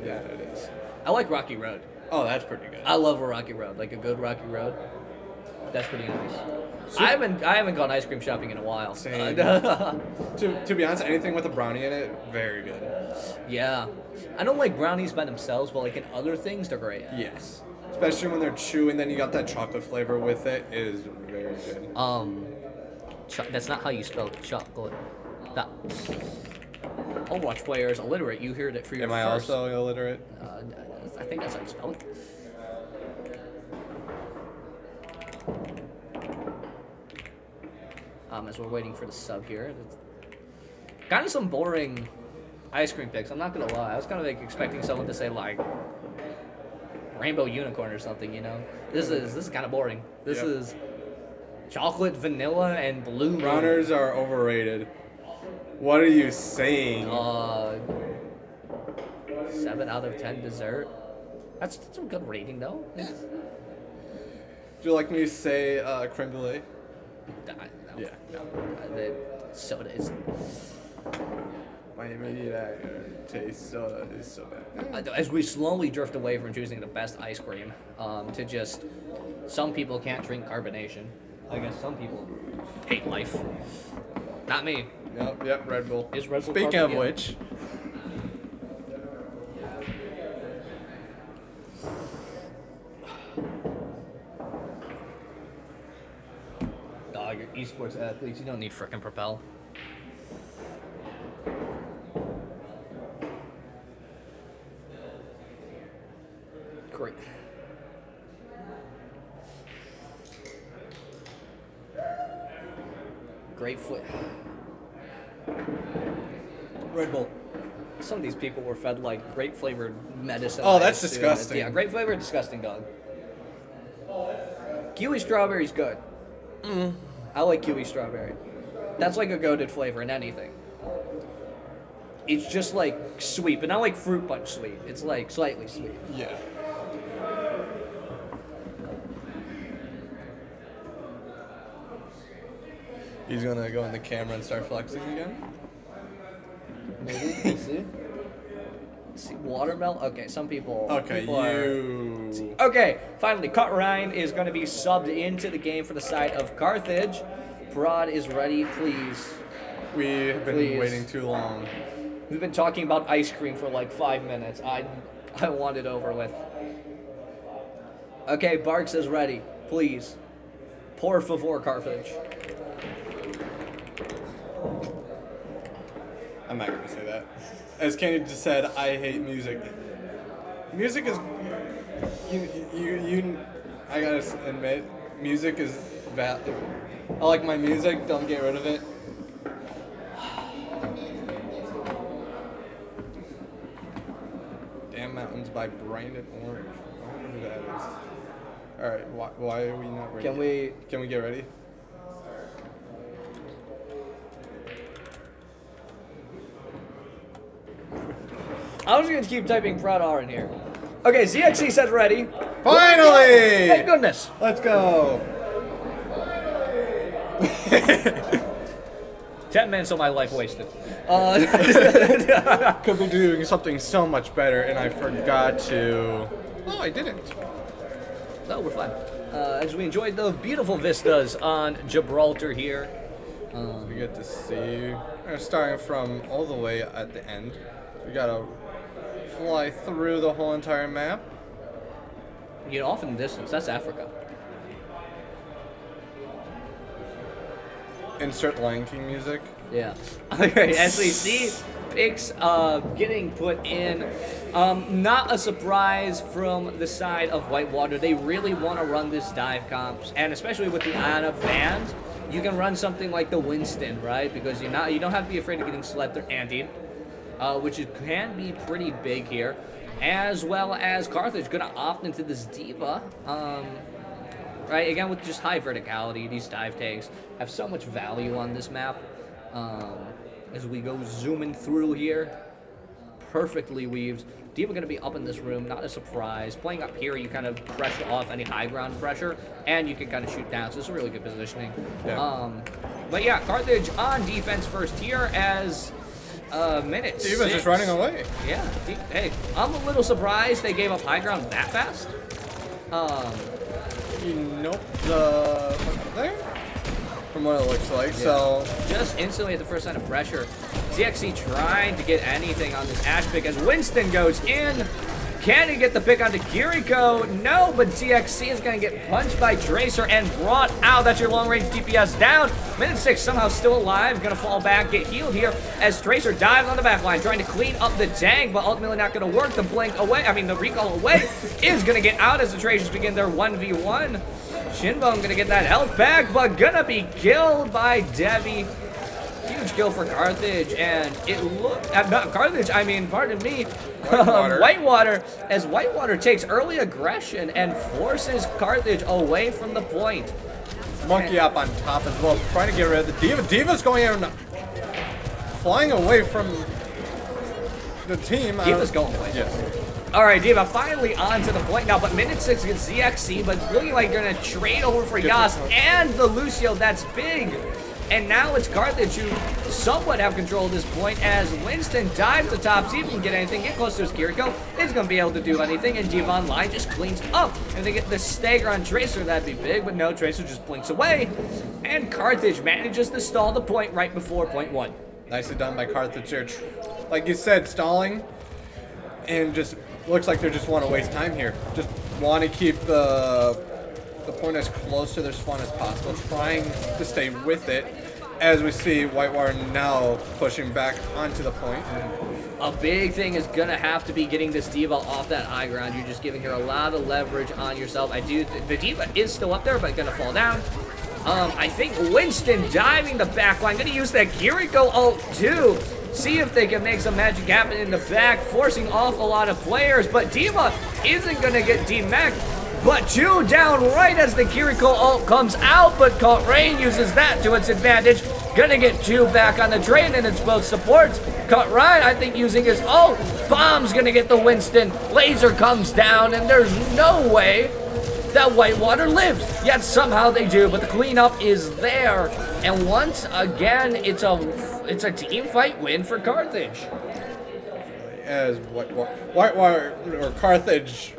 [SPEAKER 2] Yeah, it is.
[SPEAKER 11] I like Rocky Road.
[SPEAKER 2] Oh, that's pretty good.
[SPEAKER 11] I love a Rocky Road, like a good Rocky Road. That's pretty nice. I haven't gone ice cream shopping in a while.
[SPEAKER 2] Same. To be honest, anything with a brownie in it, very good.
[SPEAKER 11] Yeah. I don't like brownies by themselves, but like in other things, they're great.
[SPEAKER 2] Yes. Especially when they're chewy, then you got that chocolate flavor with it. It is very good.
[SPEAKER 11] That's not how you spell chocolate. That. Overwatch players illiterate. You heard it for your
[SPEAKER 2] Am I also illiterate?
[SPEAKER 11] I think that's how you spell it. As we're waiting for the sub here, kind of some boring ice cream picks. I'm not gonna lie. I was kind of like expecting someone to say like Rainbow Unicorn or something. You know, this is kind of boring. This is chocolate, vanilla, and blue.
[SPEAKER 2] Browners are overrated. What are you saying?
[SPEAKER 11] 7 out of 10 dessert. That's a good rating though.
[SPEAKER 2] Yeah. Would you like me to say creme brulee?
[SPEAKER 11] No.
[SPEAKER 2] Yeah.
[SPEAKER 11] No. Soda is.
[SPEAKER 2] Maybe that taste soda is so bad.
[SPEAKER 11] As we slowly drift away from choosing the best ice cream, to just some people can't drink carbonation. I guess some people hate life. Not me.
[SPEAKER 2] Yep, Red Bull.
[SPEAKER 11] Is Red Bull
[SPEAKER 2] Speaking of
[SPEAKER 11] carbon?
[SPEAKER 2] which,
[SPEAKER 11] dog, you're esports athletes. You don't need frickin' Propel. Great. Great foot. Red Bull. Some of these people were fed like grape flavored medicine.
[SPEAKER 2] Oh, that's
[SPEAKER 11] I assume.
[SPEAKER 2] disgusting.
[SPEAKER 11] Yeah, grape flavored, disgusting, dog. Kiwi strawberry's good. I like kiwi strawberry. That's like a goated flavor in anything. It's just like sweet, but not like fruit punch sweet. It's like slightly sweet.
[SPEAKER 2] Yeah. He's gonna go in the camera and start flexing again.
[SPEAKER 11] Maybe. We'll see. See, watermelon. Okay, some people.
[SPEAKER 2] Okay,
[SPEAKER 11] people okay, finally, Cut Ryan is going to be subbed into the game for the side of Carthage. Parad is ready, please.
[SPEAKER 2] We have been waiting too long.
[SPEAKER 11] We've been talking about ice cream for like 5 minutes. I want it over with. Okay, Barks is ready, please. Por favor, Carthage.
[SPEAKER 2] I'm not gonna say that. As Kenny just said, I hate music. Music is, I gotta admit, music is valid. I like my music. Don't get rid of it. Damn Mountains by Brandon Orange. I wonder who that is. All right, why are we not ready? Can we get ready?
[SPEAKER 11] I was going to keep typing Proud R in here. Okay, ZXC says ready.
[SPEAKER 2] Finally!
[SPEAKER 11] Thank goodness.
[SPEAKER 2] Let's go.
[SPEAKER 11] 10 minutes of my life wasted.
[SPEAKER 2] Could be doing something so much better, and I forgot to. Oh, I didn't.
[SPEAKER 11] No, we're fine. As we enjoyed the beautiful vistas on Gibraltar here.
[SPEAKER 2] We get to see. Starting from all the way at the end. We gotta fly through the whole entire map.
[SPEAKER 11] You know, off in the distance, that's Africa.
[SPEAKER 2] Insert Lion King music.
[SPEAKER 11] Yeah. Alright, as we see picks getting put in. Not a surprise from the side of Whitewater. They really want to run this dive comps, and especially with the Ana band, you can run something like the Winston, right? Because you don't have to be afraid of getting slept or antied. Which can be pretty big here, as well as Carthage gonna opt into this Diva, right? Again, with just high verticality, these dive tags have so much value on this map. As we go zooming through here, perfectly weaved. Diva gonna be up in this room, not a surprise. Playing up here, you kind of pressure off any high ground pressure, and you can kind of shoot down, so it's a really good positioning.
[SPEAKER 2] Yeah.
[SPEAKER 11] But yeah, Carthage on defense first here as minutes.
[SPEAKER 2] Diva's just running away.
[SPEAKER 11] Yeah. Hey, I'm a little surprised they gave up high ground that fast.
[SPEAKER 2] Nope. There? From what it looks like, so.
[SPEAKER 11] Just instantly at the first sign of pressure, ZXC trying to get anything on this Ash pick as Winston goes in. Can he get the pick onto Kiriko? No, but ZXC is going to get punched by Tracer and brought out. That's your long-range DPS down. Minute 6 somehow still alive. Going to fall back, get healed here as Tracer dives on the back line, trying to clean up the tank, but ultimately not going to work. The recall away is going to get out as the Tracers begin their 1v1. Shinbone going to get that health back, but going to be killed by Devi. Huge kill for Carthage, and it looked not Carthage. I mean, pardon me, Whitewater. As Whitewater takes early aggression and forces Carthage away from the point.
[SPEAKER 2] Monkey up on top as well, trying to get rid of the Diva. Diva's going out, flying away from the team.
[SPEAKER 11] Diva's going away.
[SPEAKER 2] Yes.
[SPEAKER 11] All right, Diva finally onto the point now, but minute 6 against ZXC, but it's looking like they're gonna trade over for Yas and the Lucio. That's big. And now it's Carthage who somewhat have control at this point as Winston dives the top, see if he can get anything, get close to his Kiriko. Is going to be able to do anything, and Diva Online just cleans up. And they get the stagger on Tracer, that'd be big, but no, Tracer just blinks away. And Carthage manages to stall the point right before point 1.
[SPEAKER 2] Nicely done by Carthage here. Like you said, stalling, and just looks like they just want to waste time here. Just want to keep the point as close to their spawn as possible, trying to stay with it, as we see Whitewater now pushing back onto the point.
[SPEAKER 11] A big thing is going to have to be getting this Diva off that high ground. You're just giving her a lot of leverage on yourself. The Diva is still up there, but going to fall down. I think Winston diving the back line. Going to use that Kiriko ult too. see if they can make some magic happen in the back, forcing off a lot of players, but D.Va isn't gonna get demeched. But 2 down right as the Kiriko ult comes out, but Rain uses that to its advantage. Gonna get 2 back on the train, and it's both supports. Ryan, I think, using his ult. Bomb's gonna get the Winston. Laser comes down, and there's no way that Whitewater lives. Yet somehow they do, but the cleanup is there. And once again, it's a team fight win for Carthage.
[SPEAKER 2] As Whitewater or Carthage,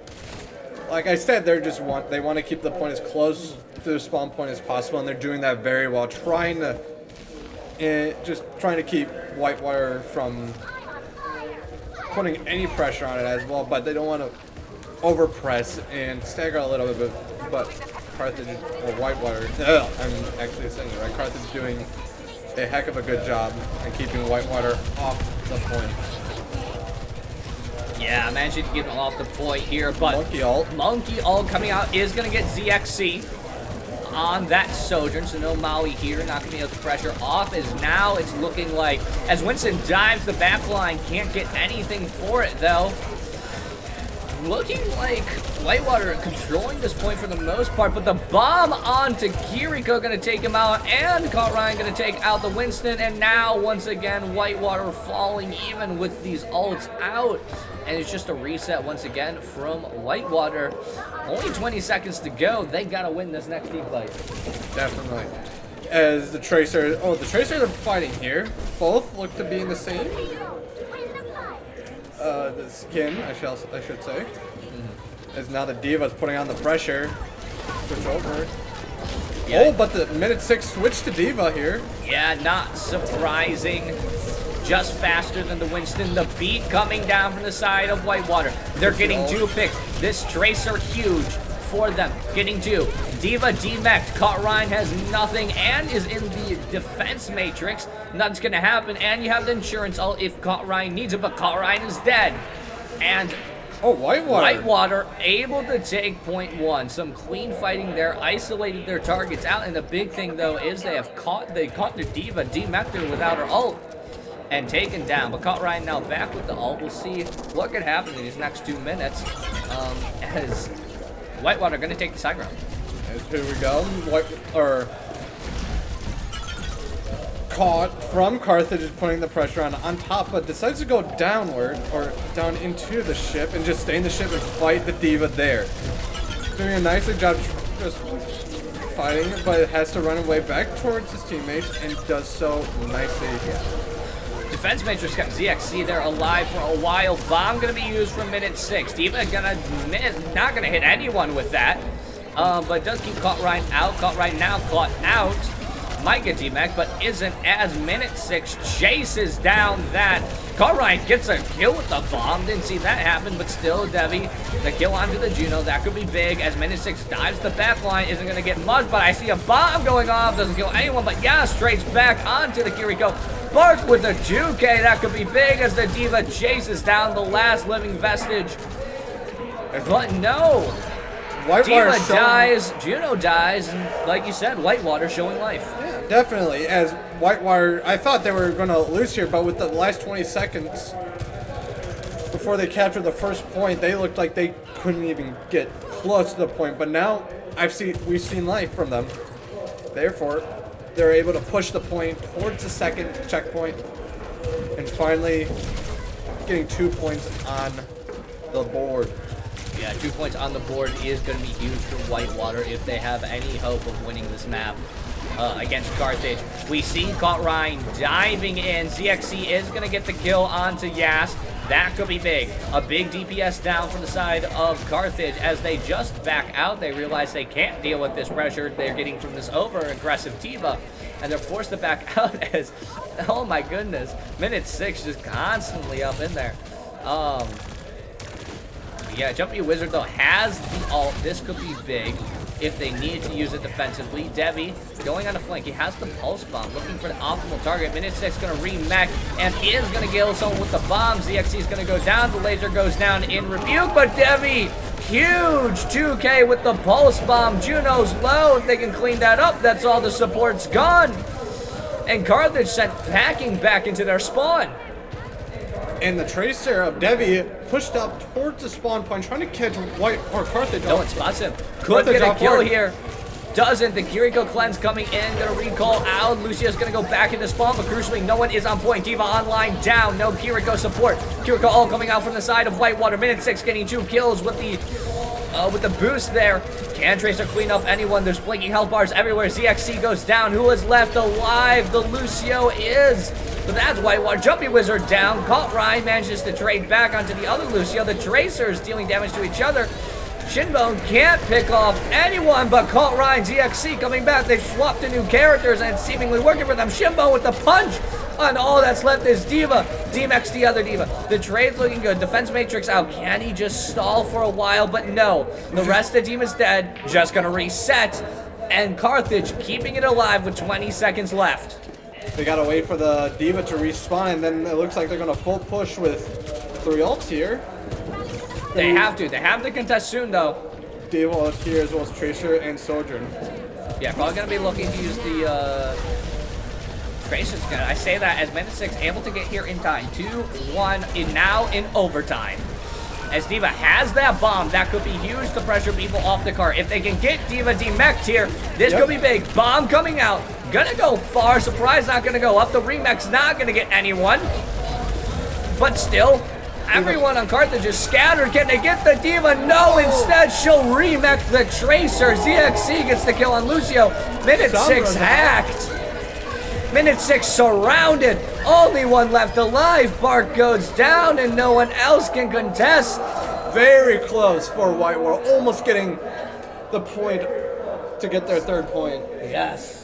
[SPEAKER 2] like I said, they want to keep the point as close to the spawn point as possible, and they're doing that very well, trying to keep Whitewater from putting any pressure on it as well, but they don't want to overpress and stagger a little bit. But Carthage or Whitewater, I'm actually saying it right. Carthage is doing a heck of a good job in keeping Whitewater off the point.
[SPEAKER 11] Yeah, managing to get him off the point here, but
[SPEAKER 2] Monkey
[SPEAKER 11] ult coming out is going to get ZXC on that Sojourn, so no Maui here, not going to be able to pressure off, as now it's looking like, as Winston dives the back line, can't get anything for it though. Looking like Whitewater controlling this point for the most part, but the bomb onto Kiriko going to take him out, and Ryan going to take out the Winston, and now once again Whitewater falling even with these ults out, and it's just a reset once again from Whitewater. Only 20 seconds to go. They got to win this next team fight.
[SPEAKER 2] Definitely. As the Tracers, the Tracers are fighting here. Both look to be in the same the skin, I should say. As now the D.Va's putting on the pressure. Switch over.
[SPEAKER 11] Yeah.
[SPEAKER 2] Oh, but the minute 6 switch to D.Va here.
[SPEAKER 11] Yeah, not surprising. Just faster than the Winston. The beat coming down from the side of Whitewater. They're getting 2 picks. This Tracer huge for them. Getting 2. D.Va demeched. Ryan has nothing and is in the defense matrix. Nothing's gonna happen. And you have the insurance ult if Ryan needs it, but Ryan is dead. And Whitewater able to take point 1. Some clean fighting there, isolated their targets out, and the big thing though is they caught the D.Va, demeched her without her ult, and taken down. But Ryan now back with the ult. We'll see what could happen in these next 2 minutes. As Whitewater gonna take the side ground.
[SPEAKER 2] Here we go. Caught from Carthage is putting the pressure on top, but decides to go downward or down into the ship and just stay in the ship and fight the D.Va there. Doing a nice job just fighting, but it has to run away back towards his teammates and does so nicely.
[SPEAKER 11] Defense Matrix kept ZXC there alive for a while. Bomb gonna be used for minute 6. D.Va gonna miss, not gonna hit anyone with that. But does keep Ryan out. Ryan now caught out. Might get demeched, but isn't, as minute 6 chases down that. Ryan gets a kill with the bomb. Didn't see that happen, but still Devi, the kill onto the Juno. That could be big as minute 6 dives the back line. Isn't going to get much, but I see a bomb going off. Doesn't kill anyone, but yeah, straight back onto the Kiriko. Bark with a 2K. That could be big as the D.Va chases down the last living vestige. But no. D.Va dies, Juno dies, and like you said, Whitewater showing life.
[SPEAKER 2] Yeah, definitely. As Whitewater, I thought they were going to lose here, but with the last 20 seconds before they captured the first point, they looked like they couldn't even get close to the point. But now we've seen life from them. Therefore, they're able to push the point towards the second checkpoint, and finally getting 2 points on the board.
[SPEAKER 11] Yeah, 2 points on the board is going to be huge for Whitewater if they have any hope of winning this map against Carthage. We see Ryan diving in. ZXC is going to get the kill onto Yas. That could be big. A big DPS down from the side of Carthage as they just back out. They realize they can't deal with this pressure they're getting from this over-aggressive D.Va, and they're forced to back out as, oh my goodness, minute 6 just constantly up in there. Yeah, Jumpy Wizard, though, has the ult. This could be big if they need to use it defensively. Devi going on the flank. He has the Pulse Bomb, looking for the optimal target. Minute 6 going to remech and is going to kill someone with the bomb. ZXC is going to go down. The laser goes down in rebuke, but Devi, huge 2K with the Pulse Bomb. Juno's low. If they can clean that up, that's all the support's gone. And Carthage sent packing back into their spawn.
[SPEAKER 2] And the Tracer of Devi pushed up towards the spawn point, trying to catch White or Carthage.
[SPEAKER 11] No one spots him. Could get a kill here. Doesn't. The Kiriko cleanse coming in. Gonna recall out. Lucio's gonna go back into spawn, but crucially, no one is on point. Diva online down. No Kiriko support. Kiriko all coming out from the side of Whitewater. Minute 6 getting 2 kills with the boost there. Can Tracer clean up anyone? There's blinking health bars everywhere. ZXC goes down. Who is left alive? The Lucio is. But that's Whitewater. Jumpy Wizard down. Caught Ryan manages to trade back onto the other Lucio. The Tracers dealing damage to each other. Shinbone can't pick off anyone but Caught Ryan. ZXC coming back. They've swapped to new characters and it's seemingly working for them. Shinbone with the punch. And all that's left is Diva. DMX the other Diva. The trade's looking good. Defense Matrix out. Can he just stall for a while? But no. The rest of the team is dead. Just gonna reset. And Carthage keeping it alive with 20 seconds left.
[SPEAKER 2] They gotta wait for the Diva to respawn, and then it looks like they're gonna full push with 3 ults here.
[SPEAKER 11] They have to. They have to contest soon, though.
[SPEAKER 2] Diva ult here as well as Tracer and Sojourn.
[SPEAKER 11] Yeah, probably gonna be looking to use the Tracer's gonna. I say that as minute 6 able to get here in time. 2-1 now in overtime. As Diva has that bomb, that could be huge to pressure people off the cart. If they can get Diva demeched here, this could be big. Bomb coming out. Gonna go far. Surprise not gonna go up. The remix not gonna get anyone. But still, everyone on Carthage is scattered. Can they get the Diva? No, instead she'll remix the Tracer. ZXC gets the kill on Lucio. Minute 6 hacked. Minute 6 surrounded. Only one left alive. Bark goes down and no one else can contest.
[SPEAKER 2] Very close for Whitewater. Almost getting the point to get their 3rd point.
[SPEAKER 11] Yes.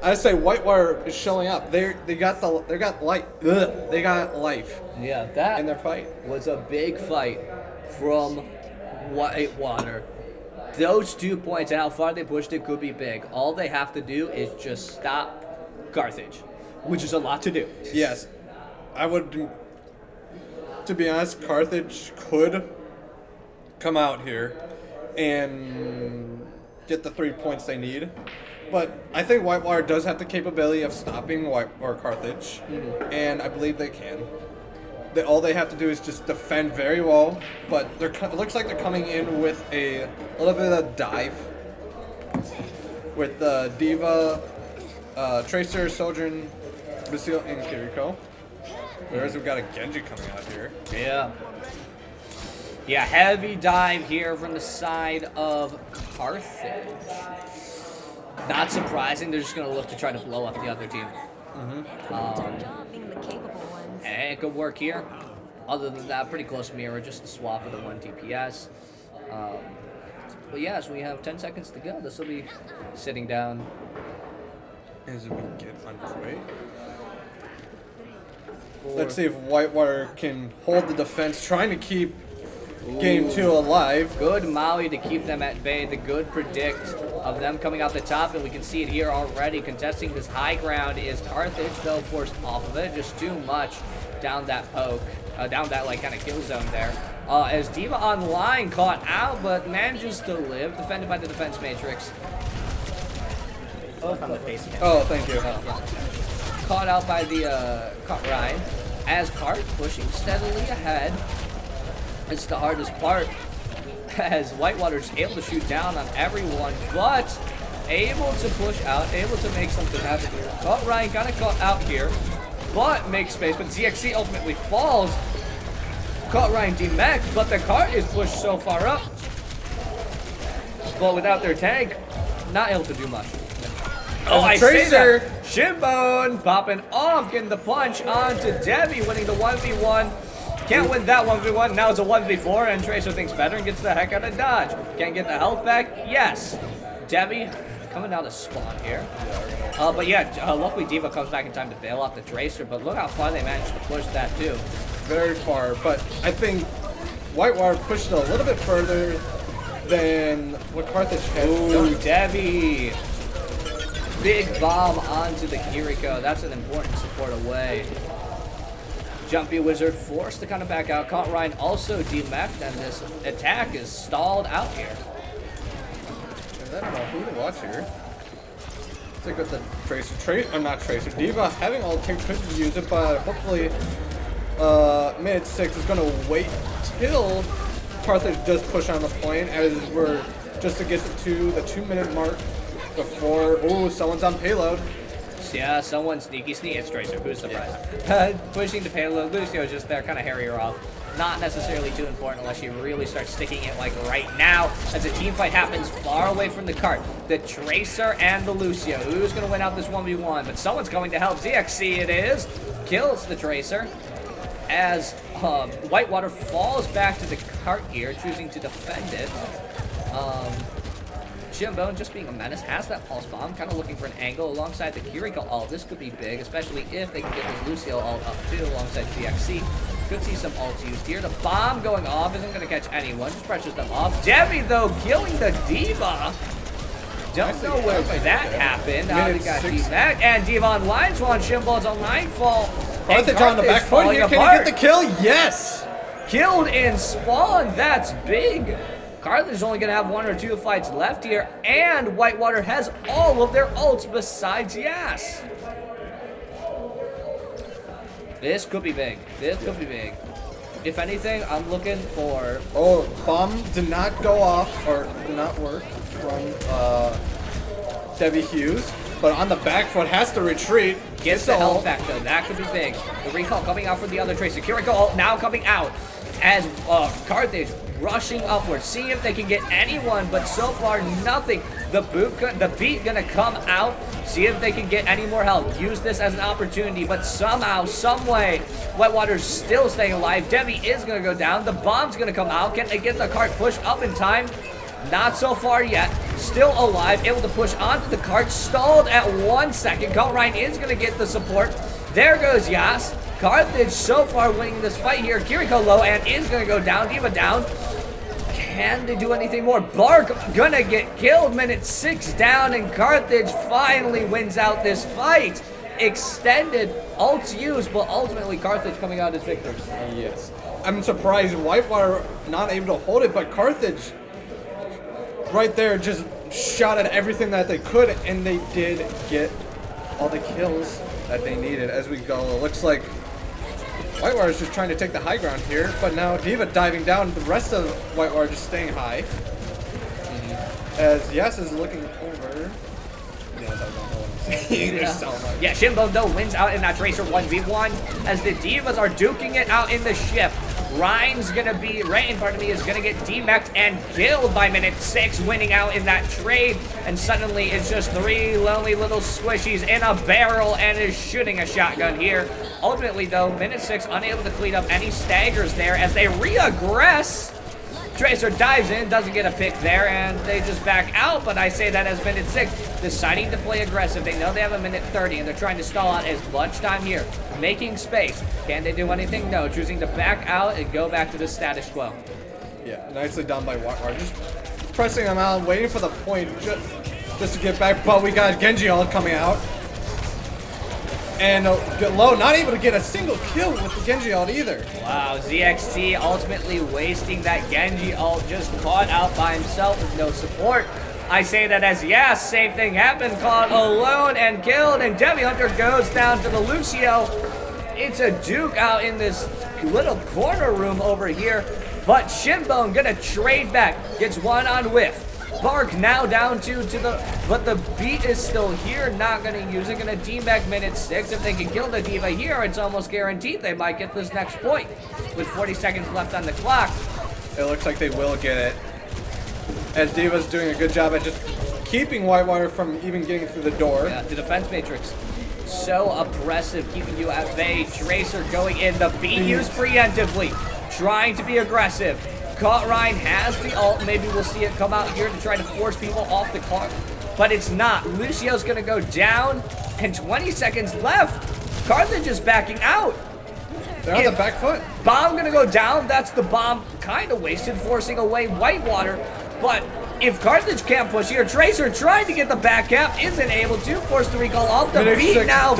[SPEAKER 2] I say Whitewater is showing up. They got life. They got life.
[SPEAKER 11] Yeah, that
[SPEAKER 2] in their fight
[SPEAKER 11] was a big fight from Whitewater. Those 2 points and how far they pushed it could be big. All they have to do is just stop Carthage, which is a lot to do.
[SPEAKER 2] Yes, I would. To be honest, Carthage could come out here and get the 3 points they need. But I think Whitewater does have the capability of stopping Carthage, and I believe they can. All they have to do is just defend very well, but it looks like they're coming in with a little bit of a dive with the Diva, Tracer, Sojourn, Lucio, and Kiriko. Whereas we've got a Genji coming out here.
[SPEAKER 11] Yeah. Yeah, heavy dive here from the side of Carthage. Not surprising, they're just going to look to try to blow up the other team. And it could work here. Other than that, pretty close mirror, just the swap of the 1 DPS. But yeah, so we have 10 seconds to go. This will be sitting down.
[SPEAKER 2] As we get underway. Let's see if Whitewater can hold the defense, trying to keep Game 2 alive.
[SPEAKER 11] Good Maui to keep them at bay. The good predict of them coming out the top, and we can see it here already. Contesting this high ground is Carthage, though forced off of it. Just too much down that poke, down that like kind of kill zone there. As Diva online caught out, but manages to live, defended by the defense matrix.
[SPEAKER 2] Oh, thank you.
[SPEAKER 11] Caught out by the caught Ryan. As Cart pushing steadily ahead. It's the hardest part, as Whitewater's able to shoot down on everyone, but able to push out, able to make something happen here. Caught Ryan kind of caught out here, but makes space, but ZXC ultimately falls. Caught Ryan demexed, but the cart is pushed so far up. But without their tank, not able to do much. Oh, I say that. Shinbone popping off, getting the punch onto Debbie, winning the 1v1. Can't win that 1v1, now it's a 1v4, and Tracer thinks better and gets the heck out of dodge. Can't get the health back? Yes. Debbie coming out of spawn here. But yeah, luckily Diva comes back in time to bail out the Tracer, but look how far they managed to push that too.
[SPEAKER 2] Very far, but I think Whitewater pushed it a little bit further than what Carthage has done.
[SPEAKER 11] Ooh, Debbie. Big bomb onto the Kiriko. That's an important support away. Jumpy Wizard forced to kind of back out. Caught Ryan also demeched, and this attack is stalled out here.
[SPEAKER 2] I don't know who to watch here. It's like with the Tracer, not Tracer, Diva having all take could use it, but hopefully Minute 6 is going to wait till Carthage does push on the point, as we're just to get to the 2-minute mark before. Ooh, someone's on payload.
[SPEAKER 11] Yeah, someone sneaky. It's Tracer. Who's surprised? Pushing the payload. Lucio's just there, kind of harry her off. Not necessarily too important unless she really starts sticking it like right now as the team fight happens far away from the cart. The Tracer and the Lucio. Who's going to win out this 1v1? But someone's going to help. ZXC it is. Kills the Tracer as Whitewater falls back to the cart here, choosing to defend it. Shimbone, just being a menace, has that pulse bomb, kind of looking for an angle alongside the Kiriko ult. This could be big, especially if they can get this Lucio ult up too alongside ZXC. Could see some ults used here. The bomb going off isn't going to catch anyone, just pressures them off. Debbie, though, killing the Diva. Don't know where that happened. They got D-Mac, and Diva on line swan. Shimbone's on Nightfall.
[SPEAKER 2] Carthage on the back foot here. Can he get the kill? Yes!
[SPEAKER 11] Killed in spawn. That's big. Carthage is only going to have 1 or 2 fights left here, and Whitewater has all of their ults besides Yas. This could be big. This could be big. If anything, I'm looking for...
[SPEAKER 2] Oh, bomb did not go off, or did not work from Debbie Hughes, but on the back foot has to retreat.
[SPEAKER 11] Gets the health back, though. That could be big. The recall coming out for the other Tracer. Kiriko ult now coming out as Carthage rushing upwards, seeing if they can get anyone, but so far nothing. The beat gonna come out, see if they can get any more help. Use this as an opportunity, but somehow, some way, Whitewater's still staying alive. Debbie is gonna go down. The bomb's gonna come out. Can they get the cart pushed up in time? Not so far yet. Still alive, able to push onto the cart. Stalled at 1 second. Ryan is gonna get the support. There goes Yas. Carthage so far winning this fight here. Kiriko low and is gonna go down. Diva down. Can they do anything more? Bark gonna get killed. Minute 6 down, and Carthage finally wins out this fight. Extended ults used, but ultimately Carthage coming out as victors.
[SPEAKER 2] Yes. I'm surprised Whitewater not able to hold it, but Carthage right there just shot at everything that they could, and they did get all the kills that they needed as we go. It looks like Whitewater is just trying to take the high ground here, but now Diva diving down. The rest of Whitewater just staying high. As Yes is looking over. Yes, I don't know what I'm saying.
[SPEAKER 11] Yeah, Shimbo though wins out in that Tracer 1v1 as the Divas are duking it out in the ship. Ryan's gonna be right in front of me, is gonna get demeched and killed by minute 6, winning out in that trade. And suddenly it's just 3 lonely little squishies in a barrel and is shooting a shotgun here. Ultimately though, minute 6 unable to clean up any staggers there as they re-aggress. Tracer dives in, doesn't get a pick there, and they just back out, but I say that as minute 6, deciding to play aggressive. They know they have a minute 30, and they're trying to stall out as much time here, making space. Can they do anything? No, choosing to back out and go back to the status quo.
[SPEAKER 2] Yeah, nicely done by Whitewater. Just pressing them out, waiting for the point just to get back, but we got Genji ult coming out. And Low not able to get a single kill with the Genji ult either.
[SPEAKER 11] Wow, ZXT ultimately wasting that Genji ult, just caught out by himself with no support. I say that as yes, same thing happened, caught alone and killed, and Debbie Hunter goes down to the Lucio. It's a Duke out in this little corner room over here, but Shinbone gonna trade back, gets one on whiff. Bark now down to the, but the beat is still here, not gonna use it, gonna team back minute 6. If they can kill the Diva here, it's almost guaranteed they might get this next point. With 40 seconds left on the clock.
[SPEAKER 2] It looks like they will get it. As Diva's doing a good job at just keeping Whitewater from even getting through the door.
[SPEAKER 11] Yeah, the defense matrix. So oppressive, keeping you at bay. Tracer going in, the beat used preemptively, trying to be aggressive. Caught Ryan has the ult. Maybe we'll see it come out here to try to force people off the clock, but it's not. Lucio's gonna go down, and 20 seconds left. Carthage is backing out.
[SPEAKER 2] They're on the back foot.
[SPEAKER 11] Bomb gonna go down. That's the bomb kind of wasted, forcing away Whitewater. But if Carthage can't push here, Tracer trying to get the back cap, isn't able to. Force the recall off the beat now.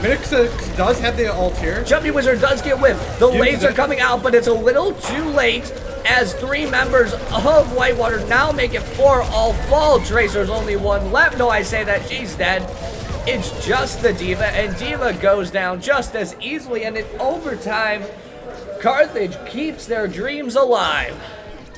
[SPEAKER 2] Minute 6 does have the ult here.
[SPEAKER 11] Jumpy Wizard does get whipped. The laser coming out, but it's a little too late as 3 members of Whitewater now make it 4 all fall. Tracer's only 1 left. No, I say that she's dead. It's just the Diva, and Diva goes down just as easily, and in overtime, Carthage keeps their dreams alive.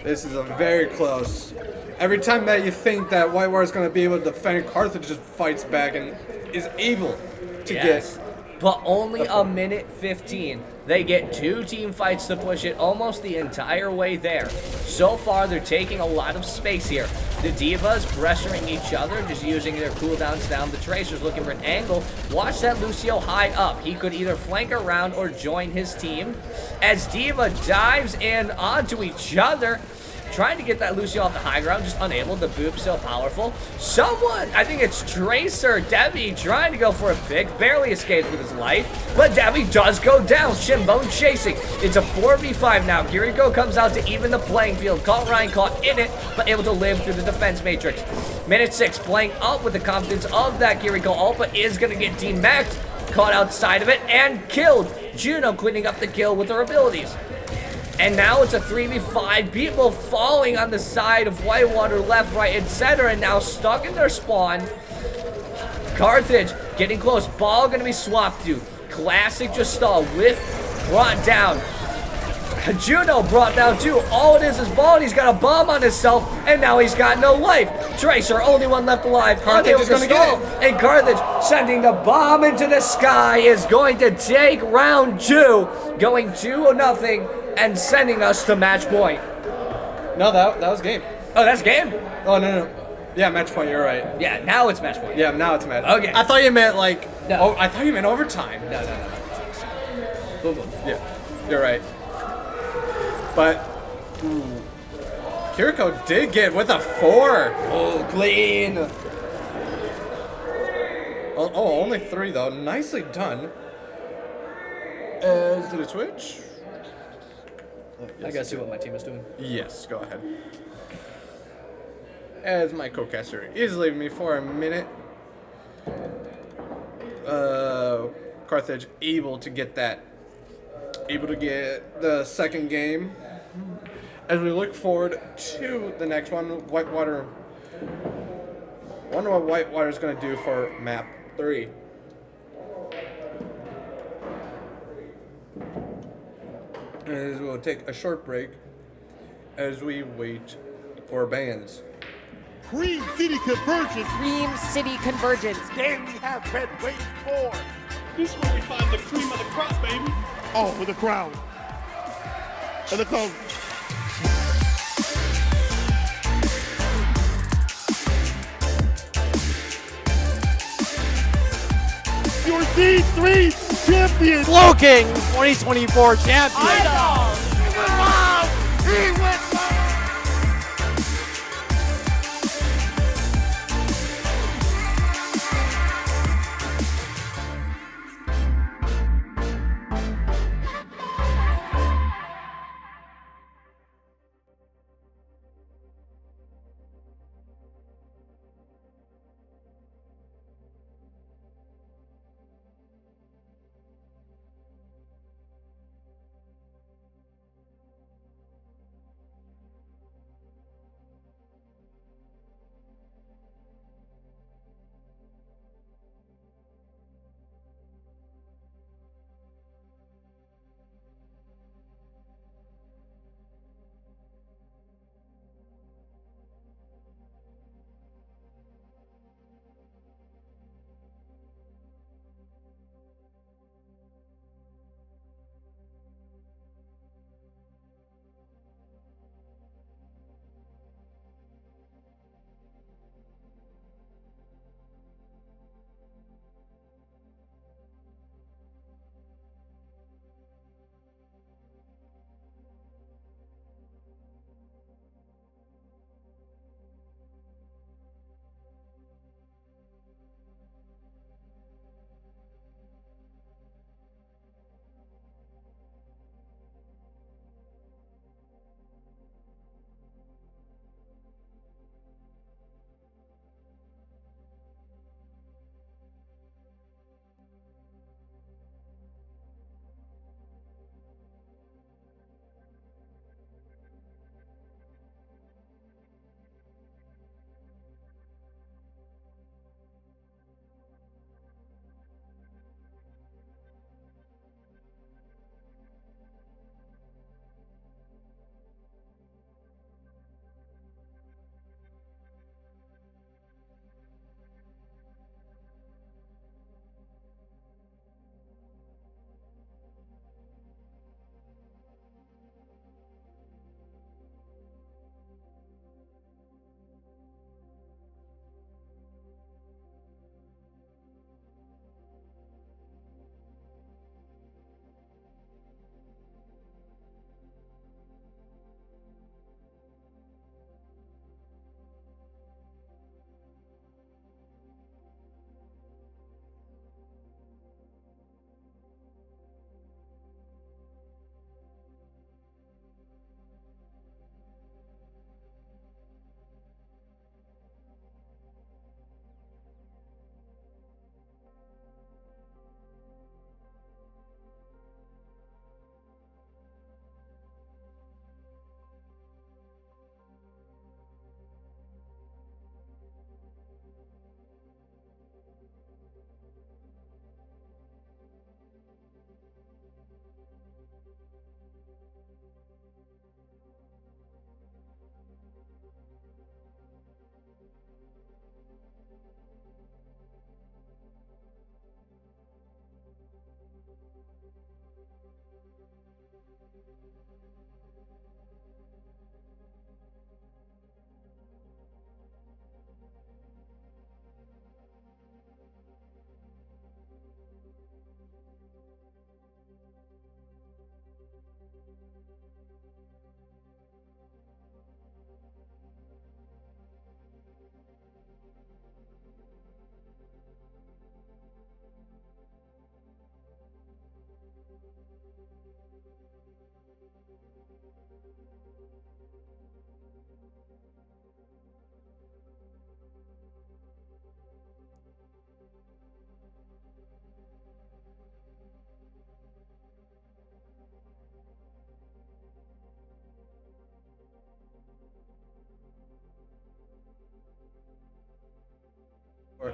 [SPEAKER 2] This is a very close. Every time that you think that Whitewater is going to be able to defend, Carthage just fights back and is able to get.
[SPEAKER 11] But only a minute 15. They get 2 team fights to push it almost the entire way there. So far, they're taking a lot of space here. The Divas pressuring each other, just using their cooldowns down. The Tracers looking for an angle. Watch that Lucio high up. He could either flank around or join his team. As Diva dives in onto each other, trying to get that Lucio off the high ground, just unable. The boop so powerful. Someone, I think it's Tracer, Debbie, trying to go for a pick, barely escapes with his life, but Debbie does go down. Shimbone chasing. It's a 4v5 now. Kiriko comes out to even the playing field. Caught Ryan, caught in it, but able to live through the defense matrix. Minute 6, playing up with the confidence of that Kiriko ult, but is going to get demacked. Caught outside of it and killed. Juno cleaning up the kill with her abilities. And now it's a 3v5, people falling on the side of Whitewater, left, right, etc. And now stuck in their spawn. Carthage getting close, ball gonna be swapped to. Classic just stall, whiff, brought down. Juno brought down too. All it is ball, and he's got a bomb on himself, and now he's got no life. Tracer, only one left alive.
[SPEAKER 2] Carthage is gonna get it.
[SPEAKER 11] And Carthage sending the bomb into the sky is going to take round 2, going 2-0. And sending us to match point.
[SPEAKER 2] No, that was game.
[SPEAKER 11] Oh, that's game?
[SPEAKER 2] Oh, no. Yeah, match point, you're right.
[SPEAKER 11] Yeah, now it's match point.
[SPEAKER 2] Yeah, now it's match.
[SPEAKER 11] Okay.
[SPEAKER 2] I thought you meant like, I thought you meant overtime.
[SPEAKER 11] No. Boom, boom.
[SPEAKER 2] Yeah, you're right. But, Kiriko did get with a 4.
[SPEAKER 11] Oh, clean.
[SPEAKER 2] Oh, only 3 though. Nicely done. Did it switch?
[SPEAKER 11] I gotta see what my team is doing.
[SPEAKER 2] Yes, go ahead. As my co-caster is leaving me for a minute. Carthage able to get the second game. As we look forward to the next one, Whitewater. Wonder what Whitewater is going to do for map 3. As we'll take a short break as we wait for bands.
[SPEAKER 9] Cream City Convergence.
[SPEAKER 10] Cream City Convergence.
[SPEAKER 9] Then we have been waiting for. This is where we find the cream of the crop, baby. All for the crown. And the cone. Your D3 champion.
[SPEAKER 10] Cloaking 2024 champion.
[SPEAKER 9] Idol. He went wild. He went wild.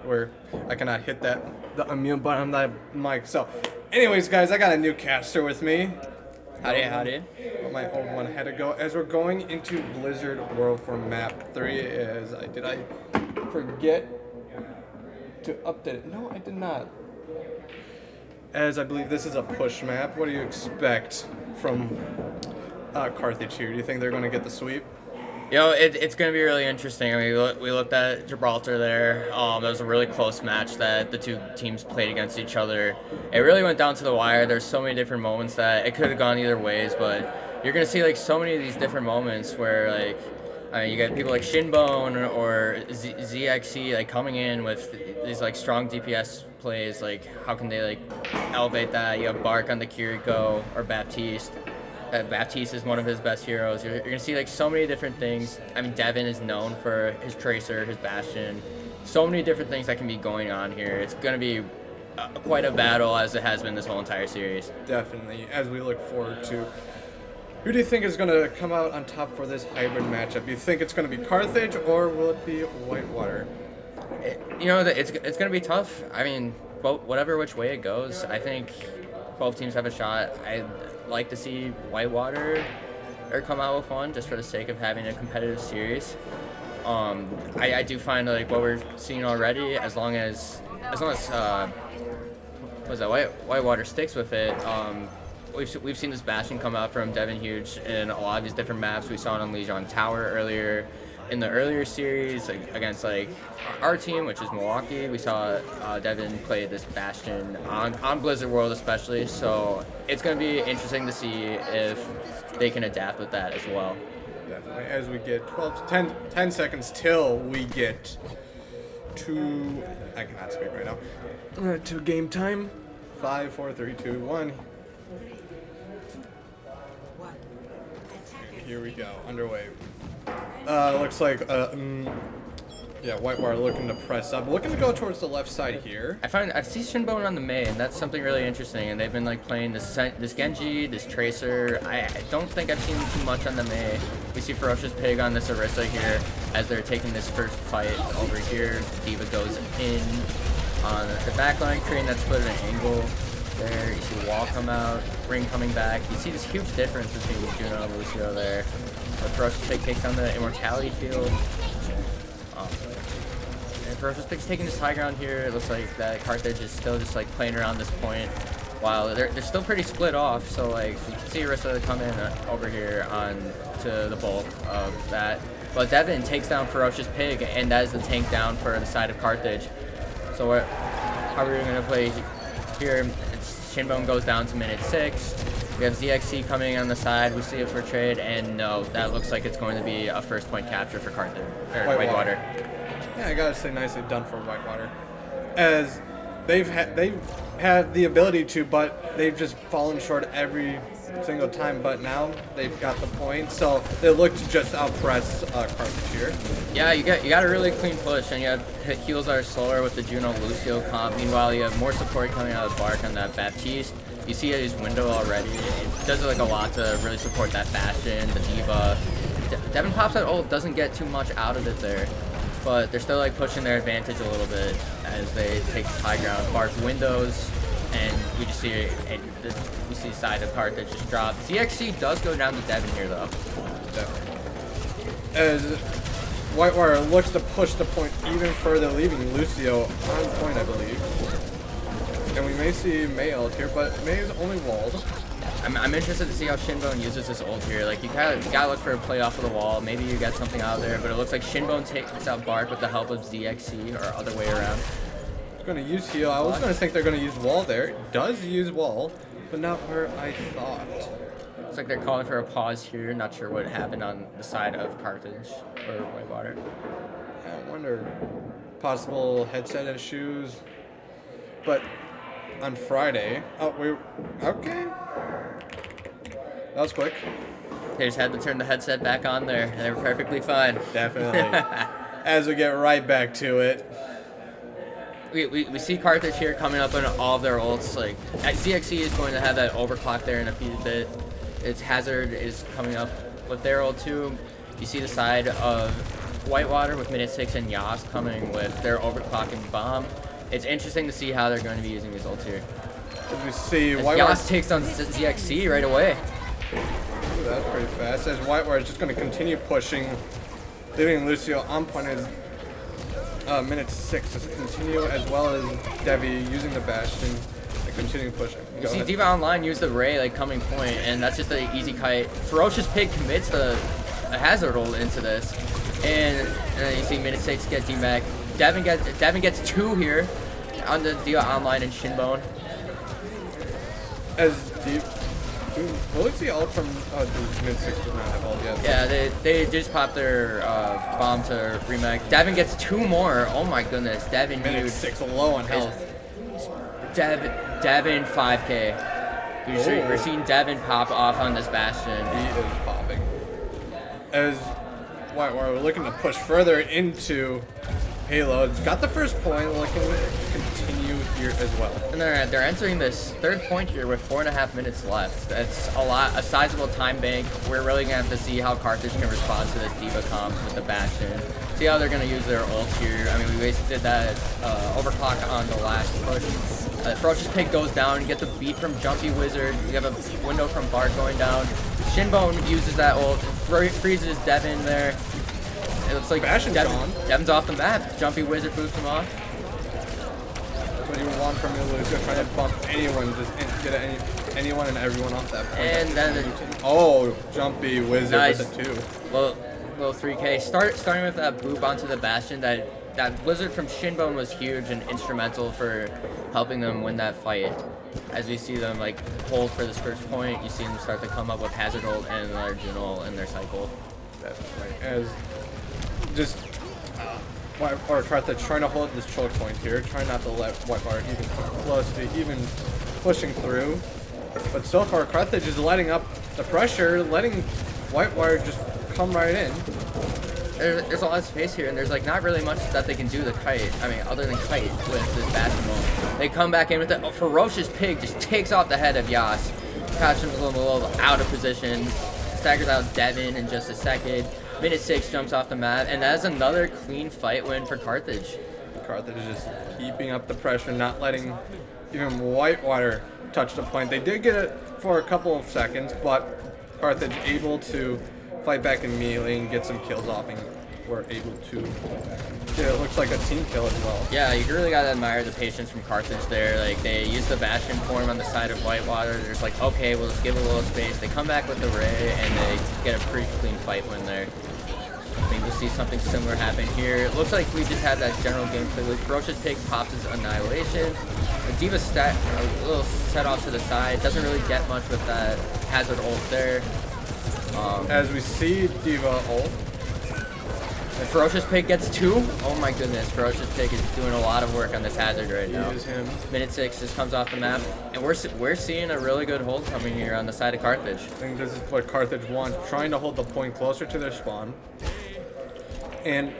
[SPEAKER 2] Where I cannot hit the unmute button on that mic. So, anyways, guys, I got a new caster with me.
[SPEAKER 15] Howdy.
[SPEAKER 2] My old one had to go. As we're going into Blizzard World for Map 3, did I forget to update it? No, I did not. As I believe this is a push map. What do you expect from Carthage here? Do you think they're going to get the sweep?
[SPEAKER 15] It's going to be really interesting. I mean, we looked at Gibraltar there. That was a really close match that the two teams played against each other. It really went down to the wire. There's so many different moments that it could have gone either ways, but you're going to see like so many of these different moments where like, I mean, you got people like Shinbone or ZXC like coming in with these like strong DPS plays. Like, how can they like elevate that? You have Bark on the Kiriko or Baptiste. Baptiste is one of his best heroes. You're going to see like so many different things. I mean, Devin is known for his Tracer, his Bastion. So many different things that can be going on here. It's going to be quite a battle as it has been this whole entire series.
[SPEAKER 2] Definitely, as we look forward to. Who do you think is going to come out on top for this hybrid matchup? Do you think it's going to be Carthage or will it be Whitewater?
[SPEAKER 15] It's going to be tough. I mean, whatever which way it goes, I think both teams have a shot. I'd like to see Whitewater come out with one just for the sake of having a competitive series. I do find like what we're seeing already, as long as Whitewater sticks with it. We've seen this Bastion come out from Devin Huge in a lot of these different maps. We saw it on Lijiang Tower earlier. In the earlier series against like our team, which is Milwaukee, we saw Devin play this Bastion on Blizzard World especially. So it's going to be interesting to see if they can adapt with that as well.
[SPEAKER 2] Definitely. As we get 10 seconds till we get to, I cannot speak right now, to game time. 5, 4, 3, 2, 1. Here we go, underway. Looks like, Whitewater looking to press up, looking to go towards the left side here.
[SPEAKER 15] I see Shinbone on the main. That's something really interesting, and they've been like playing this Genji, this Tracer. I don't think I've seen too much on the main. We see Ferocious Pig on this Orisa here as they're taking this first fight over here. D.Va goes in on the backline, creating that split at an angle. There, you see the wall come out, Ring coming back. You see this huge difference between Juno and Lucio there. But Ferocious Pig takes down the Immortality field. And Ferocious Pig's taking this high ground here. It looks like that Carthage is still just like playing around this point, while they're still pretty split off. So like you can see Orisa come in over here on to the bulk of that. But Devin takes down Ferocious Pig, and that is the tank down for the side of Carthage. So how are we going to play here? Shinbone goes down to minute 6. We have ZXC coming on the side. We see it for trade, and no, that looks like it's going to be a first point capture for Carthage or Whitewater.
[SPEAKER 2] Yeah, I gotta say, nicely done for Whitewater, as they've had the ability to, but they've just fallen short every single time. But now they've got the point, so they look to just outpress Carthage here.
[SPEAKER 15] Yeah, you got a really clean push, and you have heals are slower with the Juno Lucio comp. Meanwhile, you have more support coming out of Bark on that Baptiste. You see his window already. It does like a lot to really support that Bastion, the D.Va. Devin pops that ult, doesn't get too much out of it there, but they're still like pushing their advantage a little bit as they take high ground. Bark windows, and we just see we see the side of Carthage just drop. ZXC does go down to Devin here though.
[SPEAKER 2] Definitely. As Whitewater looks to push the point even further, leaving Lucio on point, I believe. And we may see May ult here, but May is only walled.
[SPEAKER 15] I'm interested to see how Shinbone uses his ult here. Like, you gotta look for a play off of the wall. Maybe you get something out there, but it looks like Shinbone takes out Bark with the help of ZXC or other way around.
[SPEAKER 2] It's gonna use heal. I was gonna think they're gonna use wall there. It does use wall, but not where I thought.
[SPEAKER 15] Looks like they're calling for a pause here. Not sure what happened on the side of Carthage or Whitewater.
[SPEAKER 2] I wonder, possible headset issues. But on Friday, okay. That was quick.
[SPEAKER 15] They just had to turn the headset back on there, and they were perfectly fine.
[SPEAKER 2] Definitely. As we get right back to it.
[SPEAKER 15] We see Carthage here coming up on all of their ults. Like, ZXC is going to have that overclock there in a few bit. Its Hazard is coming up with their ult too. You see the side of Whitewater with minute 6 and Yas coming with their overclocking bomb. It's interesting to see how they're going to be using these ults here.
[SPEAKER 2] As we see,
[SPEAKER 15] Yas takes on ZXC right away.
[SPEAKER 2] Ooh, that's pretty fast. As Whitewater is just going to continue pushing, leaving Lucio on point as minute 6 to continue, as well as Devi using the Bastion and continue pushing.
[SPEAKER 15] You see D.Va Online use the Ray like coming point, and that's just an easy kite. Ferocious Pig commits a Hazard ult into this, and then you see minute 6 get D-Mac. Devin gets 2 here on the D.Va Online and Shinbone.
[SPEAKER 2] As will we see ult from mid 6 does not have ult yet?
[SPEAKER 15] Yeah, they just popped their bomb to remake. Devin gets 2 more. Oh my goodness, Devin
[SPEAKER 2] minute 6 low on health.
[SPEAKER 15] Devin 5K. We're seeing Devin pop off on this Bastion.
[SPEAKER 2] He is popping. As we're looking to push further into Halo. It's got the first point, looking to continue here as well.
[SPEAKER 15] And they're entering this 3rd point here with 4.5 minutes left. That's a sizable time bank. We're really gonna have to see how Carthage can respond to this D.Va comp with the Bastion. See how they're gonna use their ult here. I mean, we basically did that overclock on the last push. Ferocious Pig goes down. You get the beat from Jumpy Wizard. You have a window from Bart going down. Shinbone uses that ult, freezes Devin there. It looks like Devin's off the map. Jumpy Wizard boosts him off.
[SPEAKER 2] That's what you want from your Lucio, trying to bump anyone, just get anyone and everyone off that point.
[SPEAKER 15] And then
[SPEAKER 2] Jumpy Wizard
[SPEAKER 15] nice.
[SPEAKER 2] with a 2.
[SPEAKER 15] Little 3K. Starting with that boop onto the Bastion. That Wizard from Shinbone was huge and instrumental for helping them win that fight. As we see them like hold for this first point, you see them start to come up with Hazard ult and their Juno in their cycle.
[SPEAKER 2] That's right. As just Whitewater trying to hold this choke point here, trying not to let Whitewater even come close to even pushing through. But so far, Carthage is letting up the pressure, letting Whitewater just come right in.
[SPEAKER 15] There's a lot of space here, and there's like not really much that they can do to kite. I mean, other than kite with this basketball. They come back in with it. Ferocious Pig just takes off the head of Yas, catches him a little out of position, staggers out Devin in just a second. Minute 6 jumps off the map, and that's another clean fight win for Carthage.
[SPEAKER 2] Carthage is just keeping up the pressure, not letting even Whitewater touch the point. They did get it for a couple of seconds, but Carthage able to fight back immediately and get some kills off, and were able to get it looks like a team kill as well.
[SPEAKER 15] Yeah, you really gotta admire the patience from Carthage there. Like, they use the Bastion form on the side of Whitewater. They're just like, okay, we'll just give it a little space. They come back with the Ray, and they get a pretty clean fight win there. I think we'll see something similar happen here. It looks like we just had that general gameplay loop. Ferocious Pig pops his Annihilation. The D.Va stat a little set off to the side. Doesn't really get much with that Hazard ult there.
[SPEAKER 2] As we see D.Va ult.
[SPEAKER 15] And Ferocious Pig gets 2. Oh my goodness, Ferocious Pig is doing a lot of work on this Hazard right now. Minute 6 just comes off the map, and we're seeing a really good hold coming here on the side of Carthage.
[SPEAKER 2] I think this is what Carthage wants, trying to hold the point closer to their spawn. And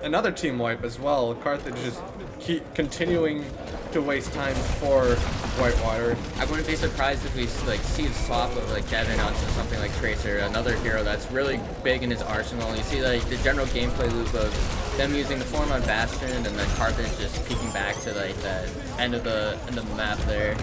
[SPEAKER 2] another team wipe as well. Carthage just keep continuing to waste time for Whitewater.
[SPEAKER 15] I wouldn't be surprised if we like see the swap of like Devin onto something like Tracer, another hero that's really big in his arsenal. You see like the general gameplay loop of them using the form on Bastion and then Carthage just peeking back to like the end of the map there.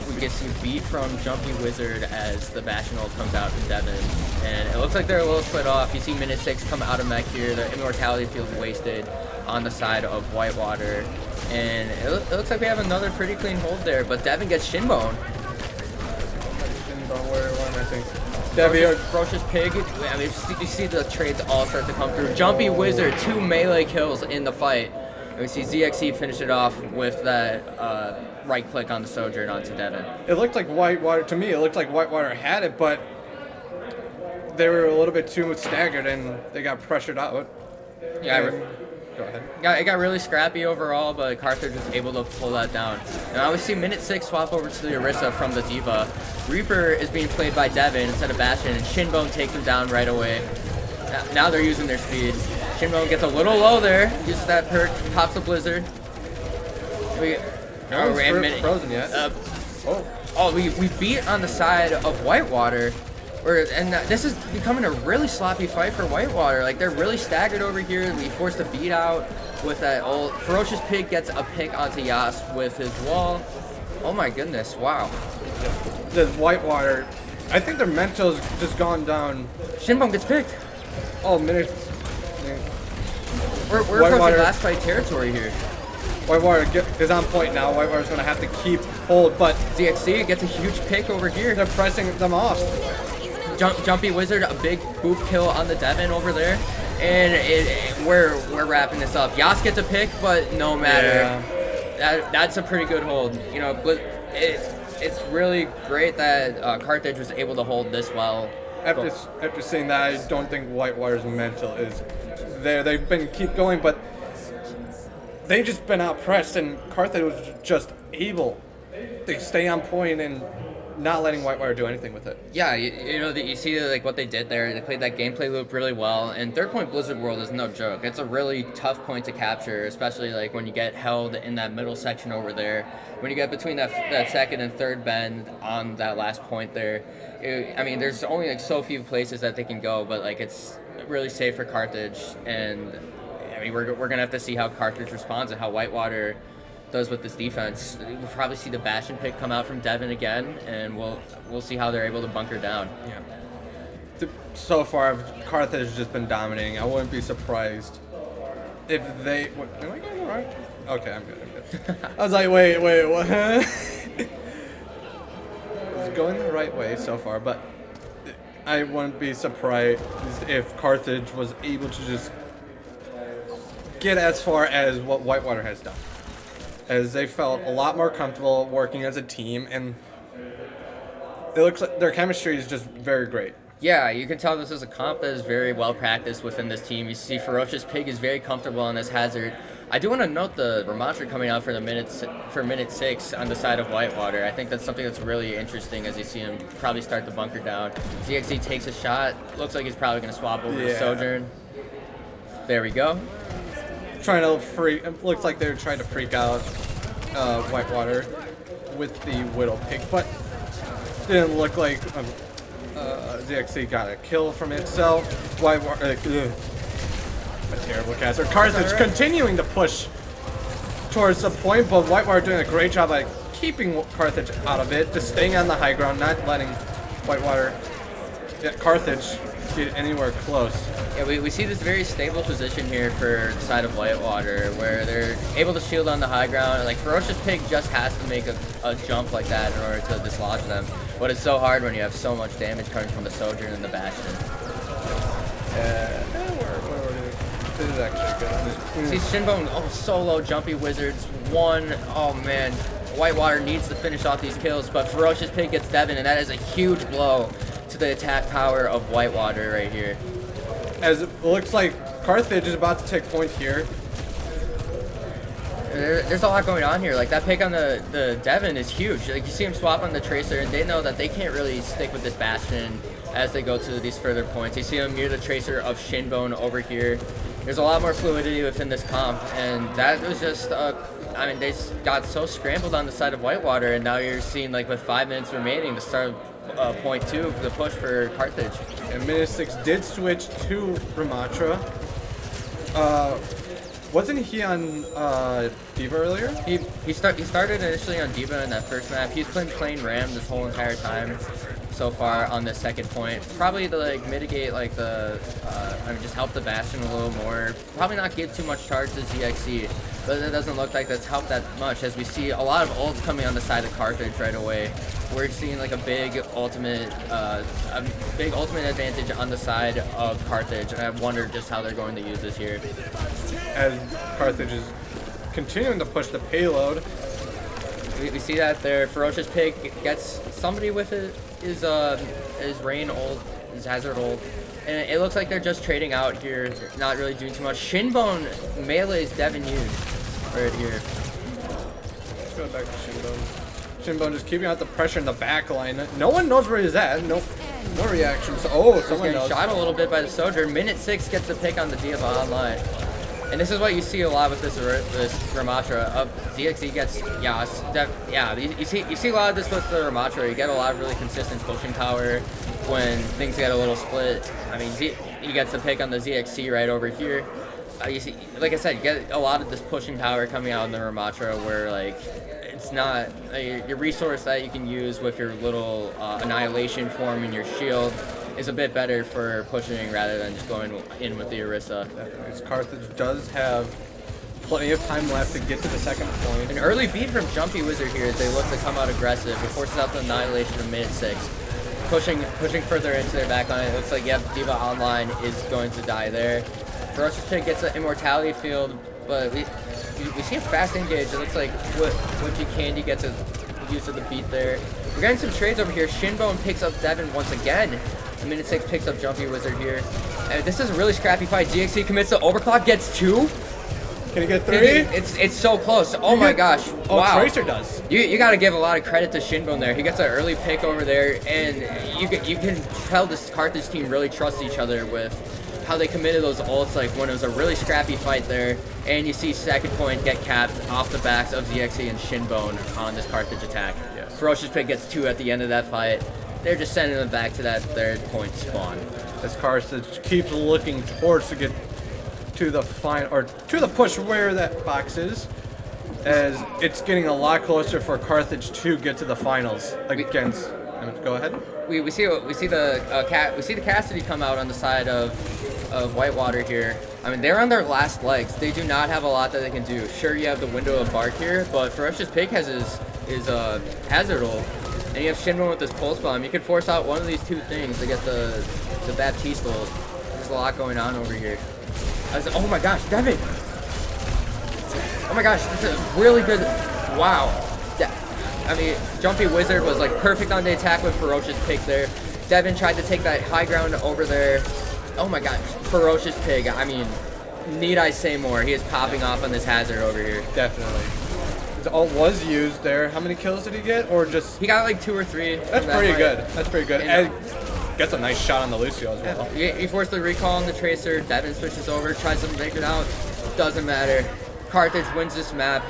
[SPEAKER 15] We get some beat from Jumpy Wizard as the Bastion ult comes out from Devin. And it looks like they're a little split off. You see minute 6 come out of mech here. The Immortality feels wasted on the side of Whitewater. And it looks like we have another pretty clean hold there, but Devin gets Shinbone.
[SPEAKER 2] Where am I thinking? Debbie,
[SPEAKER 15] Ferocious Pig. I mean, you see the trades all start to come through. Jumpy Wizard, 2 melee kills in the fight. And we see ZXC finish it off with that right click on the Sojourn onto Devin.
[SPEAKER 2] It looked like Whitewater, to me, it looked like Whitewater had it, but they were a little bit too staggered and they got pressured out.
[SPEAKER 15] Yeah,
[SPEAKER 2] go ahead.
[SPEAKER 15] It got really scrappy overall, but Carthage was able to pull that down. And now we see minute 6 swap over to the Orisa from the Diva. Reaper is being played by Devin instead of Bastion, and Shinbone takes him down right away. Now they're using their speed. Shinbone gets a little low there, uses that perk, pops the Blizzard.
[SPEAKER 2] We're in frozen yet.
[SPEAKER 15] We beat on the side of Whitewater. And this is becoming a really sloppy fight for Whitewater. Like, they're really staggered over here. We forced a beat out with that old Ferocious Pig gets a pick onto Yas with his wall. Oh my goodness, wow.
[SPEAKER 2] The Whitewater, I think their mental's just gone down.
[SPEAKER 15] Shinbone gets picked.
[SPEAKER 2] Oh, minutes.
[SPEAKER 15] We're approaching last fight territory here.
[SPEAKER 2] Whitewater is on point now. Whitewater's going to have to keep hold, but
[SPEAKER 15] ZXC gets a huge pick over here.
[SPEAKER 2] They're pressing them off.
[SPEAKER 15] Jumpy Wizard, a big boop kill on the Devin over there. And we're wrapping this up. Yas gets a pick, but no matter. Yeah. That's a pretty good hold. You know, but it's really great that Carthage was able to hold this well.
[SPEAKER 2] After saying that, I don't think Whitewater's mental is there. They've been keep going, but they've just been outpressed, and Carthage was just able to stay on point and not letting Whitewater do anything with it.
[SPEAKER 15] Yeah, you see like what they did there. They played that gameplay loop really well, and third point Blizzard World is no joke. It's a really tough point to capture, especially like when you get held in that middle section over there. When you get between that second and third bend on that last point there, I mean, there's only like so few places that they can go, but like it's really safe for Carthage, and I mean we're gonna have to see how Carthage responds and how Whitewater does with this defense. We'll probably see the Bastion pick come out from Devin again, and we'll see how they're able to bunker down.
[SPEAKER 2] Yeah. So far, Carthage has just been dominating. I wouldn't be surprised if they. Am I going right? Okay, I'm good. I was like, wait, what? It's going the right way so far, but I wouldn't be surprised if Carthage was able to just get as far as what Whitewater has done, as they felt a lot more comfortable working as a team, and it looks like their chemistry is just very great.
[SPEAKER 15] Yeah, you can tell this is a comp that is very well practiced within this team. You see Ferocious Pig is very comfortable on this hazard. I do want to note the Ramatra coming out for minute 6 on the side of Whitewater. I think that's something that's really interesting as you see him probably start the bunker down. ZXC takes a shot. Looks like he's probably going to swap over to Sojourn. There we go.
[SPEAKER 2] Trying to freak. It looks like they're trying to freak out Whitewater with the Widow Pig, but didn't look like ZXC got a kill from it. So Whitewater, a terrible caster. Carthage continuing to push towards the point, but Whitewater doing a great job at keeping Carthage out of it, just staying on the high ground, not letting Whitewater get Carthage get anywhere close.
[SPEAKER 15] Yeah, we see this very stable position here for the side of Whitewater, where they're able to shield on the high ground. Like, Ferocious Pig just has to make a jump like that in order to dislodge them. But it's so hard when you have so much damage coming from the Sojourn and the Bastion.
[SPEAKER 2] This is actually good.
[SPEAKER 15] See Shinbone, solo Jumpy Wizards, one. Oh man, Whitewater needs to finish off these kills, but Ferocious Pig gets Devin, and that is a huge blow to the attack power of Whitewater right here.
[SPEAKER 2] As it looks like Carthage is about to take point here.
[SPEAKER 15] There's a lot going on here. Like, that pick on the Devin is huge. Like, you see him swap on the Tracer, and they know that they can't really stick with this Bastion as they go to these further points. You see him near the Tracer of Shinbone over here. There's a lot more fluidity within this comp, and that was just, I mean, they got so scrambled on the side of Whitewater, and now you're seeing, like, with 5 minutes remaining to start point 2, the push for Carthage.
[SPEAKER 2] And minute 6 did switch to Ramatra. Wasn't he on D.Va earlier?
[SPEAKER 15] He started initially on D.Va in that first map. He's been playing Ram this whole entire time. so far on this second point. Probably to like mitigate like just help the Bastion a little more. Probably not give too much charge to ZXC, but it doesn't look like that's helped that much as we see a lot of ults coming on the side of Carthage right away. We're seeing like a big ultimate advantage on the side of Carthage, and I wonder just how they're going to use this here.
[SPEAKER 2] As Carthage is continuing to push the payload.
[SPEAKER 15] We see that their Ferocious Pig gets somebody with his Rain ult, his Hazard ult, and it looks like they're just trading out here, not really doing too much. Shinbone melees Devin Yoon right here.
[SPEAKER 2] Let's go back to Shinbone. Shinbone just keeping out the pressure in the back line. No one knows where he's at. No reactions. Oh, someone knows.
[SPEAKER 15] Shot a little bit by the Soldier. Minute 6 gets the pick on the Diva online. And this is what you see a lot with this Ramatra. ZXE gets you see a lot of this with the Ramatra. You get a lot of really consistent pushing power when things get a little split. I mean, he gets the pick on the ZXC right over here. You see, like I said, you get a lot of this pushing power coming out in the Ramatra where like it's not your resource that you can use with your little annihilation form in your shield is a bit better for pushing rather than just going in with the Orisa.
[SPEAKER 2] Because Carthage does have plenty of time left to get to the second point.
[SPEAKER 15] An early beat from Jumpy Wizard here as they look to come out aggressive. It forces out the annihilation of minute 6. Pushing further into their backline. It looks like Diva Online is going to die there. Ferocious Pig gets an immortality field, but we see a fast engage. It looks like Whippy Candy gets a use of the beat there. We're getting some trades over here. Shinbone picks up Devin once again. Minute 6 picks up Jumpy Wizard here. And this is a really scrappy fight. ZXC commits to overclock, gets 2.
[SPEAKER 2] Can he get 3?
[SPEAKER 15] It's so close. Oh my gosh.
[SPEAKER 2] Oh,
[SPEAKER 15] wow.
[SPEAKER 2] Tracer does.
[SPEAKER 15] You got to give a lot of credit to Shinbone there. He gets an early pick over there, and you can tell this Carthage team really trusts each other with how they committed those ults, like when it was a really scrappy fight there, and you see second point get capped off the backs of ZXC and Shinbone on this Carthage attack. Yes. Ferocious Pig gets 2 at the end of that fight. They're just sending them back to that third point spawn.
[SPEAKER 2] As Carthage keeps looking towards to get to the final, or to the push where that box is, as it's getting a lot closer for Carthage to get to the finals against. Go ahead.
[SPEAKER 15] We see the Cassidy come out on the side of Whitewater here. I mean, they're on their last legs. They do not have a lot that they can do. Sure, you have the window of Bark here, but Ferocious Pig has his Hazard ult. And you have Shinbone with this Pulse Bomb. You can force out one of these two things to get the Baptiste ult. There's a lot going on over here. Oh my gosh, Devin! Oh my gosh, that's a really good... Wow. I mean, Jumpy Wizard was like perfect on the attack with Ferocious Pig there. Devin tried to take that high ground over there. Oh my gosh, Ferocious Pig. I mean, need I say more? He is popping off on this Hazard over here.
[SPEAKER 2] Definitely. His ult was used there. How many kills did he get? Or just...
[SPEAKER 15] He got like 2 or 3.
[SPEAKER 2] That's pretty good. That's pretty good. And gets a nice shot on the Lucio as well.
[SPEAKER 15] He forced the recall on the Tracer. Devin switches over, tries to make it out. Doesn't matter. Carthage wins this map.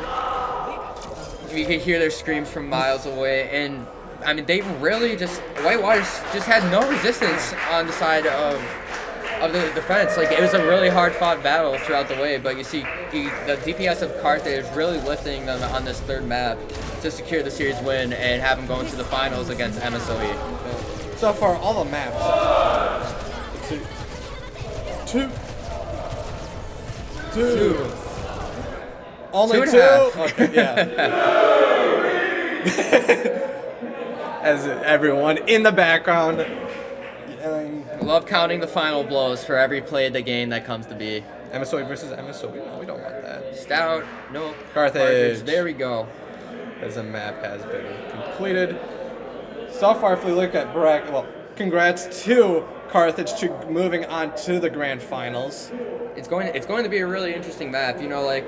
[SPEAKER 15] You can hear their screams from miles away, and I mean they really Whitewater just had no resistance on the side of the defense. Like it was a really hard fought battle throughout the way, but you see the DPS of Carthage really lifting them on this third map to secure the series win and have them go into the finals against MSOE.
[SPEAKER 2] So far, all the maps. Two. Only 2. Okay, yeah. As everyone in the background yelling.
[SPEAKER 15] Love counting the final blows for every play of the game that comes to be.
[SPEAKER 2] MSOE versus MSOE. No, we don't want that.
[SPEAKER 15] Stout. No.
[SPEAKER 2] Carthage.
[SPEAKER 15] There we go.
[SPEAKER 2] As the map has been completed. So far, if we look at bracket, well, congrats to Carthage to moving on to the grand finals.
[SPEAKER 15] It's going to be a really interesting map. You know, like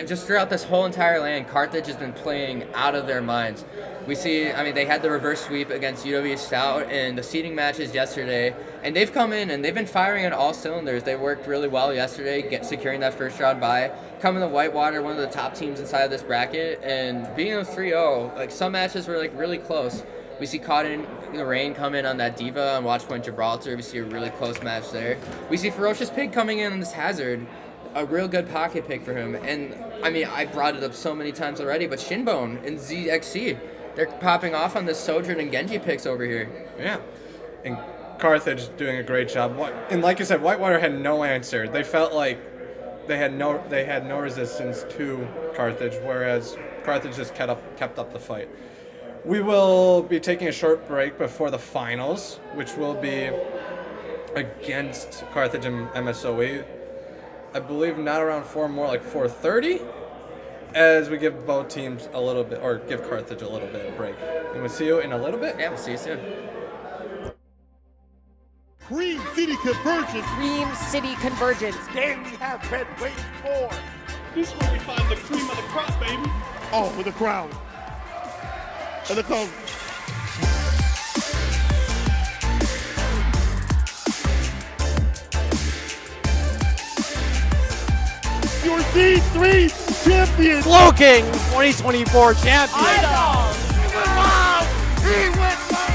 [SPEAKER 15] just throughout this whole entire LAN, Carthage has been playing out of their minds. We see, I mean, they had the reverse sweep against UW Stout in the seeding matches yesterday, and they've come in and they've been firing on all cylinders. They worked really well yesterday, securing that first round bye. Coming to Whitewater, one of the top teams inside of this bracket, and being a 3-0. Like some matches were like really close. We see Caught in the Rain come in on that Diva on Watchpoint Gibraltar. We see a really close match there. We see Ferocious Pig coming in on this Hazard. A real good pocket pick for him. And, I mean, I brought it up so many times already, but Shinbone and ZXC They're popping off on the Sojourn and Genji picks over here.
[SPEAKER 2] Yeah. And Carthage doing a great job. And like I said, Whitewater had no answer. They felt like they had no resistance to Carthage, whereas Carthage just kept up the fight. We will be taking a short break before the finals, which will be against Carthage and MSOE. I believe not around 4, more like 4:30, as we give both teams a little bit, or give Carthage a little bit of break. And we'll see you in a little bit.
[SPEAKER 15] Yeah, we'll see you soon.
[SPEAKER 9] Cream City Convergence.
[SPEAKER 10] Cream City Convergence.
[SPEAKER 9] Game we have been waiting for. This is where we find the cream of the crop, baby. Oh, with the crowd. And the coach. Your D3 champion.
[SPEAKER 10] Slow King 2024 champion.
[SPEAKER 9] He went wild. He went wild.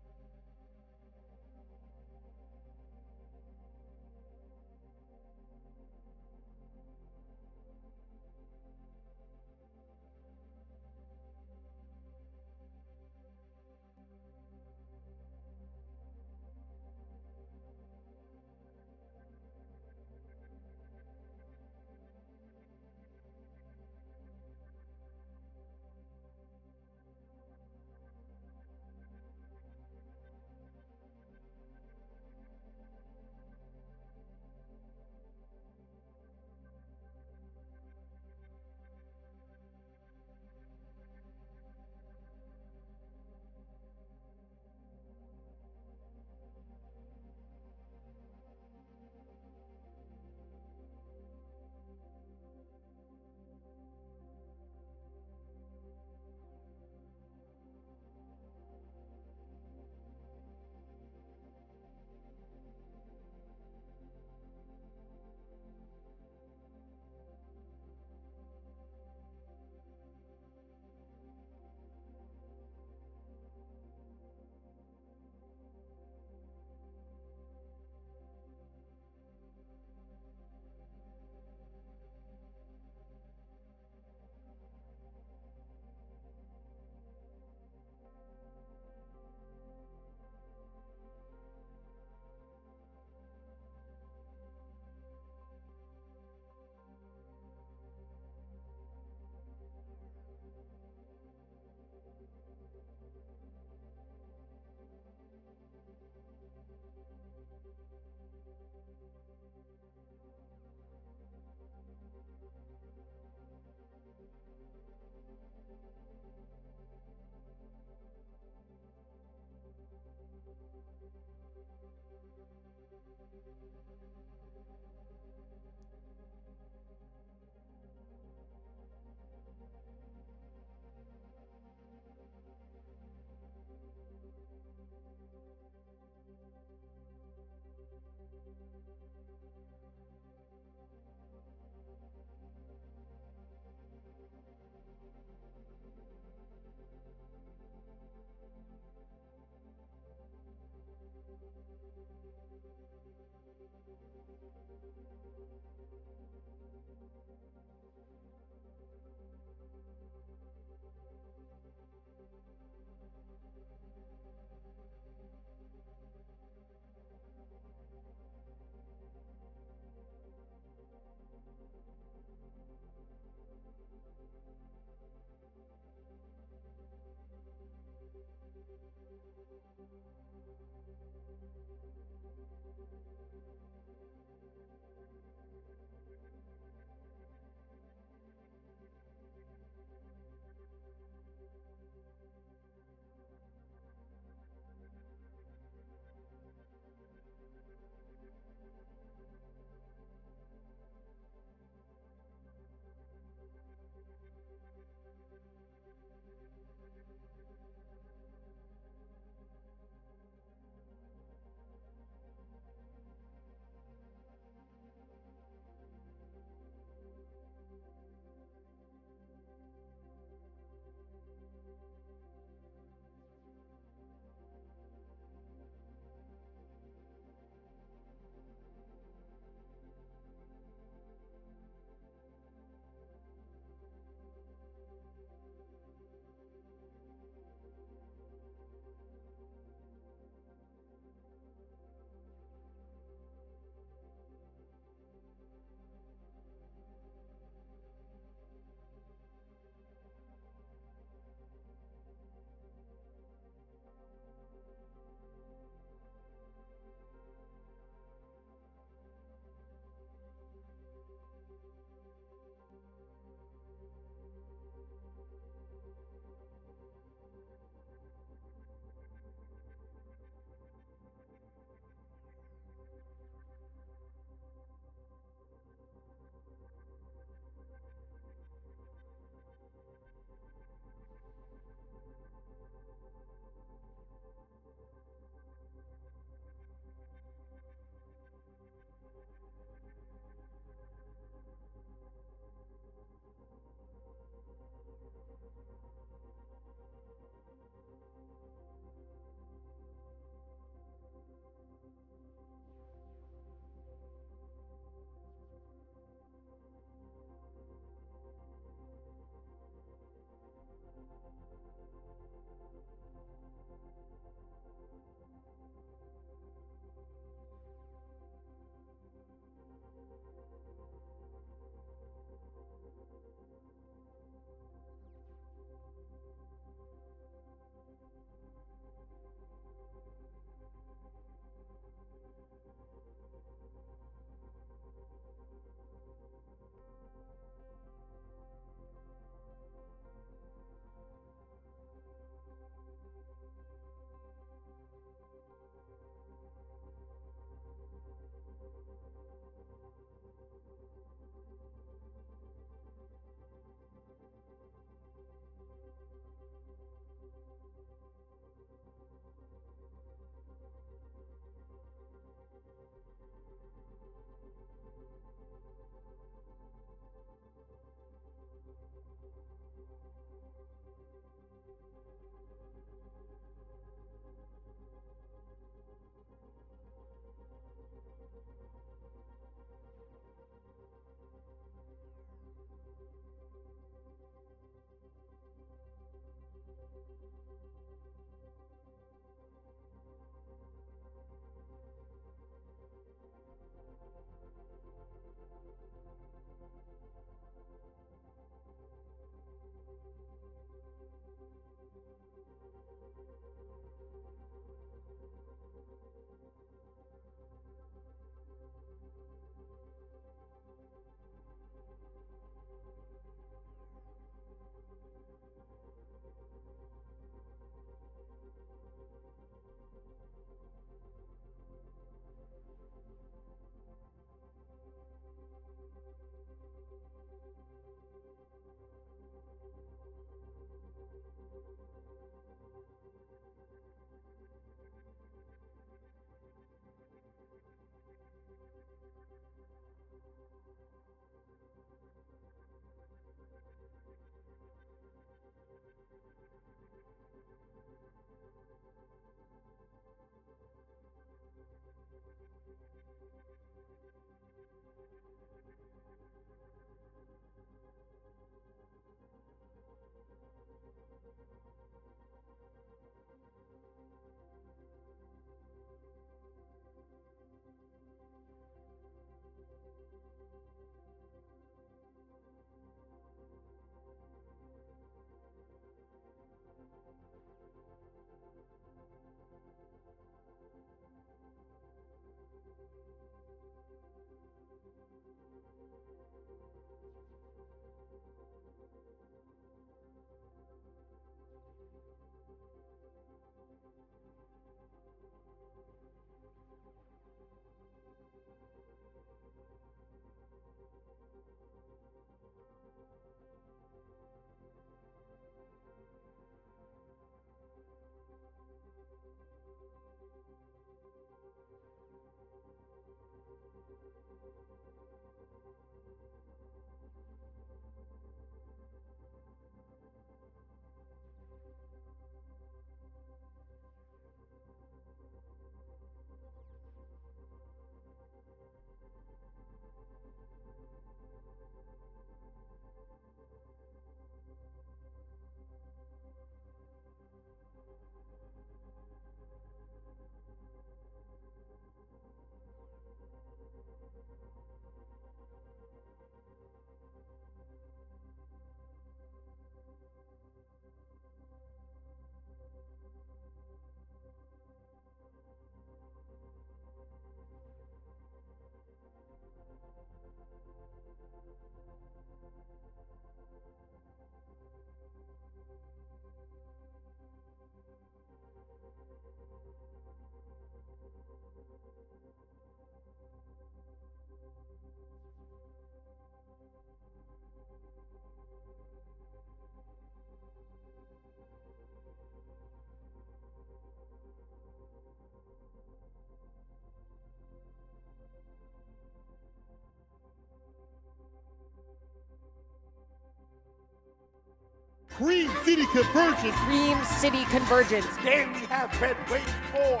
[SPEAKER 9] Cream City Convergence.
[SPEAKER 10] Cream City Convergence.
[SPEAKER 9] Game we have been waiting for.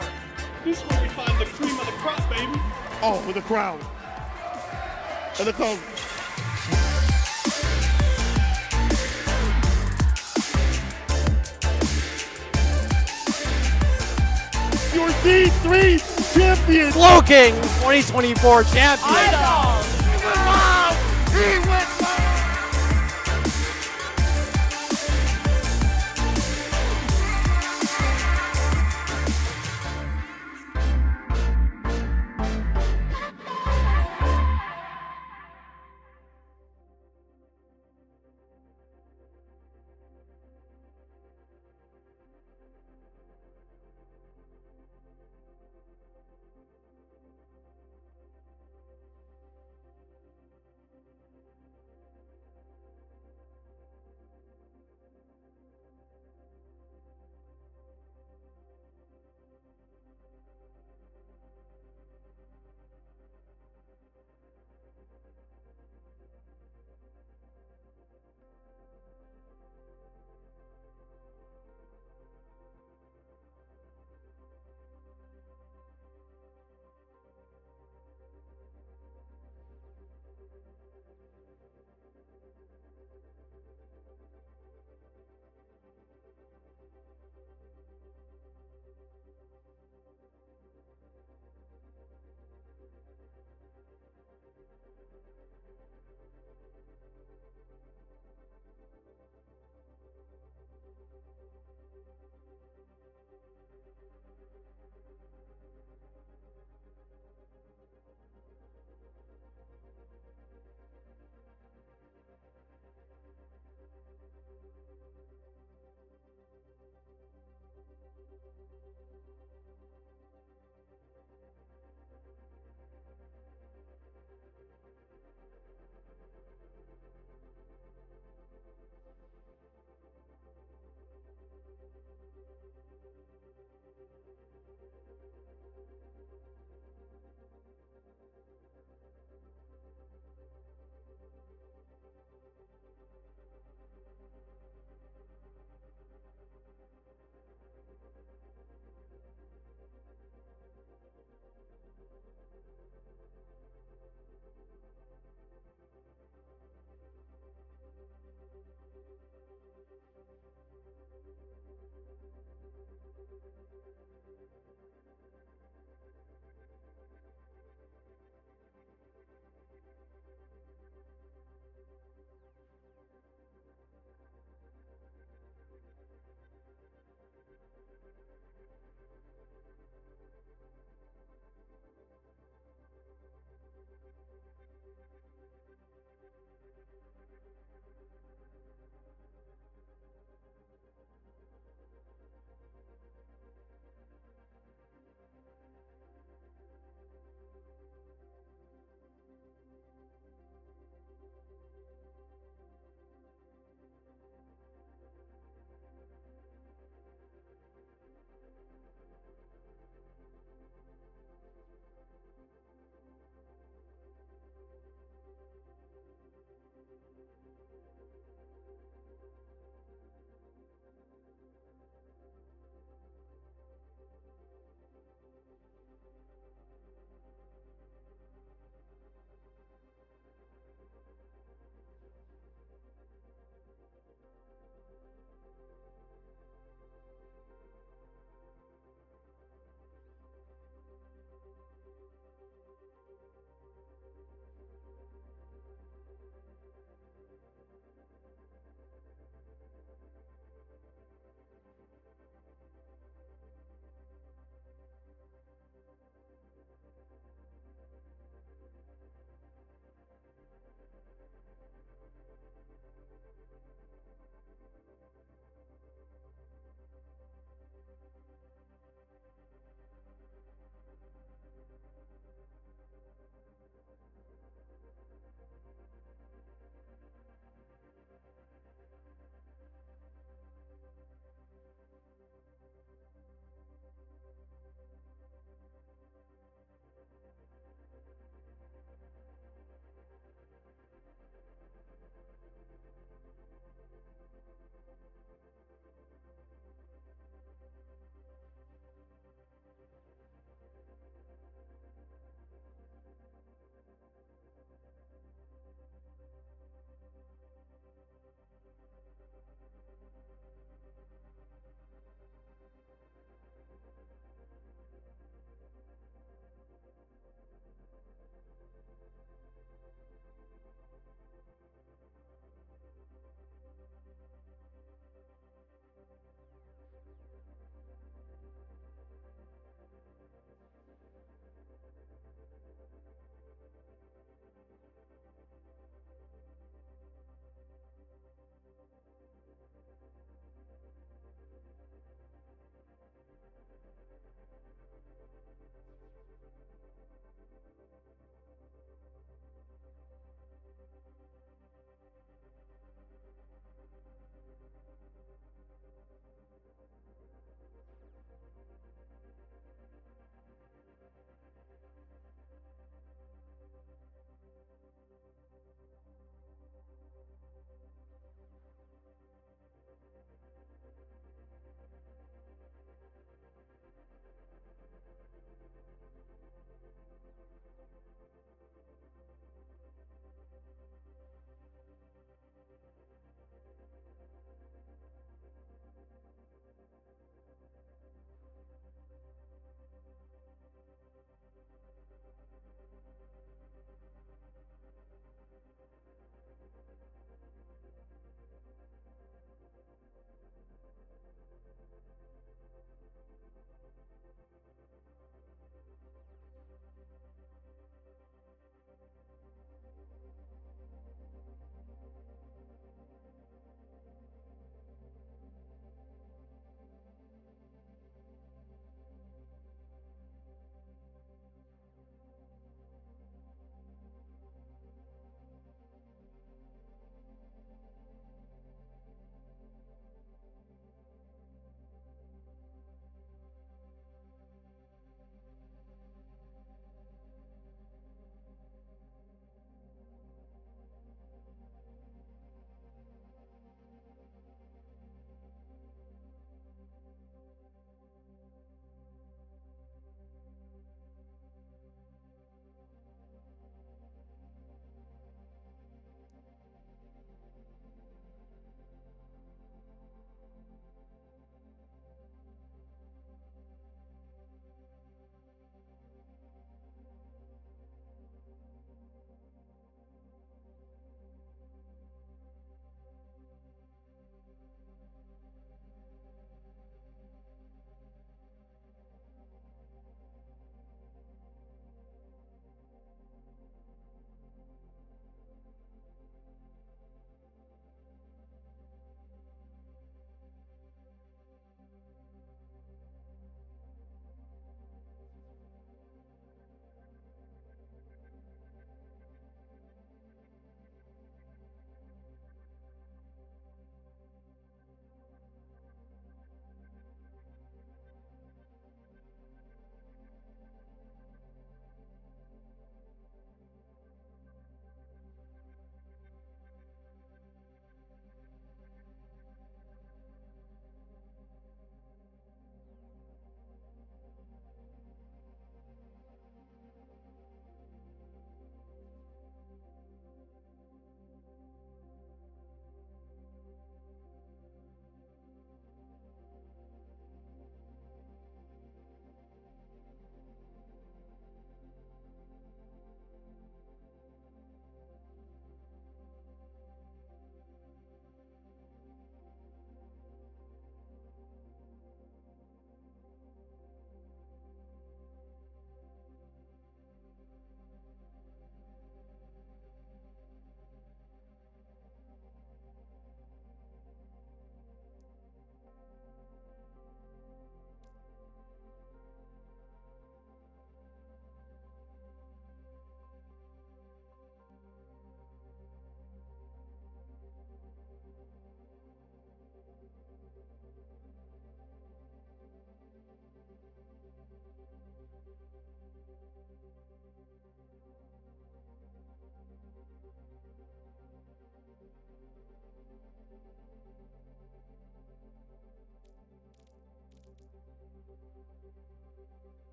[SPEAKER 9] This is where we find the cream of the crop, baby. Oh, with the crown. And the cone. Your D3 champion.
[SPEAKER 10] Slow King 2024 champion.
[SPEAKER 9] He went live.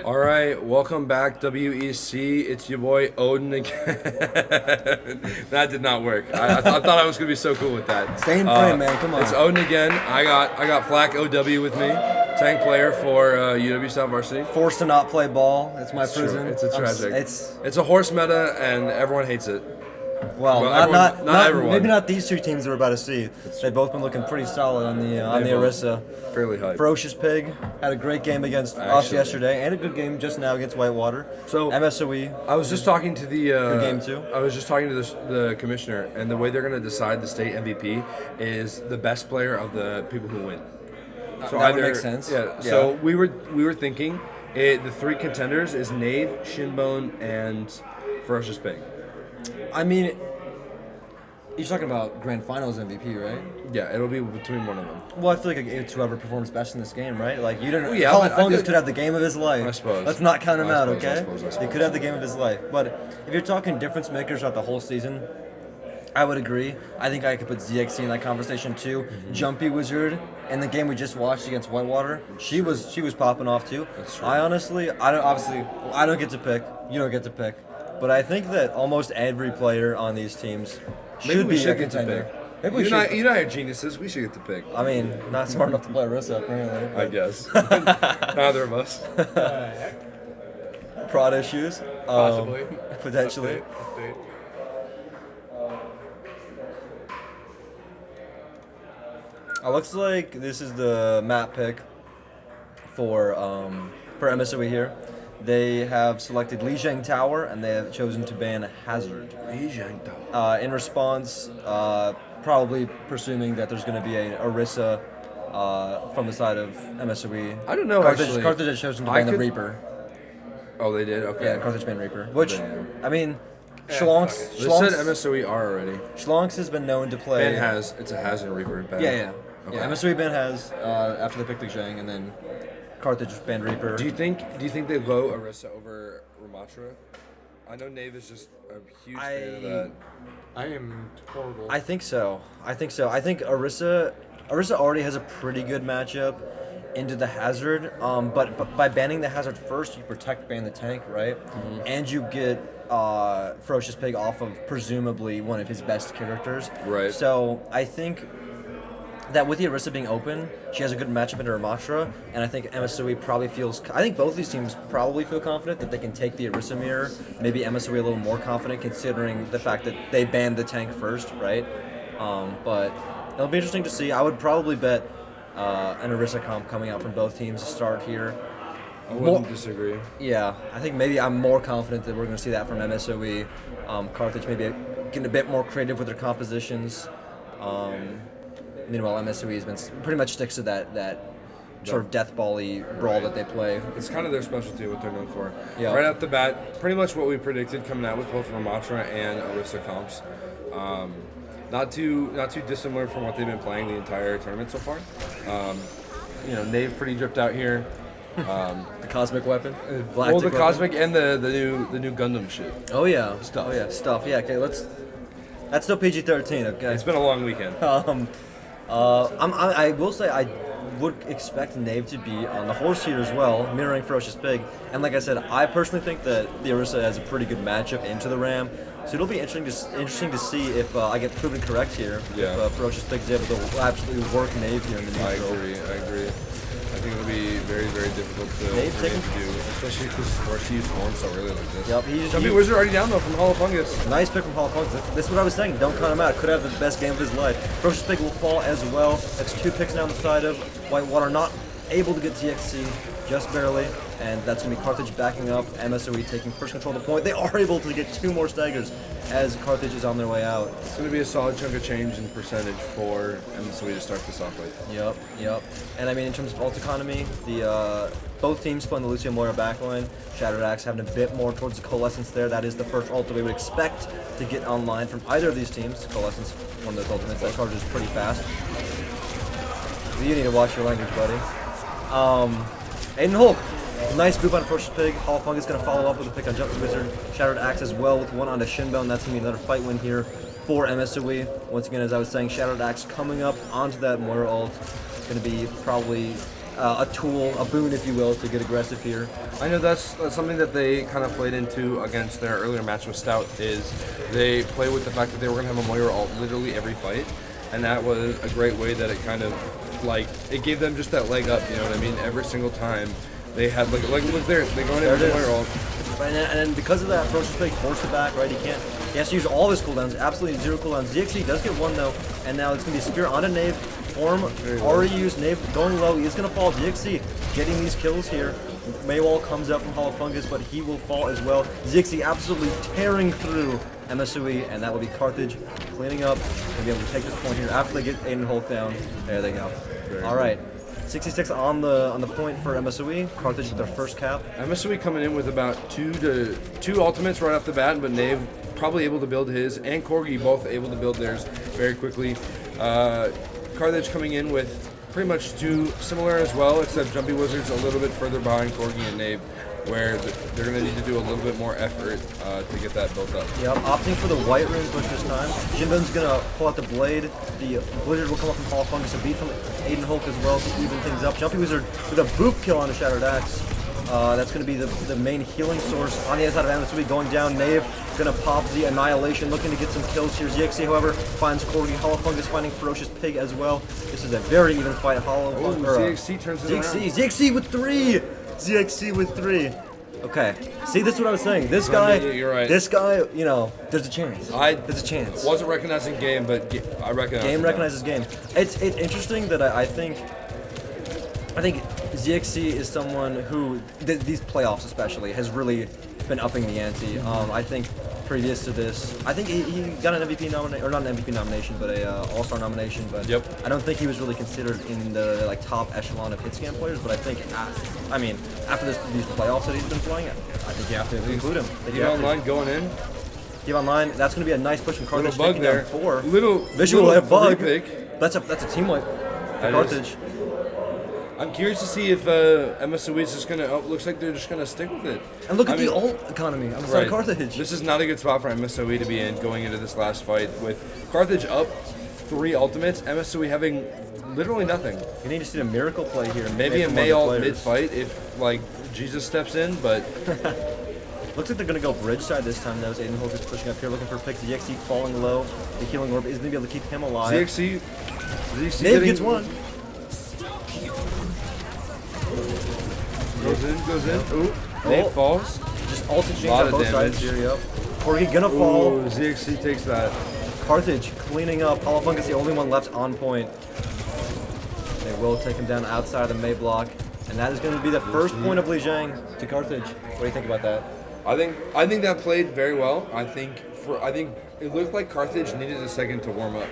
[SPEAKER 1] All right, welcome back, WEC. It's your boy Odin again. That did not work. I thought I was gonna be so cool with that.
[SPEAKER 16] Stay in frame, man. Come on.
[SPEAKER 1] It's Odin again. I got Flack OW with me, tank player for UW South Varsity.
[SPEAKER 16] Forced to not play ball. It's my prison.
[SPEAKER 1] True. It's a tragic.
[SPEAKER 16] It's
[SPEAKER 1] a horse meta, and everyone hates it.
[SPEAKER 16] Well,
[SPEAKER 1] not everyone.
[SPEAKER 16] Maybe not these two teams we're about to see. They've both been looking pretty solid on the Orisa.
[SPEAKER 1] Fairly high.
[SPEAKER 16] Ferocious Pig had a great game against us yesterday, and a good game just now against Whitewater.
[SPEAKER 1] So
[SPEAKER 16] MSOE.
[SPEAKER 1] I was just talking to the
[SPEAKER 16] good game too.
[SPEAKER 1] I was just talking to the commissioner, and the way they're going to decide the state MVP is the best player of the people who win. So
[SPEAKER 16] that would make sense.
[SPEAKER 1] Yeah. So we were thinking the three contenders is Knave, Shinbone, and Ferocious Pig.
[SPEAKER 16] I mean, you're talking about Grand Finals MVP, right?
[SPEAKER 1] Yeah, it'll be between one of them.
[SPEAKER 16] Well, I feel like it's whoever performs best in this game, right? Like, you didn't.
[SPEAKER 1] Yeah,
[SPEAKER 16] California could have the game of his life.
[SPEAKER 1] I suppose.
[SPEAKER 16] Let's not count him out, okay?
[SPEAKER 1] I suppose.
[SPEAKER 16] He could have the game of his life. But if you're talking difference makers throughout the whole season, I would agree. I think I could put ZXC in that conversation too.
[SPEAKER 1] Mm-hmm.
[SPEAKER 16] Jumpy Wizard in the game we just watched against Whitewater, she was popping off too.
[SPEAKER 1] That's true.
[SPEAKER 16] I honestly, I don't get to pick. You don't get to pick. But I think that almost every player on these teams should be a contender. Maybe we should.
[SPEAKER 1] You and I are geniuses. We should get to pick.
[SPEAKER 16] I mean, not smart enough to play Orisa, apparently.
[SPEAKER 1] I guess. Neither of us.
[SPEAKER 16] Prod issues.
[SPEAKER 7] Possibly.
[SPEAKER 16] Potentially.
[SPEAKER 7] Update.
[SPEAKER 16] It looks like this is the map pick for MSOE here. they have selected Li Zhang Tower, and they have chosen to ban Hazard.
[SPEAKER 1] Li Zhang Tower.
[SPEAKER 16] In response, probably presuming that there's going to be an Orisa from the side of MSOE.
[SPEAKER 1] I don't know, actually.
[SPEAKER 16] Carthage has chosen to ban the Reaper.
[SPEAKER 1] Oh, they did? Okay.
[SPEAKER 16] Yeah, Carthage banned Reaper. Which, I mean,
[SPEAKER 1] They
[SPEAKER 16] Schlonks
[SPEAKER 1] said MSOE are already.
[SPEAKER 16] Schlonks has been known to play.
[SPEAKER 1] Ben has. It's a Hazard Reaper ban.
[SPEAKER 16] Yeah.
[SPEAKER 1] Okay.
[SPEAKER 16] Yeah, MSOE ban has after they picked Li Zhang, and then Carthage banned Reaper.
[SPEAKER 1] Do you think they go Orisa over Ramatra? I know Nave is just a huge fan of that.
[SPEAKER 8] I am horrible.
[SPEAKER 16] I think so. I think Orisa already has a pretty good matchup into the Hazard, but by banning the Hazard first, you ban the tank, right?
[SPEAKER 1] Mm-hmm.
[SPEAKER 16] And you get Ferocious Pig off of presumably one of his best characters.
[SPEAKER 1] Right.
[SPEAKER 16] So I think that with the Orisa being open, she has a good matchup into Ramatra, and I think MSOE probably feels. I think both these teams probably feel confident that they can take the Orisa mirror. Maybe MSOE a little more confident considering the fact that they banned the tank first, right? But it'll be interesting to see. I would probably bet an Orisa comp coming out from both teams to start here.
[SPEAKER 1] I wouldn't disagree.
[SPEAKER 16] Yeah, I think maybe I'm more confident that we're going to see that from MSOE. Carthage maybe getting a bit more creative with their compositions. Meanwhile, MSOE has been pretty much sticks to that sort of death ball-y brawl that they play.
[SPEAKER 1] It's kind of their specialty, what they're known for.
[SPEAKER 16] Yeah.
[SPEAKER 1] Right off the bat, pretty much what we predicted coming out with both Ramatra and Orisa comps. Not too dissimilar from what they've been playing the entire tournament so far. Nave pretty dripped out here.
[SPEAKER 16] The cosmic weapon.
[SPEAKER 1] Well, the cosmic and the new Gundam shit.
[SPEAKER 16] Oh yeah, stuff. Oh yeah, stuff. Yeah. Okay, that's still PG-13. Okay.
[SPEAKER 1] It's been a long weekend.
[SPEAKER 16] I will say I would expect Nave to be on the horse here as well, mirroring Ferocious Pig. And like I said, I personally think that the Orisa has a pretty good matchup into the Ram. So it'll be interesting to see if I get proven correct here.
[SPEAKER 1] Yeah.
[SPEAKER 16] If Ferocious Pig is able to absolutely work Nave here in the neutral.
[SPEAKER 1] I agree. I think it'll be very, very difficult for Nave to do, especially because she used form so early like this.
[SPEAKER 16] Yep.
[SPEAKER 1] Jumpy Wizard already down though from Hollow Fungus.
[SPEAKER 16] Nice pick from Hollow Fungus. This is what I was saying. Don't count him out. Could have the best game of his life. Ferocious Pig will fall as well. That's 2 picks now on the side of Whitewater. Not able to get ZXC, just barely. And that's going to be Carthage backing up. MSOE taking first control of the point. They are able to get 2 more staggers as Carthage is on their way out.
[SPEAKER 1] It's going to be a solid chunk of change in percentage for MSOE to start this off with.
[SPEAKER 16] Yep. And I mean, in terms of ult economy, both teams playing the Lucio Moira backline. Shattered Axe having a bit more towards the Coalescence there. That is the first ult that we would expect to get online from either of these teams. Coalescence, one of those ultimates that charges pretty fast. You need to watch your language, buddy. Aiden Hulk. Nice boop on Ferocious Pig. Hollow Fungus going to follow up with a pick on Jumping Wizard. Shattered Axe as well with one onto Shinbone. That's going to be another fight win here for MSOE. Once again, as I was saying, Shattered Axe coming up onto that Moira ult. Going to be probably a tool, a boon, if you will, to get aggressive here.
[SPEAKER 1] I know that's something that they kind of played into against their earlier match with Stout, is they play with the fact that they were going to have a Moira ult literally every fight. And that was a great way that it kind of, it gave them just that leg up, you know what I mean? Every single time. They had look there. They go in there and ult.
[SPEAKER 16] And then because of that, Ferocious Pig forced it back. Right, he has to use all his cooldowns. Absolutely 0 cooldowns. ZXC does get 1 though, and now it's gonna be Spear onto Nave. Form already used. Nave going low. He is gonna fall. ZXC getting these kills here. Maywall comes up from Hollow Fungus, but he will fall as well. ZXC absolutely tearing through MSOE, and that will be Carthage cleaning up and be able to take this point here after they get Aiden Hulk down. There they go. All right. 66 on the point for MSOE. Carthage with their first cap.
[SPEAKER 1] MSOE coming in with about two ultimates right off the bat, but Nave probably able to build his, and Corgi both able to build theirs very quickly. Carthage coming in with pretty much 2 similar as well, except Jumpy Wizard's a little bit further behind Corgi and Nave, where they're going to need to do a little bit more effort to get that built up.
[SPEAKER 16] Yep, opting for the white rune push this time. Shinbun's going to pull out the blade. The Blizzard will come up from Hollow Fungus, a beat from Aiden Hulk as well to even things up. Jumpy Wizard with a boop kill on a Shattered Axe. That's going to be the main healing source on the other side of MSOE going down. Nave going to pop the Annihilation, looking to get some kills here. ZXC, however, finds Corgi. Hollow Fungus finding Ferocious Pig as well. This is a very even fight.
[SPEAKER 1] ZXC turns it around.
[SPEAKER 16] ZXC with 3! ZXC with 3. Okay. See, this is what I was saying. This guy,
[SPEAKER 1] you're right.
[SPEAKER 16] This guy, there's a chance. There's a chance.
[SPEAKER 1] Wasn't recognizing game, but I recognize
[SPEAKER 16] game recognizes game. It's interesting that I think I think ZXC is someone who, these playoffs especially, has really been upping the ante. I think previous to this, I think he got an MVP nomination, or not an MVP nomination, but a All-Star nomination. But I don't think he was really considered in the like top echelon of hit scan players. But I think, after these playoffs that he's been playing, I think you have to include him.
[SPEAKER 1] Eve Online going in.
[SPEAKER 16] Eve Online, that's going to be a nice push from Carthage.
[SPEAKER 1] Little bug there.
[SPEAKER 16] 4.
[SPEAKER 1] Little
[SPEAKER 16] visual bug.
[SPEAKER 1] Pick.
[SPEAKER 16] That's a team wipe for Carthage.
[SPEAKER 1] I'm curious to see if MSOE is just gonna. Looks like they're just gonna stick with it.
[SPEAKER 16] And look at the ult economy on the side of Carthage.
[SPEAKER 1] This is not a good spot for MSOE to be in going into this last fight with Carthage up 3 ultimates. MSOE having literally nothing.
[SPEAKER 16] You need to see a miracle play here.
[SPEAKER 1] Maybe a May ult mid fight if like Jesus steps in, but.
[SPEAKER 16] Looks like they're going to go bridge side this time, though. Aiden Hulk is pushing up here, looking for picks. ZXC falling low. The healing orb is going to be able to keep him alive.
[SPEAKER 1] ZXC
[SPEAKER 16] Nave gets one.
[SPEAKER 1] Goes in. Ooh. Nave falls.
[SPEAKER 16] Just ult exchange on both sides here, yep. Corgi gonna fall.
[SPEAKER 1] Ooh, ZXC takes that.
[SPEAKER 16] Carthage cleaning up. Holofunk is the only one left on point. They will take him down outside of the May block. And that is going to be the first point of Li Zhang to Carthage. What do you think about that?
[SPEAKER 1] I think that played very well. I think it looked like Carthage needed a second to warm up.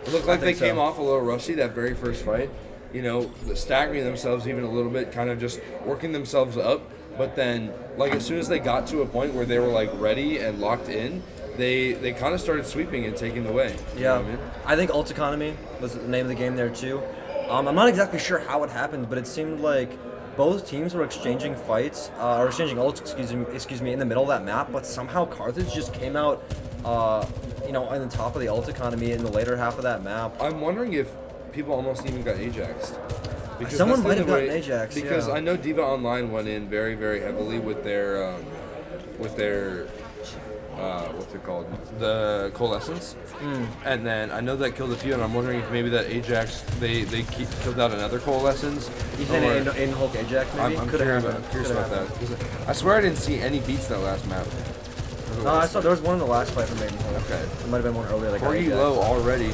[SPEAKER 1] It looked like they came off a little rusty that very first fight. You know, staggering themselves even a little bit, kind of just working themselves up. But then, like as soon as they got to a point where they were like ready and locked in, they kind of started sweeping and taking the way.
[SPEAKER 16] Yeah,
[SPEAKER 1] you know what I mean?
[SPEAKER 16] I think ult economy was the name of the game there too. I'm not exactly sure how it happened, but it seemed like both teams were exchanging fights, or exchanging ults, excuse me, in the middle of that map. But somehow Carthage just came out, you know, on the top of the ult economy in the later half of that map.
[SPEAKER 1] I'm wondering if people almost even got Ajaxed. Because
[SPEAKER 16] someone might have gotten Ajaxed.
[SPEAKER 1] Because
[SPEAKER 16] yeah.
[SPEAKER 1] I know Diva Online went in very, very heavily with their what's it called? The Coalescence. And then I know that killed a few, and I'm wondering if maybe that Ajax, they killed out another Coalescence.
[SPEAKER 16] You think Aiden Hulk Ajax maybe?
[SPEAKER 1] I'm curious about that. I swear I didn't see any beats that last map.
[SPEAKER 16] No, I saw there was one in the last fight from Aiden Hulk.
[SPEAKER 1] Okay.
[SPEAKER 16] There might have been one earlier. Like
[SPEAKER 1] Corgi low already.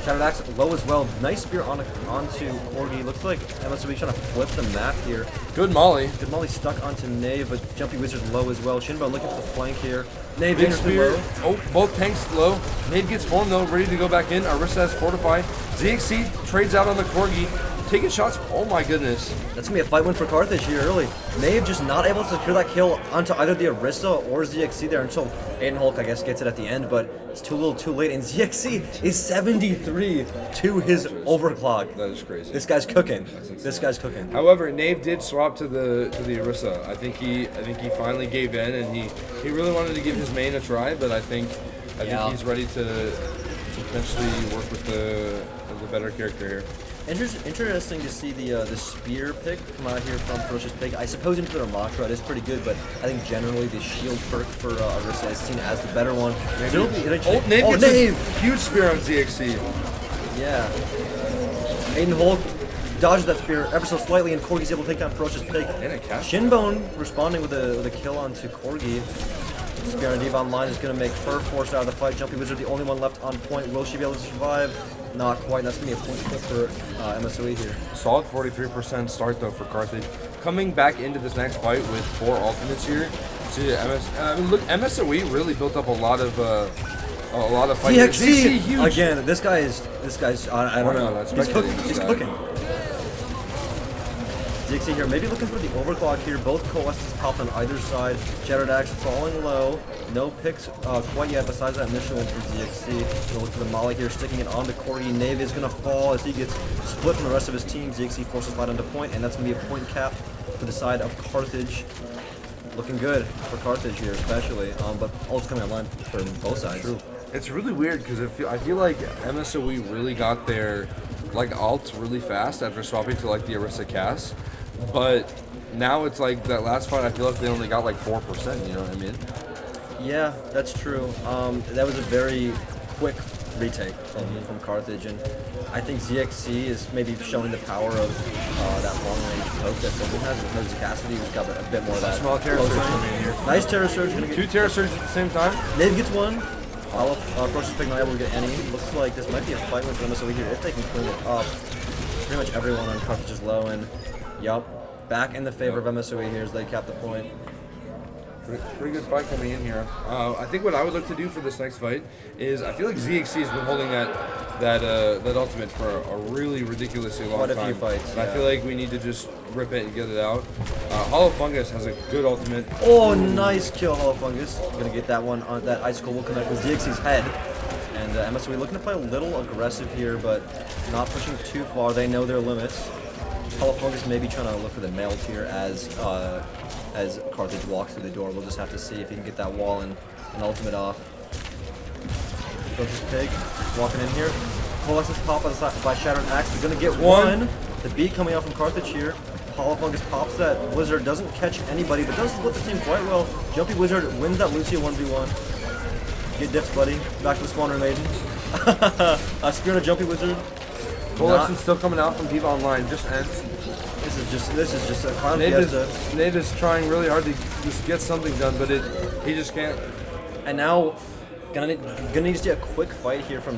[SPEAKER 16] Shadowdax low as well. Nice spear onto Corgi. Looks like MSOB trying to flip the map here.
[SPEAKER 1] Good Molly.
[SPEAKER 16] Good Molly stuck onto Nave, but Jumpy Wizard low as well. Shinbo looking for the flank here. Nave
[SPEAKER 1] Big
[SPEAKER 16] enters
[SPEAKER 1] spear.
[SPEAKER 16] low.
[SPEAKER 1] Oh, both tanks low. Nave gets formed though, ready to go back in. Arissa has Fortify. ZXC trades out on the Corgi. Taking shots. Oh my goodness.
[SPEAKER 16] That's going to be a fight win for Carthage here early. Nave just not able to secure that kill onto either the Arissa or ZXC there until Aiden Hulk, I guess, gets it at the end, but it's too little too late. And ZXC is 73 to his overclock.
[SPEAKER 1] That is crazy.
[SPEAKER 16] This guy's cooking. This guy's cooking.
[SPEAKER 1] However, Nave did swap to the Arissa. I think he finally gave in, and he really wanted to give his main a try, but I think he's ready to potentially work with the better character here.
[SPEAKER 16] Interesting to see the spear pick come out here from Ferocious Pig. I suppose into the Ramatra is pretty good, but I think generally the shield perk for Arissa is seen as the better one.
[SPEAKER 1] Nave! Huge spear on ZXC.
[SPEAKER 16] Yeah. Aiden Hulk dodged that spear ever so slightly, and Corgi's able to take down Ferocious Pig. Shinbone responding with a kill onto Corgi. Spear on Diva Online is going to make her forced out of the fight. Jumpy Wizard, the only one left on point. Will she be able to survive? Not quite. That's going to be a point kick for MSOE here.
[SPEAKER 1] Solid 43% start though for Carthage. Coming back into this next fight with 4 ultimates here. Look, MSOE really built up a lot of fights.
[SPEAKER 16] ZXC huge. Again, this guy's I don't know. He's cooking. ZXC here, maybe looking for the overclock here. Both coalesces popped on either side. Shadowdax falling low. No picks quite yet besides that initial one from ZXC. Gonna look for the Molly here, sticking it onto Corgi. Nave is gonna fall as he gets split from the rest of his team. ZXC forces Light onto point, and that's gonna be a point cap for the side of Carthage. Looking good for Carthage here, especially. But ult's coming online from both sides.
[SPEAKER 1] True. It's really weird because I feel like MSOE really got their ults really fast after swapping to the Arissa cast. But now it's like that last fight, I feel like they only got 4%, you know what I mean?
[SPEAKER 16] Yeah, that's true. That was a very quick retake from Carthage, and I think ZXC is maybe showing the power of that long-range poke that someone has. With Cassidy, who's got a bit more of that.
[SPEAKER 1] Small Terra Surge coming in here.
[SPEAKER 16] Nice Terra Surge. Gonna get
[SPEAKER 1] 2 Terra Surge at the same time.
[SPEAKER 16] Nave gets one. Ferocious Pig not able to get any. Looks like this might be a fight with MSOE here if they can clean it up. Pretty much everyone on Carthage is low, and Yup. Back in the favor of MSOE here as they cap the point.
[SPEAKER 1] Pretty good fight coming in here. I think what I would look to do for this next fight is I feel like ZXC has been holding that ultimate for a really ridiculously long time.
[SPEAKER 16] Quite a few fights.
[SPEAKER 1] And I feel like we need to just rip it and get it out. Hollow Fungus has a good ultimate.
[SPEAKER 16] Oh, nice kill, Hollow Fungus. Gonna get that one on that Icicle will connect with ZXC's head. And MSOE looking to play a little aggressive here, but not pushing too far. They know their limits. Hollow Fungus may be trying to look for the melt here as Carthage walks through the door. We'll just have to see if he can get that wall and an ultimate off. Focus Pig walking in here. Coalescence pop by Shattered Axe. They're going to get one. The beat coming out from Carthage here. Hollow Fungus pops that Wizard. Doesn't catch anybody, but does split the team quite well. Jumpy Wizard wins that Lucio 1v1. Get dipped, buddy. Back to the spawner maiden. Spear to Jumpy Wizard.
[SPEAKER 1] Coalescence still coming out from Diva Online. Just ends.
[SPEAKER 16] This is just a clown
[SPEAKER 1] fiesta. Nate is trying really hard to just get something done, but he just can't.
[SPEAKER 16] And now, gonna need to see a quick fight here from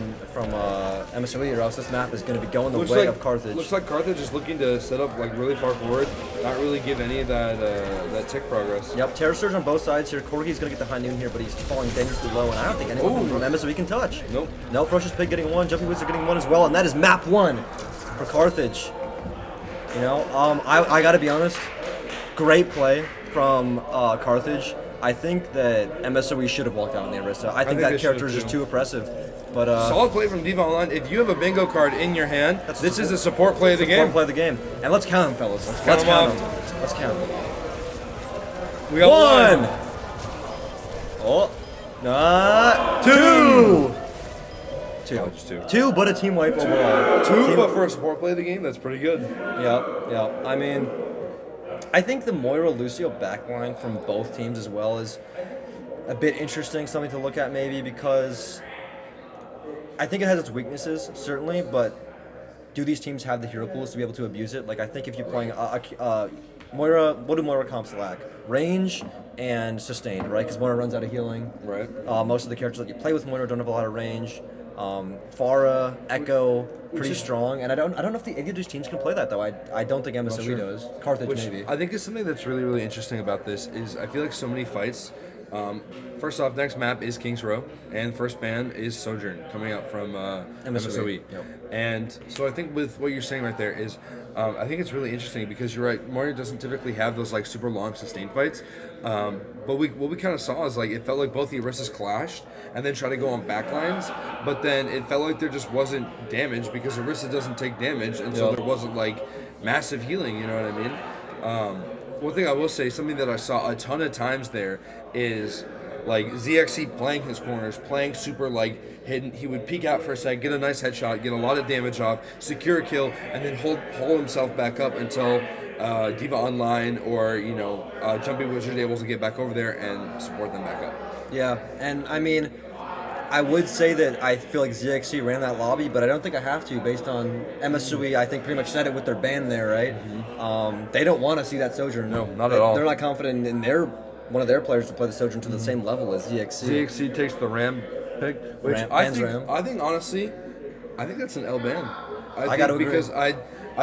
[SPEAKER 16] MSOE, or else this map is gonna be going the way of Carthage.
[SPEAKER 1] Looks like Carthage is looking to set up like really far forward, not really give any of that tick progress.
[SPEAKER 16] Yep, Terror Surge on both sides here. Corgi's gonna get the high noon here, but he's falling dangerously low, and I don't think anyone from MSOE can touch.
[SPEAKER 1] Nope.
[SPEAKER 16] No, Ferocious Pig getting one, Jumpy Wizard getting one as well, and that is map 1 for Carthage. You know, I gotta be honest, great play from Carthage. I think that MSOE should have walked out on the Arista. I think that character is just too oppressive. But
[SPEAKER 1] solid play from Diva Online. If you have a bingo card in your hand, this is a support play of the game.
[SPEAKER 16] Support play of the game. And let's count them, fellas. Let's count them. Let's count them.
[SPEAKER 1] We got one.
[SPEAKER 16] Oh, two.
[SPEAKER 1] Just two.
[SPEAKER 16] Two, but a team wipe overall.
[SPEAKER 1] But for a support play of the game, that's pretty good.
[SPEAKER 16] Yep. I mean, I think the Moira Lucio backline from both teams as well is a bit interesting, something to look at maybe, because I think it has its weaknesses, certainly, but do these teams have the hero pools to be able to abuse it? Like, I think if you're playing Moira, what do Moira comps lack? Range and sustained, right? Because Moira runs out of healing.
[SPEAKER 1] Right.
[SPEAKER 16] Most of the characters that you play with Moira don't have a lot of range. Pharah, Echo, pretty strong, and I don't know if any of these teams can play that though. I don't think MSOE does. Carthage maybe.
[SPEAKER 1] I think is something that's really, really interesting about this is I feel like so many fights. First off, next map is King's Row, and first ban is Sojourn coming out from MSOE.
[SPEAKER 16] Yep.
[SPEAKER 1] And so I think with what you're saying right there is, I think it's really interesting because you're right, Mario doesn't typically have those like super long sustained fights. But what we kind of saw is like it felt like both the Aristas clashed and then tried to go on backlines, but then it felt like there just wasn't damage because Arista doesn't take damage, and so there wasn't like massive healing. You know what I mean? One thing I will say, something that I saw a ton of times there is like ZXC playing his corners, playing super like hidden. He would peek out for a sec, get a nice headshot, get a lot of damage off, secure a kill, and then hold himself back up until Diva Online or Jumpy Wizard able to get back over there and support them back up.
[SPEAKER 16] Yeah, and I mean, I would say that I feel like ZXC ran that lobby, but I don't think I have to based on MSOE. I think pretty much said it with their ban there, right? Mm-hmm. They don't want to see that Sojourn.
[SPEAKER 1] No, not at all.
[SPEAKER 16] They're not confident in one of their players to play the Sojourn to the same level as ZXC.
[SPEAKER 1] ZXC takes the Ram pick, which I think honestly, I think that's an L ban.
[SPEAKER 16] I got to agree.
[SPEAKER 1] Because I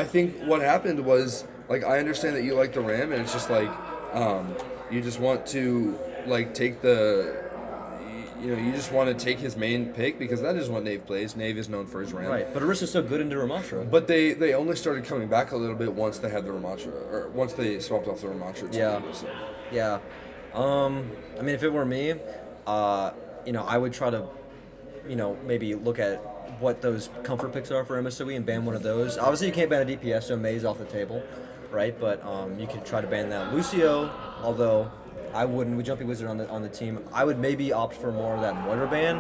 [SPEAKER 1] think what happened was like I understand that you like the Ram, and it's just like you just want to like take the. You just want to take his main pick because that is what Nave plays. Nave is known for his Ram.
[SPEAKER 16] Right, but Arista's so good into Ramatra.
[SPEAKER 1] But they only started coming back a little bit once they had the Ramatra, or once they swapped off the Ramatra.
[SPEAKER 16] Yeah. I mean, if it were me, I would try to, maybe look at what those comfort picks are for MSOE and ban one of those. Obviously, you can't ban a DPS, so May's off the table, right? But you could try to ban that. Lucio, although I wouldn't. With Jumpy Wizard on the team, I would maybe opt for more of that Moira ban.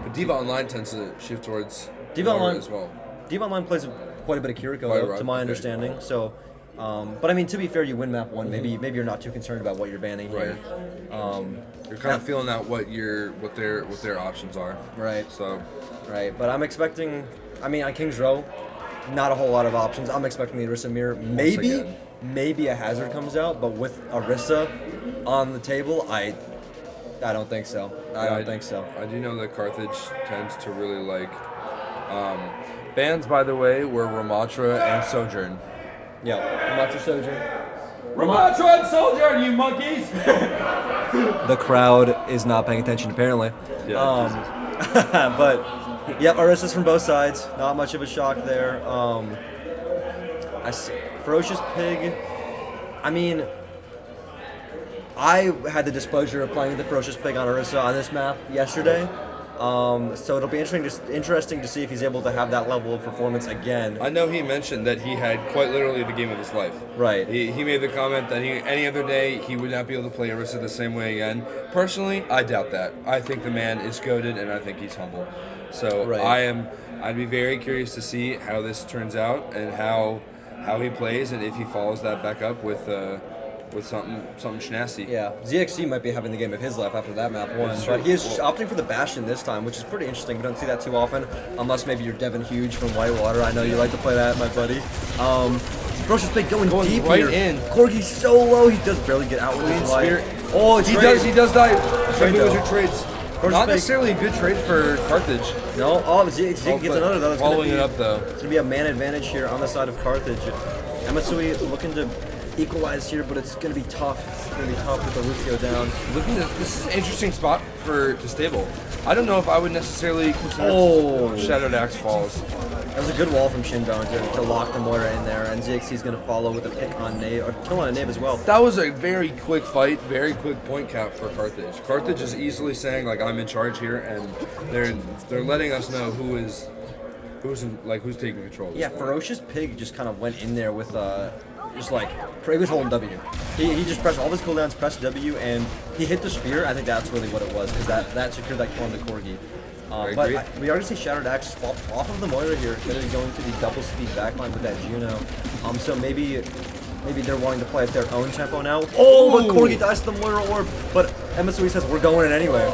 [SPEAKER 1] But Diva Online tends to shift towards
[SPEAKER 16] Diva Online
[SPEAKER 1] as well.
[SPEAKER 16] Diva Online plays quite a bit of Kiriko, to my understanding. So, but I mean, to be fair, you win map 1. Maybe you're not too concerned about what you're banning here.
[SPEAKER 1] You're kind of feeling out what their options are.
[SPEAKER 16] Right.
[SPEAKER 1] So.
[SPEAKER 16] Right, but I'm expecting. I mean, on King's Row, not a whole lot of options. I'm expecting the Arista mirror. Maybe a Hazard comes out, but with Arista on the table, I don't think so. I don't think so.
[SPEAKER 1] I do know that Carthage tends to really like bans. By the way, were Ramatra and Sojourn.
[SPEAKER 16] Yeah, Ramacho Soldier.
[SPEAKER 4] Ramacho Soldier, you monkeys!
[SPEAKER 16] The crowd is not paying attention, apparently.
[SPEAKER 1] Yeah.
[SPEAKER 16] But, yep, Orissa's from both sides. Not much of a shock there. Ferocious Pig, I mean, I had the displeasure of playing the Ferocious Pig on Orisa on this map yesterday. So it'll be interesting to see if he's able to have that level of performance again.
[SPEAKER 1] I know he mentioned that he had quite literally the game of his life.
[SPEAKER 16] Right.
[SPEAKER 1] He made the comment that any other day he would not be able to play Orisa the same way again. Personally, I doubt that. I think the man is goated, and I think he's humble. So
[SPEAKER 16] Right.
[SPEAKER 1] I'd be very curious to see how this turns out and how he plays, and if he follows that back up with something schnasty.
[SPEAKER 16] Yeah, ZXC might be having the game of his life after that map won, but he is opting for the Bastion this time, which is pretty interesting. We don't see that too often, unless maybe you're Devin Huge from Whitewater. I know you like to play that, my buddy. Ferocious Pig going deep
[SPEAKER 1] right
[SPEAKER 16] here.
[SPEAKER 1] in.
[SPEAKER 16] Corgi's so low, he does barely get out with his life. Oh,
[SPEAKER 1] he does die.
[SPEAKER 16] Trade
[SPEAKER 1] Maybe those
[SPEAKER 16] though.
[SPEAKER 1] are trades.
[SPEAKER 16] Ferocious
[SPEAKER 1] Not
[SPEAKER 16] Pig.
[SPEAKER 1] necessarily a good trade for Carthage.
[SPEAKER 16] No, ZXC gets another though. It's
[SPEAKER 1] Following
[SPEAKER 16] gonna be,
[SPEAKER 1] it up though.
[SPEAKER 16] It's going to be a man advantage here on the side of Carthage. Emisui looking to equalize here, but it's going to be tough. It's going to be tough with the Lucio down.
[SPEAKER 1] This is an interesting spot to stable. I don't know if I would necessarily consider Shadowed Axe falls.
[SPEAKER 16] That was a good wall from Shinbone to lock the Moira in there, and ZXC is going to follow with a pick on Nave, or kill on a Nave as well.
[SPEAKER 1] That was a very quick fight, very quick point cap for Carthage. Carthage is easily saying like I'm in charge here, and they're letting us know who's taking control.
[SPEAKER 16] Yeah, Ferocious Pig just kind of went in there with just like he was holding W. He just pressed all of his cooldowns, pressed W, and he hit the spear. I think that's really what it was, because that secured that kill on the Corgi. But we already see Shattered Axe swap off of the Moira here, going to the double speed backline with that Juno. So maybe they're wanting to play at their own tempo now. Oh, but Corgi dies to the Moira orb, but MSOE says we're going in anyway.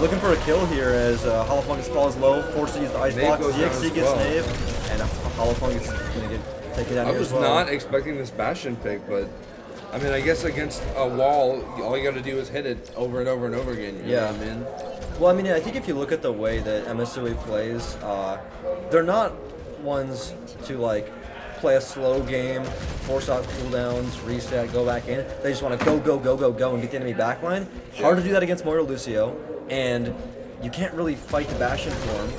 [SPEAKER 16] Looking for a kill here as Holofungus falls low, forced to use the ice block. ZXC gets Nave, and Holofungus is going to get taken down here as well.
[SPEAKER 1] I was not expecting this Bastion pick, but I mean, I guess against a wall, all you got to do is hit it over and over and over again. You know what I mean?
[SPEAKER 16] Well, I mean, I think if you look at the way that MSOE plays, they're not ones to like play a slow game, force out cooldowns, reset, go back in. They just want to go and get the enemy backline. Hard to do that against Moira Lucio, and you can't really fight the Bastion form.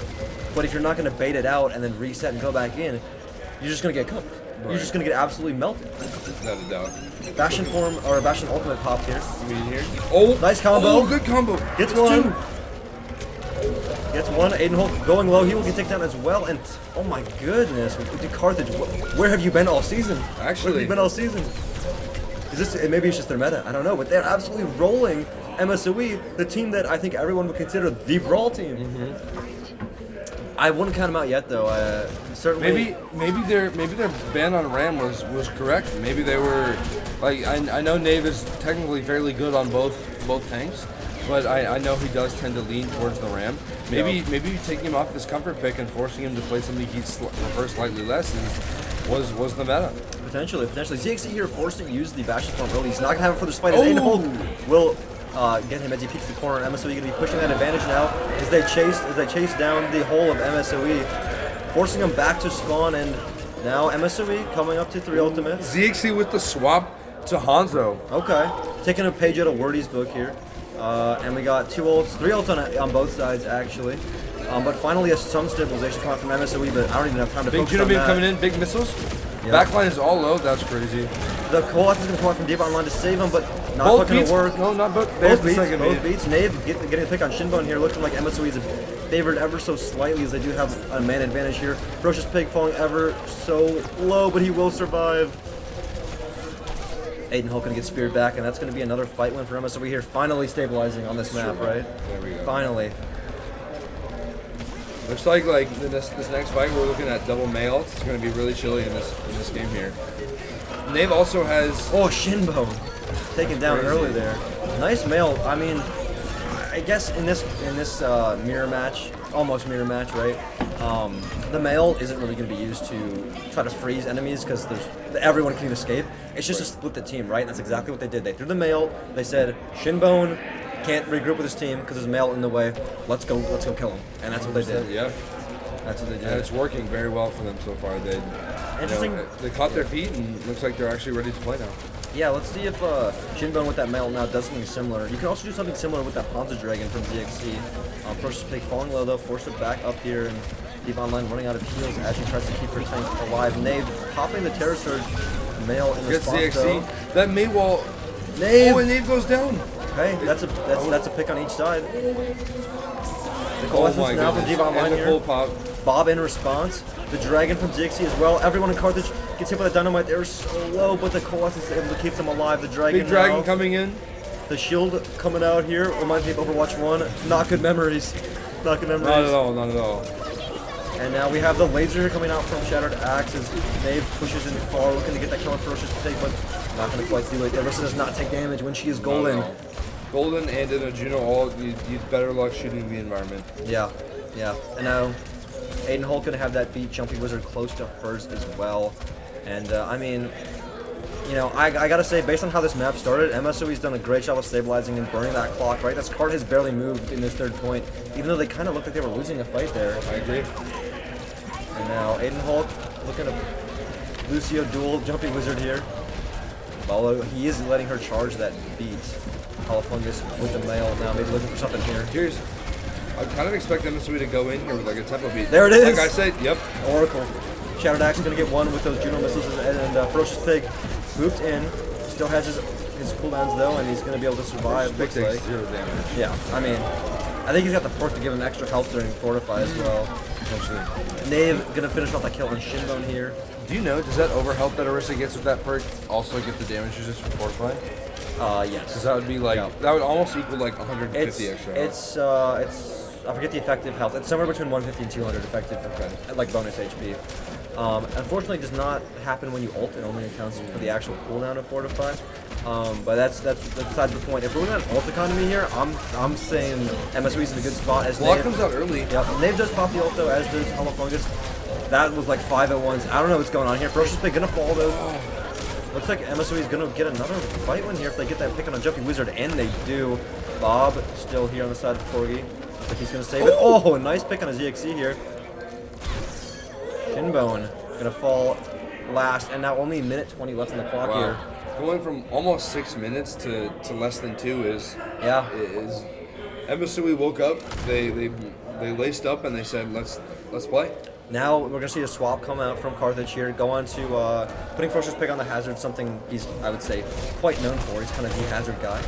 [SPEAKER 16] But if you're not going to bait it out and then reset and go back in, you're just going to get cooked.
[SPEAKER 1] Right.
[SPEAKER 16] You're just going to get absolutely melted.
[SPEAKER 1] Without a doubt.
[SPEAKER 16] Bastion form, or Bastion ultimate popped here.
[SPEAKER 1] Here. Oh,
[SPEAKER 16] nice combo.
[SPEAKER 1] Oh, good combo.
[SPEAKER 16] Gets
[SPEAKER 1] That's
[SPEAKER 16] one.
[SPEAKER 1] two.
[SPEAKER 16] Gets one. Aiden Holt going low. He will get taken down as well. And oh my goodness, with Carthage, where have you been all season?
[SPEAKER 1] Actually,
[SPEAKER 16] where have you been all season? Is this? Maybe it's just their meta. I don't know, but they're absolutely rolling MSOE, the team that I think everyone would consider the brawl team. I wouldn't count them out yet, though. Certainly.
[SPEAKER 1] Maybe their ban on Ram was correct. Maybe they were like I know Nave is technically fairly good on both tanks, but I know he does tend to lean towards the Ram. Maybe taking him off this comfort pick and forcing him to play something he prefers slightly less was the meta.
[SPEAKER 16] Potentially. ZXC here forced to use the Bastion form early. He's not gonna have it for this fight. Aiden Holt will get him as he peeks the corner. MSOE going to be pushing that advantage now as they chase down the whole of MSOE, forcing him back to spawn, and now MSOE coming up to 3 ultimates.
[SPEAKER 1] ZXC with the swap to Hanzo.
[SPEAKER 16] Okay, taking a page out of Wordy's book here, and we got 3 ults on both sides actually. But finally, some stabilization coming from MSOE, but I don't even have time to focus on that.
[SPEAKER 1] Big Juno coming in, big missiles. Yep. Backline is all low. That's crazy.
[SPEAKER 16] The Colossus is going to come out from deep online to save him, but not going to work.
[SPEAKER 1] No, not both.
[SPEAKER 16] Both beats. Nave getting a pick on Shinbone here, looking like MSOE is favored ever so slightly, as they do have a man advantage here. Ferocious Pig falling ever so low, but he will survive. Aiden Holt going to get speared back, and that's going to be another fight win for MSOE here. Finally stabilizing on this map, right?
[SPEAKER 1] There we go.
[SPEAKER 16] Finally.
[SPEAKER 1] Looks like this next fight we're looking at double mail. It's going to be really chilly in this game here. Nave also has
[SPEAKER 16] Shinbone taken down early there. Nice mail. I mean, I guess in this mirror match, almost mirror match, right? The mail isn't really going to be used to try to freeze enemies because everyone can escape. It's just to split the team, right? That's exactly what they did. They threw the mail. They said Shinbone can't regroup with his team because there's mail in the way. Let's go kill him, and that's what they did.
[SPEAKER 1] Yeah,
[SPEAKER 16] that's what they did.
[SPEAKER 1] And it's working very well for them so far.
[SPEAKER 16] Interesting.
[SPEAKER 1] They caught their feet and looks like they're actually ready to play now.
[SPEAKER 16] Yeah, let's see if Shinbone with that mail now does something similar. You can also do something similar with that Ponza Dragon from ZXC. First Pig falling low though, forced it back up here, and Deep Online running out of heals as she tries to keep her tank alive. Nave popping the Terror Surge mail in
[SPEAKER 1] Gets
[SPEAKER 16] response
[SPEAKER 1] ZXC.
[SPEAKER 16] though.
[SPEAKER 1] That May wall.
[SPEAKER 16] Nave!
[SPEAKER 1] Oh, and Nave goes down.
[SPEAKER 16] Okay, that's a pick on each side. The coalescence now from Deep Online
[SPEAKER 1] and the
[SPEAKER 16] here.
[SPEAKER 1] full pop.
[SPEAKER 16] Bob in response. The Dragon from ZXC as well. Everyone in Carthage gets hit by the dynamite. They're so low, but the coalescence is able to keep them alive. The Dragon
[SPEAKER 1] Big Dragon
[SPEAKER 16] now.
[SPEAKER 1] coming in.
[SPEAKER 16] The shield coming out here reminds me of Overwatch 1. Not good memories. Not good memories.
[SPEAKER 1] Not at all, not at all.
[SPEAKER 16] And now we have the laser here coming out from Shattered Axe as Nave pushes in far, looking to get that kill on Ferocious Pig, but not going to quite do it. Arissa does not take damage when she is golden.
[SPEAKER 1] Golden and in a Juno all, you better luck shooting the environment.
[SPEAKER 16] Yeah, yeah. And now Aiden Hulk going to have that beat Jumpy Wizard close to hers as well. And I mean, you know, I gotta say, based on how this map started, MSOE's done a great job of stabilizing and burning that clock, right? This card has barely moved in this third point, even though they kind of looked like they were losing a fight there.
[SPEAKER 1] I agree.
[SPEAKER 16] And now Aiden Hulk looking to Lucio duel Jumpy Wizard here. Although he is letting her charge that beat. Holofungus with the mail now, maybe looking for something here.
[SPEAKER 1] I kind of expect MSOE to go in here with like a tempo beat.
[SPEAKER 16] There it is!
[SPEAKER 1] Like I said, yep.
[SPEAKER 16] Oracle. Shattered Axe is going to get one with those Juno missiles, and Ferocious Pig moved in. Still has his cooldowns though, and he's going to be able to survive.
[SPEAKER 1] Big takes 0 damage.
[SPEAKER 16] Yeah, I mean, I think he's got the perk to give him extra health during Fortify as well.
[SPEAKER 1] Potentially.
[SPEAKER 16] Nave going to finish off that kill on Shinbone here.
[SPEAKER 1] Do you know, does that overhelp that Arissa gets with that perk also get the damage resist from Fortify?
[SPEAKER 16] Yes.
[SPEAKER 1] Because that would be like, that would almost equal like 150 extra health.
[SPEAKER 16] It's I forget the effective health. It's somewhere between 150 and 200 effective, like bonus HP. Unfortunately, it does not happen when you ult. It only accounts for the actual cooldown of Fortify. But that's besides the point. If we're looking at ult economy here, I'm saying MSOE's in a good spot. As
[SPEAKER 1] Block
[SPEAKER 16] Nave
[SPEAKER 1] comes out early.
[SPEAKER 16] Yep, Nave does pop the ult though, as does Holofungus. That was like 5 at once. I don't know what's going on here. Ferocious Pig gonna fall though. Looks like MSOE is gonna get another fight win here if they get that pick on a Jumpy Wizard, and they do. Bob still here on the side of Corgi. Looks like he's gonna save it. Oh, a nice pick on a ZXC here. Shinbone gonna fall last, and now only a minute 20 left on the clock here.
[SPEAKER 1] Going from almost 6 minutes to less than 2 is MSOE woke up, they laced up and they said let's play.
[SPEAKER 16] Now we're gonna see a swap come out from Carthage here, go on to putting Ferocious Pig on the hazard, something he's, I would say, quite known for. He's kind of the hazard guy.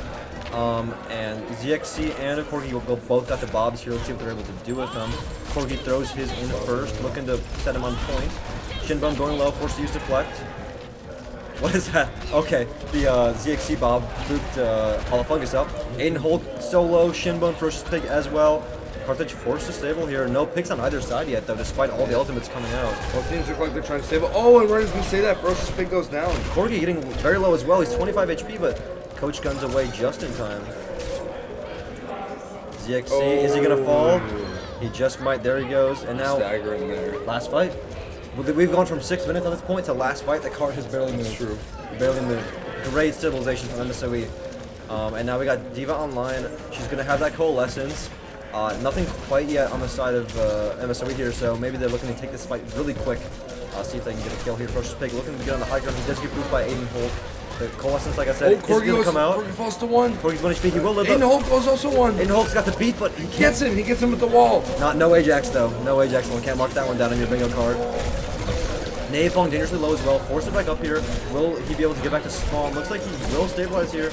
[SPEAKER 16] And ZXC and Corgi will both got the Bobs here. Let's see what they're able to do with them. Corgi throws his in first, looking to set him on point. Shinbone going low, forced to use deflect. What is that? Okay, the ZXC Bob booped Holofungus up. Aiden Hulk so low, Shinbone, Ferocious Pig as well. Carthage forced to stable here. No picks on either side yet, though, despite all the ultimates coming out.
[SPEAKER 1] Both teams look like they're trying to stable. Oh, and right as we say that, Ferocious Pig goes down.
[SPEAKER 16] Corgi getting very low as well. He's 25 HP, but Coach guns away just in time. ZXC, is he going to fall? He just might. There he goes. And now,
[SPEAKER 1] staggering there.
[SPEAKER 16] Last fight. We've gone from 6 minutes on this point to last fight. The card has barely moved.
[SPEAKER 1] True.
[SPEAKER 16] Barely moved. Great stabilization from MSOE. And now we got Diva online. She's going to have that Coalescence. Nothing quite yet on the side of MSOE here, so maybe they're looking to take this fight really quick. See if they can get a kill here. Ferocious Pig looking to get on the high ground. He does get booped by Aiden Hulk. The Coalescence, like I said, is going to come out.
[SPEAKER 1] Corgi falls to 1.
[SPEAKER 16] Corgi's 1 HP. He will live
[SPEAKER 1] Aiden Hulk goes also 1.
[SPEAKER 16] Aiden Hulk's got the beat, but he
[SPEAKER 1] gets him. He gets him with the wall.
[SPEAKER 16] No Ajax, though. No Ajax. One can't mark that one down on your bingo card. Nave falling dangerously low as well. Force it back up here. Will he be able to get back to spawn? Looks like he will stabilize here.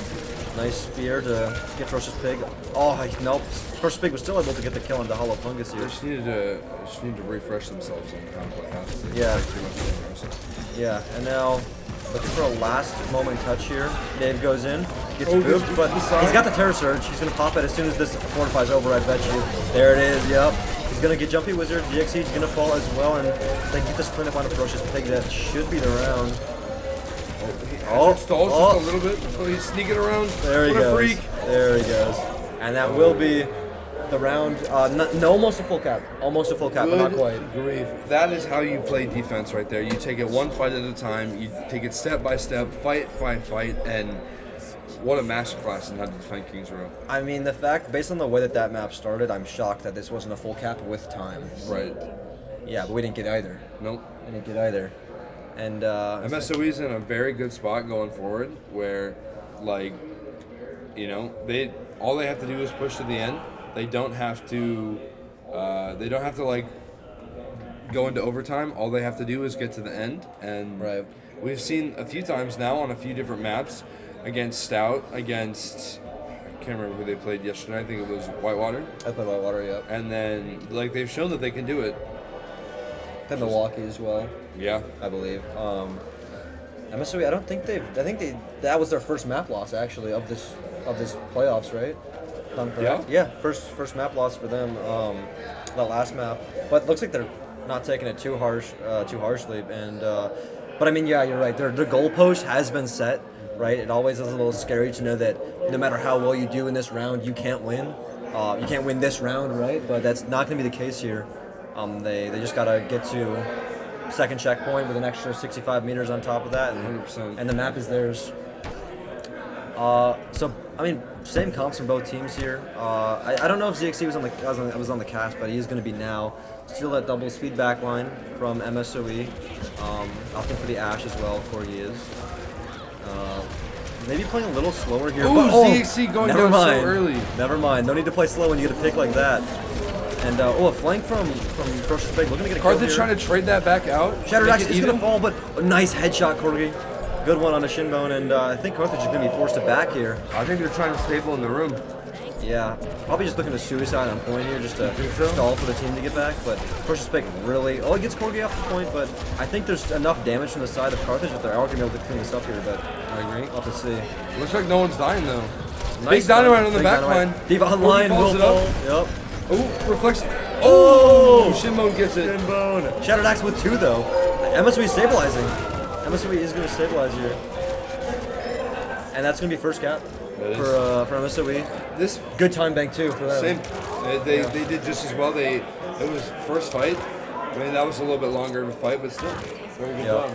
[SPEAKER 16] Nice spear to get Ferocious Pig. Oh, nope. Ferocious Pig was still able to get the kill on the Holofungus here.
[SPEAKER 1] They just needed to refresh themselves on how to play house.
[SPEAKER 16] Yeah. Yeah, and now looking for a last moment touch here. Dave goes in, gets booped, but he's got the Terror Surge. He's going to pop it as soon as this fortifies over, I bet you. There it is, yep. He's going to get Jumpy Wizard. ZXC is going to fall as well, and they get the sprint up on a Ferocious Pig. That should be the round.
[SPEAKER 1] Stalls just a little bit, so he's sneaking around.
[SPEAKER 16] There he
[SPEAKER 1] what
[SPEAKER 16] goes.
[SPEAKER 1] A freak.
[SPEAKER 16] There he goes. And that will be the round. No, almost a full cap. Almost a full cap, but not quite.
[SPEAKER 1] Grief. That is how you play defense right there. You take it one fight at a time. You take it step by step, fight, and what a masterclass in how to defend King's Row.
[SPEAKER 16] I mean, the fact, based on the way that map started, I'm shocked that this wasn't a full cap with time.
[SPEAKER 1] Right.
[SPEAKER 16] Yeah, but we didn't get either.
[SPEAKER 1] Nope.
[SPEAKER 16] We didn't get either. And
[SPEAKER 1] MSOE's in a very good spot going forward, where, like, you know, all they have to do is push to the end. They don't have to like go into overtime. All they have to do is get to the end, and we've seen a few times now on a few different maps against Stout, against, I can't remember who they played yesterday. I think it was Whitewater.
[SPEAKER 16] I played Whitewater, yeah.
[SPEAKER 1] And then, like, they've shown that they can do it.
[SPEAKER 16] Played Milwaukee as well.
[SPEAKER 1] Yeah,
[SPEAKER 16] I believe. MSOE, I think that was their first map loss actually of this playoffs, right? If I'm correct. Yeah, first map loss for them. That last map, but it looks like they're not taking it too harshly. And but I mean, yeah, you're right. Their goalpost has been set, right? It always is a little scary to know that no matter how well you do in this round, you can't win. You can't win this round, right? But that's not going to be the case here. They just gotta get to second checkpoint with an extra 65 meters on top of that, and the map is theirs. So I mean, same comps from both teams here. I don't know if ZXC was on the cast, but he is going to be now. Still that double speed back line from MSOE. Opting for the Ash as well. Corgi is. Maybe playing a little slower here.
[SPEAKER 1] Ooh, ZXC going down so early.
[SPEAKER 16] Never mind. No need to play slow when you get a pick like that. And a flank from Ferocious Pig. Looking to get a kill
[SPEAKER 1] Carthage
[SPEAKER 16] here.
[SPEAKER 1] trying to trade that back out.
[SPEAKER 16] Shattered Axe is going to fall, but a nice headshot, Corgi. Good one on a shin bone, and I think Carthage is going to be forced to back here.
[SPEAKER 1] I think they're trying to stable in the room.
[SPEAKER 16] Yeah, probably just looking to suicide on point here, just to stall for the team to get back. But Ferocious Pig really, he gets Corgi off the point, but I think there's enough damage from the side of Carthage that they're all going to be able to clean this up here. But
[SPEAKER 1] I agree.
[SPEAKER 16] We'll have to see.
[SPEAKER 1] Looks like no one's dying though.
[SPEAKER 16] Nice
[SPEAKER 1] big dynamite on the back line.
[SPEAKER 16] Diva online will fall. Yep.
[SPEAKER 1] Oh, reflects. Oh, Shinbone gets it.
[SPEAKER 16] Shinbone. Shattered Axe with 2 though. MSOE stabilizing. MSOE is going to stabilize here. And that's going to be first cap for MSOE.
[SPEAKER 1] This
[SPEAKER 16] good time bank too for them.
[SPEAKER 1] Same. They did just as well. It was first fight. I mean, that was a little bit longer of a fight, but still, very good job.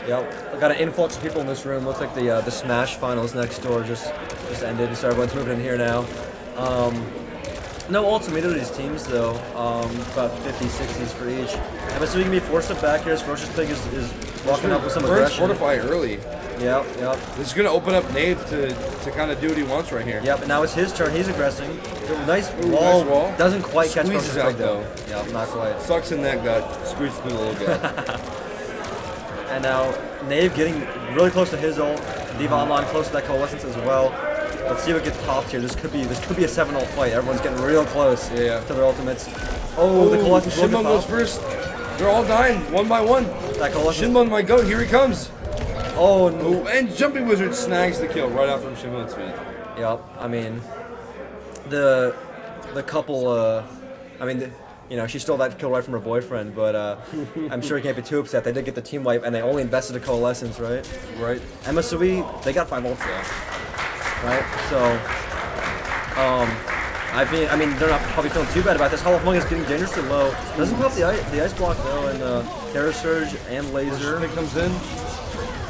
[SPEAKER 16] Yep. Got an influx of people in this room. Looks like the Smash finals next door just ended, so everyone's moving in here now. No ultimate of these teams though. About 50s, 60s for each. MSOE can be forced up back here as Ferocious Pig is walking up with some aggression.
[SPEAKER 1] Fortify early.
[SPEAKER 16] Yep.
[SPEAKER 1] This is going to open up Nave to kind of do what he wants right here.
[SPEAKER 16] Yep, and now it's his turn. He's aggressing. Nice wall. Doesn't quite catch
[SPEAKER 1] Squeezes out though.
[SPEAKER 16] Yep, not quite.
[SPEAKER 1] Sucks in that gut. Squeezes through a little bit.
[SPEAKER 16] And now Nave getting really close to his ult. Diva online close to that coalescence as well. Let's see what gets popped here. This could be a 7-0 fight. Everyone's getting real close to their ultimates. Oh, the coalescence will get
[SPEAKER 1] Shinbone goes
[SPEAKER 16] popped.
[SPEAKER 1] first. They're all dying one by one.
[SPEAKER 16] That coalescence.
[SPEAKER 1] Shinbone might go. Here he comes.
[SPEAKER 16] Oh, no.
[SPEAKER 1] And Jumping Wizard snags the kill right out from Shinbone's feet.
[SPEAKER 16] Yep. I mean, the couple. She stole that kill right from her boyfriend, but I'm sure he can't be too upset. They did get the team wipe, and they only invested a coalescence, right?
[SPEAKER 1] Right.
[SPEAKER 16] MSOE, they got 5 ults though, right? So, I mean, they're not probably feeling too bad about this. Hall of Fame is getting dangerously low. Doesn't pop the ice block though, and Terror Surge and Laser.
[SPEAKER 1] It comes in.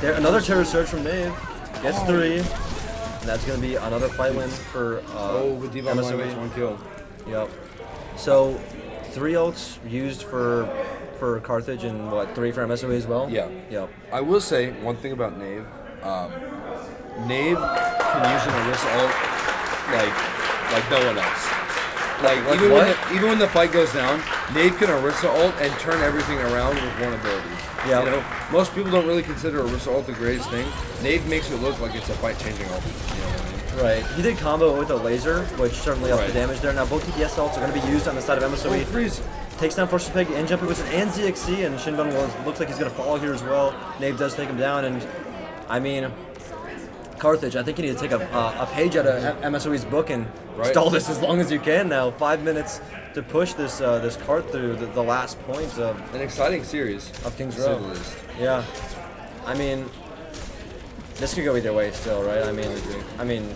[SPEAKER 16] There, another Terror Surge from Nave. Gets 3. And that's going to be another fight win for
[SPEAKER 1] with Diva Online gets 1 kill.
[SPEAKER 16] Yep. So 3 ults used for Carthage and 3 for MSOE as well?
[SPEAKER 1] Yeah.
[SPEAKER 16] Yep.
[SPEAKER 1] I will say one thing about Nave. Nave can use an Orisa ult like no one else. Even when the fight goes down, Nave can Orisa ult and turn everything around with one ability.
[SPEAKER 16] Yeah.
[SPEAKER 1] You know, most people don't really consider Orisa ult the greatest thing. Nave makes it look like it's a fight-changing ult. You know what I mean?
[SPEAKER 16] Right. He did combo with a laser, which certainly helped the damage there. Now both TPS ults are going to be used on the side of MSOE.
[SPEAKER 1] Oh, freeze.
[SPEAKER 16] Takes down Ferocious Pig and Jumping Wizard and ZXC, and Shinbone looks like he's going to fall here as well. Nave does take him down, and I mean, Carthage, I think you need to take a page out of MSOE's book and stall this as long as you can now. 5 minutes to push this cart through the last points of
[SPEAKER 1] an exciting series
[SPEAKER 16] of Kings Row. Yeah, I mean, this could go either way still, right? I mean,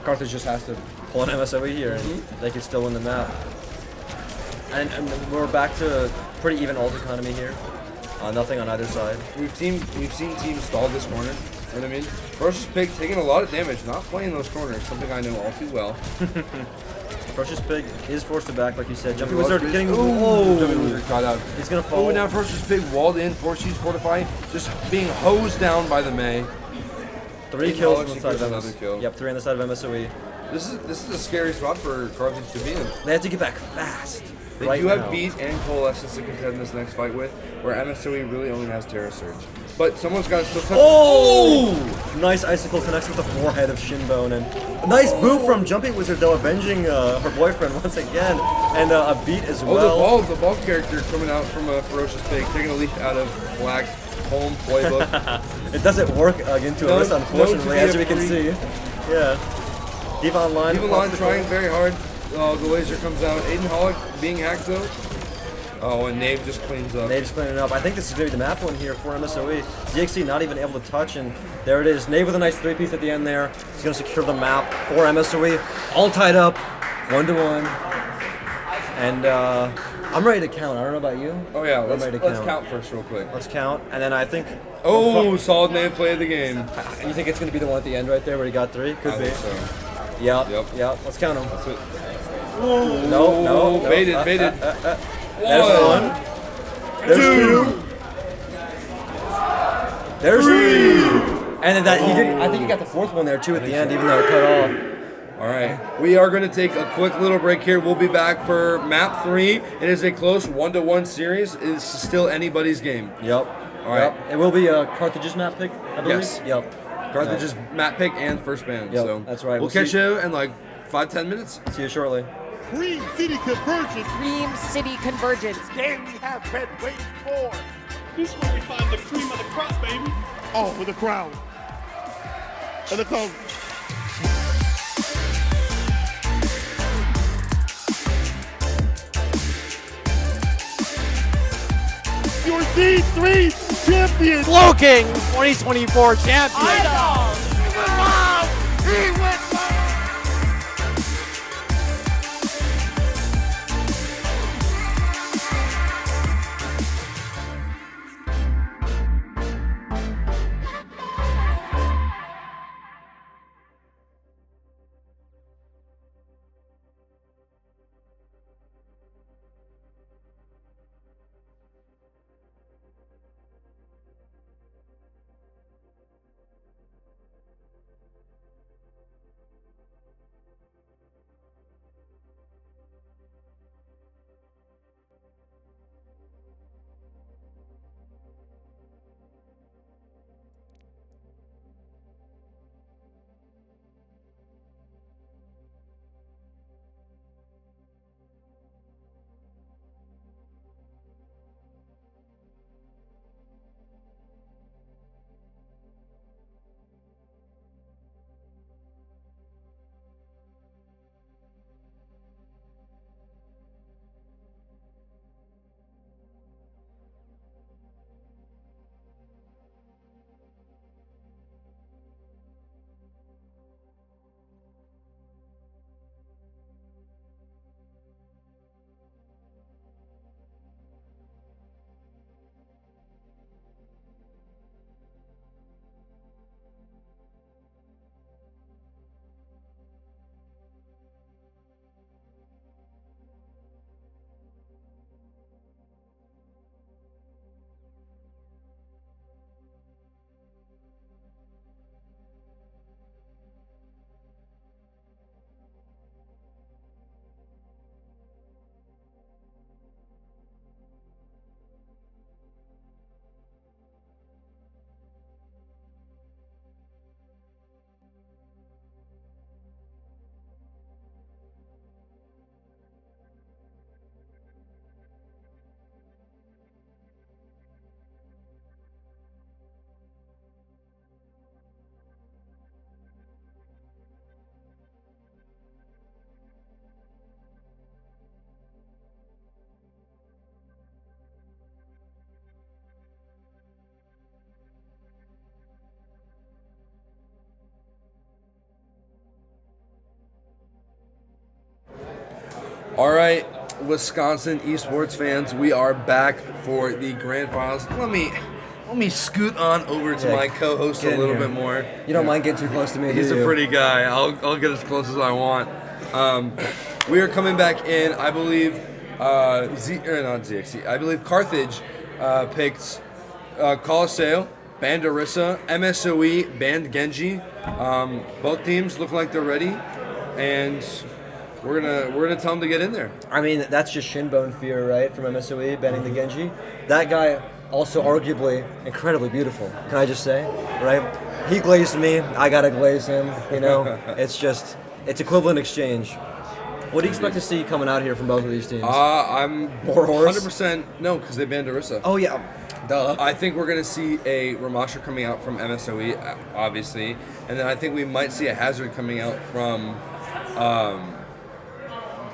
[SPEAKER 16] Carthage just has to pull an MSOE here, and they could still win the map. And we're back to pretty even ult economy here. Nothing on either side.
[SPEAKER 1] We've seen teams stall this corner. You know what I mean? Ferocious Pig taking a lot of damage, not playing those corners, something I know all too well.
[SPEAKER 16] Ferocious Pig is forced to back, like you said. Jumpy
[SPEAKER 1] Ooh,
[SPEAKER 16] Wizard
[SPEAKER 1] Wizard.
[SPEAKER 16] getting...
[SPEAKER 1] Ooh,
[SPEAKER 16] Oh!
[SPEAKER 1] Jumpy Wizard got out.
[SPEAKER 16] He's going to fall.
[SPEAKER 1] Oh, now Ferocious Pig walled in, forces Fortify, just being hosed down by the Mei.
[SPEAKER 16] 3
[SPEAKER 1] Aiden
[SPEAKER 16] kills
[SPEAKER 1] Hollick
[SPEAKER 16] on the side of
[SPEAKER 1] secures another
[SPEAKER 16] MS.
[SPEAKER 1] kill.
[SPEAKER 16] Yep, 3 on the side of MSOE.
[SPEAKER 1] This is a scary spot for Carthage to be in.
[SPEAKER 16] They have to get back fast.
[SPEAKER 1] They
[SPEAKER 16] right
[SPEAKER 1] do have
[SPEAKER 16] now.
[SPEAKER 1] Beat and Coalescence to contend this next fight with, where MSOE really only has Terra Surge. But someone's got to still touch.
[SPEAKER 16] Oh! Nice Icicle connects with the forehead of Shinbone, and a nice boot from Jumping Wizard, though, avenging her boyfriend once again, and a beat as well.
[SPEAKER 1] Oh, the ball character coming out from a Ferocious Pig, taking a leaf out of Black's home playbook.
[SPEAKER 16] It doesn't work into a wrist, unfortunately, as we can see. Yeah. Diva Online.
[SPEAKER 1] Diva Online trying very hard. The laser comes out. Aiden Hollick being hacked, though. Oh, and Nave just cleans up.
[SPEAKER 16] Nave just cleaning up. I think this is going to be the map one here for MSOE. ZXC not even able to touch, and there it is. Nave with a nice 3-piece at the end there. He's going to secure the map for MSOE. All tied up, 1-1. And I'm ready to count. I don't know about you.
[SPEAKER 1] Oh, yeah.
[SPEAKER 16] I'm ready to
[SPEAKER 1] Let's count first real quick.
[SPEAKER 16] Let's count, and then I think...
[SPEAKER 1] Oh, solid Nave play of the game.
[SPEAKER 16] You think it's going to be the one at the end right there where he got 3? Could
[SPEAKER 1] I
[SPEAKER 16] be.
[SPEAKER 1] think so.
[SPEAKER 16] Yep. Let's count them.
[SPEAKER 1] That's it.
[SPEAKER 16] No.
[SPEAKER 1] Baited.
[SPEAKER 16] There's one. There's 2. There's 3. And then that he did. I think he got the 4th one there too at the end, even though it cut off.
[SPEAKER 1] All right, we are going to take a quick little break here. We'll be back for map 3. It is a close 1-1 series. It's still anybody's game.
[SPEAKER 16] Yep.
[SPEAKER 1] All right.
[SPEAKER 16] It will be Carthage's map pick, I believe.
[SPEAKER 1] Yes.
[SPEAKER 16] Yep.
[SPEAKER 1] Carthage's map pick and first band.
[SPEAKER 16] Yep,
[SPEAKER 1] So
[SPEAKER 16] that's right.
[SPEAKER 1] We'll catch you in like 5-10 minutes.
[SPEAKER 16] See you shortly.
[SPEAKER 9] Cream City Convergence.
[SPEAKER 10] Dream City Convergence.
[SPEAKER 9] Game we have been waiting for. This is where we find the cream of the crop, baby. Oh, with a crown. And the cone. Your D3 champion.
[SPEAKER 10] Slow King 2024 champion.
[SPEAKER 9] He went live.
[SPEAKER 1] All right, Wisconsin esports fans, we are back for the grand finals. Let me scoot on over to my co-host a little bit more.
[SPEAKER 16] You don't mind getting too close to me,
[SPEAKER 1] He's
[SPEAKER 16] do
[SPEAKER 1] a
[SPEAKER 16] you?
[SPEAKER 1] pretty guy. I'll get as close as I want. we are coming back in. I believe not ZXC. I believe Carthage picked Coliseo, banned Orisa, MSOE banned Genji. Both teams look like they're ready, and we're gonna tell them to get in there.
[SPEAKER 16] I mean, that's just Shinbone fear, right? From MSOE banning the Genji. That guy also arguably incredibly beautiful. Can I just say, right? He glazed me. I gotta glaze him. You know, it's equivalent exchange. What do you expect to see coming out here from both of these teams?
[SPEAKER 1] I'm
[SPEAKER 16] More horse?
[SPEAKER 1] 100% no, because they banned Orisa.
[SPEAKER 16] Oh yeah, duh.
[SPEAKER 1] I think we're gonna see a Ramasha coming out from MSOE, obviously, and then I think we might see a Hazard coming out from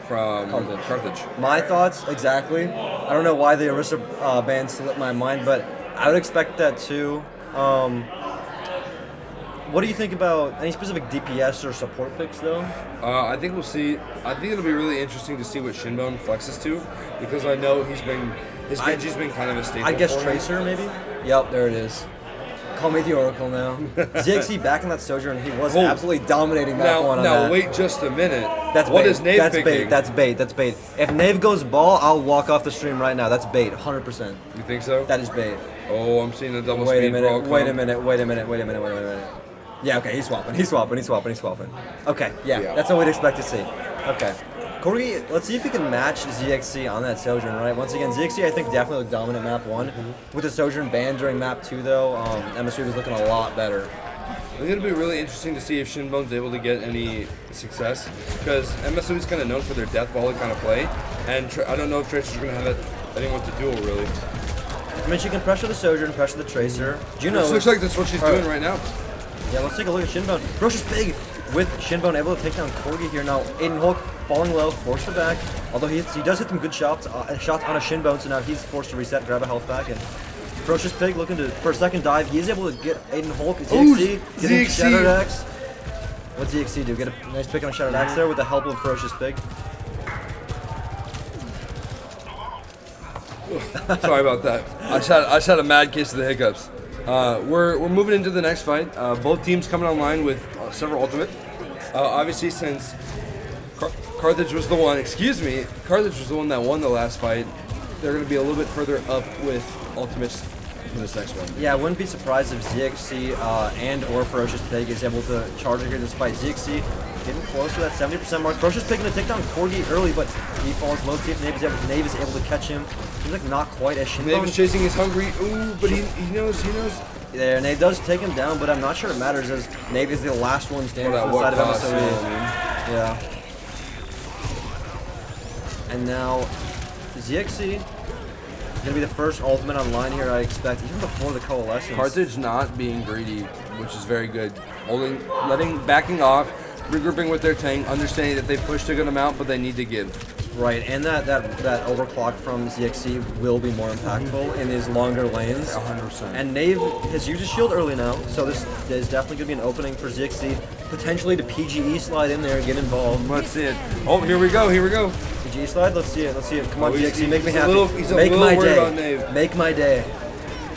[SPEAKER 1] Carthage.
[SPEAKER 16] My thoughts exactly. I don't know why the Orisa ban slipped my mind, but I would expect that too. What do you think about any specific DPS or support picks though?
[SPEAKER 1] I think we'll see. I think it'll be really interesting to see what Shinbone flexes to, because I know his Genji's been kind of a staple.
[SPEAKER 16] I guess
[SPEAKER 1] for him.
[SPEAKER 16] Tracer maybe. Yep, there it is. Call me the Oracle now. ZXC back in that Sojourn, he was absolutely dominating that one on that.
[SPEAKER 1] Now wait just a minute.
[SPEAKER 16] That's
[SPEAKER 1] what
[SPEAKER 16] bait.
[SPEAKER 1] is Nave
[SPEAKER 16] That's
[SPEAKER 1] picking?
[SPEAKER 16] bait. That's bait. That's bait. If Nave goes ball, I'll walk off the stream right now. That's bait, 100%.
[SPEAKER 1] You think so?
[SPEAKER 16] That is bait.
[SPEAKER 1] Oh, I'm seeing a double
[SPEAKER 16] Wait
[SPEAKER 1] speed
[SPEAKER 16] a minute.
[SPEAKER 1] brawl
[SPEAKER 16] Wait a
[SPEAKER 1] come.
[SPEAKER 16] minute. Wait a minute. Wait a minute. Wait a minute. Yeah. Okay. He's swapping. He's swapping. He's swapping. He's swapping. Okay. Yeah. That's what we'd expect to see. Okay. Corgi, let's see if we can match ZXC on that Sojourn, right? Once again, ZXC I think definitely looked dominant map 1. With the Sojourn banned during map 2 though, MSU was looking a lot better.
[SPEAKER 1] I think it'll be really interesting to see if Shinbone's able to get any success, because MSU is kind of known for their death ball kind of play, and I don't know if Tracer's going to have anyone to duel really.
[SPEAKER 16] I mean, she can pressure the Sojourn, pressure the Tracer. Juno.
[SPEAKER 1] This looks like that's what she's doing right now.
[SPEAKER 16] Yeah, let's take a look at Shinbone. Ferocious Pig with Shinbone able to take down Corgi here now. Aiden Hulk falling low, forced her back. Although he does hit some good shots on a Shinbone, so now he's forced to reset, grab a health back, and Ferocious Pig looking for a second dive. He is able to get Aiden Hulk. ZXC getting Shattered Axe. What's ZXC do? Get a nice pick on a Shattered Axe there with the help of Ferocious Pig.
[SPEAKER 1] Sorry about that. I just had a mad case of the hiccups. We're moving into the next fight. Both teams coming online with several ultimate. Obviously, since Carthage was the one, Carthage was the one that won the last fight, they're going to be a little bit further up with ultimates in this next one.
[SPEAKER 16] Yeah, I wouldn't be surprised if ZXC and or Ferocious Pig is able to charge here this fight. ZXC getting close to that 70% mark. Ferocious Pig going to take down Corgi early, but he falls low. See if Nave is able to catch him. He's like not quite as Shinbone.
[SPEAKER 1] Nave is chasing his hungry. Ooh, but he knows.
[SPEAKER 16] Yeah, Nave does take him down, but I'm not sure it matters as Nave is the last one standing on the side of MSOE. Yeah. And now ZXC is going to be the first ultimate online here, I expect, even before the Coalescence.
[SPEAKER 1] Carthage not being greedy, which is very good. Backing off, regrouping with their tank, understanding that they pushed a good amount, but they need to give.
[SPEAKER 16] Right, and that overclock from ZXC will be more impactful in his longer lanes.
[SPEAKER 1] 100%.
[SPEAKER 16] And Nave has used his shield early now, so this is definitely going to be an opening for ZXC. Potentially to PGE slide in there and get involved.
[SPEAKER 1] Let's see it. Oh, here we go.
[SPEAKER 16] PGE slide, let's see it. Come on, ZXC, make me happy.
[SPEAKER 1] Make my day.
[SPEAKER 16] Make my day.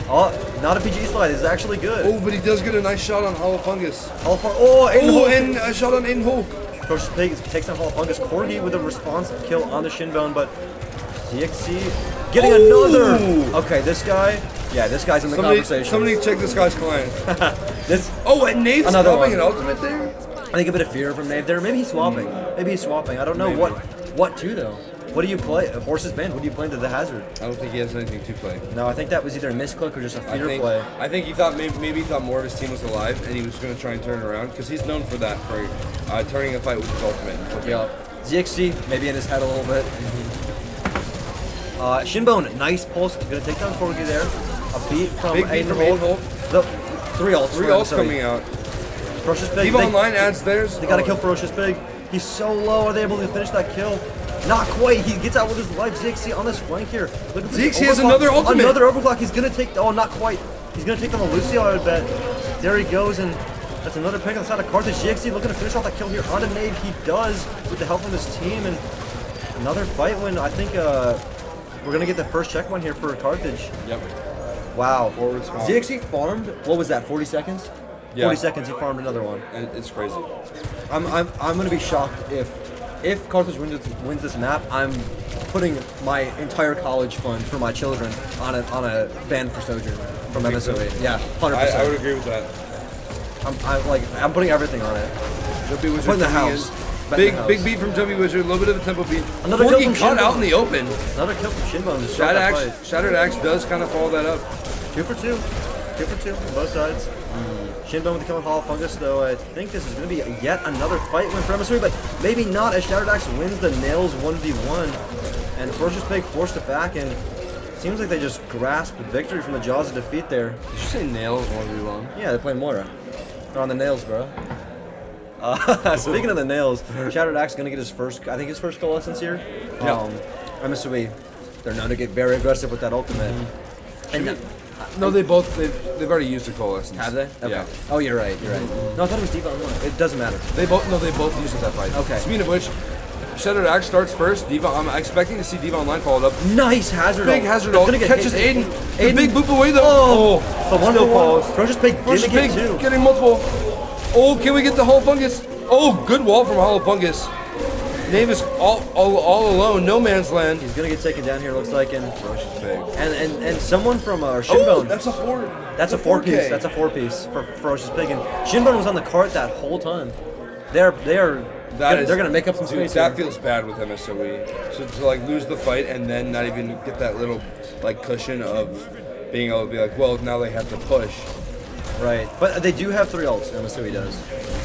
[SPEAKER 16] Oh, not a PGE slide. It's actually good.
[SPEAKER 1] Oh, but he does get a nice shot on Hollow Fungus.
[SPEAKER 16] And
[SPEAKER 1] a shot on Aiden Hulk.
[SPEAKER 16] Ferocious Pig takes down Hollow Fungus. Corgi with a response kill on the Shinbone, but ZXC getting another. Okay, this guy's in the conversation.
[SPEAKER 1] Somebody check this guy's client. And Nave's
[SPEAKER 16] another
[SPEAKER 1] swapping
[SPEAKER 16] one.
[SPEAKER 1] an ultimate there?
[SPEAKER 16] I think a bit of fear from Nave there. Maybe he's swapping. I don't know what to though. What do you play? Horse's band. What do you play into the Hazard?
[SPEAKER 1] I don't think he has anything to play.
[SPEAKER 16] No, I think that was either a misclick or just a fear play.
[SPEAKER 1] I think he thought maybe he thought more of his team was alive, and he was going to try and turn it around because he's known for that, for turning a fight with his ultimate.
[SPEAKER 16] Yeah. ZXC maybe in his head a little bit. Shinbone, nice pulse. Going to take down Corgi there. A beat from Aiden Hulk. The three ults
[SPEAKER 1] coming out.
[SPEAKER 16] Ferocious Pig.
[SPEAKER 1] EVE Online adds theirs.
[SPEAKER 16] They got to kill Ferocious Pig. He's so low. Are they able to finish that kill? Not quite. He gets out with his life. ZXC on this flank here. Look at
[SPEAKER 1] ZXC has another ultimate.
[SPEAKER 16] Another overclock. He's going to take... Oh, not quite. He's going to take down the Lucio, I would bet. There he goes, and that's another pick on the side of Carthage. ZXC looking to finish off that kill here onto Nave. He does with the help of his team, and another fight win. I think we're going to get the first check one here for Carthage.
[SPEAKER 1] Yep.
[SPEAKER 16] Wow. ZXC farmed, what was that, 40 seconds? Yeah. 40 seconds, he farmed another one.
[SPEAKER 1] It's crazy.
[SPEAKER 16] I'm going to be shocked if if Carthage wins this map, I'm putting my entire college fund for my children on a ban for Sojourn from MSOE. Yeah, 100%.
[SPEAKER 1] I would agree with that.
[SPEAKER 16] I'm putting everything on it.
[SPEAKER 1] Jumpy Wizard
[SPEAKER 16] Putting the
[SPEAKER 1] coming
[SPEAKER 16] house.
[SPEAKER 1] in. Big beat from Jumpy Wizard, a little bit of a tempo beat.
[SPEAKER 16] Another
[SPEAKER 1] Corgi
[SPEAKER 16] kill from
[SPEAKER 1] caught
[SPEAKER 16] Shinbone.
[SPEAKER 1] out in the open.
[SPEAKER 16] Another kill from Shinbone to start that fight.
[SPEAKER 1] Shattered Axe does kind of follow that up.
[SPEAKER 16] 2 for 2. 2 for 2 on both sides. Shinbone with the kill on Hollow Fungus, though. I think this is going to be yet another fight win for MSOE, but maybe not, as Shattered Axe wins the Nails 1v1. And Ferocious Pig forced it back, and it seems like they just grasped victory from the jaws of defeat there.
[SPEAKER 1] Did you say Nails 1v1?
[SPEAKER 16] Yeah, they're playing Moira. They're on the nails, bro. Speaking of the nails, Shattered Axe is going to get his first coalescence here.
[SPEAKER 1] Yeah.
[SPEAKER 16] MSOE, they're known to get very aggressive with that ultimate. And
[SPEAKER 1] No, they've already used the coalescence.
[SPEAKER 16] have they? Okay.
[SPEAKER 1] Yeah.
[SPEAKER 16] Oh, you're right. No, I thought it was Diva Online. It doesn't matter.
[SPEAKER 1] They both used it that fight.
[SPEAKER 16] Okay.
[SPEAKER 1] Speaking of which, Shattered Axe starts first. Diva, I'm expecting to see Diva Online followed up.
[SPEAKER 16] Nice hazard
[SPEAKER 1] Big
[SPEAKER 16] ult.
[SPEAKER 1] hazard
[SPEAKER 16] That's
[SPEAKER 1] ult.
[SPEAKER 16] gonna get
[SPEAKER 1] Catches
[SPEAKER 16] hit.
[SPEAKER 1] Aiden. The big boop away though.
[SPEAKER 16] Oh, the one
[SPEAKER 1] still
[SPEAKER 16] falls.
[SPEAKER 1] falls.
[SPEAKER 16] Ferocious Pig
[SPEAKER 1] Ferocious
[SPEAKER 16] didn't get
[SPEAKER 1] Pig
[SPEAKER 16] two.
[SPEAKER 1] getting multiple. Oh, can we get the Hollow Fungus? Oh, good wall from Hollow Fungus. Name is all alone, no man's land.
[SPEAKER 16] He's gonna get taken down here, looks like, and
[SPEAKER 1] Ferocious Pig.
[SPEAKER 16] and someone from Shinbone.
[SPEAKER 1] Oh, that's a 4.
[SPEAKER 16] That's a 4-piece. That's a 4-piece for Ferocious Pig, and Shinbone was on the cart that whole time. They're gonna make up some space.
[SPEAKER 1] That
[SPEAKER 16] here.
[SPEAKER 1] feels bad with MSOE. So to like lose the fight and then not even get that little like cushion of being able to be like, well, now they have to push.
[SPEAKER 16] Right, but they do have 3 ults. MSOE does.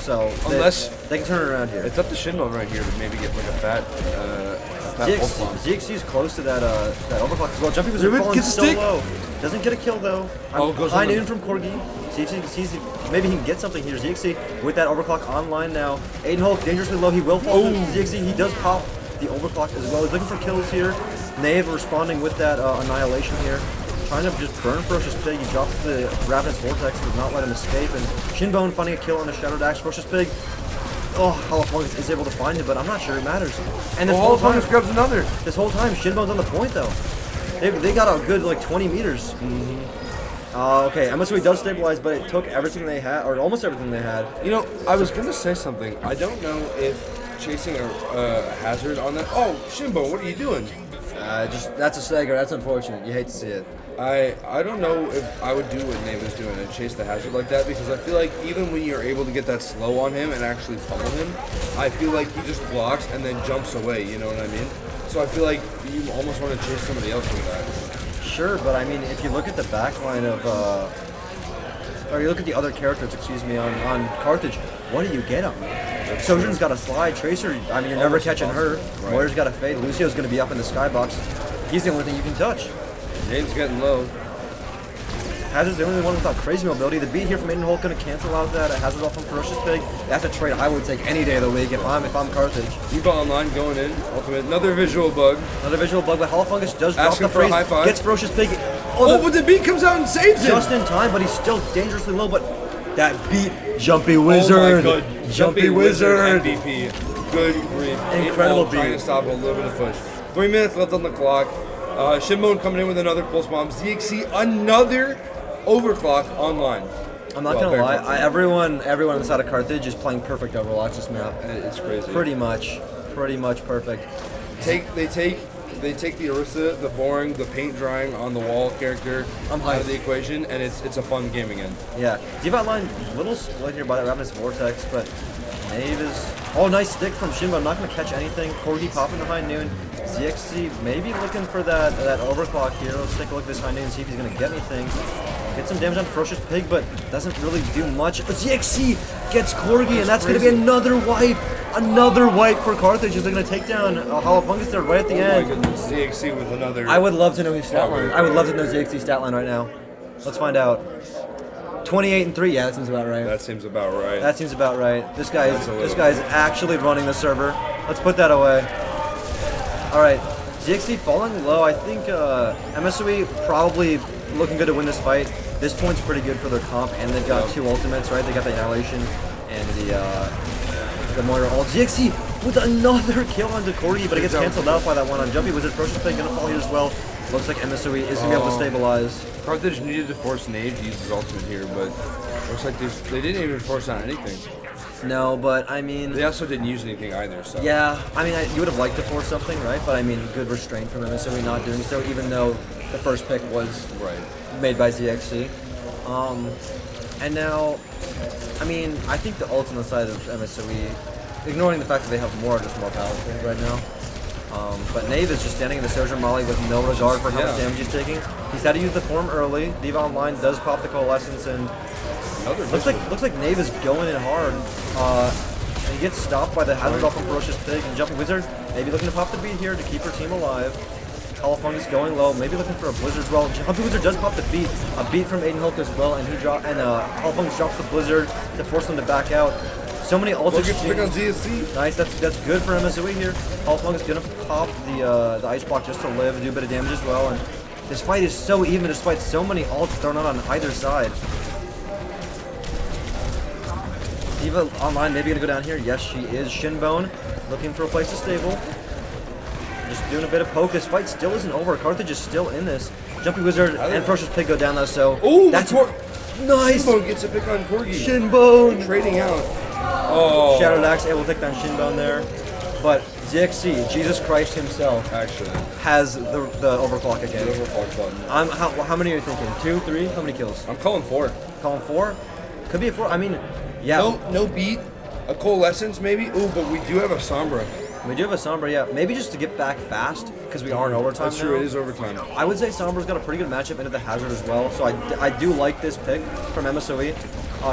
[SPEAKER 16] So
[SPEAKER 1] Unless
[SPEAKER 16] they can turn it around here.
[SPEAKER 1] It's up to Shinbone right here to maybe get like a fat pulse bomb.
[SPEAKER 16] ZXC's close to that overclock as well. Jumpy was
[SPEAKER 1] Ruben
[SPEAKER 16] falling
[SPEAKER 1] gets a
[SPEAKER 16] so
[SPEAKER 1] stick.
[SPEAKER 16] low. Doesn't get a kill though.
[SPEAKER 1] Goes
[SPEAKER 16] high
[SPEAKER 1] on the-
[SPEAKER 16] noon from Corgi. ZXC maybe he can get something here. ZXC with that overclock online now. Aiden Hulk dangerously low. He will fall. ZXC. He does pop the overclock as well. He's looking for kills here. Nave responding with that annihilation here. Trying to just burn Ferocious Pig. He drops the Ravenous Vortex, does not let him escape. And Shinbone finding a kill on the Shattered Axe. Ferocious Pig. Oh, Hollow Fungus is able to find him, but I'm not sure it matters. And this whole time,
[SPEAKER 1] grabs another.
[SPEAKER 16] This whole time, Shinbone's on the point though. They got a good like 20 meters. Okay, MSOE does stabilize, but it took everything they had, or almost everything they had.
[SPEAKER 1] You know, I was gonna say something. I don't know if chasing a hazard on that. Oh, Shinbone, what are you doing?
[SPEAKER 16] That's a stagger. That's unfortunate. You hate to see it.
[SPEAKER 1] I don't know if I would do what Nave is doing and chase the hazard like that, because I feel like even when you're able to get that slow on him and actually pummel him, I feel like he just blocks and then jumps away, you know what I mean? So I feel like you almost want to chase somebody else with that.
[SPEAKER 16] Sure, but I mean, if you look at the backline of, or you look at the other characters, excuse me, on Carthage, what do you get on? Sojourn's got a slide. Tracer, I mean, you're never catching her.
[SPEAKER 1] Right.
[SPEAKER 16] Moira's got a fade. Lucio's going to be up in the skybox. He's the only thing you can touch.
[SPEAKER 1] Nave's getting low.
[SPEAKER 16] Hazard's the only one without crazy mobility. The beat here from Aiden Hulk going to cancel out that Hazard off from Ferocious Pig. That's a trade I would take any day of the week if I'm Carthage.
[SPEAKER 1] Diva Online going in. Ultimate. Another visual bug.
[SPEAKER 16] Another visual bug, but Hollow Fungus does drop
[SPEAKER 1] Asking
[SPEAKER 16] the
[SPEAKER 1] for a
[SPEAKER 16] phrase.
[SPEAKER 1] high five.
[SPEAKER 16] Gets Ferocious Pig.
[SPEAKER 1] But the beat comes out and saves him.
[SPEAKER 16] Just in time, but he's still dangerously low. But that beat, Jumpy Wizard.
[SPEAKER 1] Oh my god.
[SPEAKER 16] Jumpy Wizard.
[SPEAKER 1] MVP. Good grief.
[SPEAKER 16] Incredible beat.
[SPEAKER 1] Trying to stop a little bit of push. 3 minutes left on the clock. Shinbone coming in with another pulse bomb. ZXC another overclock online.
[SPEAKER 16] I'm not gonna lie. Everyone on the side of Carthage is playing perfect Overwatch this map.
[SPEAKER 1] It's crazy.
[SPEAKER 16] Pretty much perfect.
[SPEAKER 1] They take the Orisa, the boring, the paint drying on the wall character out of the equation, and it's a fun game again.
[SPEAKER 16] Yeah, Diva Online a little split here by that Ravenous Vortex, but Nave is. Oh, nice stick from Shinbone. Not gonna catch anything. Corgi popping the high noon. ZXC maybe looking for that overclock here. Let's take a look at this high noon and see if he's gonna get anything. Get some damage on Ferocious Pig, but doesn't really do much. But ZXC gets Corgi, and that's gonna be another wipe. Another wipe for Carthage as they're gonna take down Hollow Fungus there right at the end.
[SPEAKER 1] Oh my goodness, ZXC with another.
[SPEAKER 16] I would love to know his stat line. I would love to know ZXC's stat line right now. Let's find out. 28-3. Yeah, that seems about right.
[SPEAKER 1] That seems about right.
[SPEAKER 16] That seems about right. This guy's actually running the server. Let's put that away. All right, ZXC falling low. I think MSOE probably looking good to win this fight. This point's pretty good for their comp, and they've got 2 ultimates, right? They got the Annihilation and the Moira ult. ZXC with another kill onto Corgi, but it gets canceled out by that one on Jumpy Wizard. Ferocious Pig gonna fall here as well. Looks like MSOE is gonna be able to stabilize.
[SPEAKER 1] Carthage needed to force Nave to use his ultimate here, but looks like they didn't even force on anything.
[SPEAKER 16] No, but I mean,
[SPEAKER 1] They also didn't use anything either. So
[SPEAKER 16] yeah, I mean, you would have liked to force something, right? But I mean, good restraint from MSOE not doing so, even though the first pick was made by ZXC. And now, I mean, I think the ults on the side of MSOE, ignoring the fact that they have just more powerful right now. But Nave is just standing in the Sojourn Molly with no regard for how much damage he's taking. He's had to use the form early. Diva Online does pop the Coalescence, and looks like Nave is going in hard. And he gets stopped by the Hazard off from Ferocious Pig, and Jumping Wizard maybe looking to pop the beat here to keep her team alive. Califungus going low, maybe looking for a Blizzard as well. Jumping Wizard does pop the beat, a beat from Aiden Hulk as well, and Califungus drops the Blizzard to force them to back out. So many ults exchange.
[SPEAKER 1] on ZSC.
[SPEAKER 16] Nice, that's good for MSOE here. Califungus gonna pop the Ice Block just to live and do a bit of damage as well. And this fight is so even despite so many ults thrown out on either side. Diva Online maybe gonna go down here. Yes, she is. Shinbone looking for a place to stable. Just doing a bit of poke. This fight still isn't over. Carthage is still in this. Jumpy Wizard and Ferocious Pig go down though, so that's nice.
[SPEAKER 1] Shinbone gets a pick on Corgi.
[SPEAKER 16] Shinbone
[SPEAKER 1] trading out.
[SPEAKER 16] Oh. Shadow Dax able to take down Shinbone there, but ZXC, Jesus Christ himself,
[SPEAKER 1] actually
[SPEAKER 16] has the overclock again.
[SPEAKER 1] The overclock button.
[SPEAKER 16] How many are you thinking? 2, 3? How many kills?
[SPEAKER 1] I'm calling 4.
[SPEAKER 16] Calling 4? Could be a 4. I mean, yeah.
[SPEAKER 1] No beat. A Coalescence maybe. Ooh, but we do have a Sombra.
[SPEAKER 16] We do have a Sombra, yeah. Maybe just to get back fast, because we are in overtime
[SPEAKER 1] That's true,
[SPEAKER 16] now.
[SPEAKER 1] it is overtime.
[SPEAKER 16] I would say Sombra's got a pretty good matchup into the Hazard as well, so I do like this pick from MSOE.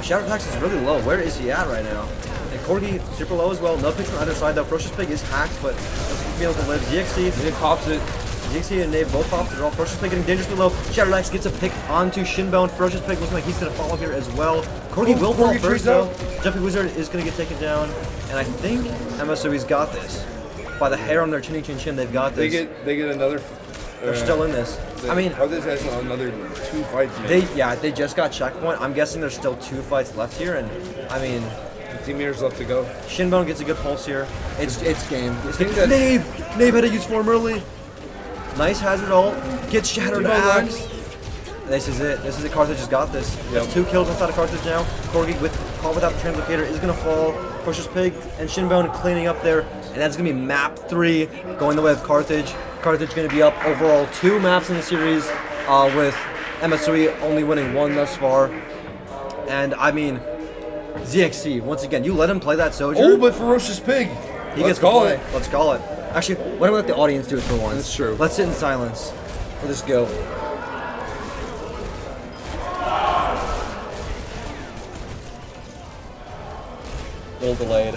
[SPEAKER 16] Shadow Dax is really low. Where is he at right now? And Corgi super low as well. No picks from either side though. Ferocious Pig is hacked, but doesn't be able to live. ZXC
[SPEAKER 1] pops it.
[SPEAKER 16] ZXC and Nave both popped it all. Ferocious Pig getting dangerously low. Shadow Dax gets a pick onto Shinbone. Ferocious Pig looking like he's going to fall here as well. Corgi will fall first though. Jumpy Wizard is going to get taken down, and I think MSOE's got this. By the hair on their chinny chin chin, they've got this.
[SPEAKER 1] They get another.
[SPEAKER 16] They're still in this. I mean,
[SPEAKER 1] Carthage has another 2 fights.
[SPEAKER 16] They just got checkpoint. I'm guessing there's still 2 fights left here, and I mean,
[SPEAKER 1] 15 meters left to go.
[SPEAKER 16] Shinbone gets a good pulse here. It's game. Nave had to use form early. Nice Hazard ult. Gets Shattered Axe. This is it. Carthage has got this. That's 2 kills inside of Carthage now. Corgi with Call Without the Translocator is gonna fall. Ferocious Pig and Shinbone cleaning up there, and that's gonna be map 3 going the way of Carthage. Carthage gonna be up overall 2 maps in the series, with MSOE only winning 1 thus far. And I mean, ZXC once again, you let him play that Sojourn.
[SPEAKER 1] Oh, but Ferocious Pig.
[SPEAKER 16] He gets to play. Let's call it. Actually, why don't we let the audience do it for once?
[SPEAKER 1] That's true.
[SPEAKER 16] Let's sit in silence for this go. A little delayed.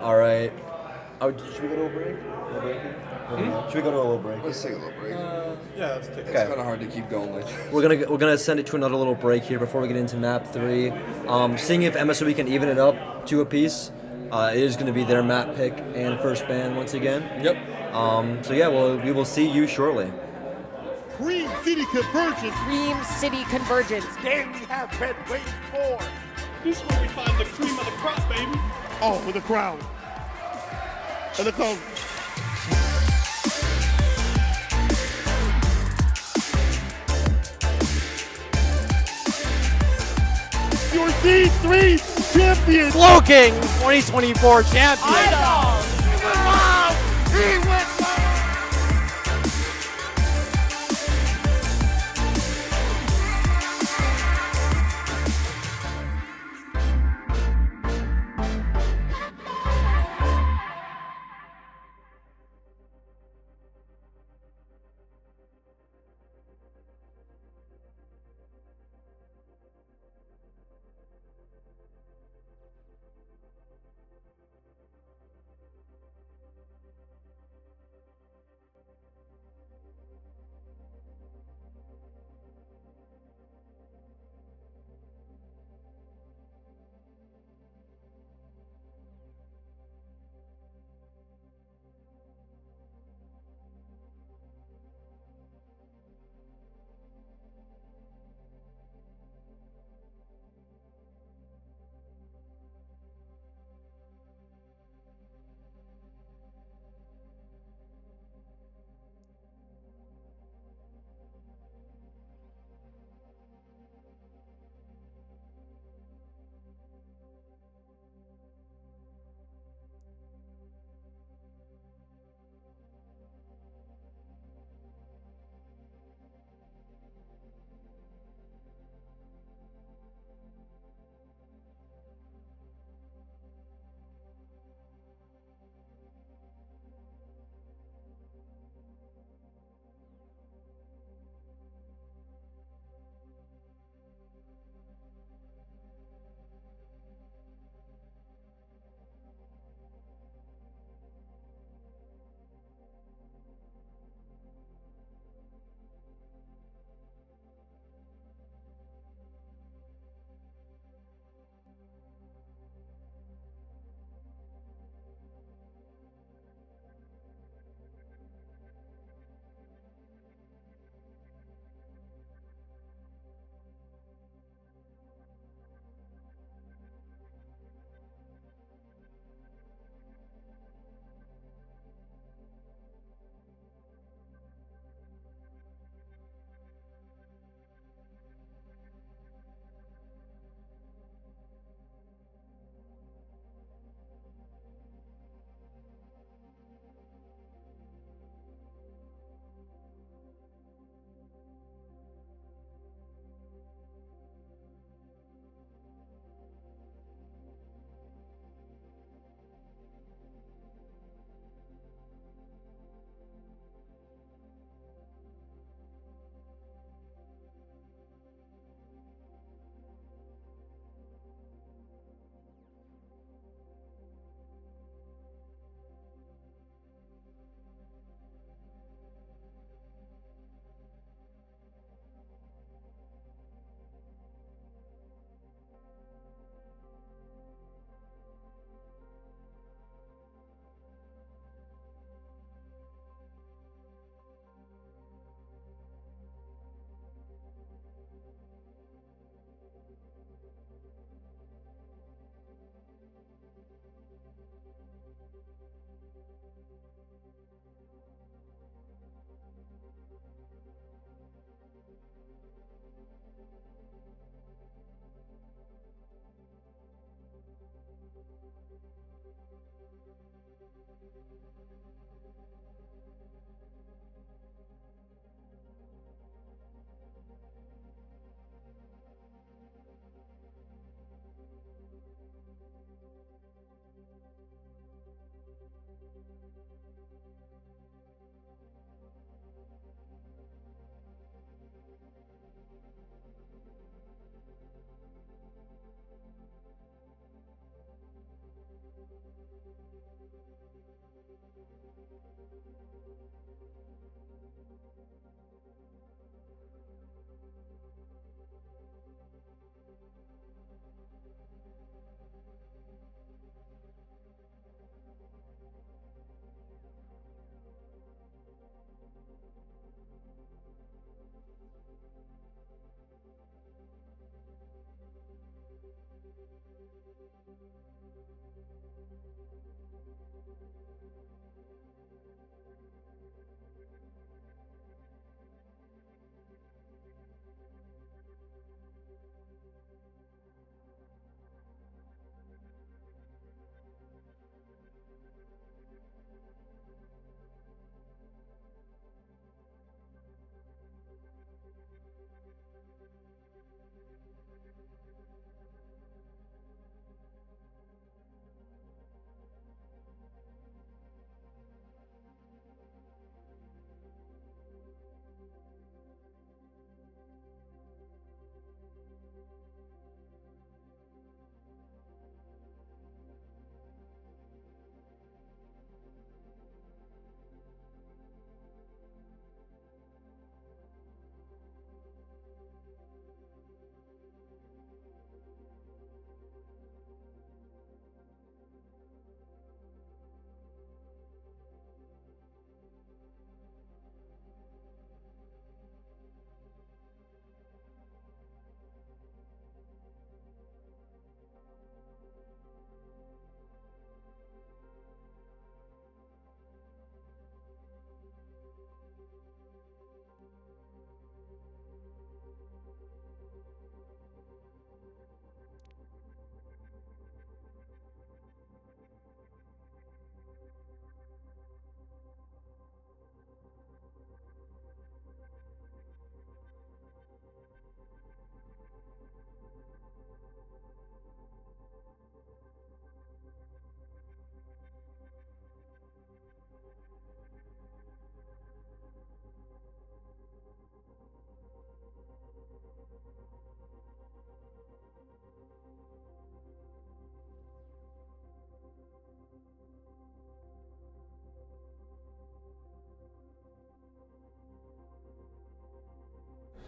[SPEAKER 16] All right. Oh, should we go to a break? Should we go to a little break?
[SPEAKER 1] Let's take a little break.
[SPEAKER 7] Yeah, let's take
[SPEAKER 1] It's kind of hard to keep going like this.
[SPEAKER 16] We're gonna send it to another little break here before we get into map 3. Seeing if MSOE can even it up 2 apiece. It is gonna be their map pick and first ban once again.
[SPEAKER 1] Yep.
[SPEAKER 16] So yeah, we will see you shortly.
[SPEAKER 9] Cream City Convergence.
[SPEAKER 10] Cream City Convergence.
[SPEAKER 9] Game we have been waiting for. This is where we find the cream of the crop, baby. All for the crown. And the cone. Your D3 champion.
[SPEAKER 10] Slow King 2024 champion.
[SPEAKER 9] He went wild. He went wild.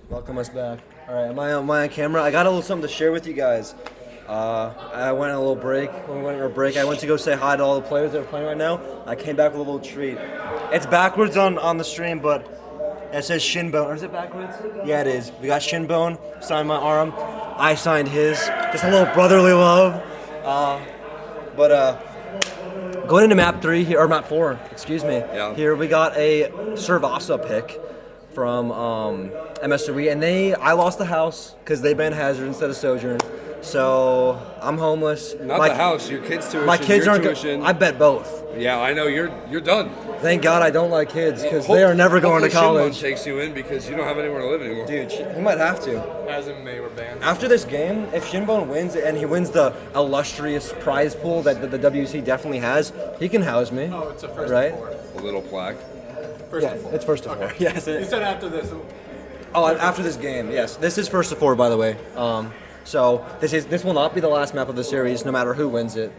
[SPEAKER 16] Welcome us back. All right, am I on camera? I got a little something to share with you guys. I went on a little break. When we went on a break, I went to go say hi to all the players that are playing right now. I came back with a little treat. It's backwards on the stream, but it says Shinbone. Or is it backwards? Yeah, it is. We got Shinbone signed my arm. I signed his. Just a little brotherly love. Going into map 3 here, or map 4, excuse me.
[SPEAKER 1] Yeah.
[SPEAKER 16] Here we got a Servasa pick from MS3, and I lost the house because they banned Hazard instead of Sojourn. So I'm homeless.
[SPEAKER 1] Not the house, your kids' tuition.
[SPEAKER 16] My kids
[SPEAKER 1] your
[SPEAKER 16] aren't.
[SPEAKER 1] tuition.
[SPEAKER 16] I bet both.
[SPEAKER 1] Yeah, I know you're done.
[SPEAKER 16] Thank God I don't like kids because they are never going to college.
[SPEAKER 1] Shinbone takes you in because you don't have anywhere to live anymore.
[SPEAKER 16] Dude, he might have to.
[SPEAKER 8] As in May were banned.
[SPEAKER 16] After this game, if Shinbone wins and he wins the illustrious prize pool that the WC definitely has, he can house me.
[SPEAKER 2] Oh, it's a first
[SPEAKER 16] right?
[SPEAKER 2] to 4.
[SPEAKER 1] A little plaque.
[SPEAKER 2] First
[SPEAKER 16] yeah,
[SPEAKER 2] to 4.
[SPEAKER 16] It's first to 4. Yes.
[SPEAKER 2] You said after this.
[SPEAKER 16] Oh, after this game, yes. This is first to 4, by the way. So this will not be the last map of the series, no matter who wins it.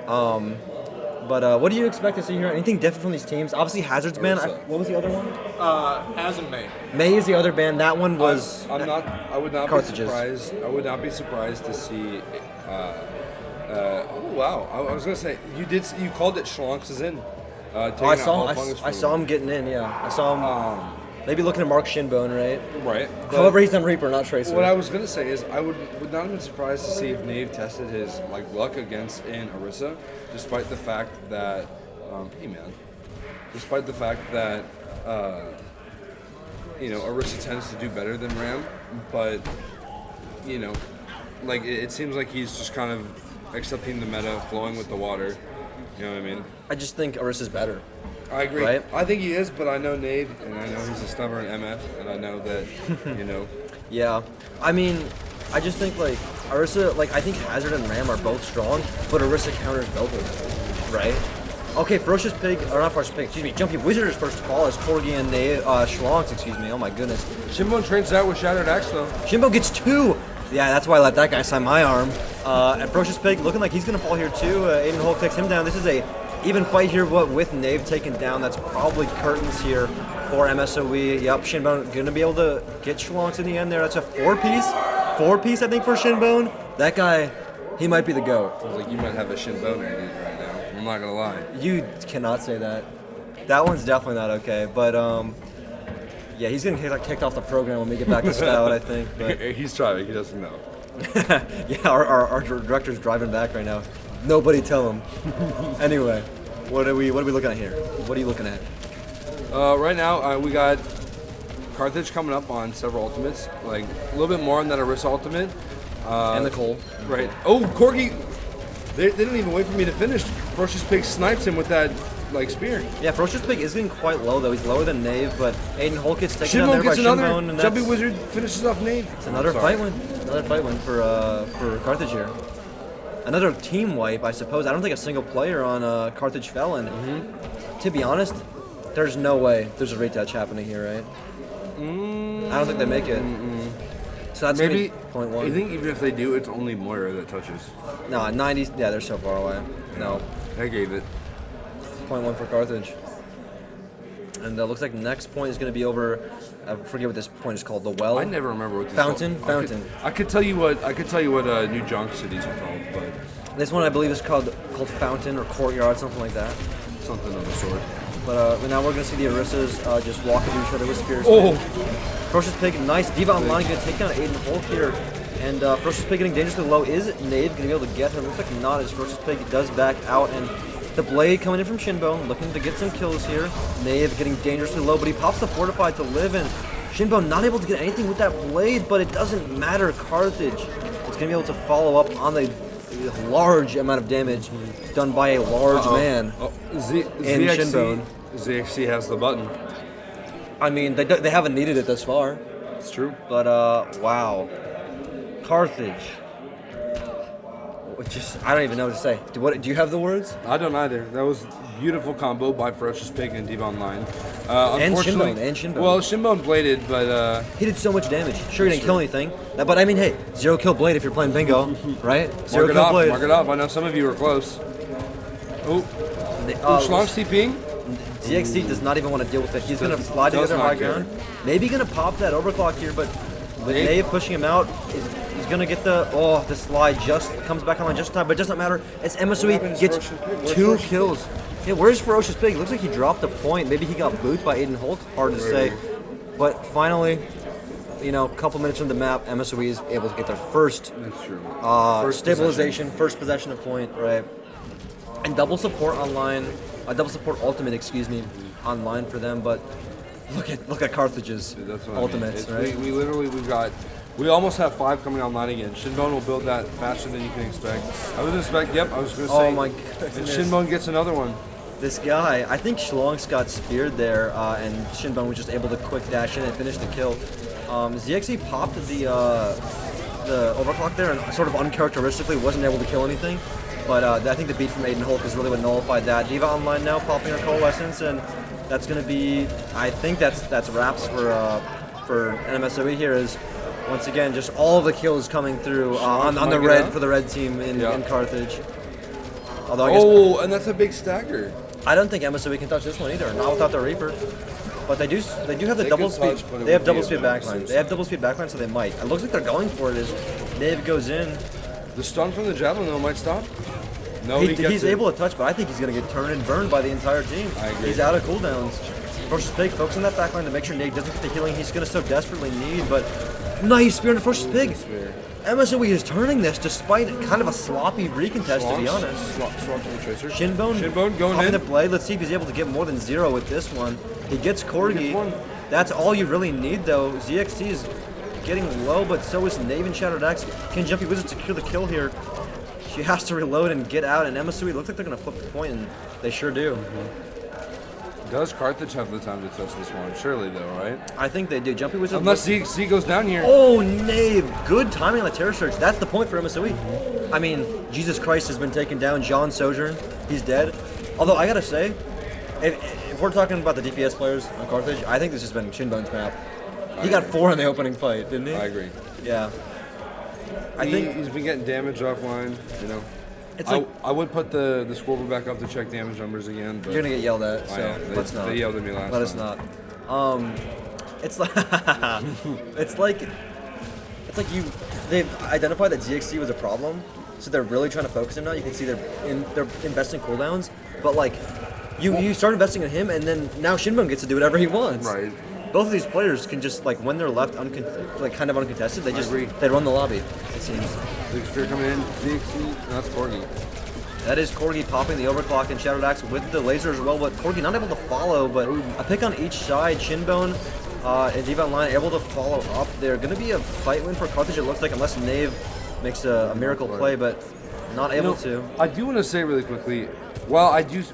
[SPEAKER 16] But what do you expect to see here? Anything different from these teams? Obviously, Hazard's ban. What was the other one?
[SPEAKER 2] Haz and May.
[SPEAKER 16] May is the other ban. That one was.
[SPEAKER 1] I would not
[SPEAKER 16] cartridges.
[SPEAKER 1] be surprised. I would not be surprised to see. Oh wow! I was gonna say you called it Schlonks is in.
[SPEAKER 16] I saw him getting in. Yeah, I saw him. Maybe looking at Mark Shinbone, right?
[SPEAKER 1] Right.
[SPEAKER 16] However, he's on Reaper, not Tracer.
[SPEAKER 1] What I was gonna say is I would not have been surprised to see if Nave tested his luck against an Orisa, despite the fact that Orisa tends to do better than Ram, but it seems like he's just kind of accepting the meta, flowing with the water. You know what I mean?
[SPEAKER 16] I just think Orisa's better.
[SPEAKER 1] I agree.
[SPEAKER 16] Right?
[SPEAKER 1] I think he is, but I know Nave, and I know he's a stubborn MF, and I know that,
[SPEAKER 16] Yeah. I mean, I just think, Orisa, I think Hazard and Ram are both strong, but Orisa counters both of them, right? Okay, Ferocious Pig, or not Ferocious Pig, excuse me, Jumpy Wizard is first of all, as Corgi and Schlonks, excuse me, oh my goodness.
[SPEAKER 1] Shinbone trains out with Shattered Axe, though.
[SPEAKER 16] Shinbone gets 2! Yeah, that's why I let that guy sign my arm. And Ferocious Pig looking like he's going to fall here too. Aiden Hulk takes him down. This is a even fight here, with Nave taken down. That's probably curtains here for MSOE. Yep, Shinbone going to be able to get Schlonks in the end there. That's a 4-piece. 4-piece, I think, for Shinbone. That guy, he might be the GOAT.
[SPEAKER 1] Sounds like you might have a Shinbone in you right now. I'm not going to lie.
[SPEAKER 16] You cannot say that. That one's definitely not okay. But, yeah, he's going to get kicked off the program when we get back to Stout, I think. But.
[SPEAKER 1] He's trying. He doesn't know.
[SPEAKER 16] Yeah, our director's driving back right now. Nobody tell him. Anyway, what are we looking at here? What are you looking at?
[SPEAKER 1] Right now, we got Carthage coming up on several ultimates, like a little bit more on that Orisa ultimate.
[SPEAKER 16] And the Cole.
[SPEAKER 1] Right. Oh, Corgi! They didn't even wait for me to finish. Ferocious Pig snipes him with that, like, spear.
[SPEAKER 16] Yeah, Ferocious Pig is getting quite low, though. He's lower than Nave, but Aiden Hulk gets taken down
[SPEAKER 1] Shinbone
[SPEAKER 16] there by
[SPEAKER 1] gets another.
[SPEAKER 16] Shinbone. And
[SPEAKER 1] Jumpy Wizard finishes off Nave.
[SPEAKER 16] It's another fight win. Another fight win for Carthage here. Another team wipe, I suppose. I don't think a single player on Carthage fell, and to be honest, there's no way there's a retouch happening here, right? I don't think they make it. So that's
[SPEAKER 1] maybe
[SPEAKER 16] point one.
[SPEAKER 1] I think even if they do, it's only Moira that touches.
[SPEAKER 16] No, 90. Yeah, they're so far away. No.
[SPEAKER 1] I gave it.
[SPEAKER 16] Point one for Carthage. And looks like next point is going to be over. I forget what this point is called. The well.
[SPEAKER 1] I never remember what this
[SPEAKER 16] Fountain.
[SPEAKER 1] Called.
[SPEAKER 16] Fountain.
[SPEAKER 1] I could tell you what new junk cities are called, but
[SPEAKER 16] this one I believe is called Fountain or Courtyard, something like that.
[SPEAKER 1] Something of the sort.
[SPEAKER 16] But now we're going to see the Orissas just walk into each other with spears.
[SPEAKER 1] Oh!
[SPEAKER 16] Ferocious Pig, nice. Diva Online going to take down Aiden Hulk here. And Ferocious Pig getting dangerously low. Is Nave going to be able to get her? Looks like not, as Ferocious Pig does back out. And the Blade coming in from Shinbone, looking to get some kills here. Nave getting dangerously low, but he pops the Fortified to live. And Shinbone not able to get anything with that Blade, but it doesn't matter. Carthage is going to be able to follow up on the large amount of damage done by a large man in Shinbone.
[SPEAKER 1] ZXC has the button.
[SPEAKER 16] I mean, they haven't needed it thus far.
[SPEAKER 1] It's true.
[SPEAKER 16] But, wow. Carthage. I don't even know what to say. Do you have the words?
[SPEAKER 1] I don't either. That was a beautiful combo by Ferocious Pig and Diva Online.
[SPEAKER 16] And Shinbone.
[SPEAKER 1] Well, Shinbone bladed, but...
[SPEAKER 16] he did so much damage. Sure, he didn't kill anything. But, I mean, hey, 0 kill Blade if you're playing bingo, right? 0 kill Blade.
[SPEAKER 1] Mark it off. I know some of you were close. Oh. Schlong's TPing.
[SPEAKER 16] ZXC does not even want to deal with it. He's going to slide to the other high ground. Maybe going to pop that overclock here, but with Nave pushing him out, he's going to get the slide just comes back online just in time, but it doesn't matter. It's MSOE gets 2 kills. Yeah, where's Ferocious Pig? Looks like he dropped a point. Maybe he got booted by Aiden Hulk. Hard to say. But finally, a couple minutes from the map, MSOE is able to get their first stabilization, first possession of point, right? And double support online. Double support ultimate, online for them. But look at Carthage's ultimates, right?
[SPEAKER 1] We almost have 5 coming online again. Shinbone will build that faster than you can expect. I was going to say.
[SPEAKER 16] Oh my goodness.
[SPEAKER 1] And Shinbone gets another one.
[SPEAKER 16] This guy, I think Schlonks got speared there, and Shinbone was just able to quick dash in and finish the kill. ZXC popped the overclock there and sort of uncharacteristically wasn't able to kill anything. But I think the beat from Aiden Hulk is really what nullified that. Diva Online now popping her Coalescence, and that's going to be, I think that's wraps for NMSOE here. Is once again just all of the kills coming through on the red for the red team in Carthage. Although I guess,
[SPEAKER 1] and that's a big stagger.
[SPEAKER 16] I don't think MSOE can touch this one either, not without the Reaper. But they do have the double speed. They have double speed backline. They have double speed backline, so they might. It looks like they're going for it. As Dave goes in.
[SPEAKER 1] The stun from the javelin though might stop. No,
[SPEAKER 16] he's able to touch, but I think he's going to get turned and burned by the entire team.
[SPEAKER 1] I agree.
[SPEAKER 16] He's out of cooldowns. Ferocious Pig, focus on that backline to make sure Nate doesn't get the healing he's going to so desperately need. But nice spear into Ferocious Pig. MSOE is turning this despite kind of a sloppy recontest, to be honest. Shinbone going in. The blade. Let's see if he's able to get more than 0 with this one. He gets Corgi. That's all you really need, though. ZXC is getting low, but so is Nave and Shattered Axe. Can Jumpy Wizard secure the kill here? She has to reload and get out, and MSOE looks like they're going to flip the point, and they sure do.
[SPEAKER 1] Does Carthage have the time to touch this one? Surely, though, right?
[SPEAKER 16] I think they do. Jumpy Wizard.
[SPEAKER 1] Unless Z goes down here.
[SPEAKER 16] Oh, Nave. Good timing on the Terror Surge. That's the point for MSOE. I mean, Jesus Christ has been taken down. John Sojourn, he's dead. Although, I got to say, if we're talking about the DPS players on Carthage, I think this has been Shinbone's map. He got 4 in the opening fight, didn't he?
[SPEAKER 1] I agree.
[SPEAKER 16] Yeah.
[SPEAKER 1] I think he's been getting damage offline,
[SPEAKER 16] It's like
[SPEAKER 1] I would put the scoreboard back up to check damage numbers again. But
[SPEAKER 16] you're gonna get yelled at, so let's not.
[SPEAKER 1] They yelled at me last time.
[SPEAKER 16] Let us not. It's like they've identified that ZXC was a problem, so they're really trying to focus him now. You can see they're investing cooldowns, but like you start investing in him, and then now Shinbone gets to do whatever he wants.
[SPEAKER 1] Right.
[SPEAKER 16] Both of these players can just like when they're left kind of uncontested, they run the lobby. It seems.
[SPEAKER 1] Big Spear coming in, ZXC, that's Corgi.
[SPEAKER 16] That is Corgi popping the overclock and Shadow Axe with the laser as well, but Corgi not able to follow, but a pick on each side. Shinbone and D.Va Online able to follow up. They're going to be a fight win for Carthage, it looks like, unless Nave makes a miracle play, but not able to.
[SPEAKER 1] I do want to say really quickly, while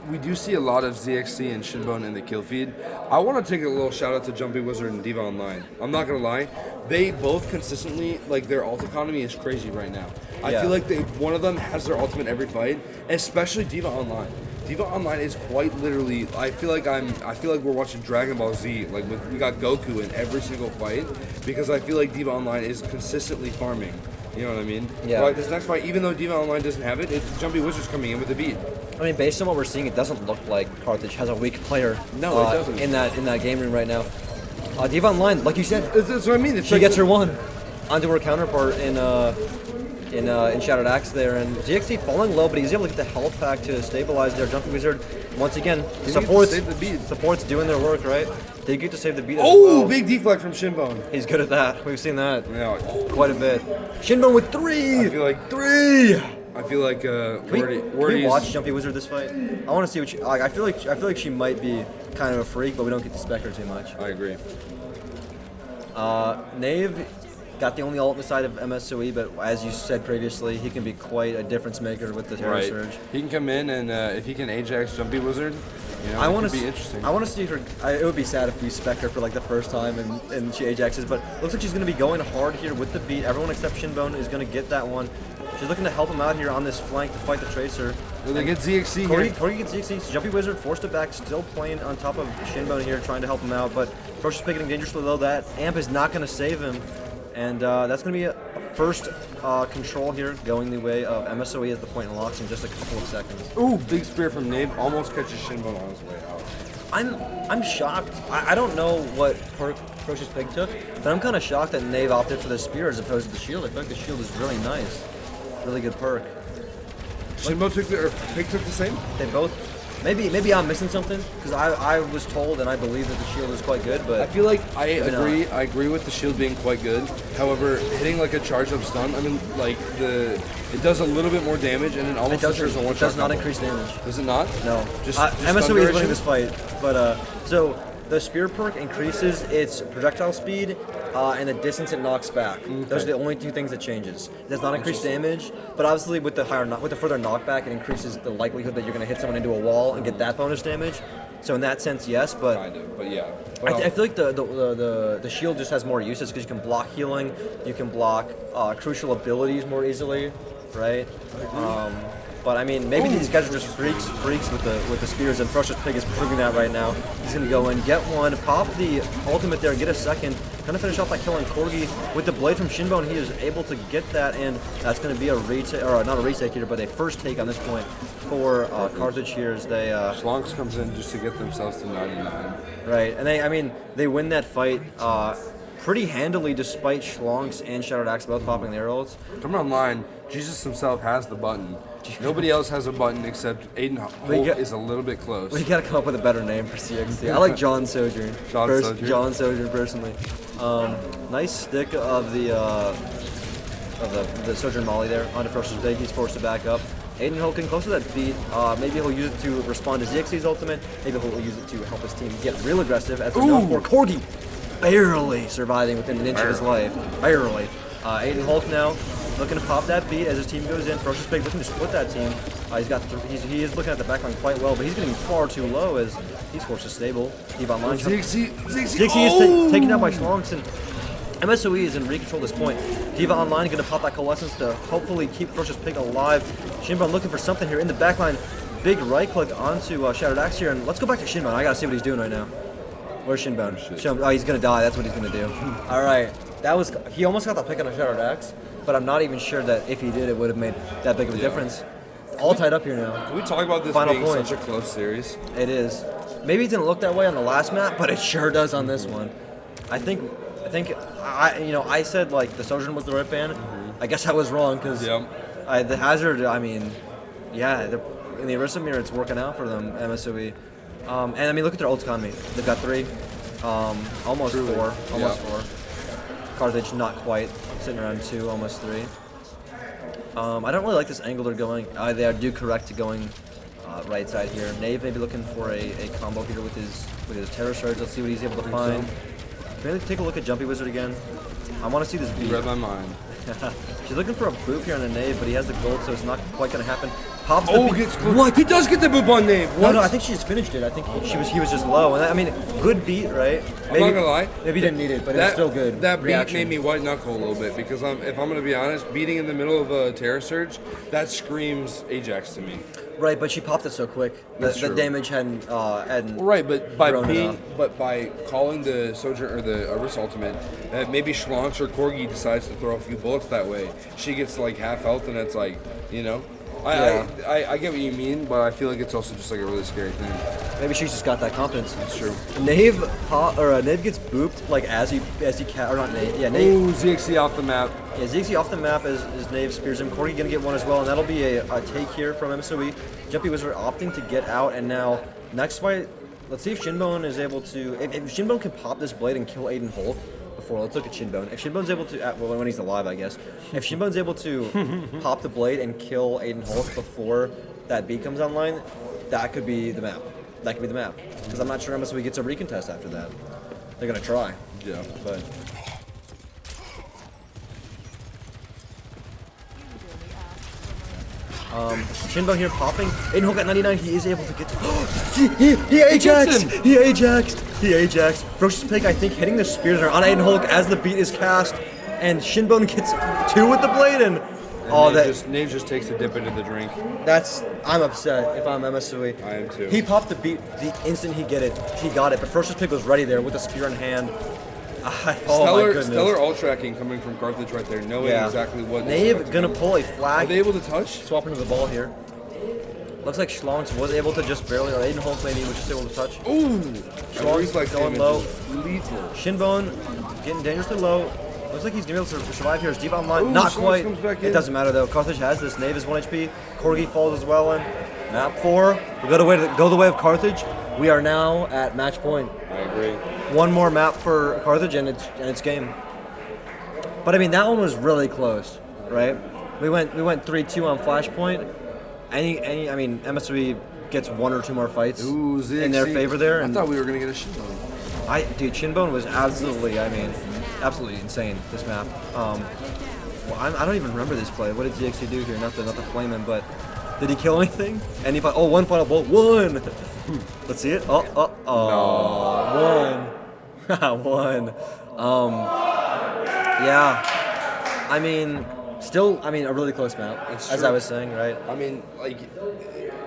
[SPEAKER 1] we do see a lot of ZXC and Shinbone in the kill feed, I want to take a little shout out to Jumpy Wizard and D.Va Online. I'm not going to lie, they both consistently, like their ult economy is crazy right now. I feel like one of them has their ultimate every fight, especially D.Va Online. D.Va Online is quite literally. I feel like we're watching Dragon Ball Z. Like we got Goku in every single fight because I feel like D.Va Online is consistently farming. You know what I mean?
[SPEAKER 16] Yeah.
[SPEAKER 1] Like this next fight, even though D.Va Online doesn't have it, it's Jumpy Wizard's coming in with the beat.
[SPEAKER 16] I mean, based on what we're seeing, it doesn't look like Carthage has a weak player.
[SPEAKER 1] No, it doesn't.
[SPEAKER 16] In that game room right now. D.Va Online, like you said,
[SPEAKER 1] that's what I mean.
[SPEAKER 16] She gets her one onto her counterpart in Shattered Axe there, and ZXC falling low, but he's able to get the health pack to stabilize their Jumping Wizard. Once again, supports doing their work, right? They get to save the beat as well.
[SPEAKER 1] Big deflect from Shinbone.
[SPEAKER 16] He's good at that. We've seen that
[SPEAKER 1] quite
[SPEAKER 16] a bit. Shinbone with 3!
[SPEAKER 1] I feel like
[SPEAKER 16] 3!
[SPEAKER 1] I feel like
[SPEAKER 16] Can we watch Jumpy Wizard this fight? I want to see what she. Like, I feel like she might be kind of a freak, but we don't get to spec her too much.
[SPEAKER 1] I agree.
[SPEAKER 16] Nave got the only ult inside of MSOE, but as you said previously, he can be quite a difference maker with the Terror Surge.
[SPEAKER 1] He can come in, and if he can Ajax Jumpy Wizard, you know, it could be interesting.
[SPEAKER 16] I want to see her. It would be sad if we spec her for like the first time and she Ajaxes, but looks like she's going to be going hard here with the beat. Everyone except Shinbone is going to get that one. She's looking to help him out here on this flank to fight the Tracer.
[SPEAKER 1] They get ZXC
[SPEAKER 16] here. Corgi gets ZXC. So Jumpy Wizard forced it back, still playing on top of Shinbone here, trying to help him out, but Ferocious Pig getting dangerously low. That amp is not going to save him. And that's going to be a first control here, going the way of MSOE as the point unlocks in just a couple of seconds.
[SPEAKER 1] Ooh, big spear from Nave, almost catches Shinbone on his way out.
[SPEAKER 16] I'm shocked. I don't know what perk Ferocious Pig took, but I'm kind of shocked that Nave opted for the spear as opposed to the shield. I feel like the shield is really nice, really good perk.
[SPEAKER 1] Shinbone Pig took the same?
[SPEAKER 16] They both. Maybe I'm missing something because I was told and I believe that the shield is quite good, but
[SPEAKER 1] I feel like I agree with the shield being quite good. However, hitting like a charge up stun, I mean, like it does a little bit more damage and it almost ensures a one shot.
[SPEAKER 16] It does not increase damage.
[SPEAKER 1] Does it not?
[SPEAKER 16] No.
[SPEAKER 1] Just
[SPEAKER 16] MSOE is winning this fight, but so the spear perk increases its projectile speed and the distance it knocks back. Okay. Those are the only two things that changes. It does not increase damage, but obviously with the further knockback, it increases the likelihood that you're going to hit someone into a wall and get that bonus damage. So in that sense, yes, but
[SPEAKER 1] kind of, but yeah.
[SPEAKER 16] I feel like the shield just has more uses because you can block healing, you can block crucial abilities more easily, right? But I mean, maybe these guys are just freaks with the spears, and Ferocious Pig is proving that right now. He's gonna go in, get one, pop the ultimate there, get a second, gonna finish off by killing Corgi with the blade from Shinbone. He is able to get that, and that's gonna be a retake, or not a retake here, but a first take on this point for Carthage here as they.
[SPEAKER 1] Schlonks comes in just to get themselves to 99.
[SPEAKER 16] Right, and they win that fight. Pretty handily, despite Schlonks and Shattered Axe both popping their ults.
[SPEAKER 1] Come online, Jesus himself has the button. Nobody else has a button except Aiden Holt is a little bit close.
[SPEAKER 16] We gotta come up with a better name for CXC. I like John Sojourn. John Sojourn personally. Nice stick of the Sojourn Molly there onto Ferocious Pig. He's forced to back up. Aiden Holt getting close to that beat. Maybe he'll use it to respond to ZXC's ultimate. Maybe he'll use it to help his team get real aggressive. As we're known for Corgi barely surviving within an inch of his life. Barely. Aiden Holt now looking to pop that beat as his team goes in. Ferocious Pig looking to split that team. He is looking at the backline quite well, but he's getting far too low as he's forced to stable. D.Va Online. ZXC is taken out by Schlonks, and MSOE is in re-control at this point. D.Va Online going to pop that Coalescence to hopefully keep Ferocious Pig alive. Shinbone looking for something here in the backline. Big right click onto Shattered Axe here, and let's go back to Shinbone. I gotta see what he's doing right now. Where's Shinbone? Oh, he's gonna die. That's what he's gonna do. All right, he almost got the pick on a Shattered Axe, but I'm not even sure that if he did, it would have made that big of a difference. all tied up here now.
[SPEAKER 1] Can we talk about this
[SPEAKER 16] Final
[SPEAKER 1] being
[SPEAKER 16] point.
[SPEAKER 1] such a close series?
[SPEAKER 16] It is. Maybe it didn't look that way on the last map, but it sure does on this one. I think I said like the Sojourn was the right ban. I guess I was wrong because the Hazard. I mean, yeah, in the Arista mirror, it's working out for them. MSOE, and I mean, look at their ult economy. They've got 3, almost 4, almost 4. Carthage not quite, sitting around 2, almost 3. I don't really like this angle they're going. They do correct to going right side here. Nave maybe looking for a combo here with his Terror Surge. Let's see what he's able to find. Maybe take a look at Jumpy Wizard again. I want to see this beat.
[SPEAKER 1] You read my mind.
[SPEAKER 16] She's looking for a boop here on the Nave, but he has the gold, so it's not quite going to happen. Pops the beat.
[SPEAKER 1] Gets what? He does get the boop on Nave. What?
[SPEAKER 16] No, I think she just finished it. I think he was just low. And I mean, good beat, right?
[SPEAKER 1] I'm not gonna lie.
[SPEAKER 16] Maybe he didn't need it, but it was still good.
[SPEAKER 1] That
[SPEAKER 16] reaction.
[SPEAKER 1] beat made me white knuckle a little bit because if I'm gonna be honest, beating in the middle of a Terror Surge, that screams Ajax to me.
[SPEAKER 16] Right, but she popped it so quick. The damage hadn't
[SPEAKER 1] right, but by
[SPEAKER 16] grown
[SPEAKER 1] by calling the Sojourn or the Arista ultimate, maybe Schlonks or Corgi decides to throw a few bullets that way. She gets like half health, and it's like, you know. I get what you mean, but I feel like it's also just like a really scary thing.
[SPEAKER 16] Maybe she's just got that confidence.
[SPEAKER 1] That's true.
[SPEAKER 16] Nave gets booped like as he or not Nave. Yeah, Nave.
[SPEAKER 1] Ooh, ZXC off the map.
[SPEAKER 16] Yeah, ZXC off the map as Nave spears him. Corgi gonna get one as well, and that'll be a take here from MSOE. Jumpy Wizard opting to get out, and now next fight. Let's see if Shinbone is able to. If Shinbone can pop this blade and kill Aiden Hulk. Let's look at Shinbone. If Shinbone's able to, well, when he's alive, I guess. If Shinbone's able to pop the blade and kill Aiden Hulk before that beat comes online, that could be the map. That could be the map. Because I'm not sure MSOE gets a recontest after that. They're gonna try.
[SPEAKER 1] Yeah.
[SPEAKER 16] But. Shinbone here popping. Aiden Hulk at 99. He is able to get. He Ajaxed! He Ajaxed! He Ajaxed! Ferocious Pig, I think, hitting the spears on Aiden Hulk as the beat is cast, and Shinbone gets 2 with the blade, and
[SPEAKER 1] Nave just takes a dip into the drink.
[SPEAKER 16] I'm upset if I'm MSOE.
[SPEAKER 1] I am too.
[SPEAKER 16] He popped the beat the instant he got it, but Ferocious Pig was ready there with the spear in hand. My goodness.
[SPEAKER 1] Stellar ult tracking coming from Carthage right there, knowing exactly what.
[SPEAKER 16] Nave gonna pull a flag.
[SPEAKER 1] Are they able to touch?
[SPEAKER 16] Swap into the ball here. Looks like Schlonks was able to just barely, or Aiden Hulk maybe was just able to touch.
[SPEAKER 1] Ooh!
[SPEAKER 16] Schlonks
[SPEAKER 1] like
[SPEAKER 16] going low.
[SPEAKER 1] Lethal.
[SPEAKER 16] Shinbone getting dangerously low. Looks like he's gonna be able to survive here. Is deep online? Not quite. It doesn't matter though. Carthage has this. Nave is 1 HP. Corgi falls as well in. Map 4. We go the way of Carthage. We are now at match point.
[SPEAKER 1] I agree.
[SPEAKER 16] One more map for Carthage and it's game. But I mean that one was really close, right? We went 3-2 on Flashpoint. I mean MSOE gets 1 or 2 more fights in their favor there.
[SPEAKER 1] I thought we were gonna get a Shinbone.
[SPEAKER 16] Dude, Shinbone was absolutely insane this map. Well, I don't even remember this play. What did ZXC do here? Not the flaming, but did he kill anything? One final bolt. 1. Let's see it. No. 1. Yeah. I mean, a really close map, as I was saying, right?
[SPEAKER 1] I mean, like,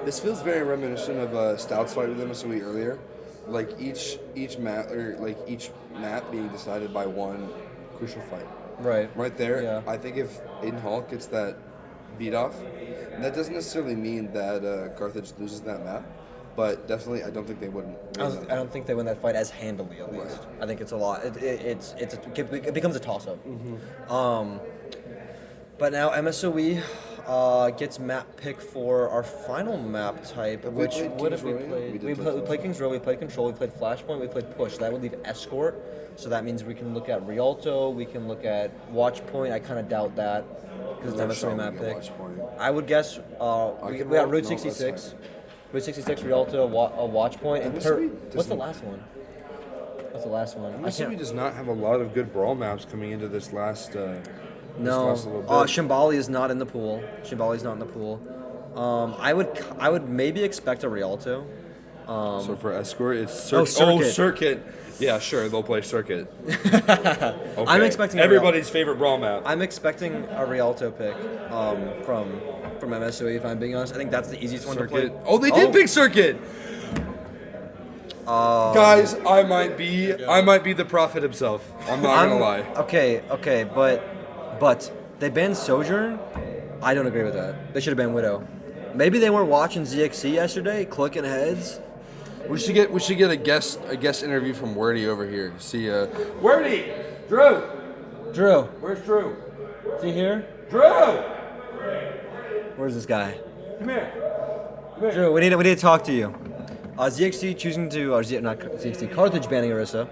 [SPEAKER 1] this feels very reminiscent of Stout's fight with MSOE earlier. Like each map being decided by one crucial fight. Right there. Yeah. I think if Aiden Hulk gets that beat off, that doesn't necessarily mean that Carthage loses that map. But definitely, I don't think they wouldn't.
[SPEAKER 16] I don't think they win that fight as handily, at least. Right. I think it's a lot. It becomes a toss-up. But now MSOE gets map pick for our final map type, what have we played? We played King's Row, we played Control, we played Flashpoint, we played Push. That would leave Escort. So that means we can look at Rialto, we can look at Watchpoint. I kind of doubt that because it's MSOE map pick. I would guess we got Route 66. Route 66, Rialto, Watchpoint, and what's the last one?
[SPEAKER 1] MSOE does not have a lot of good brawl maps coming into this last.
[SPEAKER 16] No, Shambali is not in the pool. I would maybe expect a Rialto.
[SPEAKER 1] So for Escort, it's Circuit. Yeah, sure, they'll play Circuit. Okay.
[SPEAKER 16] I'm expecting
[SPEAKER 1] everybody's favorite brawl map.
[SPEAKER 16] I'm expecting a Rialto pick from MSOE. If I'm being honest, I think that's the easiest one to play.
[SPEAKER 1] Oh, they did pick Circuit. Guys, I might be the prophet himself. I'm not gonna lie.
[SPEAKER 16] Okay, but they banned Sojourn. I don't agree with that. They should have banned Widow. Maybe they weren't watching ZXC yesterday, clicking heads.
[SPEAKER 1] We should get a guest interview from Wordy over here. See,
[SPEAKER 4] Wordy! Drew!
[SPEAKER 16] Drew.
[SPEAKER 4] Where's Drew?
[SPEAKER 16] Is he here?
[SPEAKER 4] Drew!
[SPEAKER 16] Where's this guy?
[SPEAKER 4] Come here.
[SPEAKER 16] Drew, we need to talk to you. ZXC choosing to, or not ZXC, Carthage banning Orisa,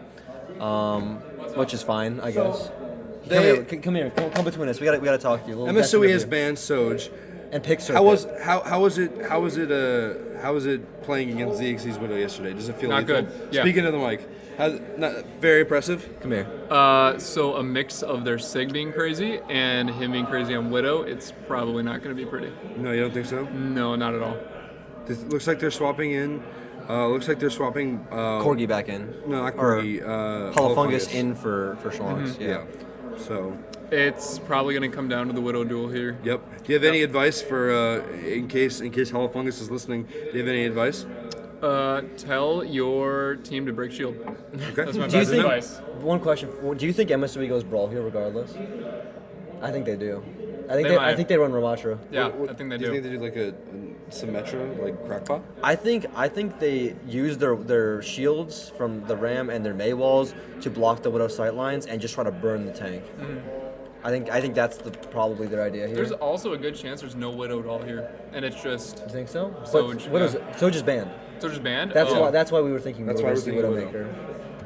[SPEAKER 16] which is fine, I guess. Come here, come between us. We gotta talk to you.
[SPEAKER 1] MSOE has banned Soj.
[SPEAKER 16] And pick
[SPEAKER 1] How was it playing against ZXC's Widow yesterday? Does it feel
[SPEAKER 17] not
[SPEAKER 1] lethal?
[SPEAKER 17] good? Yeah.
[SPEAKER 1] Speaking of the mic, very impressive.
[SPEAKER 16] Come here.
[SPEAKER 17] So a mix of their Sig being crazy and him being crazy on Widow. It's probably not going to be pretty.
[SPEAKER 1] No, you don't think so?
[SPEAKER 17] No, not at all.
[SPEAKER 1] This looks like they're swapping in.
[SPEAKER 16] Corgi back in.
[SPEAKER 1] No, not Corgi.
[SPEAKER 16] Holofungus in for Shlongs.
[SPEAKER 1] Mm-hmm. Yeah. So
[SPEAKER 17] it's probably going to come down to the Widow duel here.
[SPEAKER 1] Yep. Do you have any advice for in case Holofungus is listening? Do you have any advice?
[SPEAKER 17] Tell your team to break shield.
[SPEAKER 1] Okay.
[SPEAKER 17] That's my best advice.
[SPEAKER 16] One question: do you think MSOE goes brawl here regardless? I think they do. I think they run Ramatra.
[SPEAKER 17] Yeah, I think they do.
[SPEAKER 1] Do you think they do like a Symmetra, like crackpot?
[SPEAKER 16] I think they use their shields from the Ram and their Mei walls to block the Widow sight lines and just try to burn the tank.
[SPEAKER 17] Mm-hmm.
[SPEAKER 16] I think that's probably their idea here.
[SPEAKER 17] There's also a good chance there's no Widow at all here, and it's just.
[SPEAKER 16] You think so?
[SPEAKER 17] Soj.
[SPEAKER 16] Soj is banned.
[SPEAKER 17] Soj is banned.
[SPEAKER 16] That's why we were thinking.
[SPEAKER 1] That's why we're thinking
[SPEAKER 16] Widowmaker.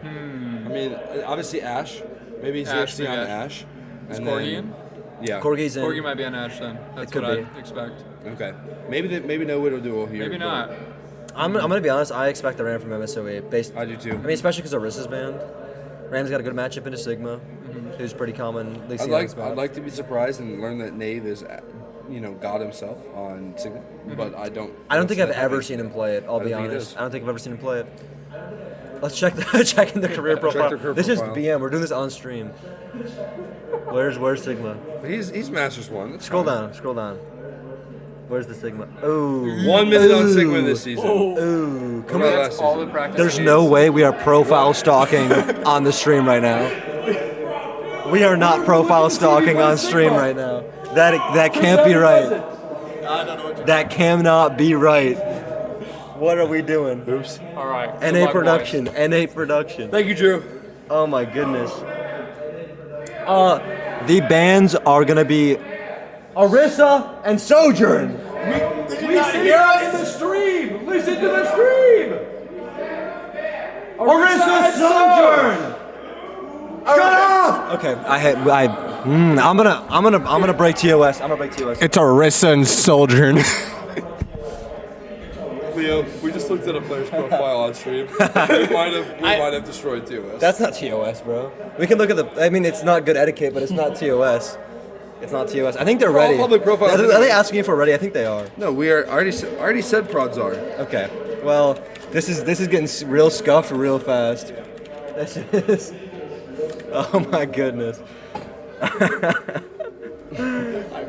[SPEAKER 1] I mean, obviously Ashe. Maybe ZXC on Ashe.
[SPEAKER 17] Is Corgi in?
[SPEAKER 1] Yeah.
[SPEAKER 16] Corgi's in.
[SPEAKER 17] Corgi might be on Ashe then. That's what I'd expect.
[SPEAKER 1] Okay. Maybe no Widow duel here.
[SPEAKER 17] Maybe not.
[SPEAKER 16] I'm gonna be honest. I expect the Ram from MSOE.
[SPEAKER 1] I do too.
[SPEAKER 16] I mean, especially because Orisa's banned. Ram's got a good matchup into Sigma, who's pretty common.
[SPEAKER 1] I'd like to be surprised and learn that Nave is, God himself on Sigma, but I don't.
[SPEAKER 16] I don't think I've ever seen him play it. I'll be honest. I don't think I've ever seen him play it. Let's check in the career profile. This is BM. We're doing this on stream. Where's Sigma?
[SPEAKER 1] But he's Masters 1.
[SPEAKER 16] Scroll down. Where's the Sigma? Oh,
[SPEAKER 1] 1 minute on Sigma this season.
[SPEAKER 16] Ooh, come
[SPEAKER 1] on.
[SPEAKER 17] All the practice.
[SPEAKER 16] There's no way we are profile stalking on the stream right now. We are not profile stalking on stream right now. That can't be right. That cannot be right. What are we doing?
[SPEAKER 1] Oops.
[SPEAKER 17] All right.
[SPEAKER 16] NA production. NA production.
[SPEAKER 1] Thank you, Drew.
[SPEAKER 16] Oh my goodness. The bans are gonna be Orisa and Sojourn.
[SPEAKER 4] We see us in the stream. Listen to the stream.
[SPEAKER 16] Orisa Sojourn. Shut up. Okay, I'm gonna break TOS. I'm gonna break TOS.
[SPEAKER 17] It's Orisa and Sojourn.
[SPEAKER 1] Leo, we just looked at a player's profile on stream. we might have destroyed TOS.
[SPEAKER 16] That's not TOS, bro. We can look at I mean, it's not good etiquette, but it's not TOS. It's not TOS. I think they're ready.
[SPEAKER 1] Public profiles.
[SPEAKER 16] Are they asking you for ready? I think they are.
[SPEAKER 1] No, we are already said prods are.
[SPEAKER 16] Okay. Well, this is getting real scuffed real fast. This is. Oh my goodness.
[SPEAKER 1] I'm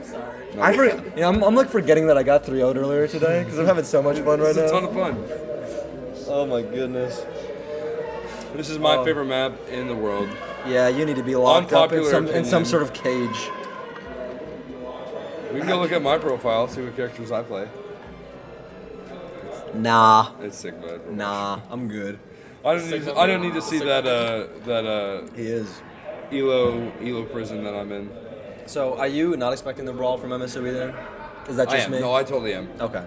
[SPEAKER 1] sorry.
[SPEAKER 16] I'm like forgetting that I got 3-0'd earlier today because I'm having so much fun right now.
[SPEAKER 1] It's a ton of fun.
[SPEAKER 16] Oh my goodness.
[SPEAKER 1] This is my favorite map in the world.
[SPEAKER 16] Yeah, you need to be locked up in some sort of cage.
[SPEAKER 1] We can go look at my profile, see what characters I play.
[SPEAKER 16] Nah.
[SPEAKER 1] It's Sigma.
[SPEAKER 16] Nah, I'm good.
[SPEAKER 1] I don't need to see that
[SPEAKER 16] he is
[SPEAKER 1] Elo prison that I'm in.
[SPEAKER 16] So, are you not expecting the brawl from MSOE then? Is that just me?
[SPEAKER 1] No, I totally am.
[SPEAKER 16] Okay.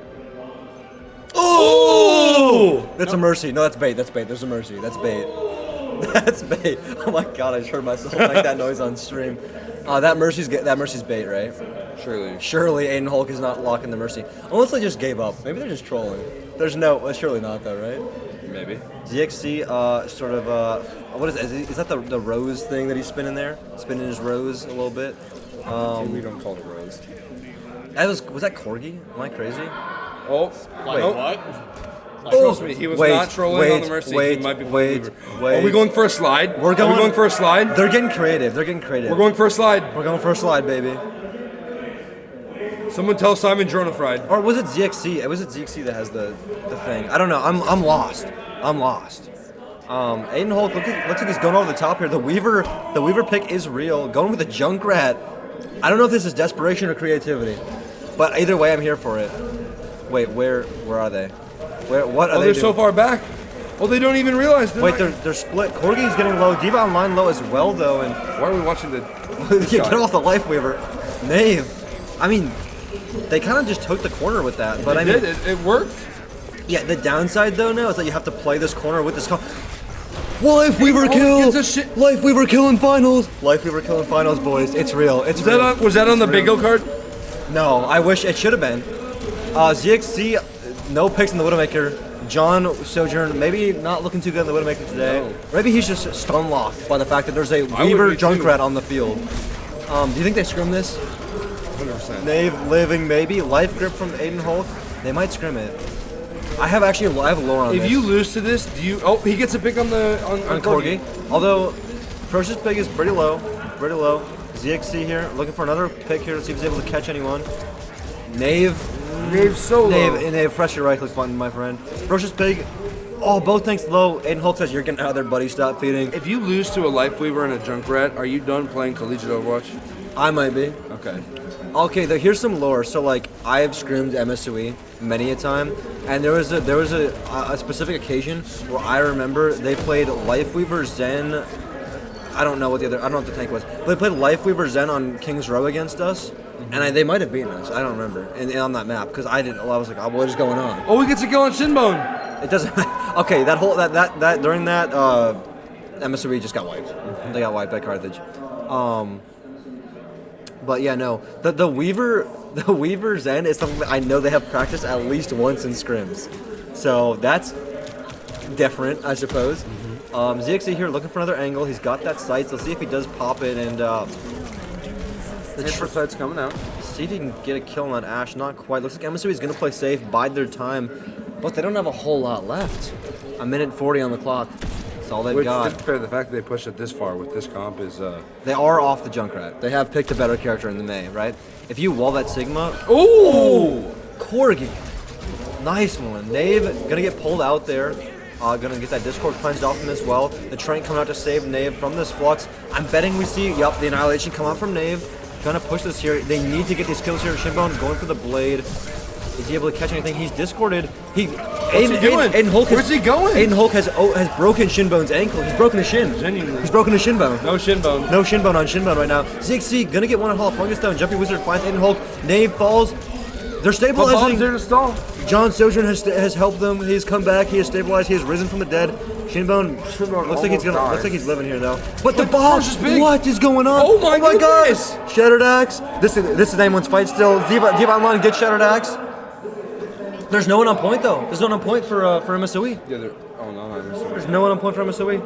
[SPEAKER 16] Oh! That's a mercy. No, that's bait. There's a mercy. That's bait. That's bait. Oh my god, I just heard myself make that noise on stream. That mercy's bait, right? Surely Aiden Hulk is not locking the mercy. Unless they just gave up. Maybe they're just trolling. Surely not though, right?
[SPEAKER 1] Maybe.
[SPEAKER 16] ZXC, what is that? Is that the rose thing that he's spinning there? Spinning his rose a little bit?
[SPEAKER 1] We don't call it rose.
[SPEAKER 16] Was that Corgi? Am I crazy?
[SPEAKER 1] Oh,
[SPEAKER 16] wait,
[SPEAKER 1] what? Trust me, he was not trolling on the mercy. He might be
[SPEAKER 16] wait.
[SPEAKER 1] Are we going for a slide?
[SPEAKER 16] Are we going
[SPEAKER 1] for a slide?
[SPEAKER 16] They're getting creative. We're going
[SPEAKER 1] for a slide.
[SPEAKER 16] We're going for a slide, baby.
[SPEAKER 1] Someone tell Simon Dronafried.
[SPEAKER 16] Or was it ZXC? Was it ZXC that has the thing? I don't know. I'm lost. Aiden Hulk looks like he's going over the top here. The Weaver pick is real. Going with a Junkrat. I don't know if this is desperation or creativity, but either way, I'm here for it. Wait, where are they? What are they
[SPEAKER 1] they're
[SPEAKER 16] doing?
[SPEAKER 1] so far back. Oh, they don't even realize.
[SPEAKER 16] Wait, they're split. Corgi's getting low. Diva online low as well, though. And
[SPEAKER 1] why are we watching the?
[SPEAKER 16] yeah, get off the Life Weaver, Knave. I mean, they kind of just took the corner with that, but I mean,
[SPEAKER 1] it worked.
[SPEAKER 16] Yeah, the downside though now is that you have to play this corner with this. Life Weaver kill! Life Weaver kill in finals! Life Weaver kill in finals, boys. It's real. It's real.
[SPEAKER 1] Was that on the bingo card?
[SPEAKER 16] No, I wish it should have been. ZXC, no picks in the Widowmaker. John Sojourn, maybe not looking too good in the Widowmaker today. No. Maybe he's just stun locked by the fact that there's a Weaver Junkrat on the field. Do you think they scrim this?
[SPEAKER 1] 100%.
[SPEAKER 16] Knave living maybe. Life grip from Aiden Hulk. They might scrim it. I have lore on this.
[SPEAKER 1] If you lose to this, do you? Oh, he gets a pick on
[SPEAKER 16] Corgi. Although, Ferocious Pig is pretty low. ZXC here, looking for another pick here to see if he's able to catch anyone. Knave solo. Knave, press your right click button, my friend. Ferocious Pig. Oh, both tanks low. Aiden Hulk says you're getting out of there, buddy. Stop feeding.
[SPEAKER 1] If you lose to a Life Weaver and a Junkrat, are you done playing collegiate Overwatch?
[SPEAKER 16] I might be.
[SPEAKER 1] Okay.
[SPEAKER 16] Okay, here's some lore. So like, I have scrimmed MSOE many a time, and there was a specific occasion where I remember they played Life Weaver Zen. I don't know what the tank was. But they played Life Weaver Zen on King's Row against us, and they might have beaten us. I don't remember. And on that map, because I was like, oh, what is going on?
[SPEAKER 1] Oh, we get to kill on Shinbone.
[SPEAKER 16] It doesn't. Okay, that during that MSOE just got wiped. They got wiped by Carthage. But yeah, no. The Weaver Zen is something that I know they have practiced at least once in scrims. So that's different, I suppose. ZXC here looking for another angle. He's got that sight. Let's see if he does pop it. And the
[SPEAKER 1] sight's coming out.
[SPEAKER 16] See if he can get a kill on that Ashe. Not quite. Looks like MSOE is going to play safe, bide their time. But they don't have a whole lot left. A minute 40 on the clock. That's all they've got.
[SPEAKER 1] To be fair, the fact that they pushed it this far with this comp is...
[SPEAKER 16] They are off the Junkrat. They have picked a better character in the May, right? If you wall that Sigma...
[SPEAKER 1] Ooh!
[SPEAKER 16] Corgi. Nice one. Knave gonna get pulled out there. Gonna get that Discord cleansed off him as well. The Train coming out to save Knave from this flux. I'm betting we see, the Annihilation come out from Knave. Gonna push this here. They need to get these kills here. Shinbone going for the blade. Is he able to catch anything? He's discorded. Aiden Hulk
[SPEAKER 1] Where's he going?
[SPEAKER 16] Aiden Hulk has broken Shinbone's ankle. He's broken his shin.
[SPEAKER 1] Genuinely.
[SPEAKER 16] He's broken his shinbone.
[SPEAKER 1] No Shinbone.
[SPEAKER 16] No Shinbone on Shinbone right now. ZXC gonna get one on Hall of Fungus though. Jumpy Wizard finds Aiden Hulk. Knave falls. They're stabilizing.
[SPEAKER 1] Bob's there to stall.
[SPEAKER 16] John Sojourn has helped them. He's come back. He has stabilized. He has risen from the dead. Shinbone looks like he's living here though. But the bomb! What is going on?
[SPEAKER 1] Oh my goodness!
[SPEAKER 16] God! Shattered Axe. This is anyone's fight still. Diva Online gets Shattered Axe. There's no one on point though. There's no one on point for MSOE.
[SPEAKER 1] Yeah, not MSOE.
[SPEAKER 16] There's no one on point for MSOE.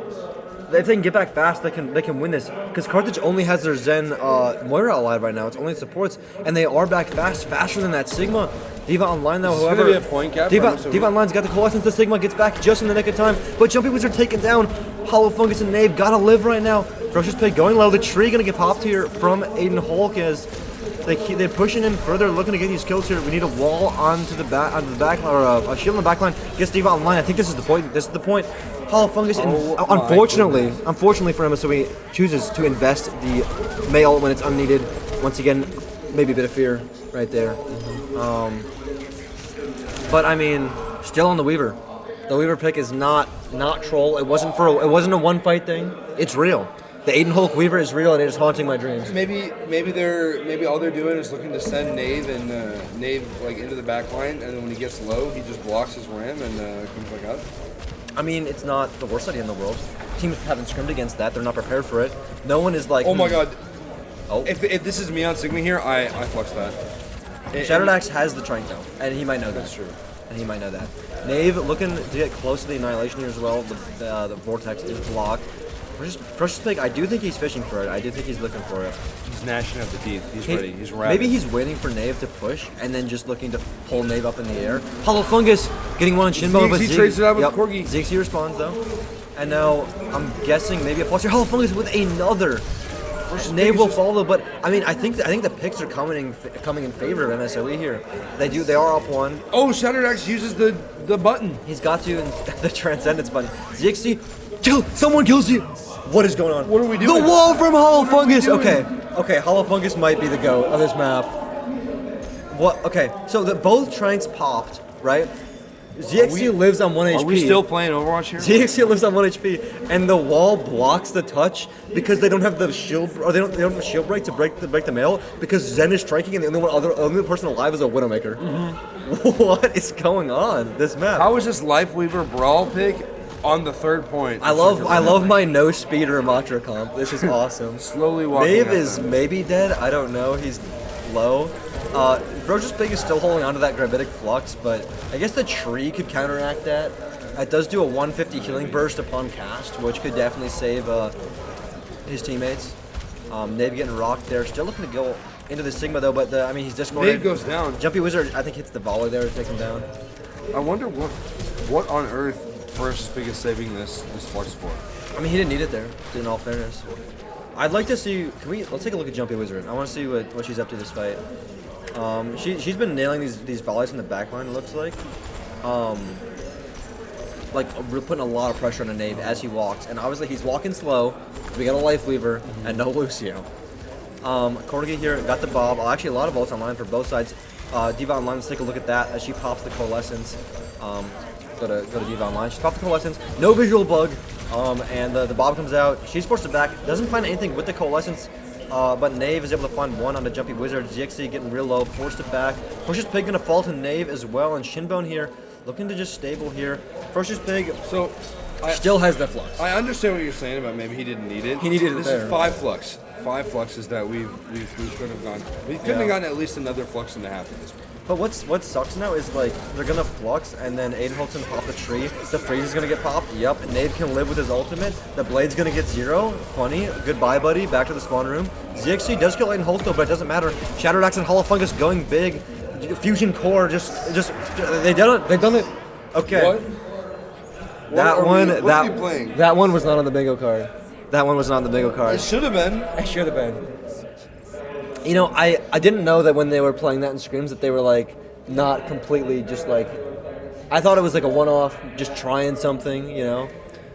[SPEAKER 16] If they can get back fast, they can win this. Because Carthage only has their Zen Moira alive right now. It's only supports, and they are back faster than that Sigma. Diva Online though, however,
[SPEAKER 1] gonna be a point gap.
[SPEAKER 16] Diva Online's got the Coalescence. The Sigma gets back just in the nick of time, but Jumpy Wizard taken down. Hollow Fungus and Knave gotta live right now. Ferocious Pig going low. The tree gonna get popped here from Aiden Hulk as they're pushing in further, looking to get these kills here. We need a wall onto the back or a shield on the back line. Gets Diva Online. I think this is the point. Hollow Fungus, unfortunately for MSOE, chooses to invest the mail when it's unneeded. Once again, maybe a bit of fear right there. But I mean, still on the Weaver. The Weaver pick is not troll. It wasn't a one fight thing. It's real. The Aiden Hulk Weaver is real, and it is haunting my dreams.
[SPEAKER 1] Maybe all they're doing is looking to send Knave like into the back line, and then when he gets low, he just blocks his ram and comes back up.
[SPEAKER 16] I mean, it's not the worst idea in the world. Teams haven't scrimmed against that. They're not prepared for it. No one is like...
[SPEAKER 1] Oh my god. Oh. If this is me on Sigma here, I flush that.
[SPEAKER 16] Shattered Axe has the Trank though, and he might know that.
[SPEAKER 1] That's true.
[SPEAKER 16] And he might know that. Knave looking to get close to the Annihilation here as well. The Vortex is blocked. Ferocious Pig, I do think he's fishing for it. I do think he's looking for it.
[SPEAKER 1] He's gnashing at the teeth. He's ready. He's rabid.
[SPEAKER 16] Maybe he's waiting for Knave to push and then just looking to pull Knave up in the air. Hollow Fungus getting one on Shinbone, but
[SPEAKER 1] he trades it out with Corgi.
[SPEAKER 16] ZXC responds though. And now I'm guessing maybe a fluster. Hollow Fungus with another. Knave will follow, but I mean, I think the picks are coming in favor of MSOE here. They are up one.
[SPEAKER 1] Oh, Shattered Axe uses the button.
[SPEAKER 16] He's got to in the Transcendence button. ZXC, someone kills you. What is going on?
[SPEAKER 1] What are we doing?
[SPEAKER 16] The wall from Hollow Fungus. Okay, Hollow Fungus might be the GOAT of this map. What? Okay, so both Tranks popped, right? ZXC lives on 1 HP.
[SPEAKER 1] Are we still playing Overwatch here?
[SPEAKER 16] ZXC lives on 1 HP, and the wall blocks the touch because they don't have the shield, or they don't have a shield break to break the mail because Zen is striking, and the only person alive is a Widowmaker. What is going on this map?
[SPEAKER 1] How is this Lifeweaver brawl pick on the 3rd point?
[SPEAKER 16] I love my no speeder Matra comp. This is awesome.
[SPEAKER 1] Slowly walking.
[SPEAKER 16] Dave is maybe dead. I don't know. He's low. Ferocious Pig is still holding onto that Gravitic Flux, but I guess the tree could counteract that. It does do a 150 healing burst upon cast, which could definitely save his teammates. Nave getting rocked there. Still looking to go into the Sigma though, but he's discorded.
[SPEAKER 1] Nave goes down.
[SPEAKER 16] Jumpy Wizard, I think, hits the volley there to take him down.
[SPEAKER 1] I wonder what on earth Ferocious Pig is saving this Flux for.
[SPEAKER 16] I mean, he didn't need it there, in all fairness. I'd like to see, let's take a look at Jumpy Wizard. I want to see what she's up to this fight. She's been nailing these volleys from the backline, it looks like. Putting a lot of pressure on a Nave as he walks. And obviously he's walking slow. We got a Lifeweaver and no Lucio. Corgi here got the Bob. Actually, a lot of ults online for both sides. Diva Online, let's take a look at that as she pops the Coalescence. Go to Diva Online. She pops the Coalescence. No visual bug. And the Bob comes out. She's forced to back. Doesn't find anything with the Coalescence. But Nave is able to find one on the Jumpy Wizard. ZXC getting real low, forced it back. Ferocious Pig gonna fall to Nave as well, and Shinbone here, looking to just stable here. Ferocious Pig still has the Flux.
[SPEAKER 1] I understand what you're saying about maybe he didn't need it.
[SPEAKER 16] He needed it
[SPEAKER 1] This
[SPEAKER 16] there.
[SPEAKER 1] is 5 Flux. 5 Fluxes that we could have gone. We couldn't have gotten at least another Flux and a half at this point.
[SPEAKER 16] But what sucks now is like they're gonna Flux and then Aiden Holton pop the tree. The freeze is gonna get popped. Yep, Nave can live with his ultimate. The blade's gonna get 0. Funny. Goodbye, buddy. Back to the spawn room. ZXC does kill Aiden Holt though, but it doesn't matter. Shadow-Dax and Holofungus going big. Fusion Core just they've done it. Okay.
[SPEAKER 1] What?
[SPEAKER 16] That one was not on the bingo card. That one was not on the bingo card.
[SPEAKER 1] It should have been.
[SPEAKER 16] It should have been. You know, I didn't know that when they were playing that in scrims that they were like not completely just like. I thought it was like a one-off, just trying something, you know,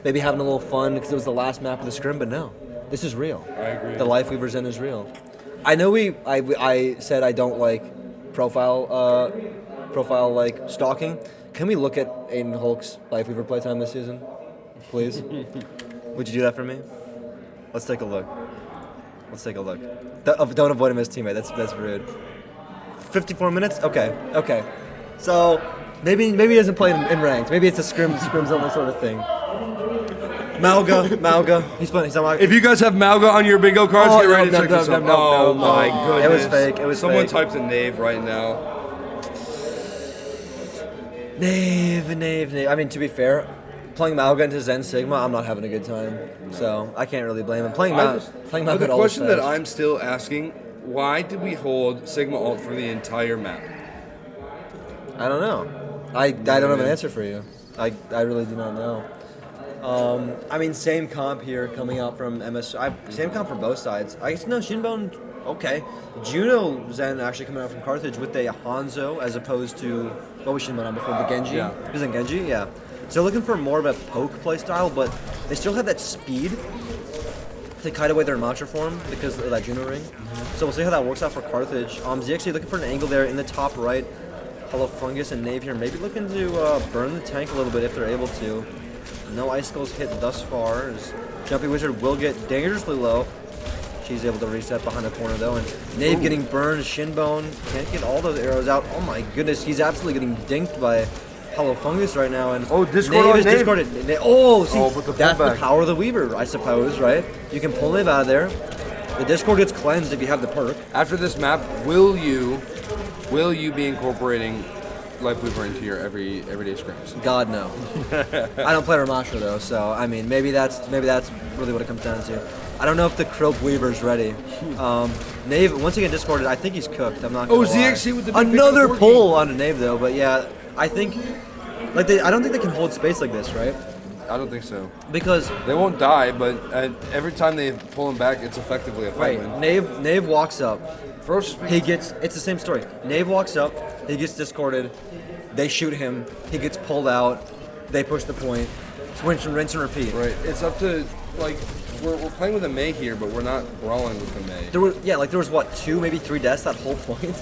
[SPEAKER 16] maybe having a little fun because it was the last map of the scrim. But no, this is real.
[SPEAKER 1] I agree.
[SPEAKER 16] The Lifeweaver's in is real. I know I said I don't like profile like stalking. Can we look at Aiden Hulk's Lifeweaver playtime this season, please? Would you do that for me? Let's take a look. Let's take a look. Don't avoid him as teammate. That's rude. 54 minutes? Okay. So maybe he doesn't play in ranked. Maybe it's a scrims only sort of thing. Malga. He's on Malga.
[SPEAKER 1] If you guys have Malga on your bingo cards, get ready to check this out.
[SPEAKER 16] No,
[SPEAKER 1] my goodness.
[SPEAKER 16] It was
[SPEAKER 1] Someone
[SPEAKER 16] fake.
[SPEAKER 1] types a Nave right now.
[SPEAKER 16] Nave. I mean, to be fair, playing Malga into Zen Sigma, I'm not having a good time. So I can't really blame him. Playing Malga.
[SPEAKER 1] The question that I'm still asking: why did we hold Sigma ult for the entire map?
[SPEAKER 16] I don't know. I don't have an answer for you. I really do not know. I mean, same comp here coming out from MS. Same comp from both sides. I guess no, Shinbone, okay. Juno Zen actually coming out from Carthage with a Hanzo as opposed to, what was Shinbone on before? The Genji?
[SPEAKER 1] Yeah.
[SPEAKER 16] Was it Genji? Yeah. So looking for more of a poke play style, but they still have that speed to kite away their mantra form because of that Juno ring. So we'll see how that works out for Carthage. ZXC looking for an angle there in the top right. Hello Fungus and Nave here, maybe looking to burn the tank a little bit if they're able to. No icicles hit thus far. As Jumpy Wizard will get dangerously low. She's able to reset behind the corner though, and Nave getting burned. Shinbone can't get all those arrows out. Oh my goodness, he's absolutely getting dinked by Hello Fungus right now. And
[SPEAKER 1] Discord
[SPEAKER 16] Nave is
[SPEAKER 1] Nave.
[SPEAKER 16] discorded. That's the power of the Weaver, I suppose, right? You can pull Nave out of there. The Discord gets cleansed if you have the perk.
[SPEAKER 1] After this map, will you be incorporating Lifeweaver into your everyday scrims?
[SPEAKER 16] God, no. I don't play Ramastra though, so I mean maybe that's really what it comes down to. I don't know if the Krope Weaver's ready. Nave once again discorded. I think he's cooked. I'm not gonna lie.
[SPEAKER 1] ZXC with the big
[SPEAKER 16] another
[SPEAKER 1] pick of
[SPEAKER 16] pull on a Nave though, but yeah, I think I don't think they can hold space like this, right?
[SPEAKER 1] I don't think so.
[SPEAKER 16] Because
[SPEAKER 1] they won't die, but every time they pull him back, it's effectively a fight win.
[SPEAKER 16] Nave walks up.
[SPEAKER 1] It's
[SPEAKER 16] the same story. Nave walks up, he gets discorded, they shoot him, he gets pulled out, they push the point. It's rinse and repeat.
[SPEAKER 1] Right. It's up to we're playing with a Mei here, but we're not brawling with the Mei.
[SPEAKER 16] There was what, 2, maybe 3 deaths that whole point.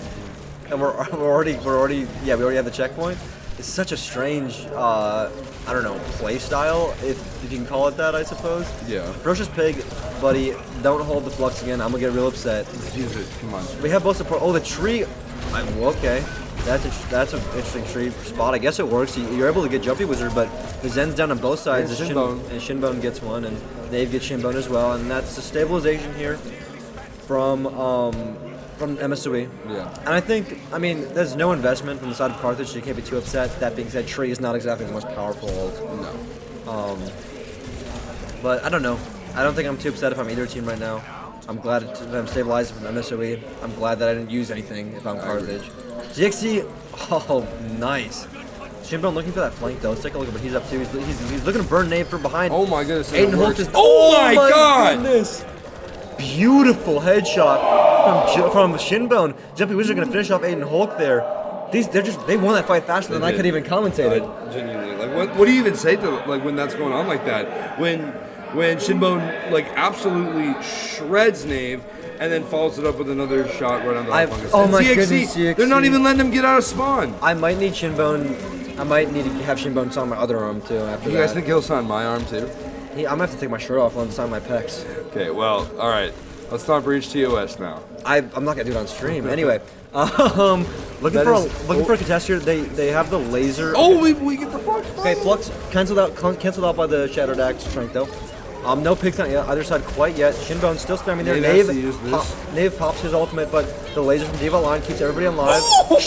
[SPEAKER 16] and we already have the checkpoint. It's such a strange, I don't know, play style, if you can call it that, I suppose.
[SPEAKER 1] Yeah.
[SPEAKER 16] Ferocious Pig, buddy, don't hold the flux again. I'm gonna get real upset.
[SPEAKER 1] Use it. Come on.
[SPEAKER 16] We have both support. Oh, the tree. Well, okay. That's an interesting tree spot. I guess it works. You're able to get Jumpy Wizard, but the Zen's down on both sides.
[SPEAKER 1] And Shinbone.
[SPEAKER 16] And Shinbone gets one, and Nave gets Shinbone as well. And that's the stabilization here from MSOE.
[SPEAKER 1] Yeah.
[SPEAKER 16] And I think, there's no investment from the side of Carthage, so you can't be too upset. That being said, Tree is not exactly the most powerful ult.
[SPEAKER 1] No.
[SPEAKER 16] But I don't know. I don't think I'm too upset if I'm either team right now. I'm glad that I'm stabilized from MSOE. I'm glad that I didn't use anything if I'm Carthage. GXC, oh, nice. Shinbone looking for that flank though. Let's take a look at what he's up to. He's looking to burn Nave from behind.
[SPEAKER 1] Oh my goodness.
[SPEAKER 16] Aiden Holt is.
[SPEAKER 1] Oh my god!
[SPEAKER 16] Goodness. Beautiful headshot from Shinbone. Jumpy Wizard gonna finish off Aiden Hulk there. They won that fight faster than I could even commentate it.
[SPEAKER 1] Genuinely, like what do you even say to when that's going on like that? When Shinbone absolutely shreds Nave and then follows it up with another shot right on the fungus.
[SPEAKER 16] Oh my
[SPEAKER 1] GXC,
[SPEAKER 16] goodness, GXC.
[SPEAKER 1] They're not even letting him get out of spawn.
[SPEAKER 16] I might need Shinbone. I might need to have Shinbone sign my other arm too after that.
[SPEAKER 1] You guys think he'll sign my arm too?
[SPEAKER 16] I'm gonna have to take my shirt off and let him sign my pecs.
[SPEAKER 1] Okay, well, all right. Let's not breach TOS now.
[SPEAKER 16] I'm not gonna do it on stream. Anyway, looking for a contest here. They have the laser.
[SPEAKER 1] Oh, we get the Flux.
[SPEAKER 16] Okay, Flux canceled out by the Shattered Axe strength though. No picks on either side quite yet. Shinbone still spamming there. Nave pops his ultimate, but the laser from Diva Line keeps everybody alive. Oh!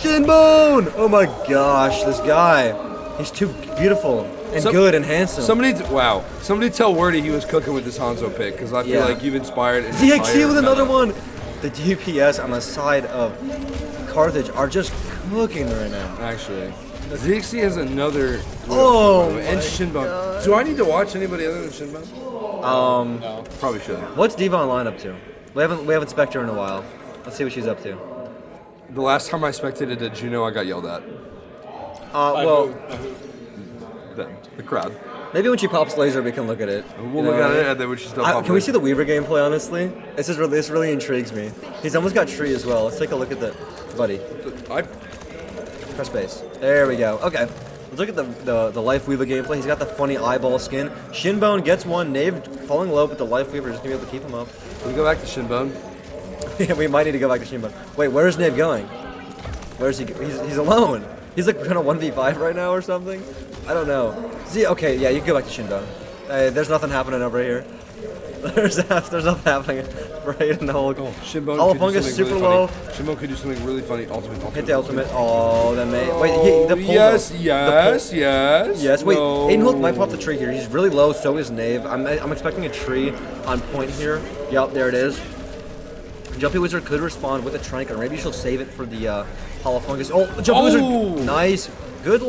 [SPEAKER 16] Shinbone! Oh my gosh, this guy. He's too beautiful and good and handsome.
[SPEAKER 1] Somebody tell Wordy he was cooking with this Hanzo pick, because I feel like you've inspired.
[SPEAKER 16] ZXC with another one. The DPS on the side of Carthage are just cooking right now.
[SPEAKER 1] Actually. ZXC has another.
[SPEAKER 16] And
[SPEAKER 1] Shinbone. God. Do I need to watch anybody other than Shinbone? No. Probably shouldn't.
[SPEAKER 16] What's Diva Online up to? We haven't spec'd her in a while. Let's see what she's up to.
[SPEAKER 1] The last time I spectated at Juno, I got yelled at. The crowd.
[SPEAKER 16] Maybe when she pops laser, we can look at it.
[SPEAKER 1] We'll look at it, and then when she's still popping.
[SPEAKER 16] Can we see the Weaver gameplay? Honestly, this really intrigues me. He's almost got tree as well. Let's take a look at the buddy. Press space. There we go. Okay. Let's look at the Life Weaver gameplay. He's got the funny eyeball skin. Shinbone gets one. Nave falling low, but the Life Weaver is gonna be able to keep him up.
[SPEAKER 1] Can we go back to Shinbone?
[SPEAKER 16] Yeah, we might need to go back to Shinbone. Wait, where is Nave going? Where is he? He's alone. He's like kind of 1v5 right now or something. I don't know. See, okay, yeah, you can go back to Shinbone. There's nothing happening over here. There's nothing happening right in the whole.
[SPEAKER 1] Oh, Shinbone.
[SPEAKER 16] Holofungus super low.
[SPEAKER 1] Shinbone could do something really funny. Ultimate.
[SPEAKER 16] Hit the ultimate. Oh, that may. Wait, the pull.
[SPEAKER 1] Yes.
[SPEAKER 16] Wait,
[SPEAKER 1] no.
[SPEAKER 16] Aiden Holt might pop the tree here. He's really low. So is Nave. I'm expecting a tree on point here. Yep, there it is. Jumpy Wizard could respond with a Trank, or maybe she'll save it for the Holofungus. Oh, Jumpy Wizard. Nice. Good,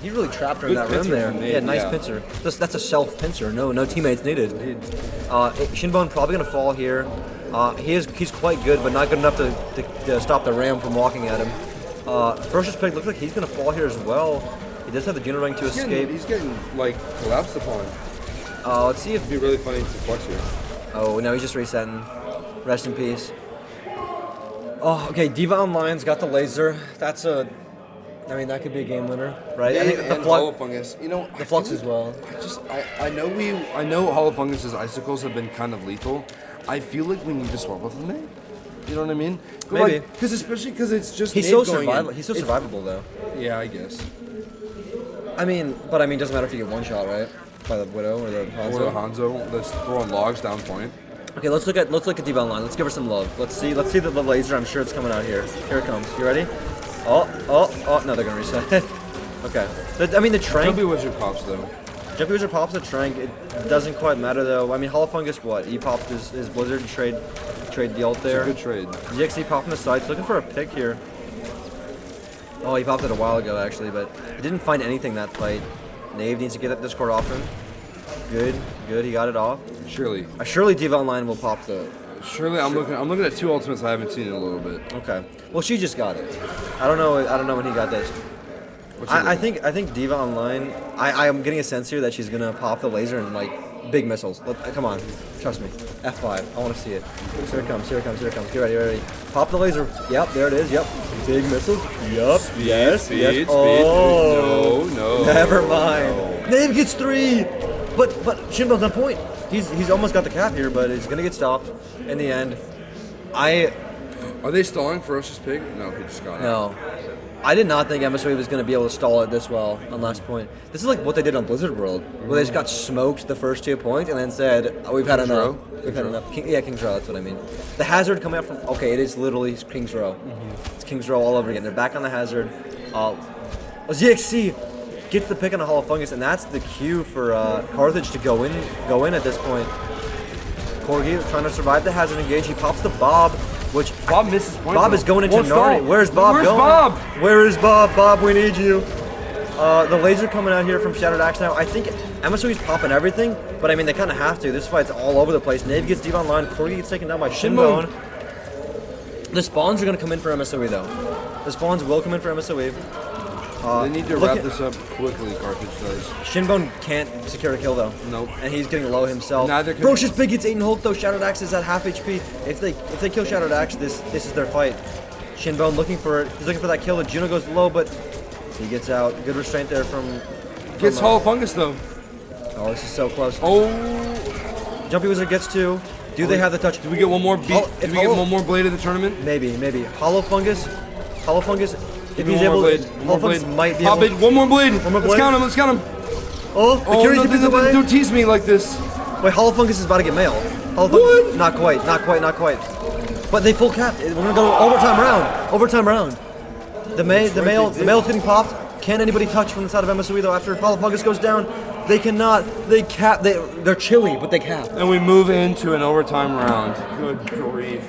[SPEAKER 16] he really trapped her in that room there. Yeah, nice pincer. That's a self-pincer. No teammates needed. Shinbone probably gonna fall here. He's quite good, but not good enough to stop the Ram from walking at him. Ferocious Pig looks like he's gonna fall here as well. He does have the Juno Ring to escape.
[SPEAKER 1] He's getting collapsed upon.
[SPEAKER 16] Let's see if
[SPEAKER 1] it'd be really funny to Flux here.
[SPEAKER 16] Oh no, he's just resetting. Rest in peace. Oh, okay. Diva Online's got the laser. That could be a game winner, right?
[SPEAKER 1] Yeah,
[SPEAKER 16] I think the
[SPEAKER 1] Holofungus.
[SPEAKER 16] The Flux as well.
[SPEAKER 1] I know Holofungus's icicles have been kind of lethal. I feel like we need to swap with them. You know what I mean?
[SPEAKER 16] Maybe.
[SPEAKER 1] Especially because it's just
[SPEAKER 16] he's so survivable. He's so survivable though.
[SPEAKER 1] Yeah, I guess.
[SPEAKER 16] But doesn't matter if you get one shot, right? By the Widow or the Hanzo.
[SPEAKER 1] Or the Hanzo. Let's throw on logs down point.
[SPEAKER 16] Okay, let's look at Diva Online. Let's give her some love. Let's see the laser. I'm sure it's coming out here. Here it comes. You ready? Oh, no, they're gonna reset. Okay. The Trank.
[SPEAKER 1] Jumpy Wizard pops though.
[SPEAKER 16] Jumpy Wizard pops the Trank. It doesn't quite matter though. Holofungus what? He popped his Blizzard and trade the ult there.
[SPEAKER 1] It's a good trade.
[SPEAKER 16] GXC popping the sides, looking for a pick here. Oh, he popped it a while ago actually, but he didn't find anything that fight. Nave needs to get that Discord off him. Good, he got it off. Surely Diva Online will pop the.
[SPEAKER 1] Surely, I'm looking at two ultimates I haven't seen in a little bit.
[SPEAKER 16] Okay. Well, she just got it. I don't know when he got this. I think Diva Online. I am getting a sense here that she's gonna pop the laser and big missiles. Come on, trust me. F5. I want to see it. Here it comes. Here it comes. Here it comes. Get ready. Get ready. Pop the laser. Yep, there it is. Yep. Big missiles. Yep. Yes. Yes. Oh.
[SPEAKER 1] No.
[SPEAKER 16] Never mind. Nave gets 3. But Shinbo's on point. He's almost got the cap here, but he's gonna get stopped in the end.
[SPEAKER 1] Are they stalling Ferocious Pig? No, he just got out.
[SPEAKER 16] No. I did not think MSOE was going to be able to stall it this well on last point. This is like what they did on Blizzard World, where they just got smoked the first 2 points and then said, oh, we've had enough. We've had enough. King's Row, that's what I mean. The hazard coming out from, okay, it is literally King's Row. It's King's Row all over again. They're back on the hazard. ZXC gets the pick on the Hall of Fungus, and that's the cue for Carthage to go in at this point. Corgi trying to survive the hazard engage. He pops the Bob, which
[SPEAKER 1] Bob misses point.
[SPEAKER 16] Bob is going into Narnia. Where's Bob going?
[SPEAKER 1] Bob?
[SPEAKER 16] Where is Bob? Bob, we need you. The laser coming out here from Shattered Axe now. I think MSOE's popping everything, but I mean, they kind of have to. This fight's all over the place. Nave gets deep online. Corgi gets taken down by Shinbone. The spawns are going to come in for MSOE, though. The spawns will come in for MSOE.
[SPEAKER 1] They need to wrap this up quickly, Carthage does.
[SPEAKER 16] Shinbone can't secure a kill, though.
[SPEAKER 1] Nope.
[SPEAKER 16] And he's getting low himself. Ferocious Pig gets 8 and Hulk, though. Shattered Axe is at half HP. If they kill Shattered Axe, this is their fight. Shinbone looking for it. He's looking for that kill. Juno goes low, but he gets out. Good restraint there from
[SPEAKER 1] Gets Hall of Fungus, though.
[SPEAKER 16] Oh, this is so close.
[SPEAKER 1] Oh.
[SPEAKER 16] Jumpy Wizard gets 2. Do they have the touch?
[SPEAKER 1] Do we get one more beat? Do we get one more blade in the tournament?
[SPEAKER 16] Maybe. Hollow Fungus. If he's able, Hollow Fungus might be
[SPEAKER 1] able. One more blade. Let's count him.
[SPEAKER 16] Oh, the Curious Dip is away.
[SPEAKER 1] Don't tease me like this.
[SPEAKER 16] Wait, Hollow Fungus is about to get mailed.
[SPEAKER 1] What?
[SPEAKER 16] Not quite. But they full capped. We're gonna go overtime round. The mail's getting popped. Can't anybody touch from the side of MSOE though? After Hollow Fungus goes down, they cannot. They cap. They're chilly, but they cap.
[SPEAKER 1] And we move into an overtime round. Good grief.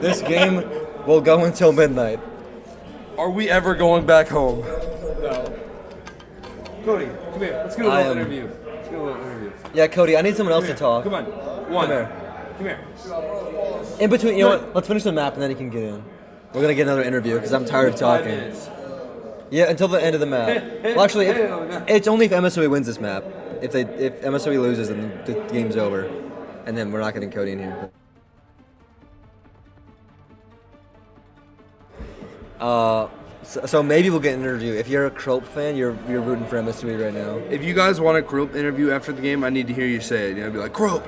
[SPEAKER 16] This game will go until midnight.
[SPEAKER 1] Are we ever going back home?
[SPEAKER 17] No. Cody, come here. Let's get a little interview.
[SPEAKER 16] Yeah, Cody, I need someone else to talk.
[SPEAKER 17] Come on.
[SPEAKER 16] Come here. In between, you know what? Let's finish the map and then you can get in. We're gonna get another interview because I'm tired of talking. Yeah, until the end of the map. Well, actually, it's only if MSOE wins this map. If MSOE loses, then the game's over, and then we're not getting Cody in here. So maybe we'll get an interview. If you're a Crope fan, you're rooting for MSOE right now.
[SPEAKER 1] If you guys want a Crope interview after the game, I need to hear you say it. You know, be like Crope.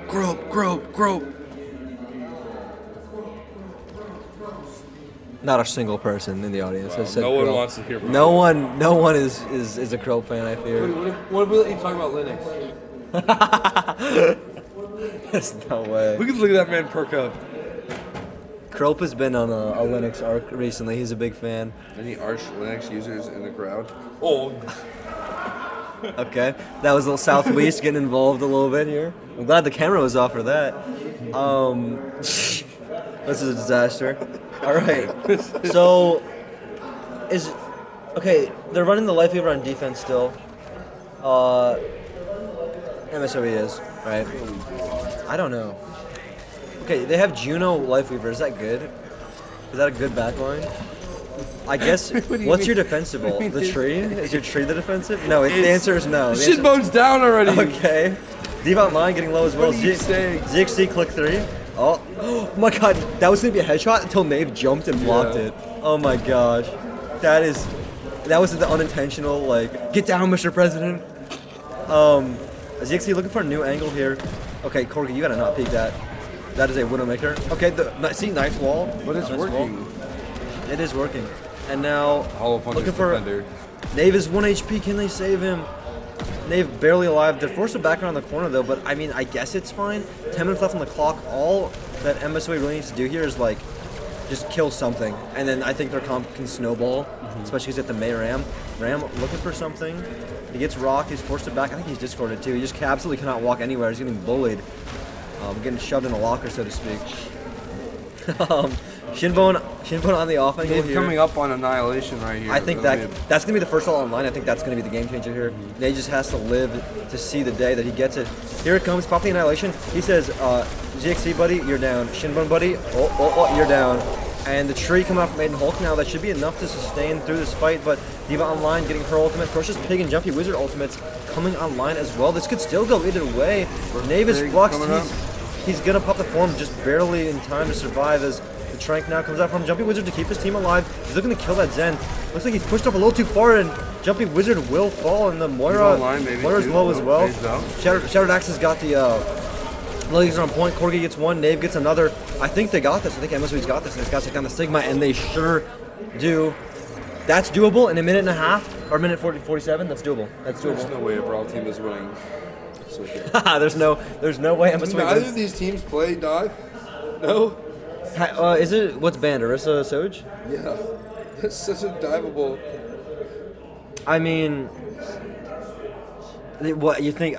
[SPEAKER 16] Not a single person in the audience has said
[SPEAKER 1] no one
[SPEAKER 16] Crope.
[SPEAKER 1] wants to hear from
[SPEAKER 16] No one is a Crope fan, I fear.
[SPEAKER 1] What if we let you talk about Linux?
[SPEAKER 16] There's no way.
[SPEAKER 1] Look at that man perk up.
[SPEAKER 16] Crope has been on a Linux arc recently. He's a big fan.
[SPEAKER 1] Any Arch Linux users in the crowd? Oh.
[SPEAKER 16] Okay, that was a little Southwest getting involved a little bit here. I'm glad the camera was off for that. This is a disaster. All right, so they're running the Life Weaver on defense still. MSOE is, right? I don't know. Okay, they have Juno Life Weaver. Is that good? Is that a good backline? I guess. What's your defensible? The tree? Is your tree the defensive? No, the answer is no.
[SPEAKER 1] Shitbone's down already.
[SPEAKER 16] Okay. Deep online getting low as well. ZXC click 3. Oh my god, that was gonna be a headshot until Nave jumped and blocked it. Oh my gosh. That was the unintentional, like, get down, Mr. President. ZXC looking for a new angle here. Okay, Corgi, you gotta not peek that. That is a Widowmaker. Okay, see, nice wall.
[SPEAKER 1] But it's working.
[SPEAKER 16] It is working. And now,
[SPEAKER 1] looking for defender.
[SPEAKER 16] Nave is 1 HP. Can they save him? Nave barely alive. They're forced to back around the corner though, but I mean, I guess it's fine. 10 minutes left on the clock. All that MSOE really needs to do here is like, just kill something. And then I think their comp can snowball, especially because at the May Ram. Ram looking for something. He gets rocked. He's forced to back. I think he's discorded too. He just absolutely cannot walk anywhere. He's getting bullied. Getting shoved in a locker, so to speak. Shinbone on the off angle here.
[SPEAKER 1] Coming up on Annihilation right here.
[SPEAKER 16] I think that's going to be the first all online. I think that's going to be the game changer here. Nate just has to live to see the day that he gets it. Here it comes, pop the Annihilation. He says, ZXC buddy, you're down. Shinbone buddy, oh, you're down. And the tree coming out from Aiden Hulk now, that should be enough to sustain through this fight, but D.Va Online getting her ultimate. Ferocious Pig and Jumpy Wizard ultimates coming online as well. This could still go either way. Navis Flux, he's going to pop the form just barely in time to survive as the Trank now comes out from Jumpy Wizard to keep his team alive. He's looking to kill that Zen. Looks like he's pushed up a little too far, and Jumpy Wizard will fall, and the Moira's low as well. Shattered Axe has got the... Lilies are on point. Corgi gets one. Nave gets another. I think they got this. I think MSV's got this. They've got to take down the Sigma, and they sure do. That's doable in a minute and a half, or a minute 47. That's doable. That's doable.
[SPEAKER 1] There's no way a Brawl team is winning. So
[SPEAKER 16] there's no way MSV
[SPEAKER 1] Neither
[SPEAKER 16] wins.
[SPEAKER 1] of these teams play dive. No.
[SPEAKER 16] Is it what's banned? Orisa Soj?
[SPEAKER 1] Yeah. That's such a diveable.
[SPEAKER 16] I mean, what you think?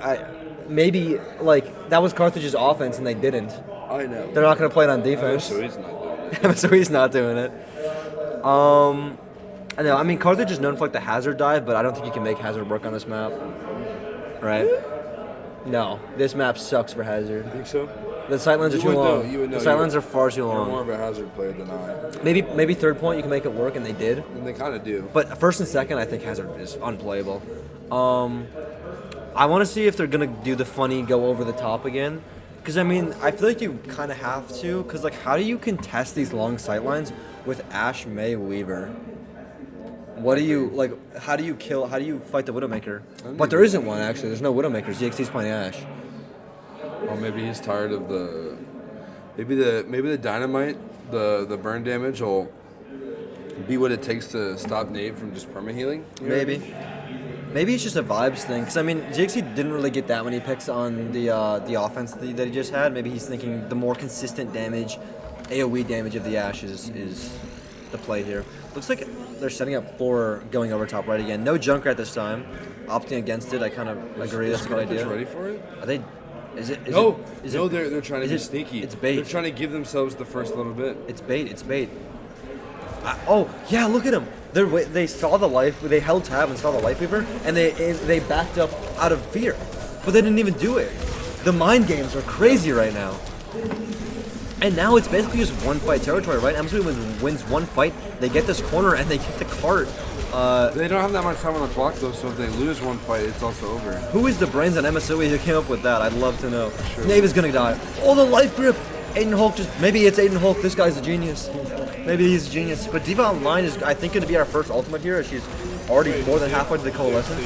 [SPEAKER 16] Maybe, like, that was Carthage's offense and they didn't.
[SPEAKER 1] I know.
[SPEAKER 16] They're not going to play it on defense.
[SPEAKER 1] MSV's not doing it.
[SPEAKER 16] MSV's not doing it. I know. I mean, Carthage is known for, like, the hazard dive, but I don't think you can make hazard work on this map. Right? No. This map sucks for hazard.
[SPEAKER 1] You think so?
[SPEAKER 16] The sightlines are too long.
[SPEAKER 1] You would know.
[SPEAKER 16] The sightlines are far too long.
[SPEAKER 1] You're more of a hazard player than I.
[SPEAKER 16] Maybe third point you can make it work, and they did.
[SPEAKER 1] And they kind of do.
[SPEAKER 16] But first and second, I think hazard is unplayable. I want to see if they're going to do the funny go over the top again. Because, I mean, I feel like you kind of have to. Because, like, how do you contest these long sightlines with Ashe, May, Weaver? What do you, like, how do you fight the Widowmaker? But there isn't one, actually. There's no Widowmakers. ZXT's playing Ashe.
[SPEAKER 1] Well, maybe he's tired of the... Maybe the Dynamite, the burn damage will be what it takes to stop Nave from just perma-healing.
[SPEAKER 16] Maybe. Maybe it's just a vibes thing, because I mean, JXC didn't really get that many picks on the offense that he just had. Maybe he's thinking the more consistent damage, AoE damage of the Ashe is the play here. Looks like they're setting up for going over top right again. No Junkrat this time. Opting against it, I kind of agree. That's a good idea.
[SPEAKER 1] Ready for it?
[SPEAKER 16] Are they?
[SPEAKER 1] They're trying to be sneaky.
[SPEAKER 16] It's bait.
[SPEAKER 1] They're trying to give themselves the first little bit.
[SPEAKER 16] It's bait. It's bait. Oh yeah, look at them. They saw the life. They held tab and saw the life weaver, and they backed up out of fear, but they didn't even do it. The mind games are crazy right now. And now it's basically just one fight territory, right? MSV wins one fight, they get this corner and they get the cart.
[SPEAKER 1] They don't have that much time on the clock though, so if they lose one fight, it's also over.
[SPEAKER 16] Who is the brains on MSV who came up with that? I'd love to know. Sure. Nave is gonna die. Oh, the life grip. Aiden Hulk maybe it's Aiden Hulk. This guy's a genius. Maybe he's a genius. But D.Va Online is, I think, going to be our first ultimate here. She's already more than halfway to the Coalescence.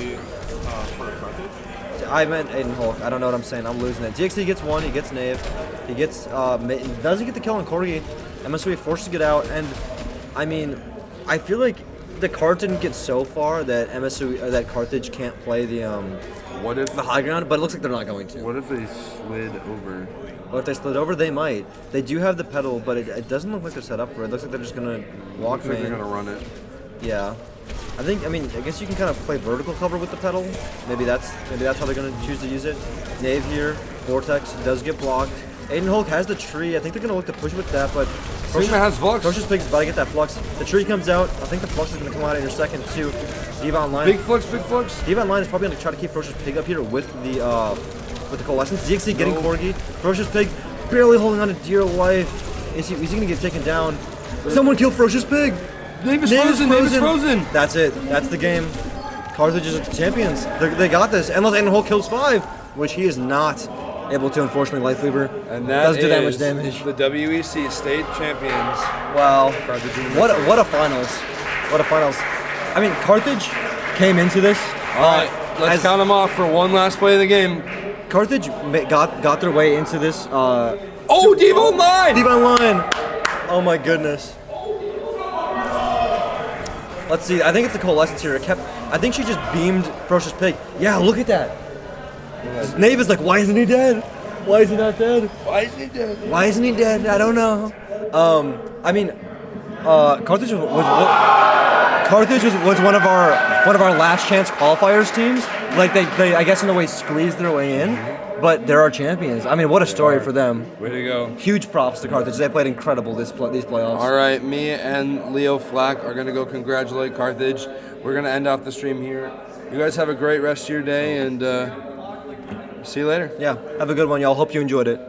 [SPEAKER 16] I meant Aiden Hulk. I don't know what I'm saying. I'm losing it. GXT gets one. He gets Nave. He gets doesn't get the kill on Corgi. MSV forced to get out. And I mean, I feel like the cart didn't get so far that that Carthage can't play the high ground. But it looks like they're not going to.
[SPEAKER 1] What if they slid over?
[SPEAKER 16] Well, if they slid over, they might. They do have the pedal, but it doesn't look like they're set up for it. It looks like they're just gonna walk main.
[SPEAKER 1] They're gonna run it.
[SPEAKER 16] Yeah, I guess you can kind of play vertical cover with the pedal. Maybe that's how they're gonna choose to use it. Nave here, Vortex does get blocked. Aiden Hulk has the tree. I think they're gonna look to push with that, but
[SPEAKER 1] Sigma has Flux.
[SPEAKER 16] Ferocious Pig's about to get that Flux. The tree comes out. I think the Flux is gonna come out in a second too. D.Va Online.
[SPEAKER 1] Big Flux, big Flux.
[SPEAKER 16] D.Va Online is probably gonna try to keep Ferocious Pig up here with the Coalescence. ZXC getting Corgi. Ferocious Pig barely holding on to dear life. Is he gonna get taken down? Someone kill Ferocious Pig!
[SPEAKER 1] Nave is frozen!
[SPEAKER 16] That's it. That's the game. Carthage is champions. They got this. Unless Aiden Hulk kills 5, which he is not able to, unfortunately, Life Weaver.
[SPEAKER 1] And that
[SPEAKER 16] doesn't do that much damage.
[SPEAKER 1] The WEC state champions.
[SPEAKER 16] Wow. What a finals. What a finals. I mean, Carthage came into this.
[SPEAKER 1] Alright, let's count them off for one last play of the game.
[SPEAKER 16] Carthage got their way into this.
[SPEAKER 1] Oh, D.Va Online!
[SPEAKER 16] D.Va Online! Oh my goodness. Let's see. I think it's the Coalescence here. I think she just beamed Ferocious Pig. Yeah, look at that. Nave is like, why isn't he dead? Why is he not dead?
[SPEAKER 1] Why isn't he dead?
[SPEAKER 16] Why isn't he dead? I don't know. I mean, Carthage was one of our last chance qualifiers teams. Like they I guess in a way squeezed their way in, but they're our champions. I mean, what a story for them.
[SPEAKER 1] Way to go.
[SPEAKER 16] Huge props to Carthage. They played incredible these playoffs.
[SPEAKER 1] All right, me and Leo Flack are gonna go congratulate Carthage. We're gonna end off the stream here. You guys have a great rest of your day, and see you later.
[SPEAKER 16] Yeah, have a good one, y'all. Hope you enjoyed it.